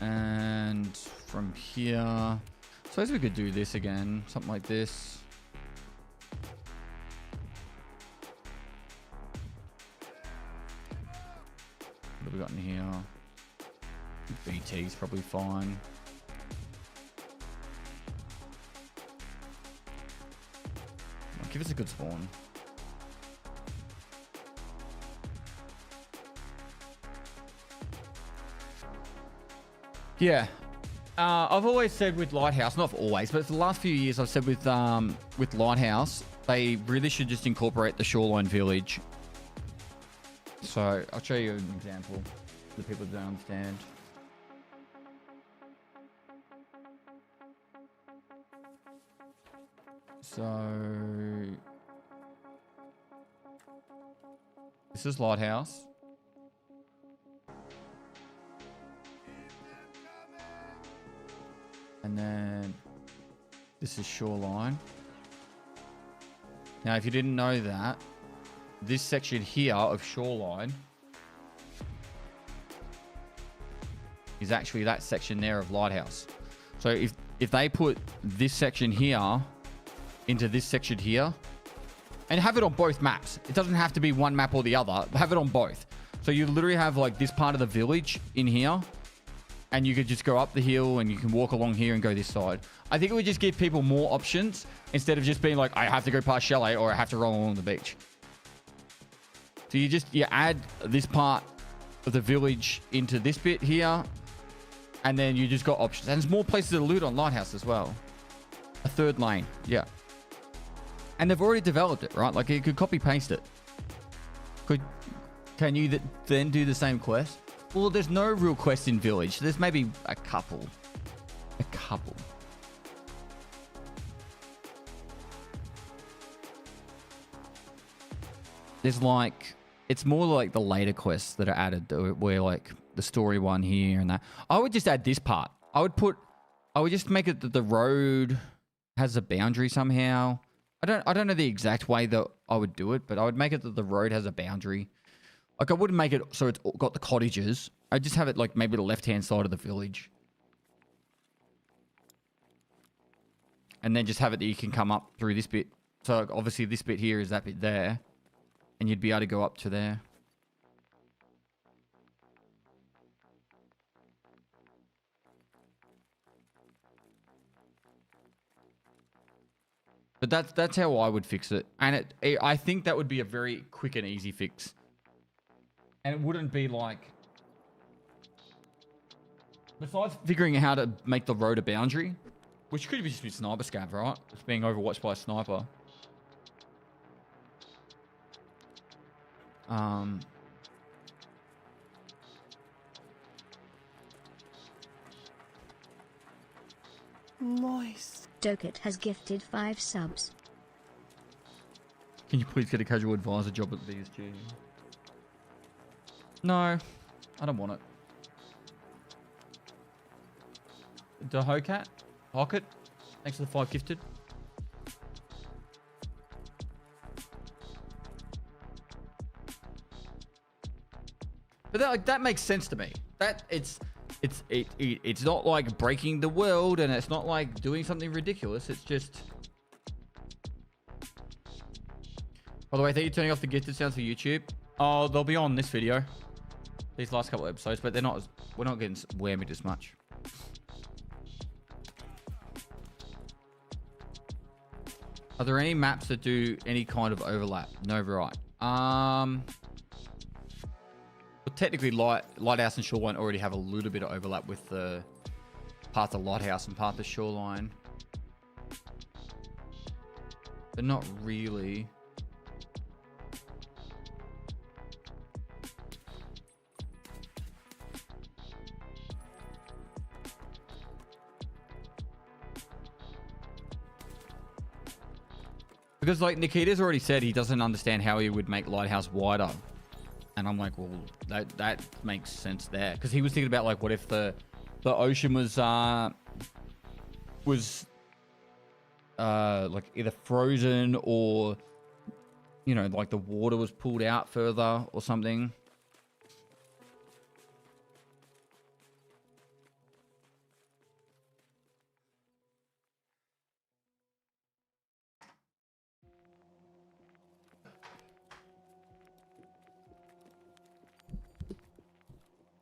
And from here, I suppose we could do this again. Something like this. What have we got in here? BT's probably fine. Give us a good spawn. Yeah, I've always said with Lighthouse, not for always, but for the last few years, I've said with Lighthouse, they really should just incorporate the shoreline village. So I'll show you an example for the people who don't understand. So this is Lighthouse. And then this is Shoreline. Now, if you didn't know that, this section here of Shoreline is actually that section there of Lighthouse. So if they put this section here into this section here, and have it on both maps. It doesn't have to be one map or the other. Have it on both. So you literally have like this part of the village in here, and you could just go up the hill and you can walk along here and go this side. I think it would just give people more options instead of just being like, I have to go past Chalet or I have to roll along the beach. So you add this part of the village into this bit here, and then you just got options. And there's more places to loot on Lighthouse as well. A third lane, yeah. And they've already developed it, right? Like you could copy paste it. Can you then do the same quest? Well, there's no real quest in Village. There's maybe a couple. A couple. There's like, it's more like the later quests that are added, where like the story one here and that. I would just add this part. I would just make it that the road has a boundary somehow. I don't know the exact way that I would do it, but I would make it that the road has a boundary. Like I wouldn't make it so it's got the cottages. I'd just have it like maybe the left-hand side of the village. And then just have it that you can come up through this bit. So obviously this bit here is that bit there. And you'd be able to go up to there. But that's how I would fix it. And I think that would be a very quick and easy fix. And it wouldn't be like... Besides figuring out how to make the road a boundary, which could just be sniper scav, right? It's being overwatched by a sniper. Moist. Dokit has gifted 5 subs. Can you please get a casual advisor job at BSG? No, I don't want it. Dahokat? Hocket? Thanks for the 5 gifted. But that makes sense to me. It's not like breaking the world, and it's not like doing something ridiculous. It's just... By the way, I think you're turning off the gifted sounds for YouTube. Oh, they'll be on this video. These last couple of episodes, but they're not as... We're not getting whammied as much. Are there any maps that do any kind of overlap? No, right. Well, technically, Lighthouse and Shoreline already have a little bit of overlap with the parts of Lighthouse and part of Shoreline. But not really. Because, like, Nikita's already said he doesn't understand how he would make Lighthouse wider. And I'm like, well, that makes sense there. Because he was thinking about, like, what if the ocean was like, either frozen or, you know, like the water was pulled out further or something.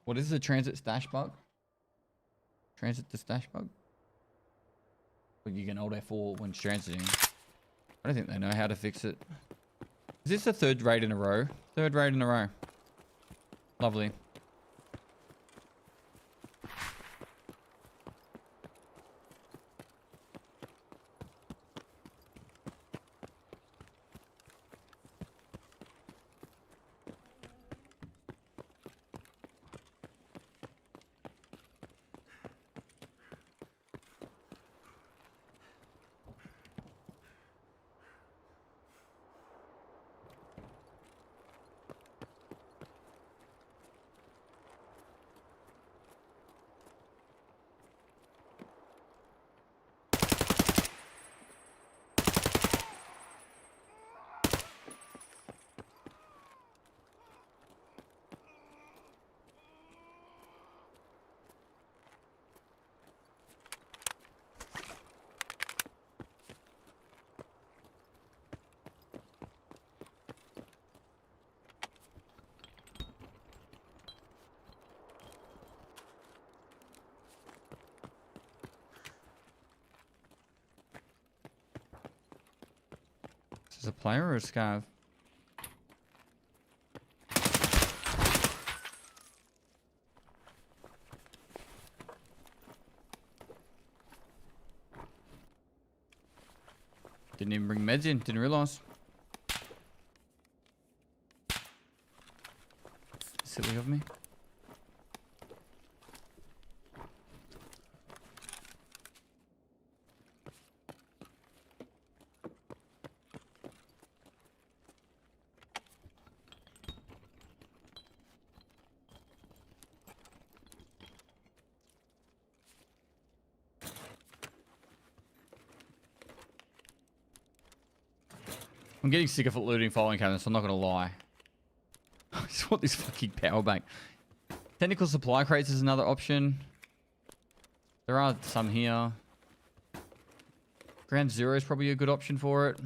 What is the transit stash bug? Transit to stash bug? Well, you can hold F4 when transiting. I don't think they know how to fix it. Is this the 3rd raid in a row? 3rd raid in a row. Lovely. Is it a player or a scav? Didn't even bring meds in. Didn't realize. Silly of me. I'm getting sick of looting filing cabinets, so I'm not gonna lie. I just want this fucking power bank. Technical supply crates is another option. There are some here. Ground Zero is probably a good option for it.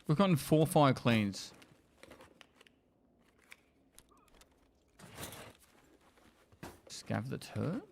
We've gotten 4 fire cleans. Scav the turret?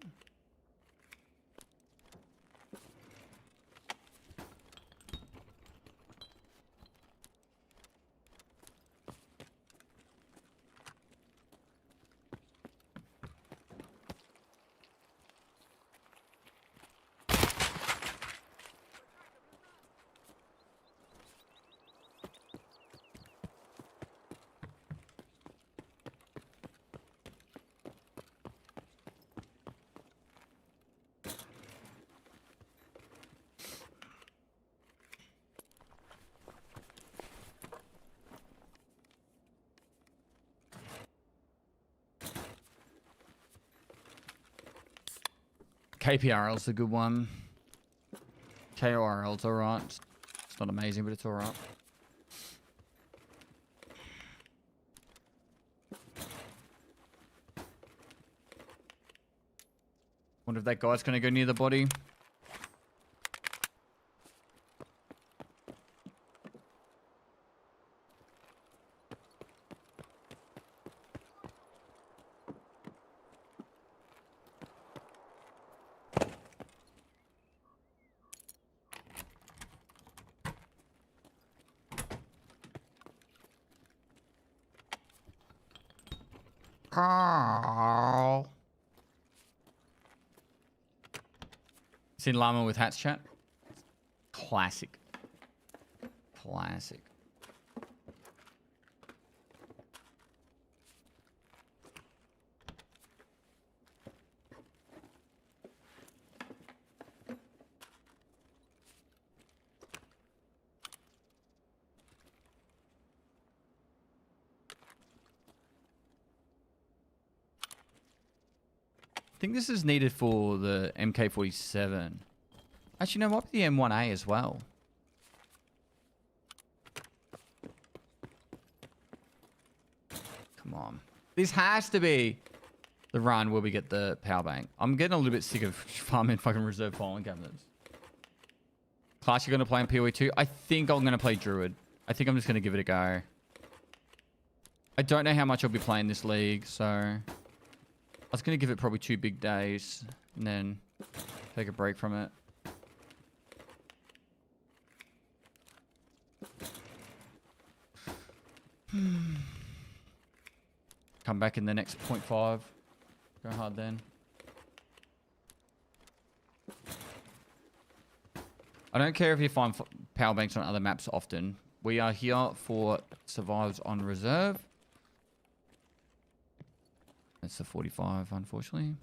KPRL's a good one. KORL's alright. It's not amazing, but it's alright. Wonder if that guy's gonna go near the body. Carl. Seen Llama with hats chat? Classic. Classic. I think this is needed for the MK47. Actually, no, might be the M1A as well. Come on. This has to be the run where we get the power bank. I'm getting a little bit sick of farming fucking reserve filing cabinets. Class, you're going to play in PoE 2? I think I'm going to play Druid. I think I'm just going to give it a go. I don't know how much I'll be playing this league, so... I was going to give it probably 2 big days and then take a break from it. Come back in the next 0.5. Go hard then. I don't care if you find power banks on other maps often. We are here for survives on reserve. That's the 45, unfortunately.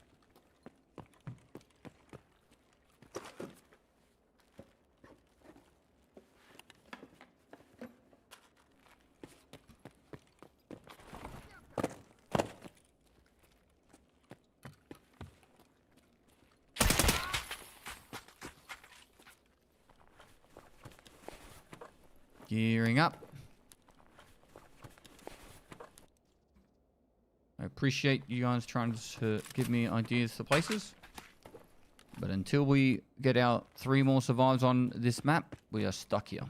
Gearing up. I appreciate you guys trying to give me ideas for places. But until we get our 3 more survives on this map, we are stuck here.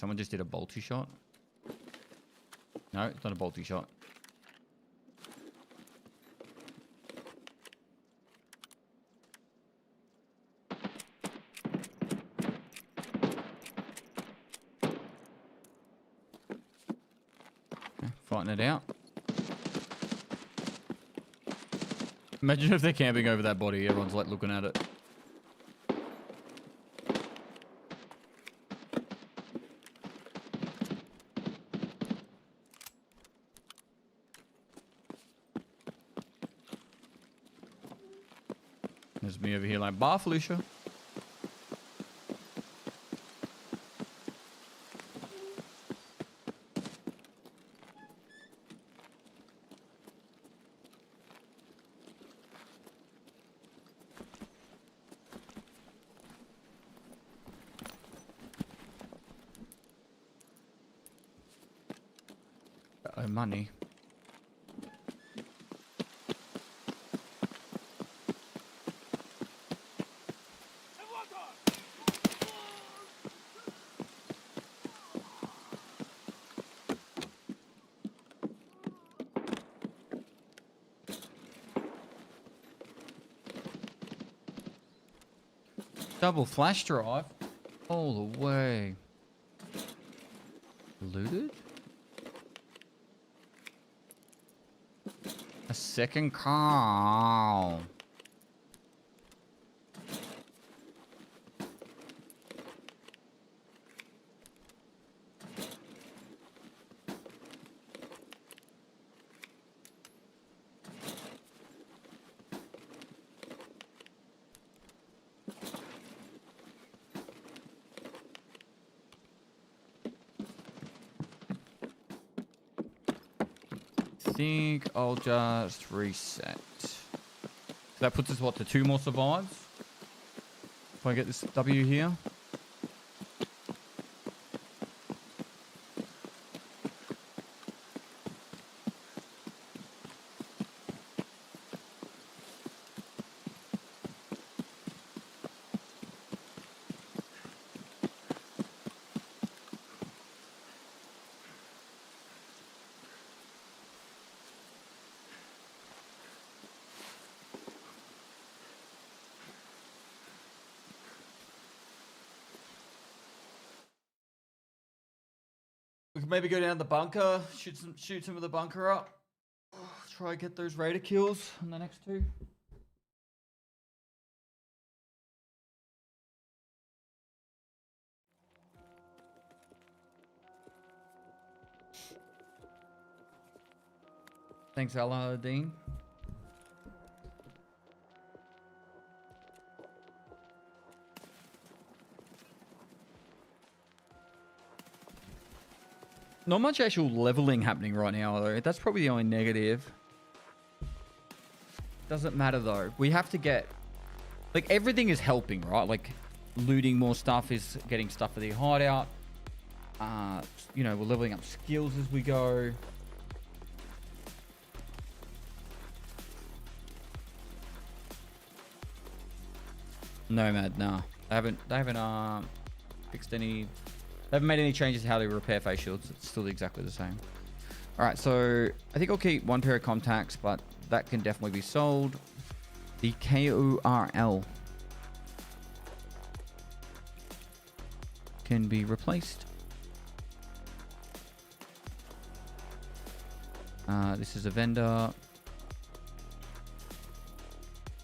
someone just did a bolty shot. No, it's not a bolty shot. Okay, fighting it out. Imagine if they're camping over that body. Everyone's like looking at it. There's me over here like, bye, Felicia. Oh, money. Double flash drive all the way. Looted? A second car. Think I'll just reset. That puts us what, to 2 more survives? If I get this W here. We could maybe go down the bunker, shoot some of the bunker up. Try and get those raider kills on the next 2. Thanks, Aladdin. Not much actual leveling happening right now, though. That's probably the only negative. Doesn't matter, though. We have to get... Like, everything is helping, right? Like, looting more stuff is getting stuff for the hideout. You know, we're leveling up skills as we go. Nomad, nah. They haven't fixed any... They haven't made any changes to how they repair face shields. It's still exactly the same. All right, so I think I'll keep 1 pair of contacts, but that can definitely be sold. The KORL can be replaced. This is a vendor.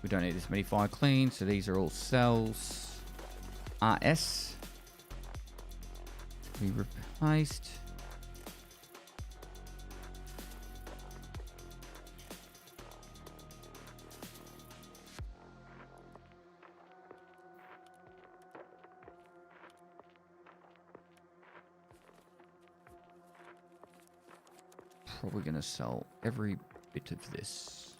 We don't need this many fire clean, so these are all cells. RS. Be replaced. Probably gonna sell every bit of this.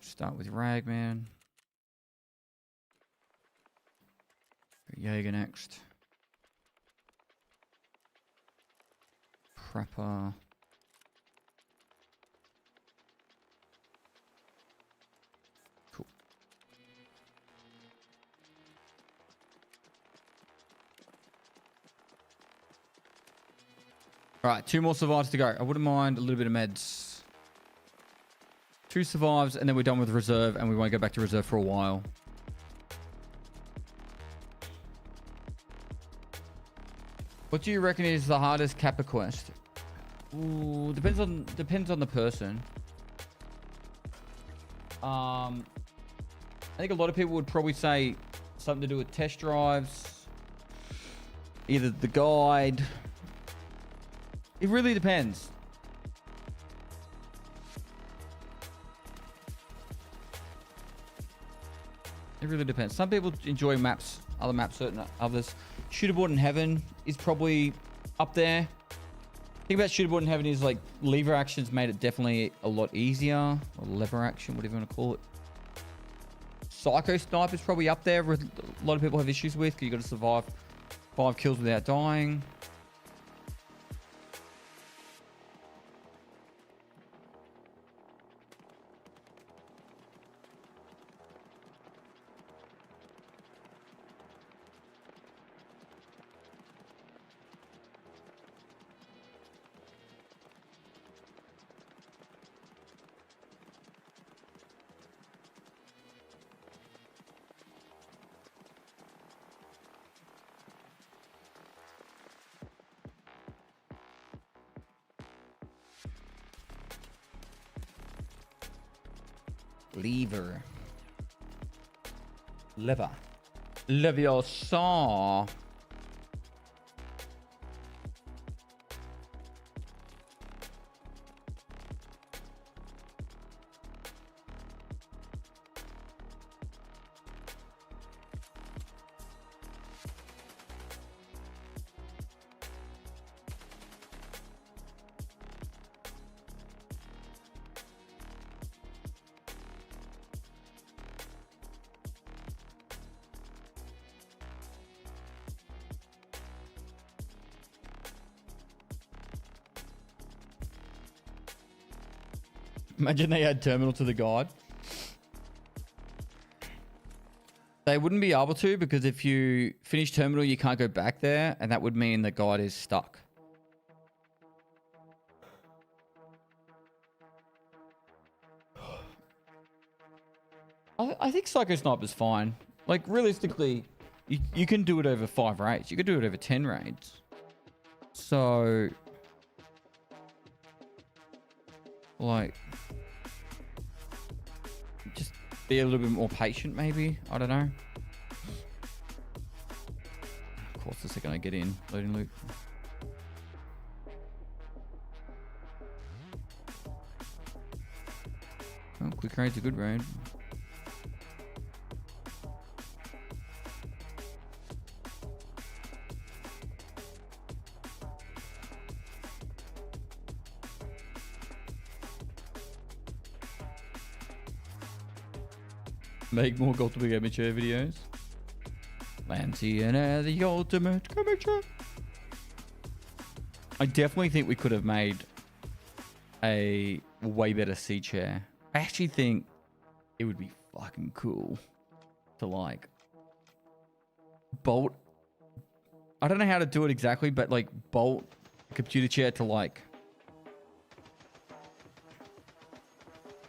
Start with Ragman. Jaeger next. Prepper. Cool. All right, 2 more survives to go. I wouldn't mind a little bit of meds. 2 survives, and then we're done with reserve, and we won't go back to reserve for a while. What do you reckon is the hardest Kappa quest? Ooh, depends on the person. I think a lot of people would probably say something to do with test drives, either the guide. It really depends. It really depends. Some people enjoy maps, other maps, certain others. Shooterboard in Heaven is probably up there. The thing about Shooterboard in Heaven is like lever actions made it definitely a lot easier, or lever action, whatever you want to call it. Psycho Snipe is probably up there. A lot of people have issues with because you got to survive 5 kills without dying. Lever. Lever. Leviosa. Imagine they had terminal to the guide. They wouldn't be able to, because if you finish terminal, you can't go back there, and that would mean the guide is stuck. I think Psycho Sniper's fine. Like, realistically, you can do it over 5 raids. You could do it over 10 raids. So, like, just be a little bit more patient, maybe. I don't know. Of course, the second I get in, loading loot. Oh, quick raid's a good raid. Make more ultimate amateur videos. Lancy and the ultimate amateur. I definitely think we could have made a way better C chair. I actually think it would be fucking cool to like bolt. I don't know how to do it exactly, but like bolt a computer chair to like,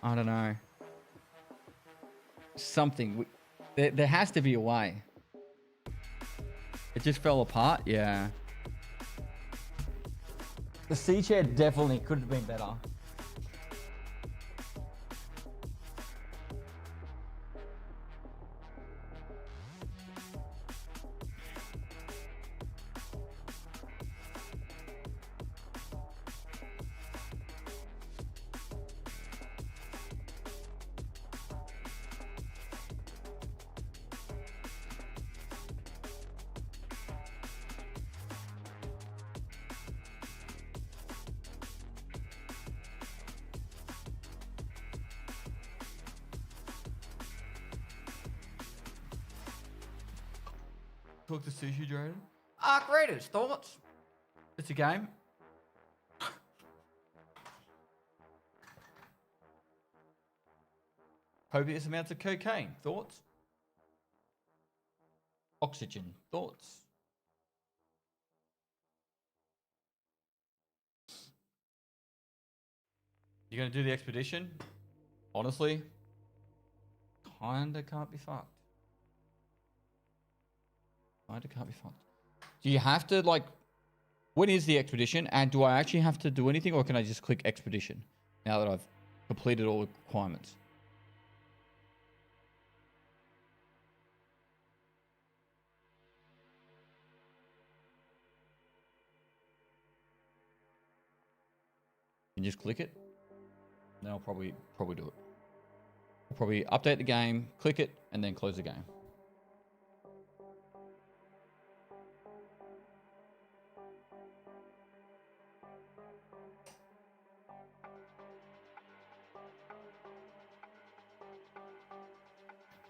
I don't know. Something. There has to be a way. It just fell apart. Yeah. The C chair definitely could have been better. Talk to Sushi Dragon. Arc Raiders, thoughts? It's a game. Copious amounts of cocaine, thoughts? Oxygen, thoughts? You gonna do the expedition? Honestly, kinda can't be fucked. Kinda can't be fucked. Do you have to, like, when is the expedition? And do I actually have to do anything, or can I just click expedition now that I've completed all the requirements? You just click it. Then I'll probably do it. I'll probably update the game, click it, and then close the game.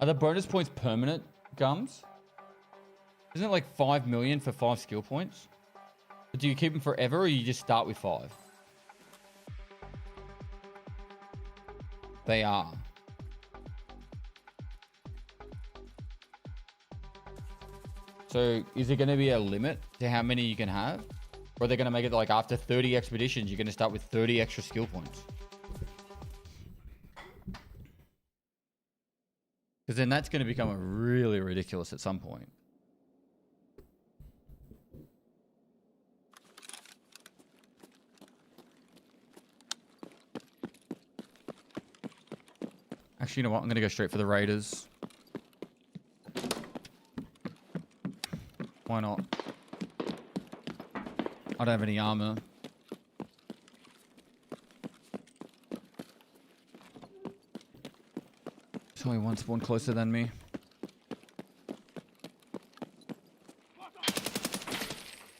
Are the bonus points permanent, Gums? Isn't it like 5 million for 5 skill points? But do you keep them forever, or you just start with 5? They are. So is there going to be a limit to how many you can have? Or are they going to make it like after 30 expeditions, you're going to start with 30 extra skill points? Because then that's going to become really ridiculous at some point. Actually, you know what? I'm going to go straight for the Raiders. Why not? I don't have any armor. There's only one spawn closer than me.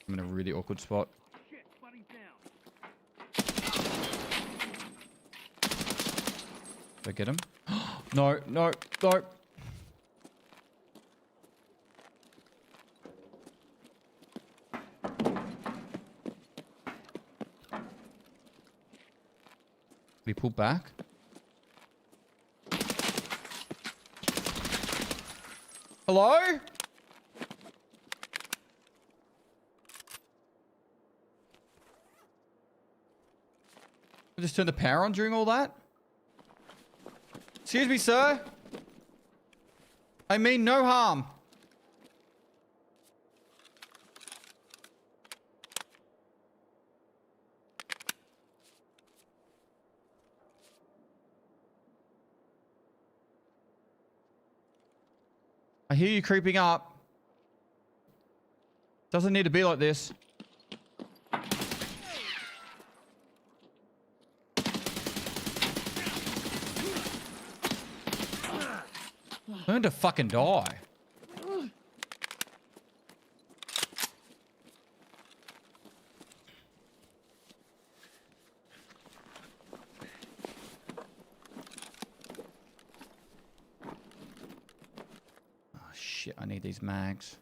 I'm in a really awkward spot. Did I get him? No, no, no. We pull back. Hello? I just turned the power on during all that? Excuse me, sir. I mean no harm. I hear you creeping up. Doesn't need to be like this. Learn to fucking die. Oh shit, I need these mags.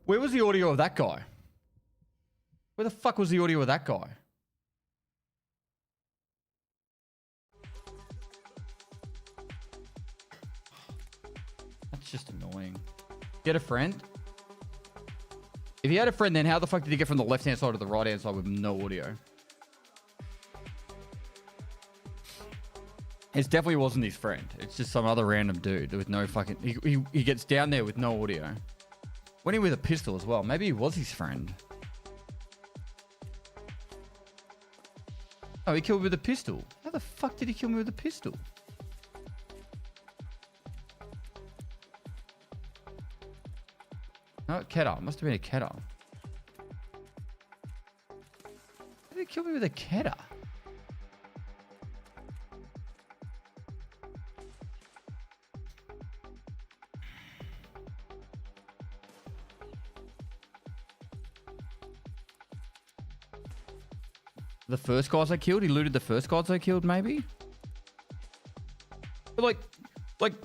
Where was the audio of that guy? Where the fuck was the audio of that guy? That's just annoying. Get a friend? If he had a friend, then how the fuck did he get from the left-hand side to the right-hand side with no audio? It definitely wasn't his friend. It's just some other random dude with no fucking... He gets down there with no audio. Went in with a pistol as well. Maybe he was his friend. Oh, he killed me with a pistol. How the fuck did he kill me with a pistol? No, Keta. It must have been a Keta. How did he kill me with a Keta? The first guys I killed? He looted the first guys I killed, maybe? But like,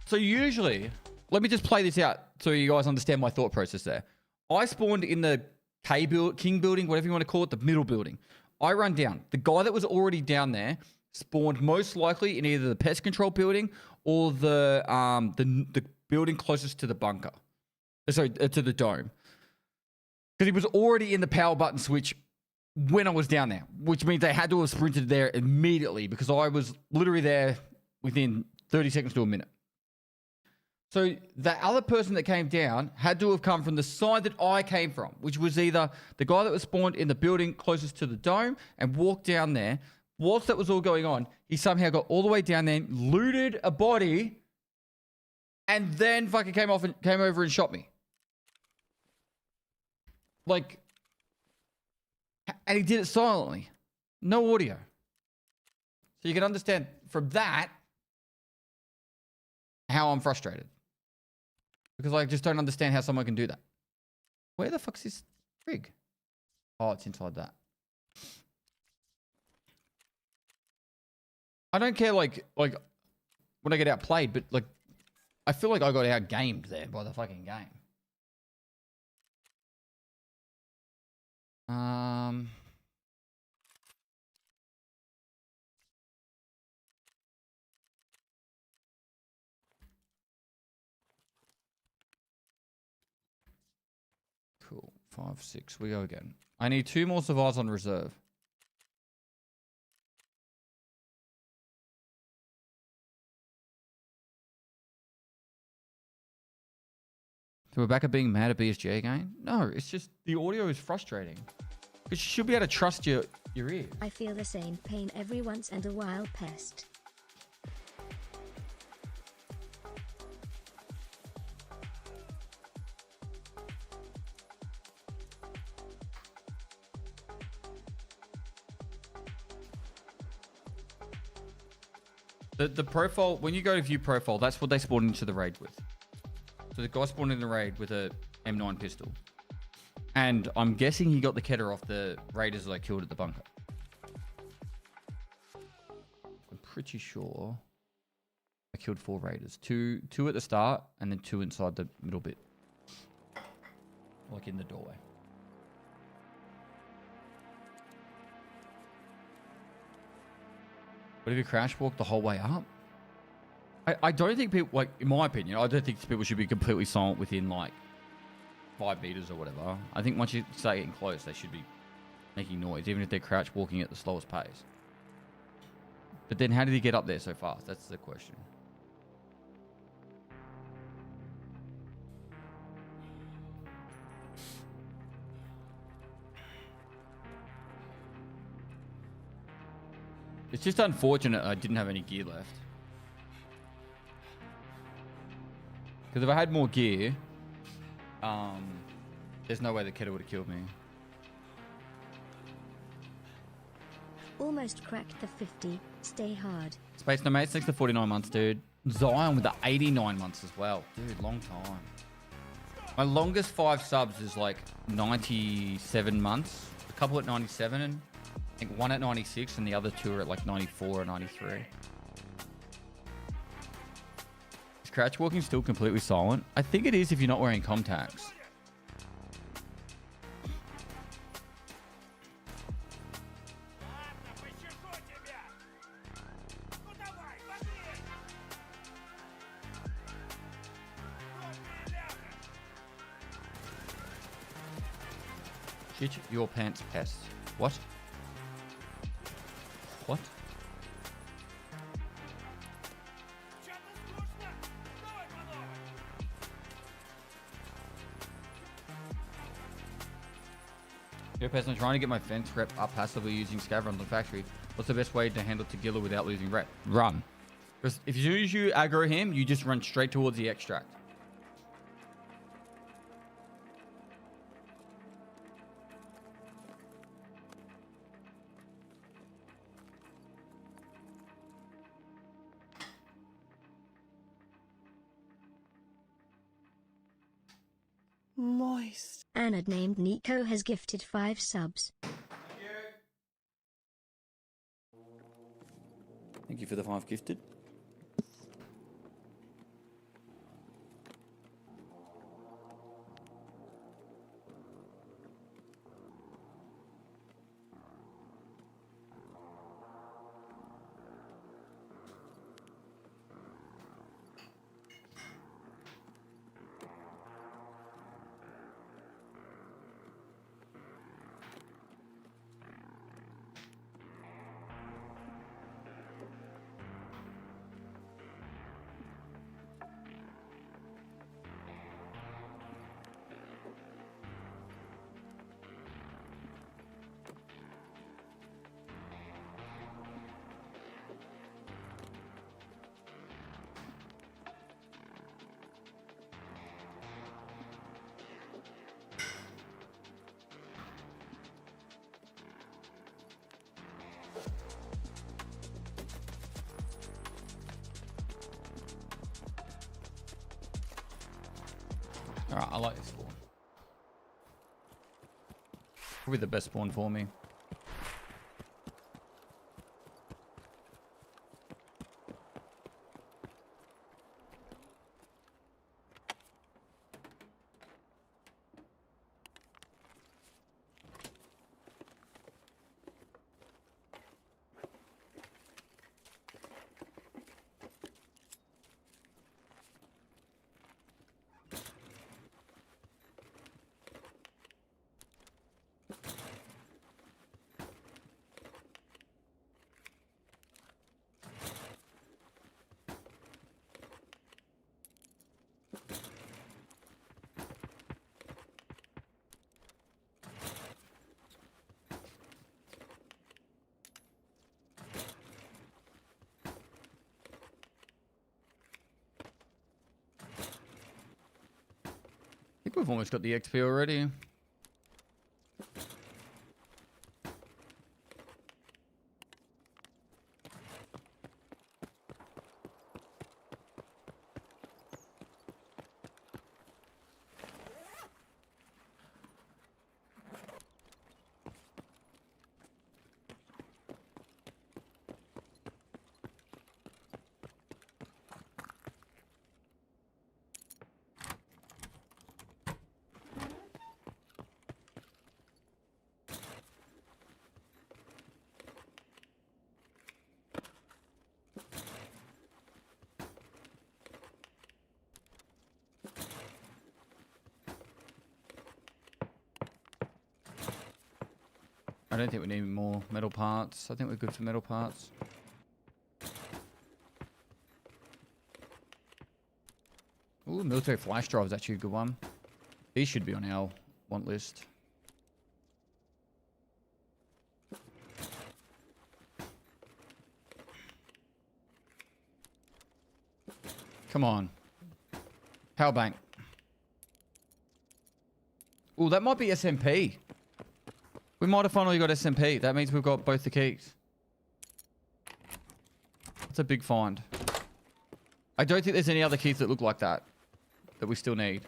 so usually, let me just play this out so you guys understand my thought process there. I spawned in the King building, whatever you want to call it, the middle building. I run down. The guy that was already down there spawned most likely in either the pest control building or the building closest to the bunker. Sorry, to the dome. Because he was already in the power button switch when I was down there, which means they had to have sprinted there immediately because I was literally there within 30 seconds to a minute. So the other person that came down had to have come from the side that I came from, which was either the guy that was spawned in the building closest to the dome and walked down there. Whilst that was all going on, he somehow got all the way down there, looted a body, and then fucking came over and shot me. Like, and he did it silently. No audio. So you can understand from that how I'm frustrated. Because I just don't understand how someone can do that. Where the fuck's this rig? Oh, it's inside that. I don't care, like when I get outplayed, but like, I feel like I got outgamed there by the fucking game. Cool. 5, 6. We go again. I need 2 more survivors on reserve. So we're back at being mad at BSG again? No, it's just the audio is frustrating. Because you should be able to trust your ears. I feel the same pain every once and a while, Pest. The profile, when you go to view profile, that's what they spawn into the raid with. So the guy spawned in the raid with a M9 pistol. And I'm guessing he got the Keter off the raiders that I killed at the bunker. I'm pretty sure I killed 4 raiders. Two at the start and then 2 inside the middle bit. Like in the doorway. But if you crash walk the whole way up? I don't think people, like, in my opinion, I don't think people should be completely silent within, like, 5 meters or whatever. I think once you start getting close, they should be making noise, even if they're crouch walking at the slowest pace. But then how did he get up there so fast? That's the question. It's just unfortunate I didn't have any gear left. Because if I had more gear, there's no way the Keter would have killed me. Almost cracked the 50. Stay hard. Space Nomad, thanks for 49 months, dude. Zion with the 89 months as well. Dude, long time. My longest 5 subs is like 97 months. A couple at 97, and I think 1 at 96, and the other 2 are at like 94 or 93. Is crouch walking still completely silent? I think it is if you're not wearing contacts. Shit your pants, Pest. What? What? Yo, Pest, I'm trying to get my fence rep up passively using scav runs on factory. What's the best way to handle Tagilla without losing rep? Run. Because as soon as you aggro him, you just run straight towards the extract. Moist. Anna named Nico has gifted 5 subs. Thank you for the 5 gifted. Alright, I like this spawn. Probably the best spawn for me. I think we've almost got the XP already. I don't think we need more metal parts. I think we're good for metal parts. Ooh, military flash drive is actually a good one. These should be on our want list. Come on. Power bank. Ooh, that might be SMP. We might have finally got SMP. That means we've got both the keys. That's a big find. I don't think there's any other keys that look like that we still need.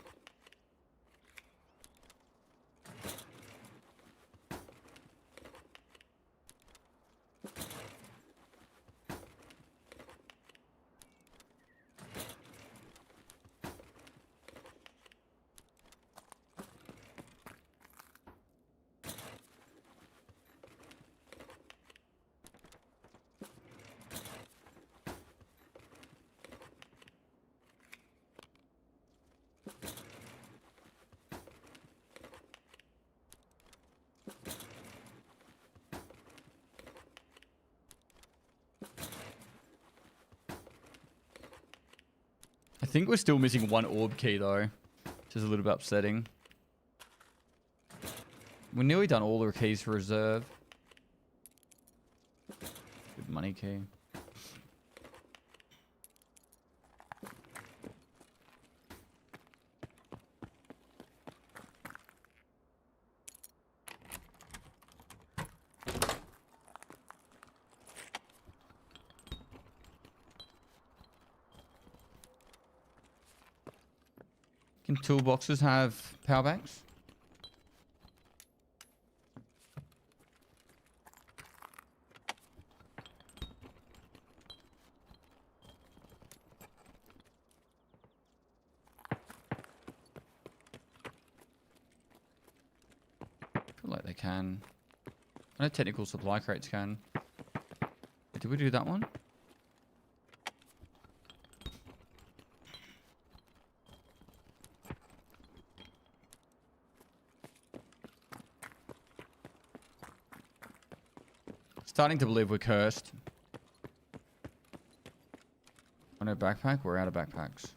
I think we're still missing one orb key though, which is a little bit upsetting. We're nearly done all the keys for reserve. Good money key. Can toolboxes have power banks? Feel like they can. I know technical supply crates can. Did we do that one? Starting to believe we're cursed. Oh no, backpack? We're out of backpacks.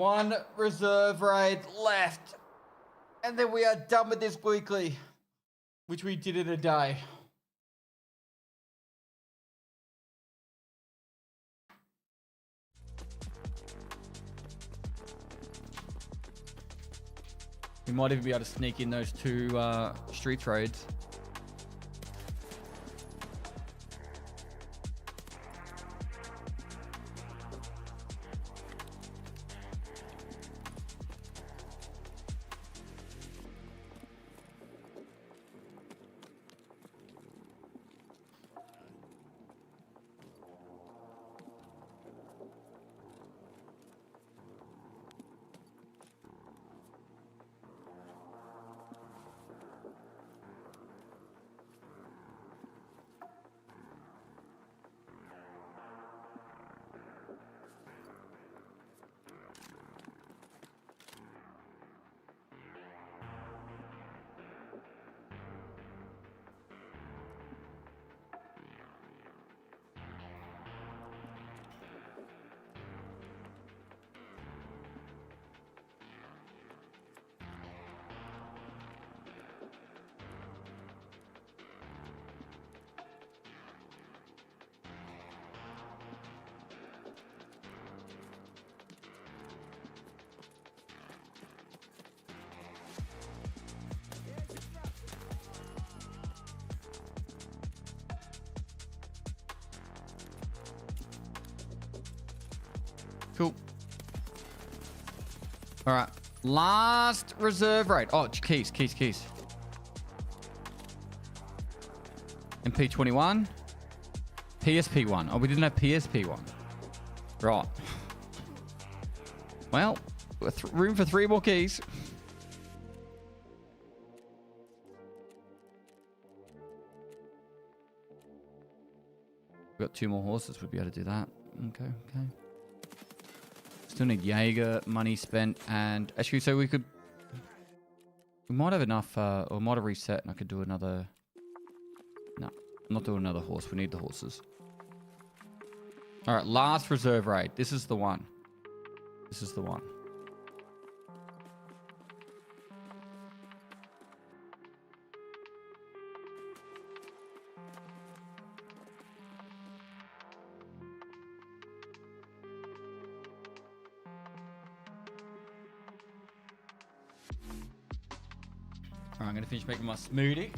One reserve raid left. And then we are done with this weekly, which we did in a day. We might even be able to sneak in those 2 street raids. Cool. All right. Last reserve rate. Oh, keys. MP21. PSP1. Oh, we didn't have PSP1. Right. Well, room for 3 more keys. We've got 2 more horses. We'd be able to do that. Okay. Still need Jaeger, money spent, and actually, so we might have enough, or might have reset, and I could do another. No, I'm not doing another horse. We need the horses. All right, last reserve raid. This is the one. All right, I'm gonna finish making my smoothie.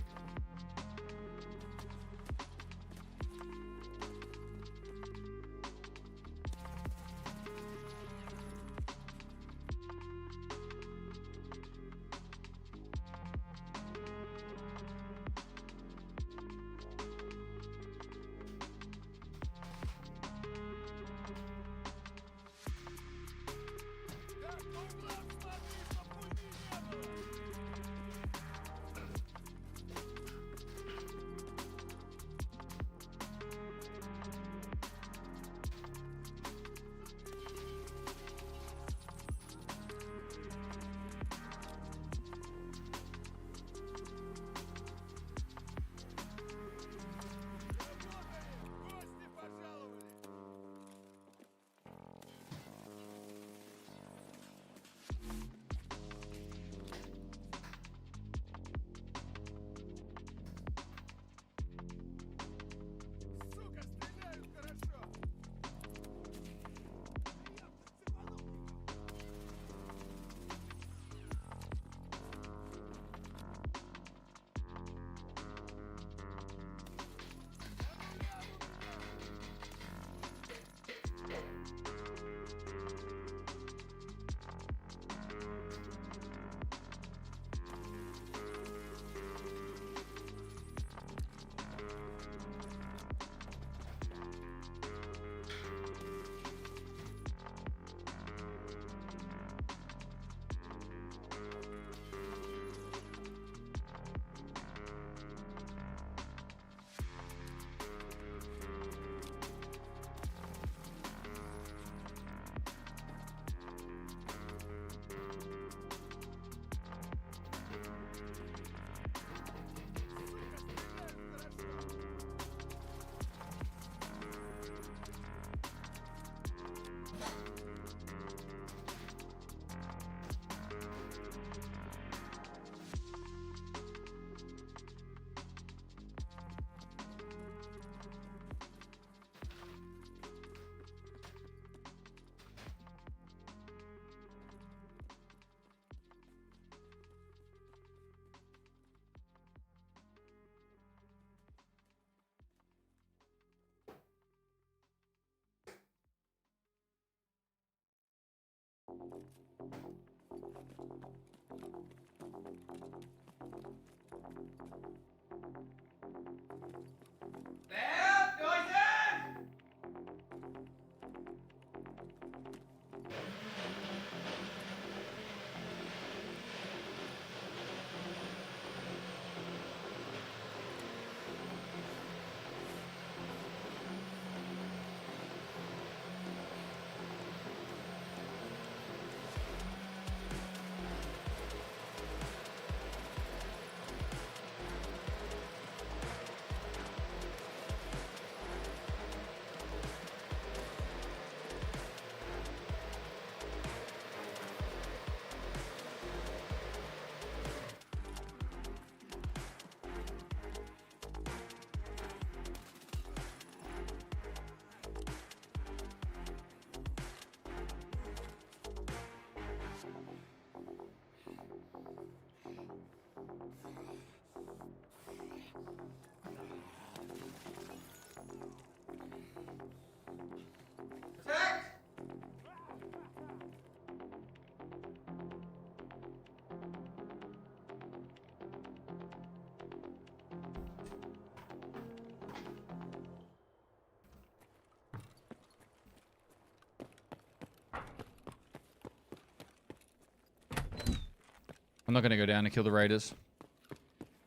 I'm not gonna go down and kill the raiders.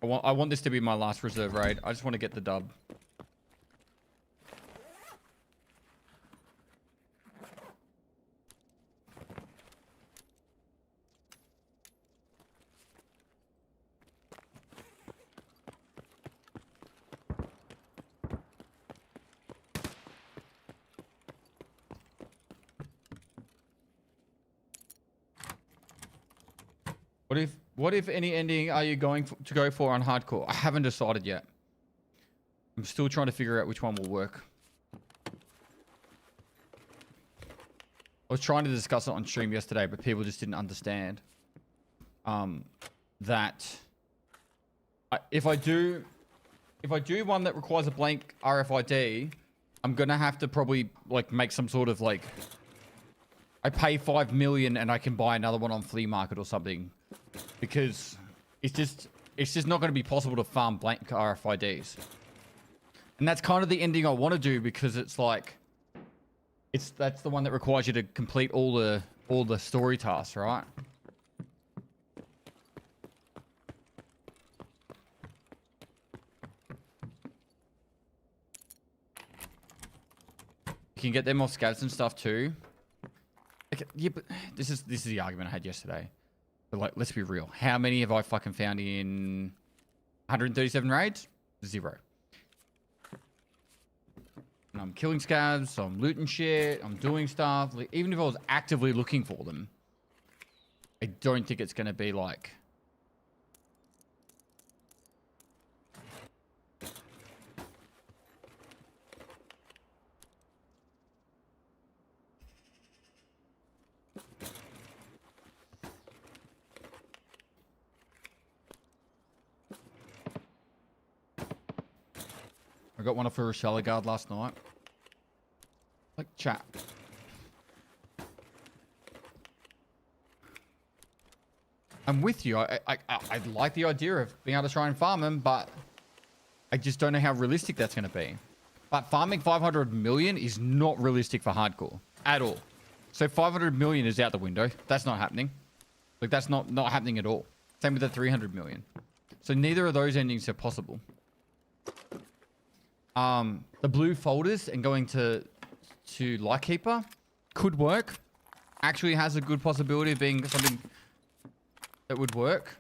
I want this to be my last reserve raid. I just want to get the dub. What if any ending are you going to go for on hardcore? I haven't decided yet. I'm still trying to figure out which one will work. I was trying to discuss it on stream yesterday, but people just didn't understand that if I do one that requires a blank RFID, I'm gonna have to probably like make some sort of like I pay 5 million and I can buy another one on flea market or something, because it's just not going to be possible to farm blank RFIDs. And that's kind of the ending I want to do, because it's like that's the one that requires you to complete all the story tasks, right? You can get them off scavs and stuff too. Okay, yeah, but this is the argument I had yesterday. But like, let's be real. How many have I fucking found in 137 raids? 0. And I'm killing scavs, I'm looting shit, I'm doing stuff. Like, even if I was actively looking for them, I don't think it's gonna be like I got one off a Rochelle guard last night. Like, chat. I'm with you. I like the idea of being able to try and farm them, but I just don't know how realistic that's going to be. But farming 500 million is not realistic for hardcore at all. So 500 million is out the window. That's not happening. Like, that's not happening at all. Same with the 300 million. So neither of those endings are possible. The blue folders and going to Lightkeeper could work. Actually has a good possibility of being something that would work.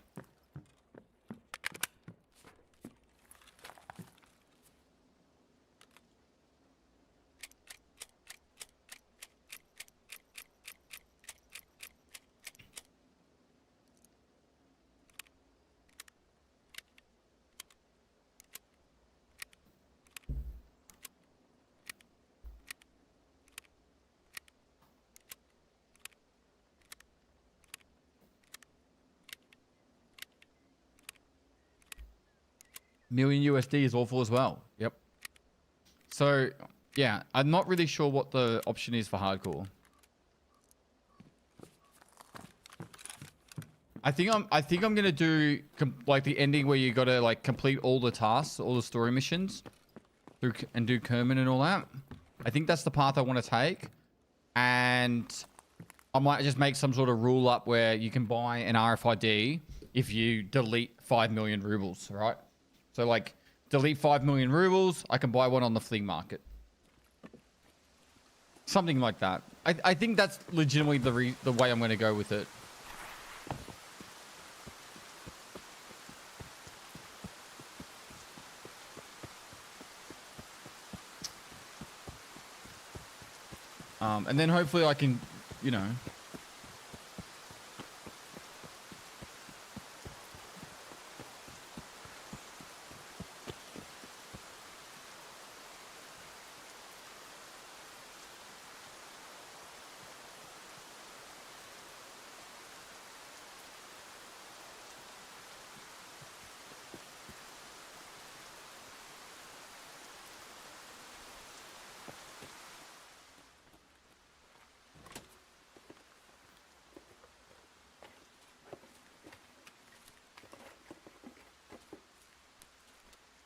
Million USD is awful as well. Yep. So, yeah, I'm not really sure what the option is for hardcore. I think I'm gonna do like the ending where you gotta like complete all the tasks, all the story missions, and do Kerman and all that. I think that's the path I want to take, and I might just make some sort of rule up where you can buy an RFID if you delete 5 million rubles, right? So like delete 5 million rubles, I can buy one on the flea market. Something like that. I think that's legitimately the way I'm going to go with it. And then hopefully I can, you know...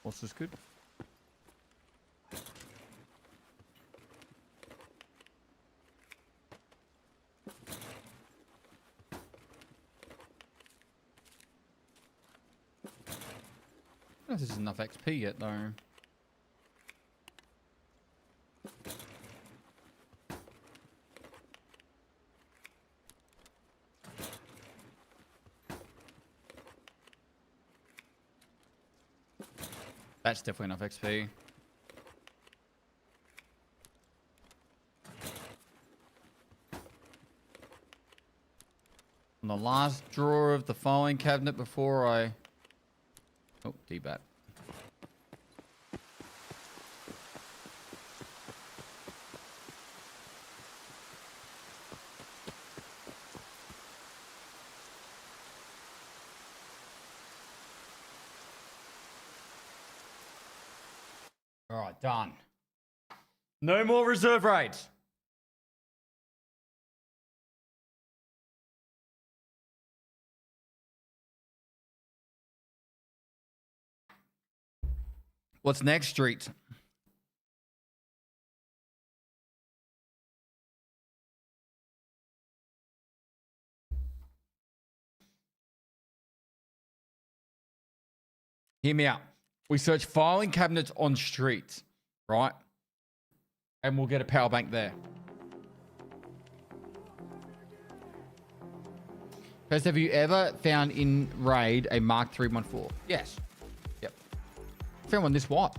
What's this good? I don't know if this is enough XP yet, though. That's definitely enough XP. On the last drawer of the filing cabinet before I... Oh, D-bat. All right, done. No more reserve raids. What's next, Street? Hear me out. We search filing cabinets on streets, right? And we'll get a power bank there. First, have you ever found in raid a Mark 314? Yes. Yep. Found one this wide.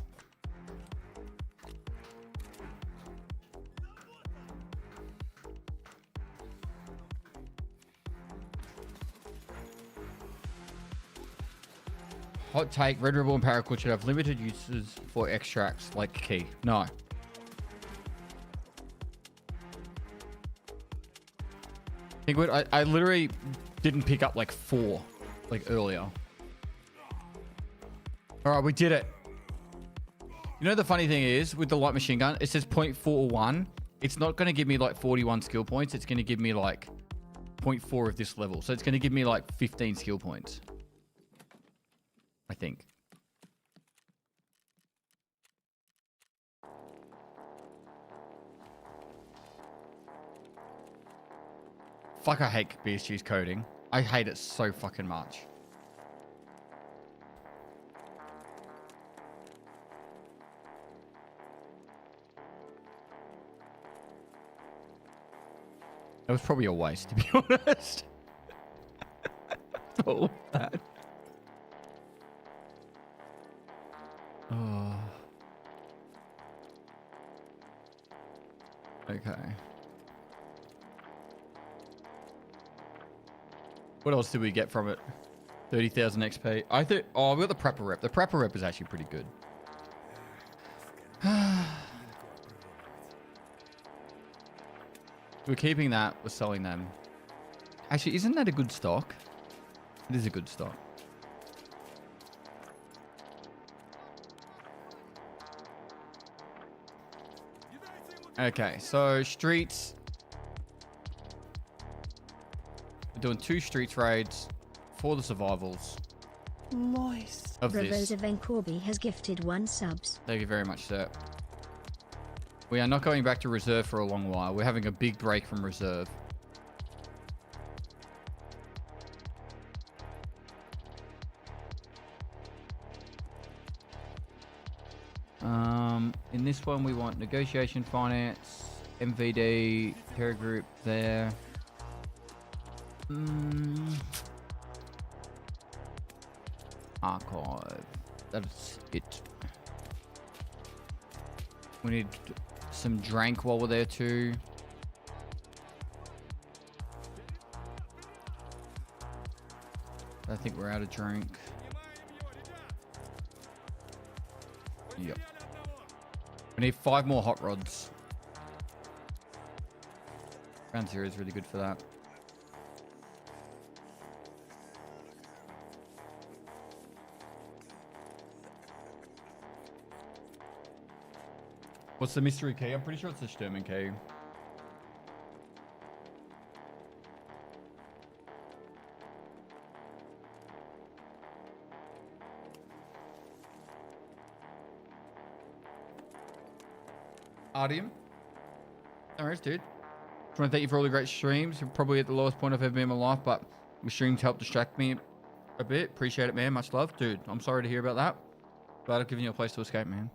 Hot take, Red Rebel and Paracord should have limited uses for extracts like key. No. Think what I literally didn't pick up like 4 like earlier. All right, we did it. You know the funny thing is with the light machine gun, it says 0.41. It's not going to give me like 41 skill points. It's going to give me like 0.4 of this level. So it's going to give me like 15 skill points. I think. Fuck, I hate BSG's coding. I hate it so fucking much. It was probably a waste, to be honest. All that. Oh. Okay. What else did we get from it? 30,000 XP. I think. Oh, we got the prepper rep. The prepper rep is actually pretty good. We're keeping that. We're selling them. Actually, isn't that a good stock? It is a good stock. Okay, so streets. We're doing 2 streets raids. for the survivals Moist. of this. Bravoza Vencorby has gifted 1 subs. Thank you very much, sir. We are not going back to reserve for a long while. We're having a big break from reserve. In this one, we want negotiation finance, MVD, pair group there. Archive. That's it. We need some drink while we're there too. I think we're out of drink. Yep. We need 5 more hot rods. Round 0 is really good for that. What's the mystery key? I'm pretty sure it's the Sturman key. Artyom. No worries, dude. Just want to thank you for all the great streams. You're probably at the lowest point I've ever been in my life, but your streams help distract me a bit. Appreciate it, man. Much love. Dude, I'm sorry to hear about that. Glad I've given you a place to escape, man.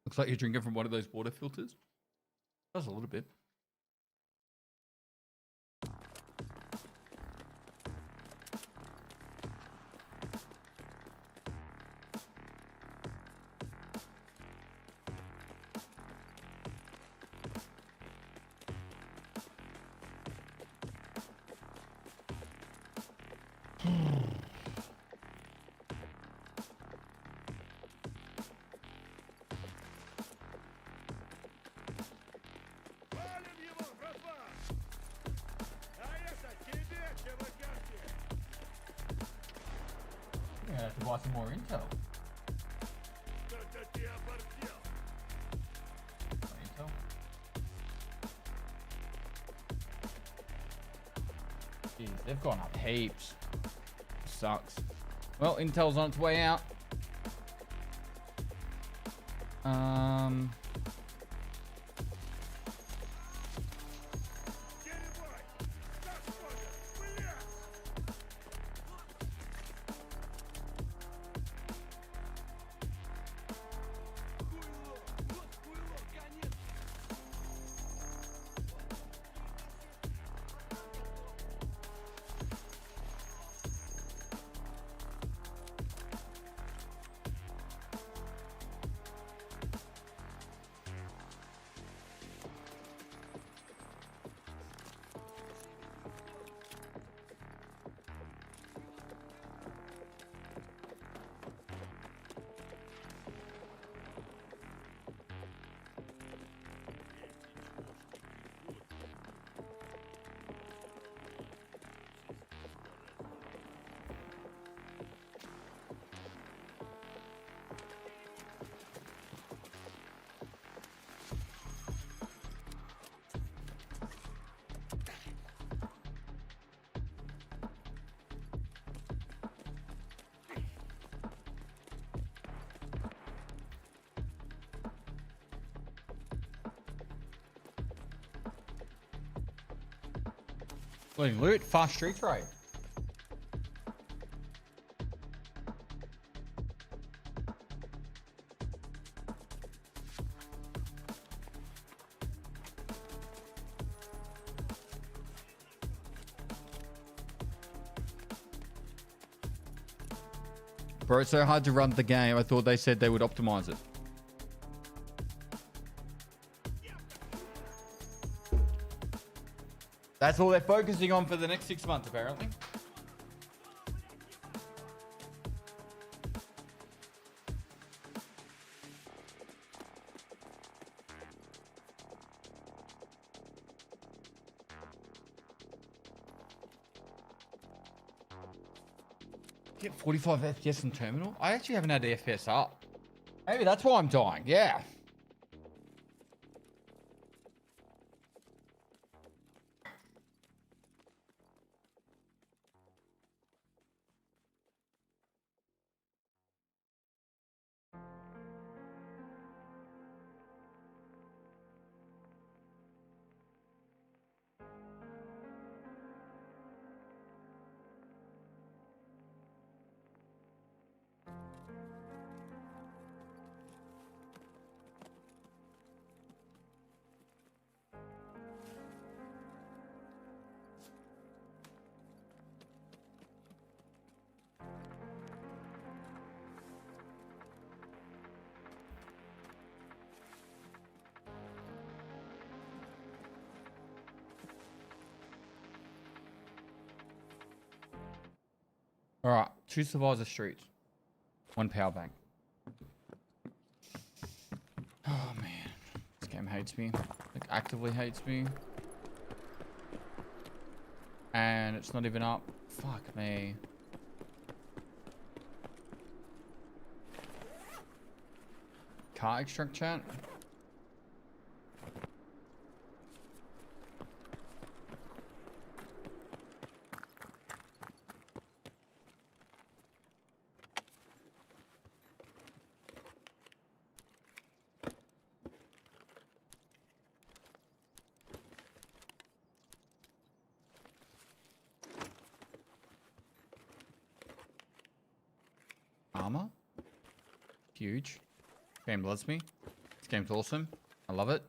Looks like you're drinking from one of those water filters. Does a little bit. I have to buy some more intel. Intel. Jeez, they've gone up heaps. Sucks. Well, intel's on its way out. Looting loot, fast street trade. Bro, it's so hard to run the game. I thought they said they would optimize it. That's all they're focusing on for the next 6 months, apparently. Get 45 FPS in terminal? I actually haven't had the FPS up. Maybe that's why I'm dying. Yeah. All right, 2 survives the street, 1 power bank. Oh man, this game hates me. Like actively hates me. And it's not even up. Fuck me. Car extract chat. Armor. Huge. Game loves me. This game's awesome. I love it.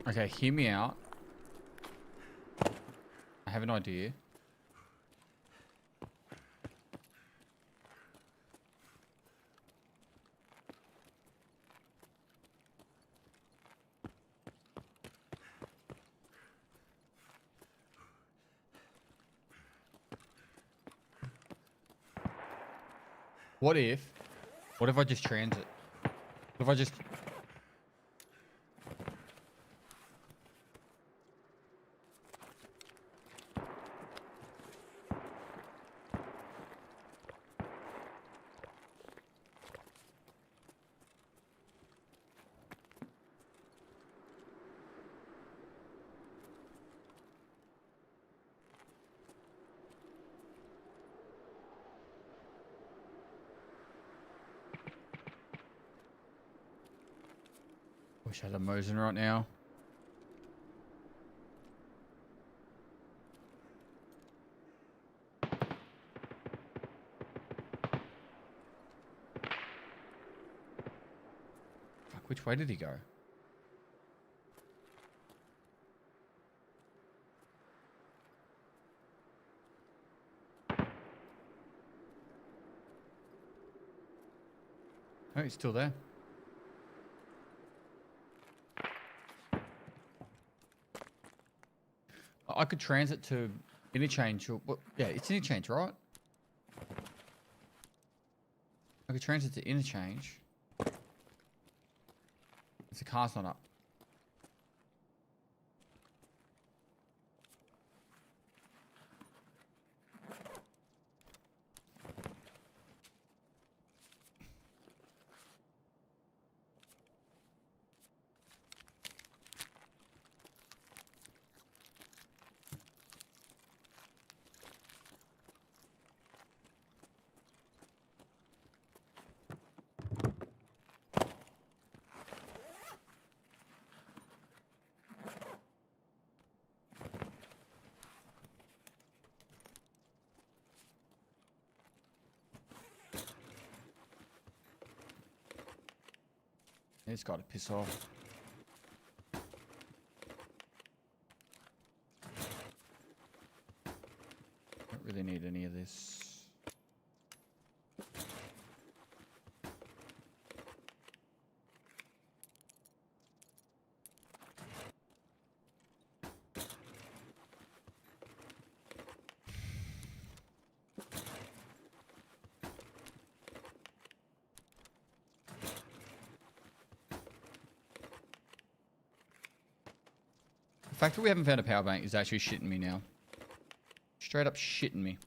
Okay, hear me out. I have an idea. What if I just transit? What if I just... Wish I had a Mosin right now. Fuck, which way did he go? Oh, he's still there. I could transit to interchange. Or, well, yeah, it's interchange, right? I could transit to interchange. If the car's not up. It's got to piss off. Don't really need any of this. fact that we haven't found a power bank is actually shitting me now. Straight up shitting me.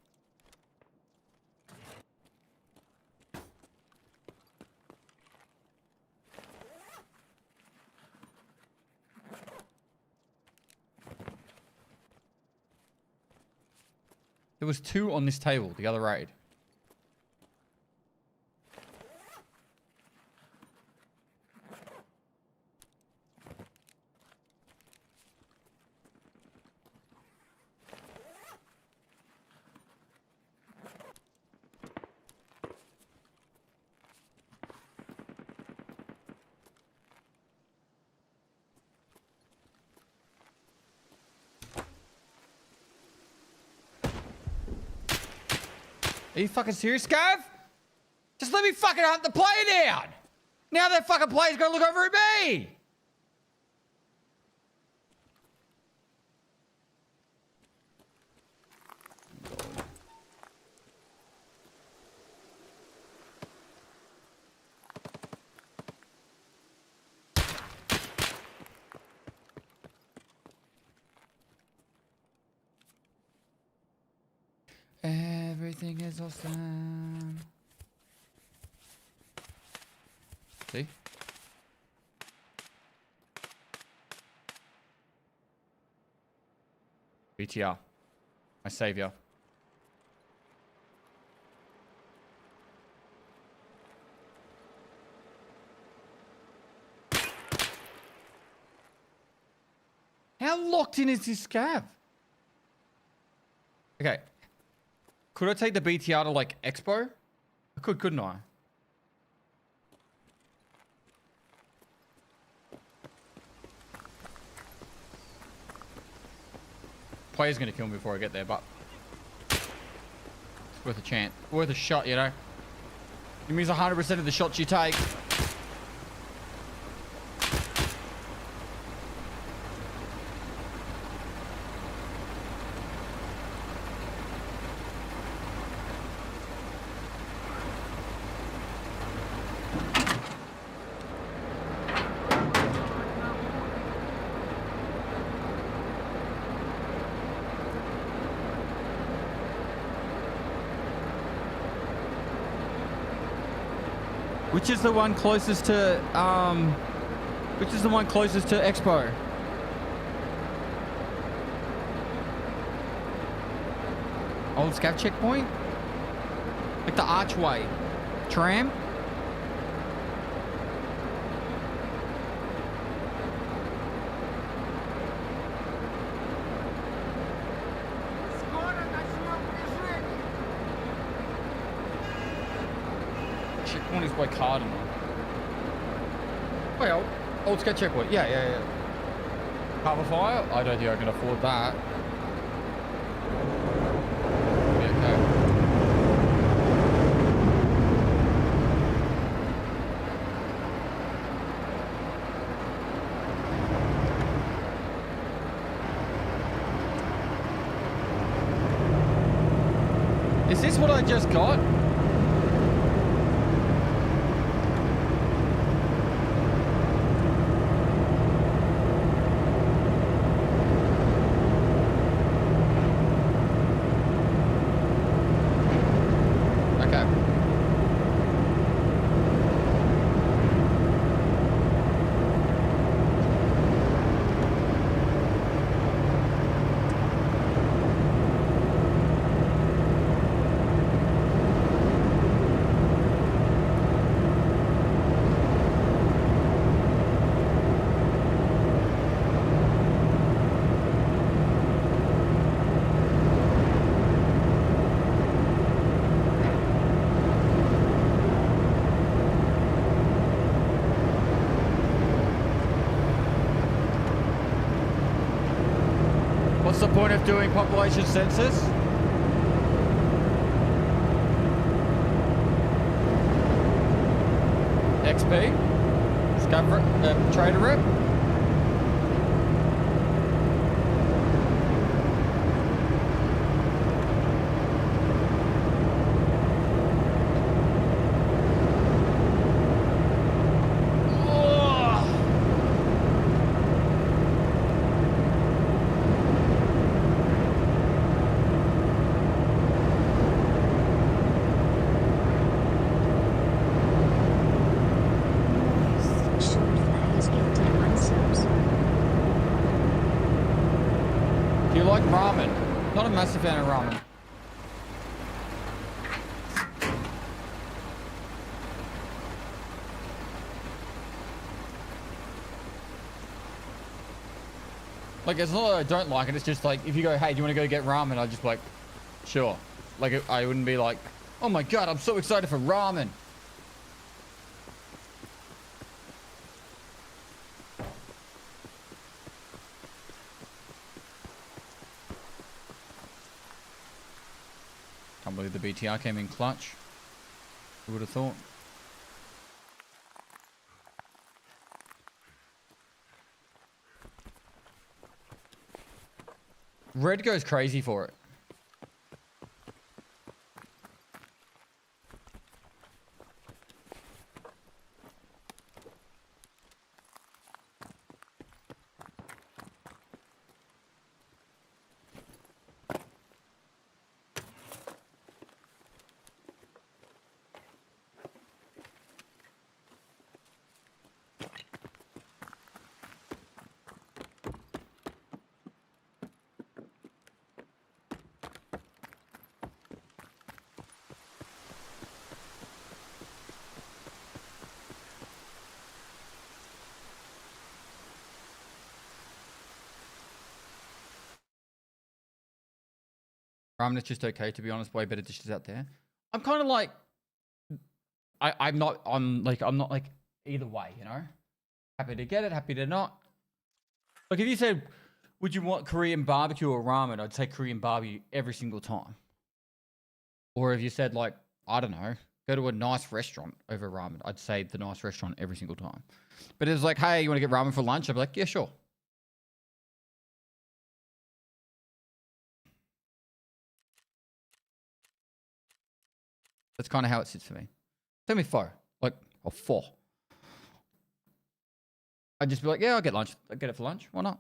There was 2 on this table, the other raid. Are you fucking serious, Gav? Just let me fucking hunt the player down. Now that fucking player's gonna look over at me. Everything is awesome. See? BTR. My savior. How locked in is this scav? Okay. Could I take the BTR to, like, Expo? I could, couldn't I? Player's gonna kill me before I get there, but... it's worth a chance. Worth a shot, you know? It means 100% of the shots you take. Which is the one closest to, which is the one closest to Expo? Old scav checkpoint? Like the archway. Tram? Checkpoint is by Cardinal. Well, old scout checkpoint. Yeah. Cover fire? I don't think I can afford that. Yeah, okay. Is this what I just got? What's the point of doing population census? XP? Discover trader rep? massive fan of ramen. Like, it's not that I don't like it. It's just like, if you go, hey, do you want to go get ramen? I'd just be like, sure. Like, I wouldn't be like, oh my God, I'm so excited for ramen. Can't believe the BTR came in clutch. Who would have thought? Red goes crazy for it. Ramen is just okay, to be honest. Way better dishes out there. I'm kind of like, I'm not like either way, you know? Happy to get it, happy to not. Like if you said, would you want Korean barbecue or ramen? I'd say Korean barbecue every single time. Or if you said like, I don't know, go to a nice restaurant over ramen, I'd say the nice restaurant every single time. But it's like, hey, you want to get ramen for lunch? I'd be like, yeah, sure. That's kind of how it sits for me. Same with pho. Like, or pho. I'd just be like, yeah, I'll get lunch. I'll get it for lunch. Why not?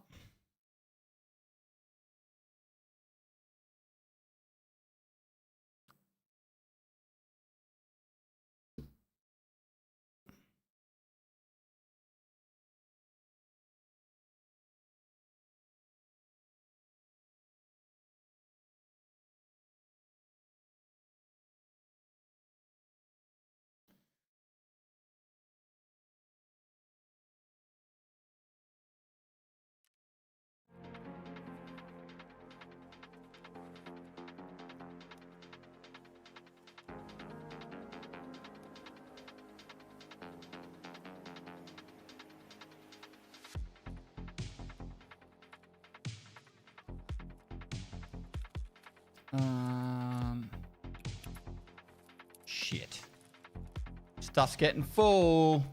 Shit. Stuff's getting full.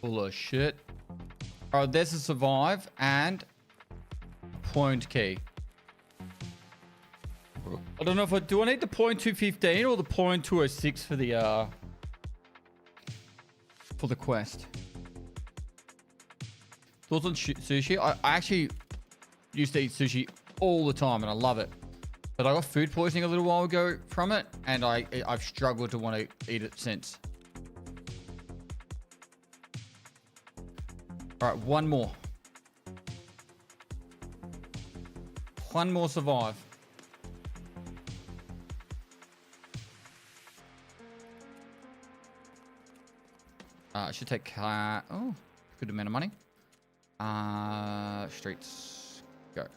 Full of shit. Alright, there's a survive and point key. I don't know if I do. I need the point 215 or the point 206 for the quest. Thoughts on sushi? I actually used to eat sushi all the time and I love it. But I got food poisoning a little while ago from it, and I've struggled to want to eat it since. All right, one more. One more survive. I should take oh, good amount of money. Streets, go.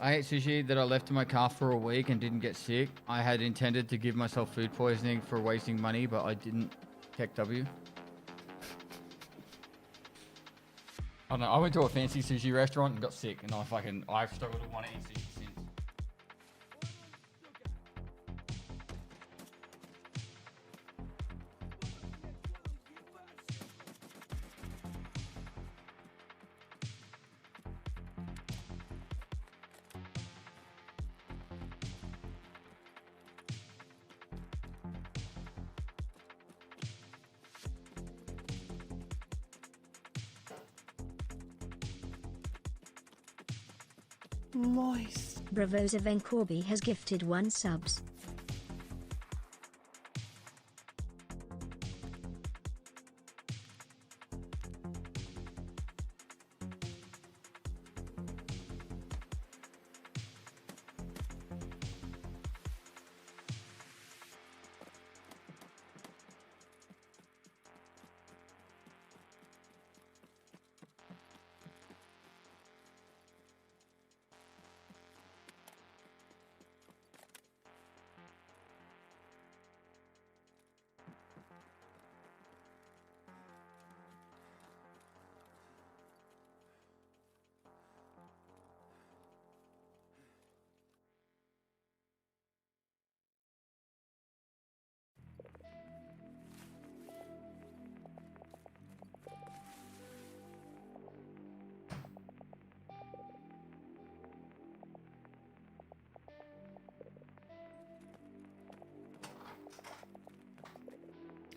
I ate sushi that I left in my car for a week and didn't get sick. I had intended to give myself food poisoning for wasting money, but I didn't. Tech W. I don't know. I went to a fancy sushi restaurant and got sick, and I've struggled to want to eat sushi since. Moist. Bravoza Vencorby has gifted 1 subs.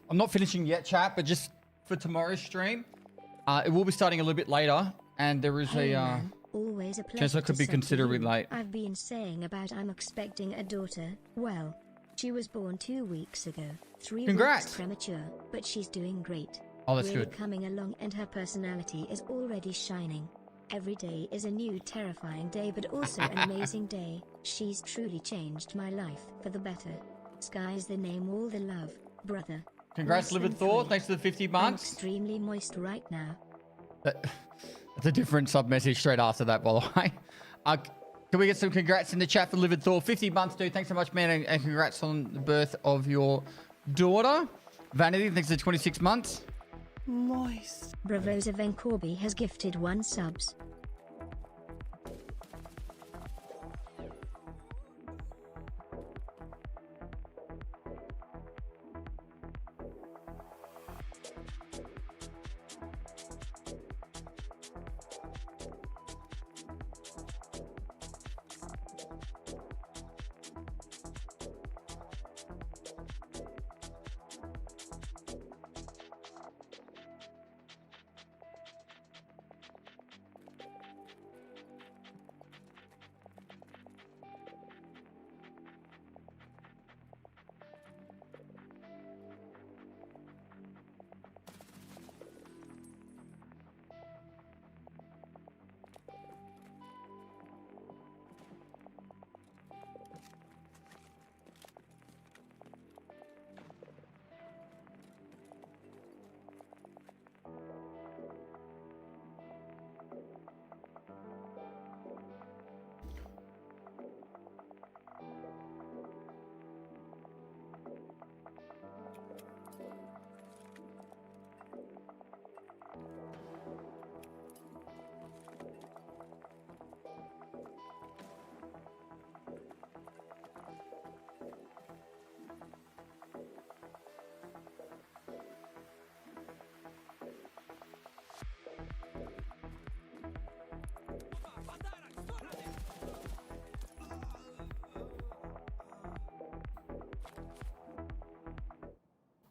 I'm not finishing yet, chat, but just for tomorrow's stream, it will be starting a little bit later, and there is Hey a man, always a pleasure chance I to could be sub to considerably you. late. I've been saying about I'm expecting a daughter. Well, she was born 2 weeks ago, 3 Congrats! weeks premature, but she's doing great. Oh, that's really good. coming along, and her personality is already shining. Every day is a new terrifying day, but also an amazing day. She's truly changed my life for the better. Sky's the name, all the love, brother. Congrats, Less Livid than Thor. 3. Thanks for the 50 I'm months. extremely moist right now. That's a different sub message straight after that, by the way. Can we get some congrats in the chat for Livid Thor? 50 months, dude. Thanks so much, man. And congrats on the birth of your daughter. Vanity, thanks for 26 months. Moist. Bravoza Vencorby has gifted 1 subs.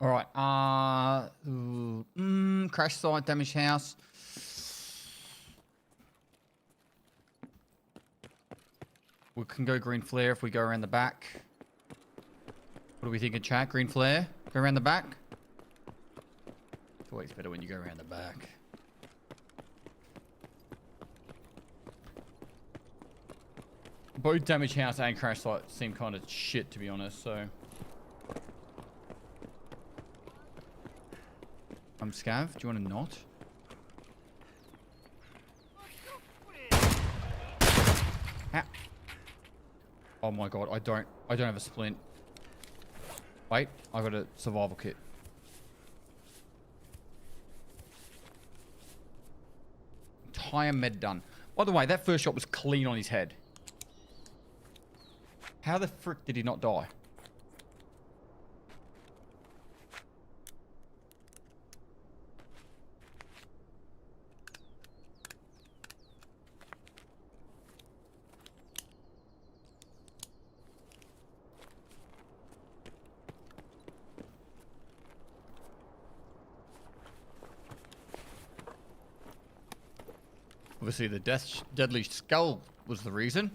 All right. Crash site, damaged house. We can go green flare if we go around the back. What do we think of chat? Green flare? Go around the back? It's always better when you go around the back. Both damaged house and crash site seem kind of shit, to be honest, so... Scav, do you want to not? Ah. Oh my god, I don't have a splint. Wait, I got a survival kit. Entire med done. By the way, that first shot was clean on his head. How the frick did he not die? Obviously, the deadly skull was the reason.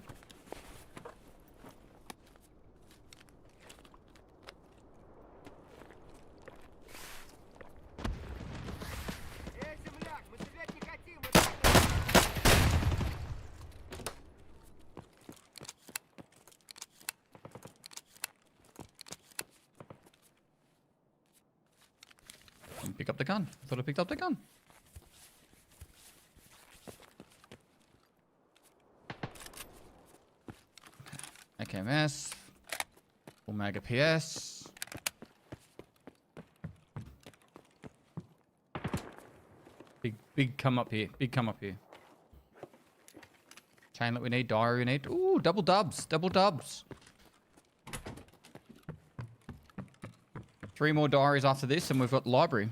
Pick up the gun. I thought I picked up the gun. AKMS. Full mag PS. Big come up here. Big come up here. Chain that we need. Diary we need. Ooh, double dubs. Double dubs. 3 more diaries after this and we've got the library.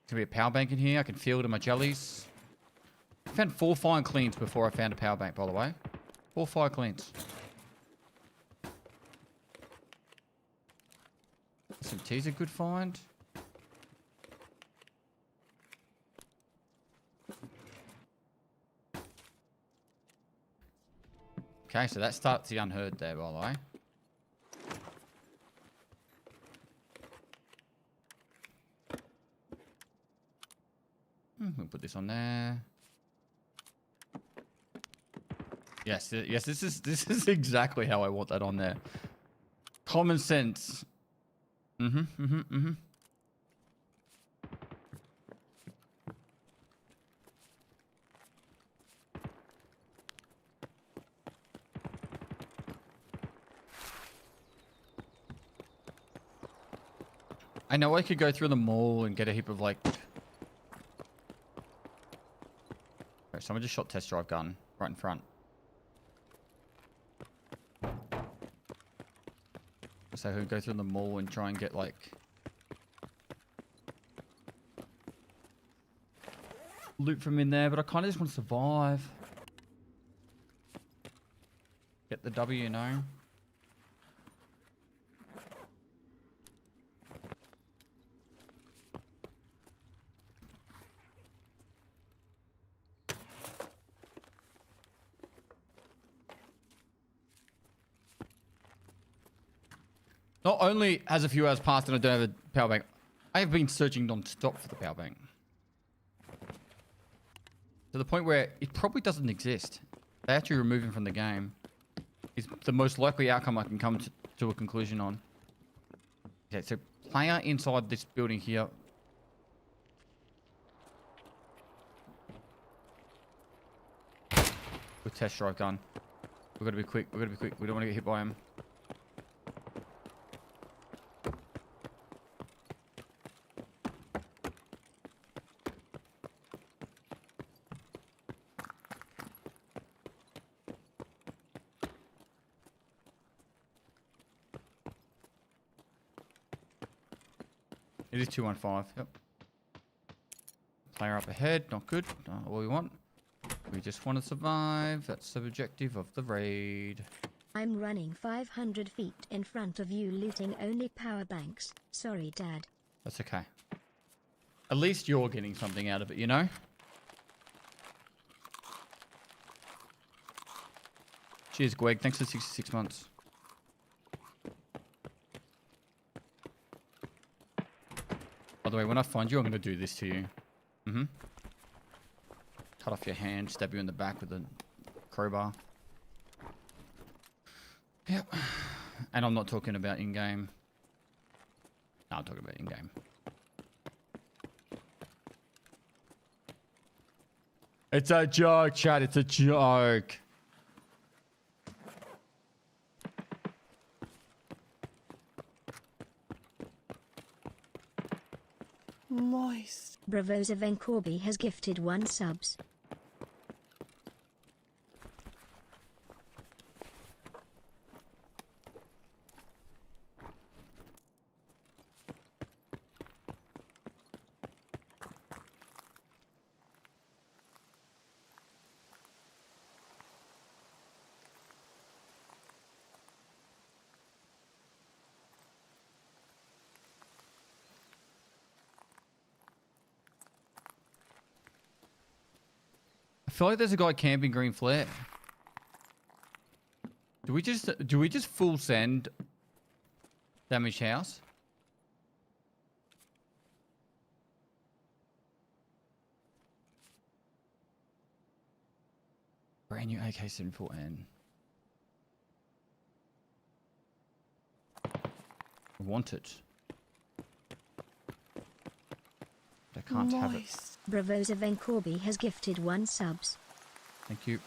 There's gonna be a power bank in here. I can feel it in my jellies. I found 4 fine cleans before I found a power bank, by the way. 4 fire cleans. SMT's a good find. Okay, so that starts the unheard there, by the way. We'll put this on there. Yes, yes, this is exactly how I want that on there. Common sense. I know I could go through the mall and get a heap of like... Okay, someone just shot test drive gun right in front. So I could go through the mall and try and get like... loot from in there, but I kind of just want to survive. Get the W, you know? Not only has a few hours passed and I don't have a power bank, I have been searching non-stop for the power bank. To the point where it probably doesn't exist. They actually remove him from the game. Is the most likely outcome I can come to a conclusion on. Okay, so player inside this building here. With test drive gun. We've got to be quick. We've got to be quick. We don't want to get hit by him. It is 215. Yep. Player up ahead. Not good. Not what we want. We just want to survive. That's the objective of the raid. I'm running 500 feet in front of you looting only power banks. Sorry, Dad. That's okay. At least you're getting something out of it, you know? Cheers, Gweg. Thanks for 66 months. By the way, when I find you, I'm going to do this to you. Cut off your hand, stab you in the back with a crowbar. Yep. And I'm not talking about in-game. No, I'm talking about in-game. It's a joke, chat. It's a joke. Moist. Bravos Event Corby has gifted 1 subs. feel like there's a guy camping green flare. Do we just full send damaged house? Brand new AK-74N. I want it. But I can't have it. Bravoza Vencorby has gifted 1 subs. Thank you.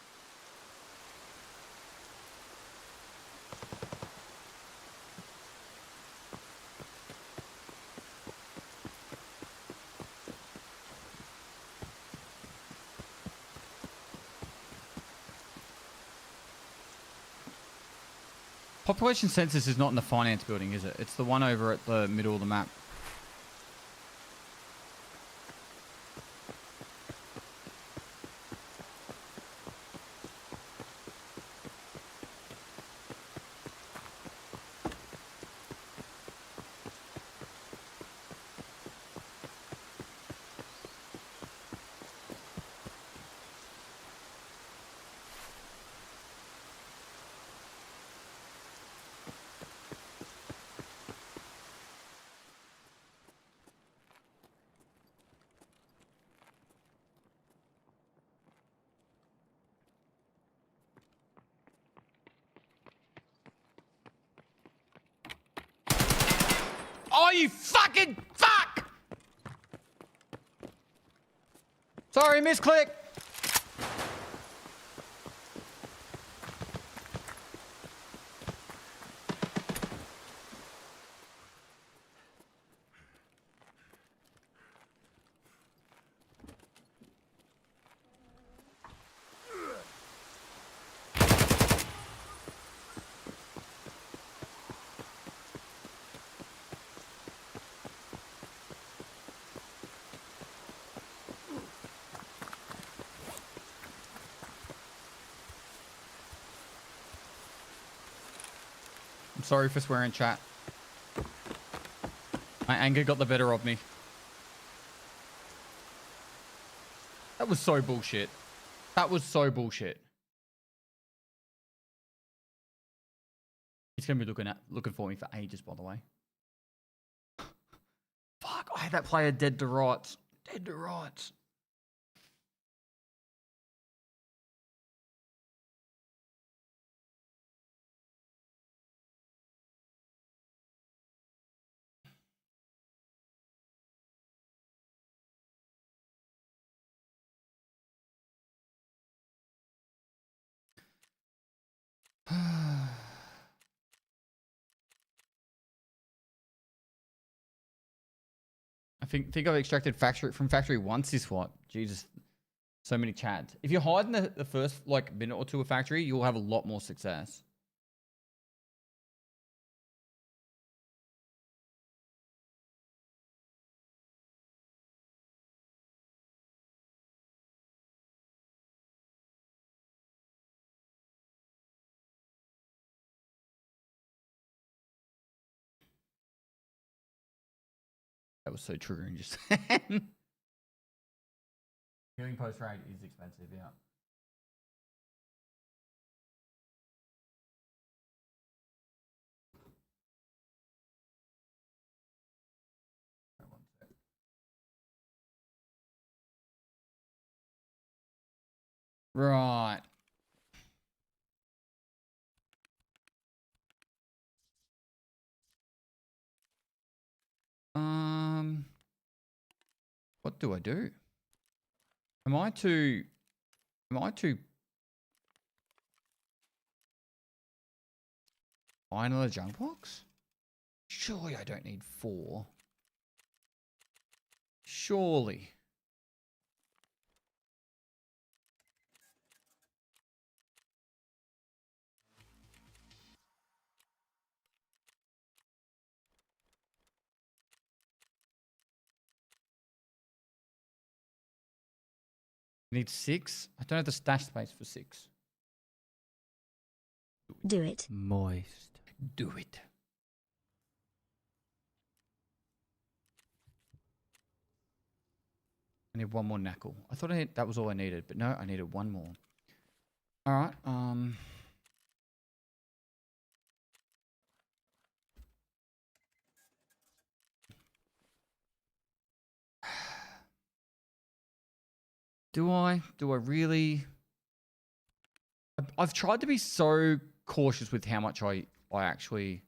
Population census is not in the finance building, is it? It's the one over at the middle of the map. Oh, you fucking fuck! Sorry, misclick. I'm sorry for swearing, chat. My anger got the better of me. That was so bullshit. That was so bullshit. He's gonna be looking for me for ages, by the way. Fuck, I had that player dead to rights. Dead to rights. I think I've extracted from factory once this what? Jesus. So many chads. If you hide in the first like minute or two of factory, you'll have a lot more success. That was so triggering just then. Healing post raid is expensive, yeah. Right. What do I do? Am I to buy another junk box? Surely I don't need 4. Surely. Need 6? I don't have the stash space for 6. Do it. Moist. Do it. I need one more knuckle. I thought that was all I needed, but no, I needed one more. All right. Do I really? I've tried to be so cautious with how much I actually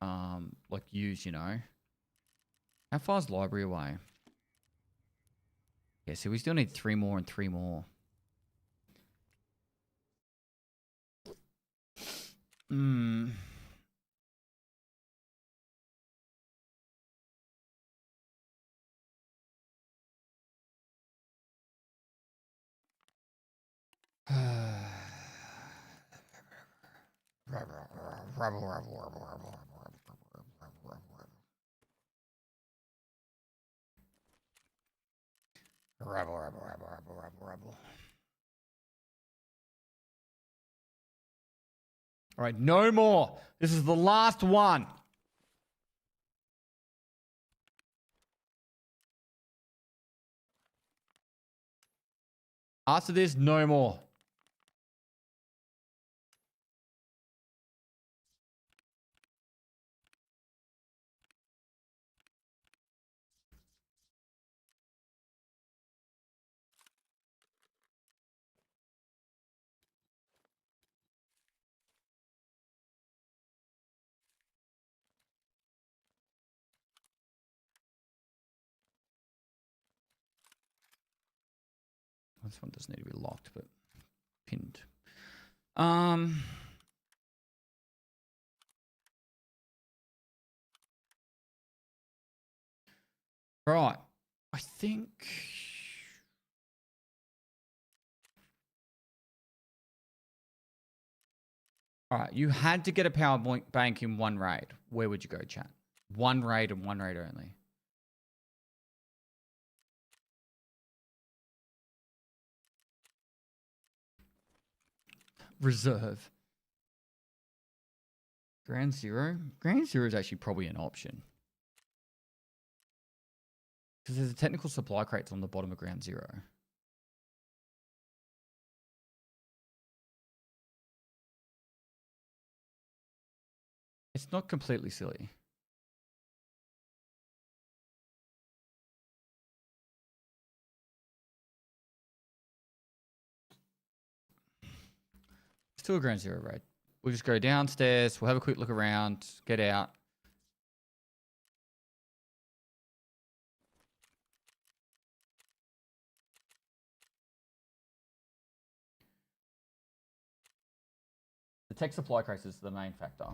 like use, you know. How far is library away? Yeah, so we still need 3 more and 3 more. Rebel. All right, no more. This is the last one. After this, no more. This one doesn't need to be locked, but pinned. Right. I think... All right, you had to get a power bank in one raid. Where would you go, chat? One raid and one raid only. Reserve. Ground Zero? Ground Zero is actually probably an option. Because there's a technical supply crates on the bottom of Ground Zero. It's not completely silly. Still a Ground Zero raid. We'll just go downstairs. We'll have a quick look around. Get out. The tech supply crates is the main factor.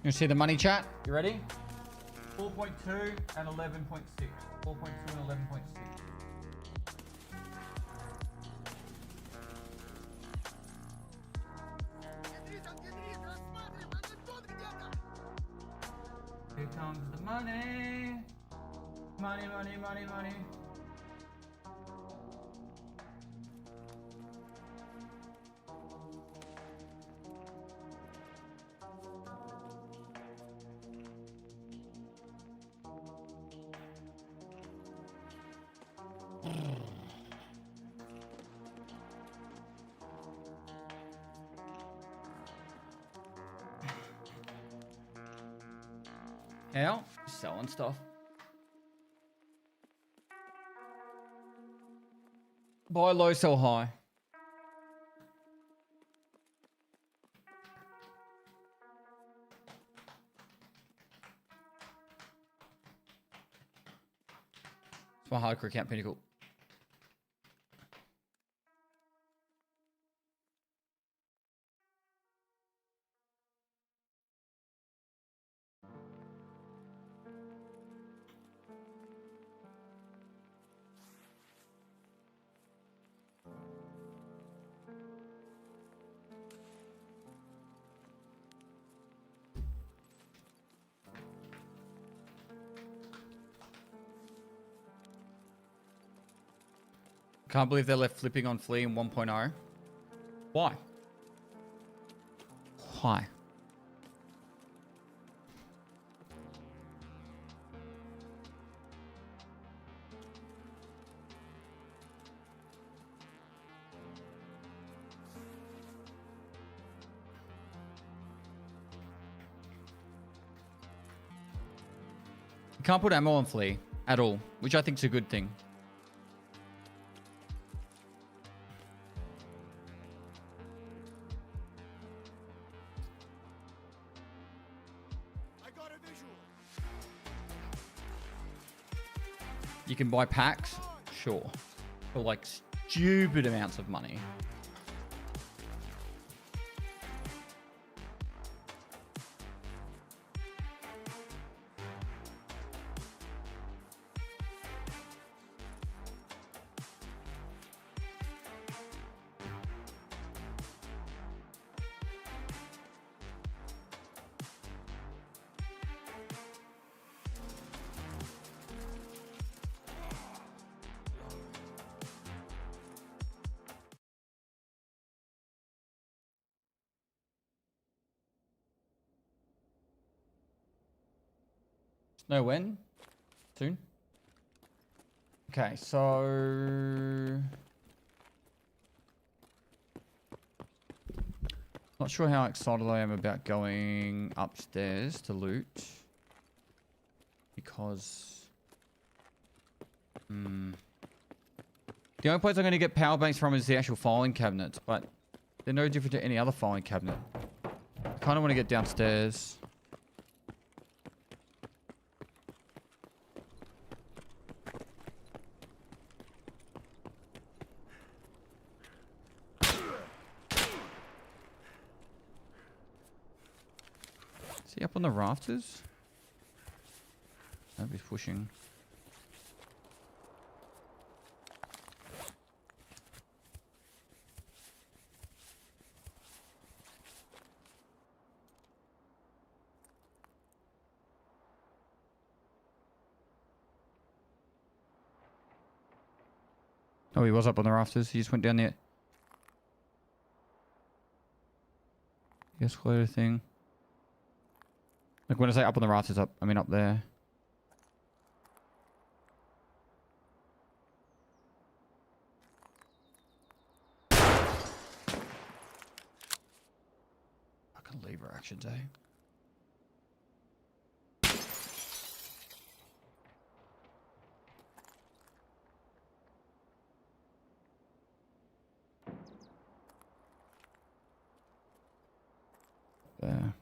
You see the money chat? You ready? 4.2 and 11.6. 4.2 and 11.6. Here comes the money. Money, money, money, money. How? Selling stuff. Buy low, sell high. It's my hardcore account pinnacle. Can't believe they left flipping on Flea in 1.0. Why? Why? You can't put ammo on Flea at all, which I think is a good thing. You can buy packs, sure, for like stupid amounts of money. Know when? Soon? Okay, so... Not sure how excited I am about going upstairs to loot. Because... The only place I'm going to get power banks from is the actual filing cabinets, but they're no different to any other filing cabinet. I kind of want to get downstairs. Is he up on the rafters? Nobody's pushing. Oh, he was up on the rafters. He just went down there. The escalator thing. Like when I say up on the rafters, up, I mean up there. Fucking lever actions, eh? There.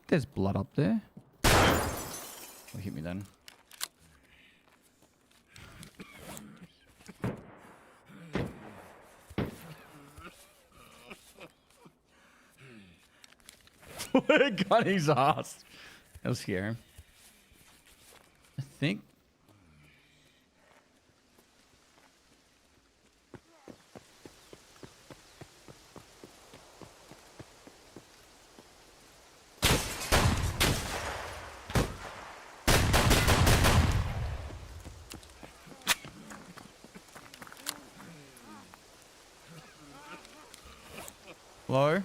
think there's blood up there. Oh, hit me then. Got his ass. That'll scare him. I think. Hello?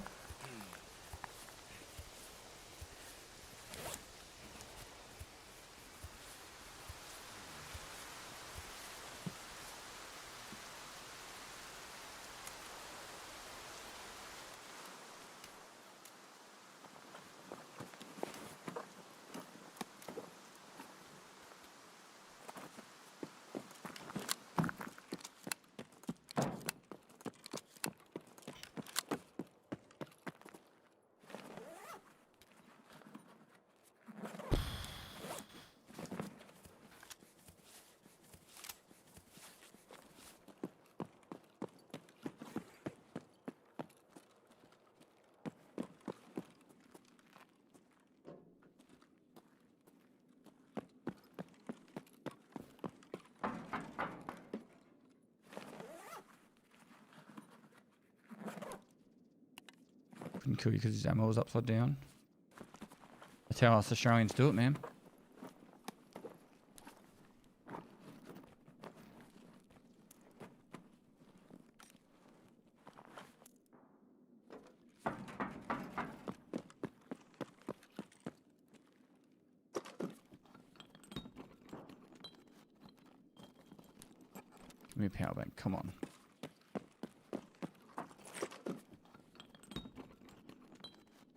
Couldn't kill you because his ammo was upside down. That's how us Australians do it, man. Give me a power bank, come on.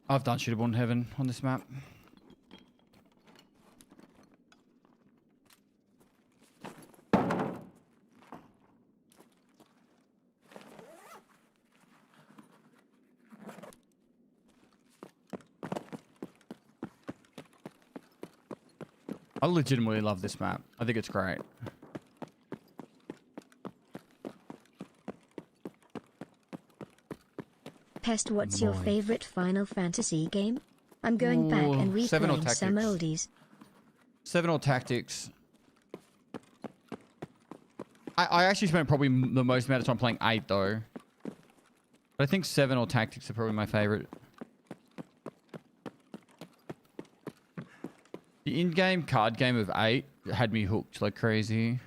I've done shootable in heaven on this map. I legitimately love this map. I think it's great. Pest, what's your favorite Final Fantasy game? I'm going back and replaying some oldies. 7 or Tactics. I actually spent probably the most amount of time playing 8 though. But I think 7 or Tactics are probably my favorite. The in-game card game of 8 had me hooked like crazy.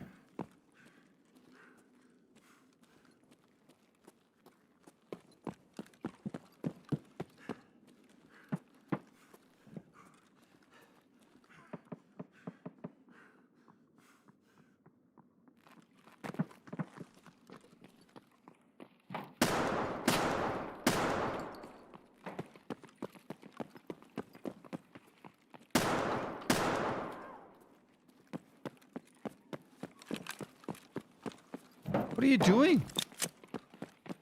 What are you doing?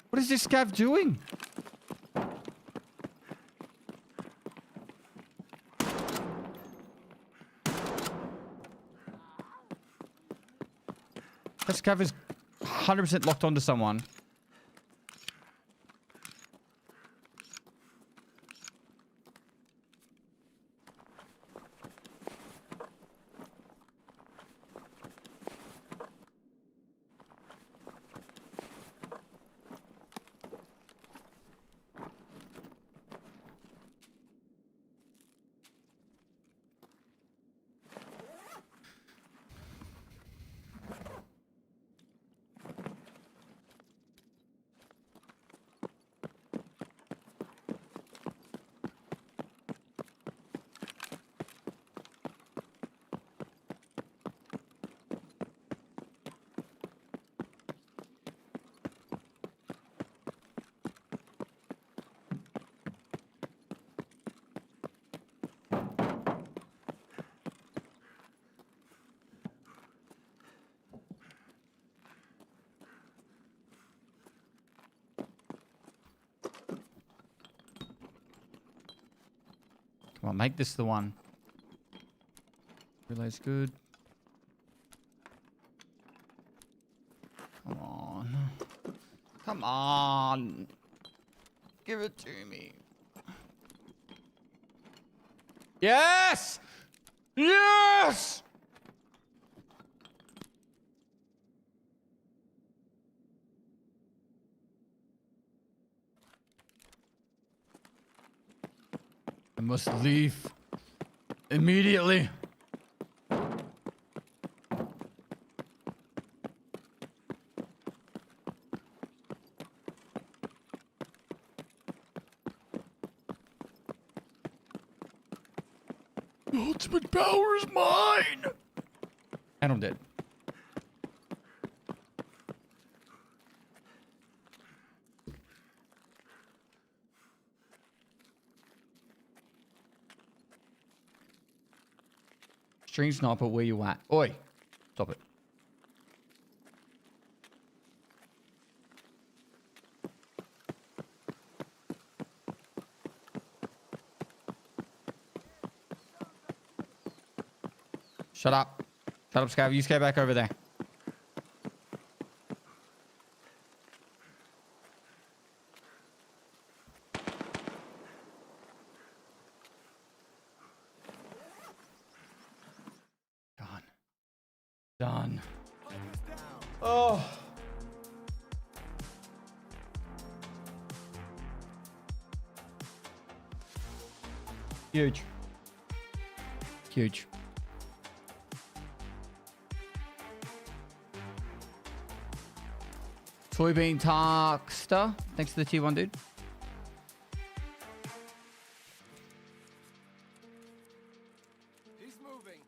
What is this scav doing? That scav is 100% locked onto someone. Come on, make this the one. Relay's good. Come on. Come on. Give it to me. Yes! Yes! I must leave immediately. The ultimate power is mine. And I'm dead. Stream sniper, where you at? Oi! Stop it. Shut up. Shut up, Scav. You scare back over there. Done. Oh. Huge. Huge. Soybean Tarkster. Thanks for the T1, dude. He's moving.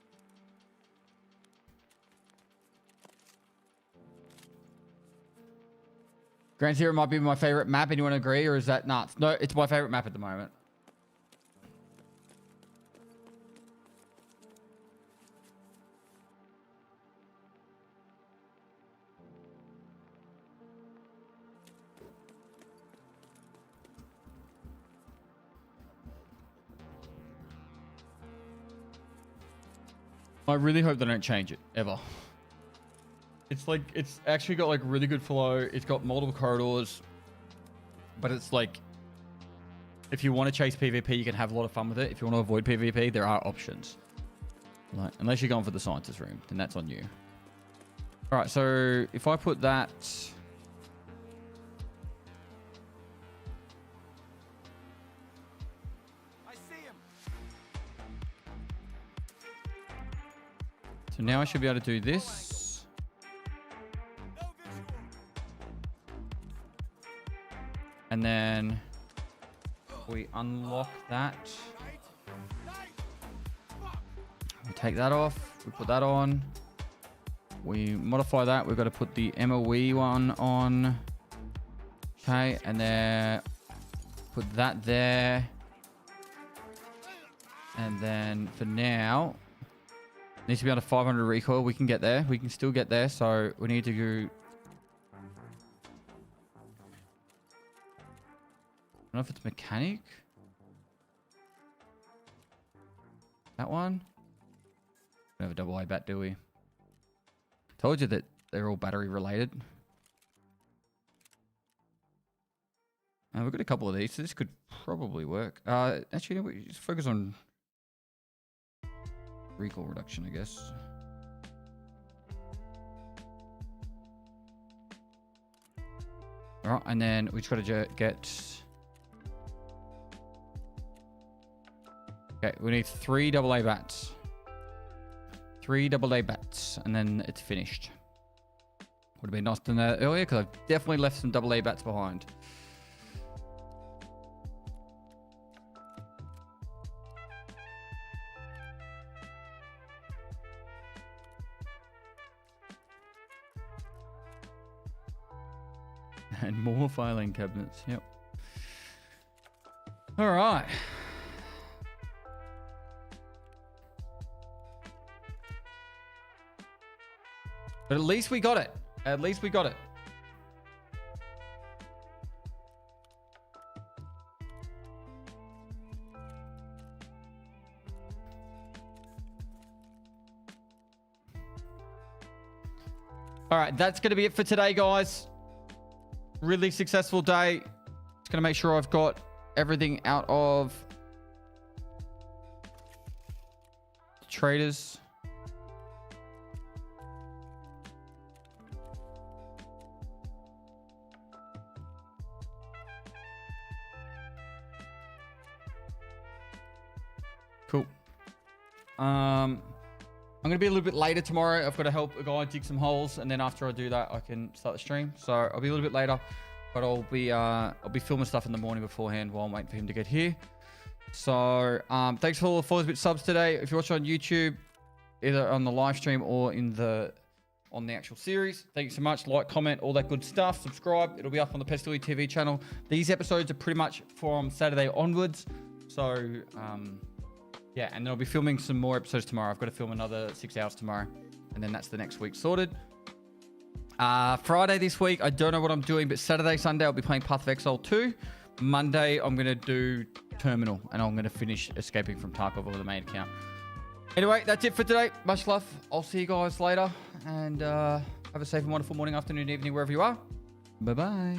Grand Zero might be my favorite map. Anyone agree, or is that nuts? No, it's my favorite map at the moment. I really hope they don't change it ever. It's like, it's actually got like really good flow. It's got multiple corridors, but it's like, if you want to chase PvP, you can have a lot of fun with it. If you want to avoid PvP, there are options. Like, unless you're going for the scientist room, then that's on you. All right, so if I put that, I see him. so now I should be able to do this. And then we unlock that. We take that off. We put that on. We modify that. We've got to put the MOE one on. Okay, and then put that there. And then for now, needs to be under 500 recoil. We can get there. We can still get there. So we need to go. I don't know if it's mechanic. That one. We don't have a double A bat, do we? Told you that they're all battery related. And we've got a couple of these, so this could probably work. Actually, you know, we just focus on recoil reduction, I guess. All right, and then we just got to get. Okay, we need 3 AA bats. 3 AA bats, and then it's finished. Would have been nice to know that earlier, because I've definitely left some AA bats behind. And more filing cabinets, yep. All right. But at least we got it. At least we got it. All right, that's going to be it for today, guys. Really successful day. Just going to make sure I've got everything out of traders. Cool. I'm going to be a little bit later tomorrow. I've got to help a guy dig some holes, and then after I do that, I can start the stream. So I'll be a little bit later, but I'll be filming stuff in the morning beforehand while I'm waiting for him to get here. So thanks for all the followers, bit subs today. If you're watching on YouTube, either on the live stream or on the actual series, thank you so much. Like, comment, all that good stuff. Subscribe. It'll be up on the Pestily TV channel. These episodes are pretty much from Saturday onwards. So yeah, and then I'll be filming some more episodes tomorrow. I've got to film another 6 hours tomorrow, and then that's the next week sorted. Friday this week, I don't know what I'm doing, but Saturday, Sunday, I'll be playing Path of Exile 2. Monday, I'm going to do Terminal, and I'm going to finish escaping from Tarkov over the main account. Anyway, that's it for today. Much love. I'll see you guys later, and have a safe and wonderful morning, afternoon, evening, wherever you are. Bye-bye.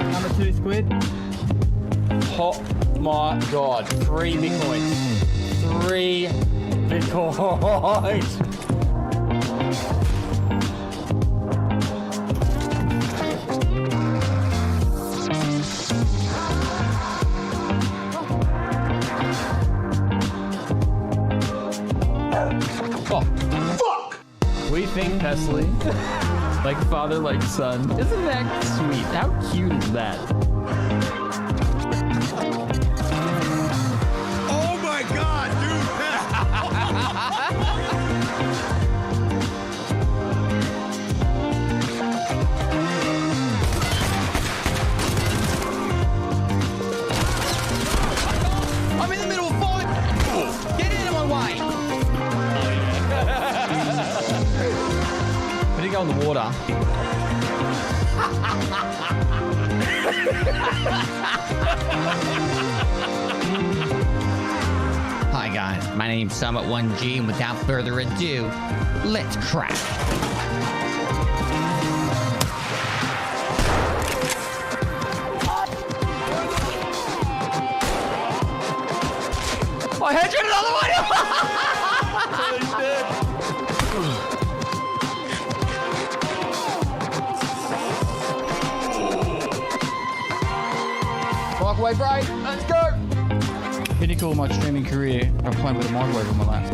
Number 2 squid. Oh my god. 3 Bitcoins. 3 Bitcoins. Oh. Fuck! We think Pestily. Like father, like son. Isn't that sweet? How cute is that? Oh my god, dude! I'm in the middle of fight! Get out of my way! But he go in the water. Hi guys, my name's Summit1G, and without further ado, let's crack. I had you another one! Microwave break, let's go! Pinnacle of my streaming career, I'm playing with a microwave on my lap.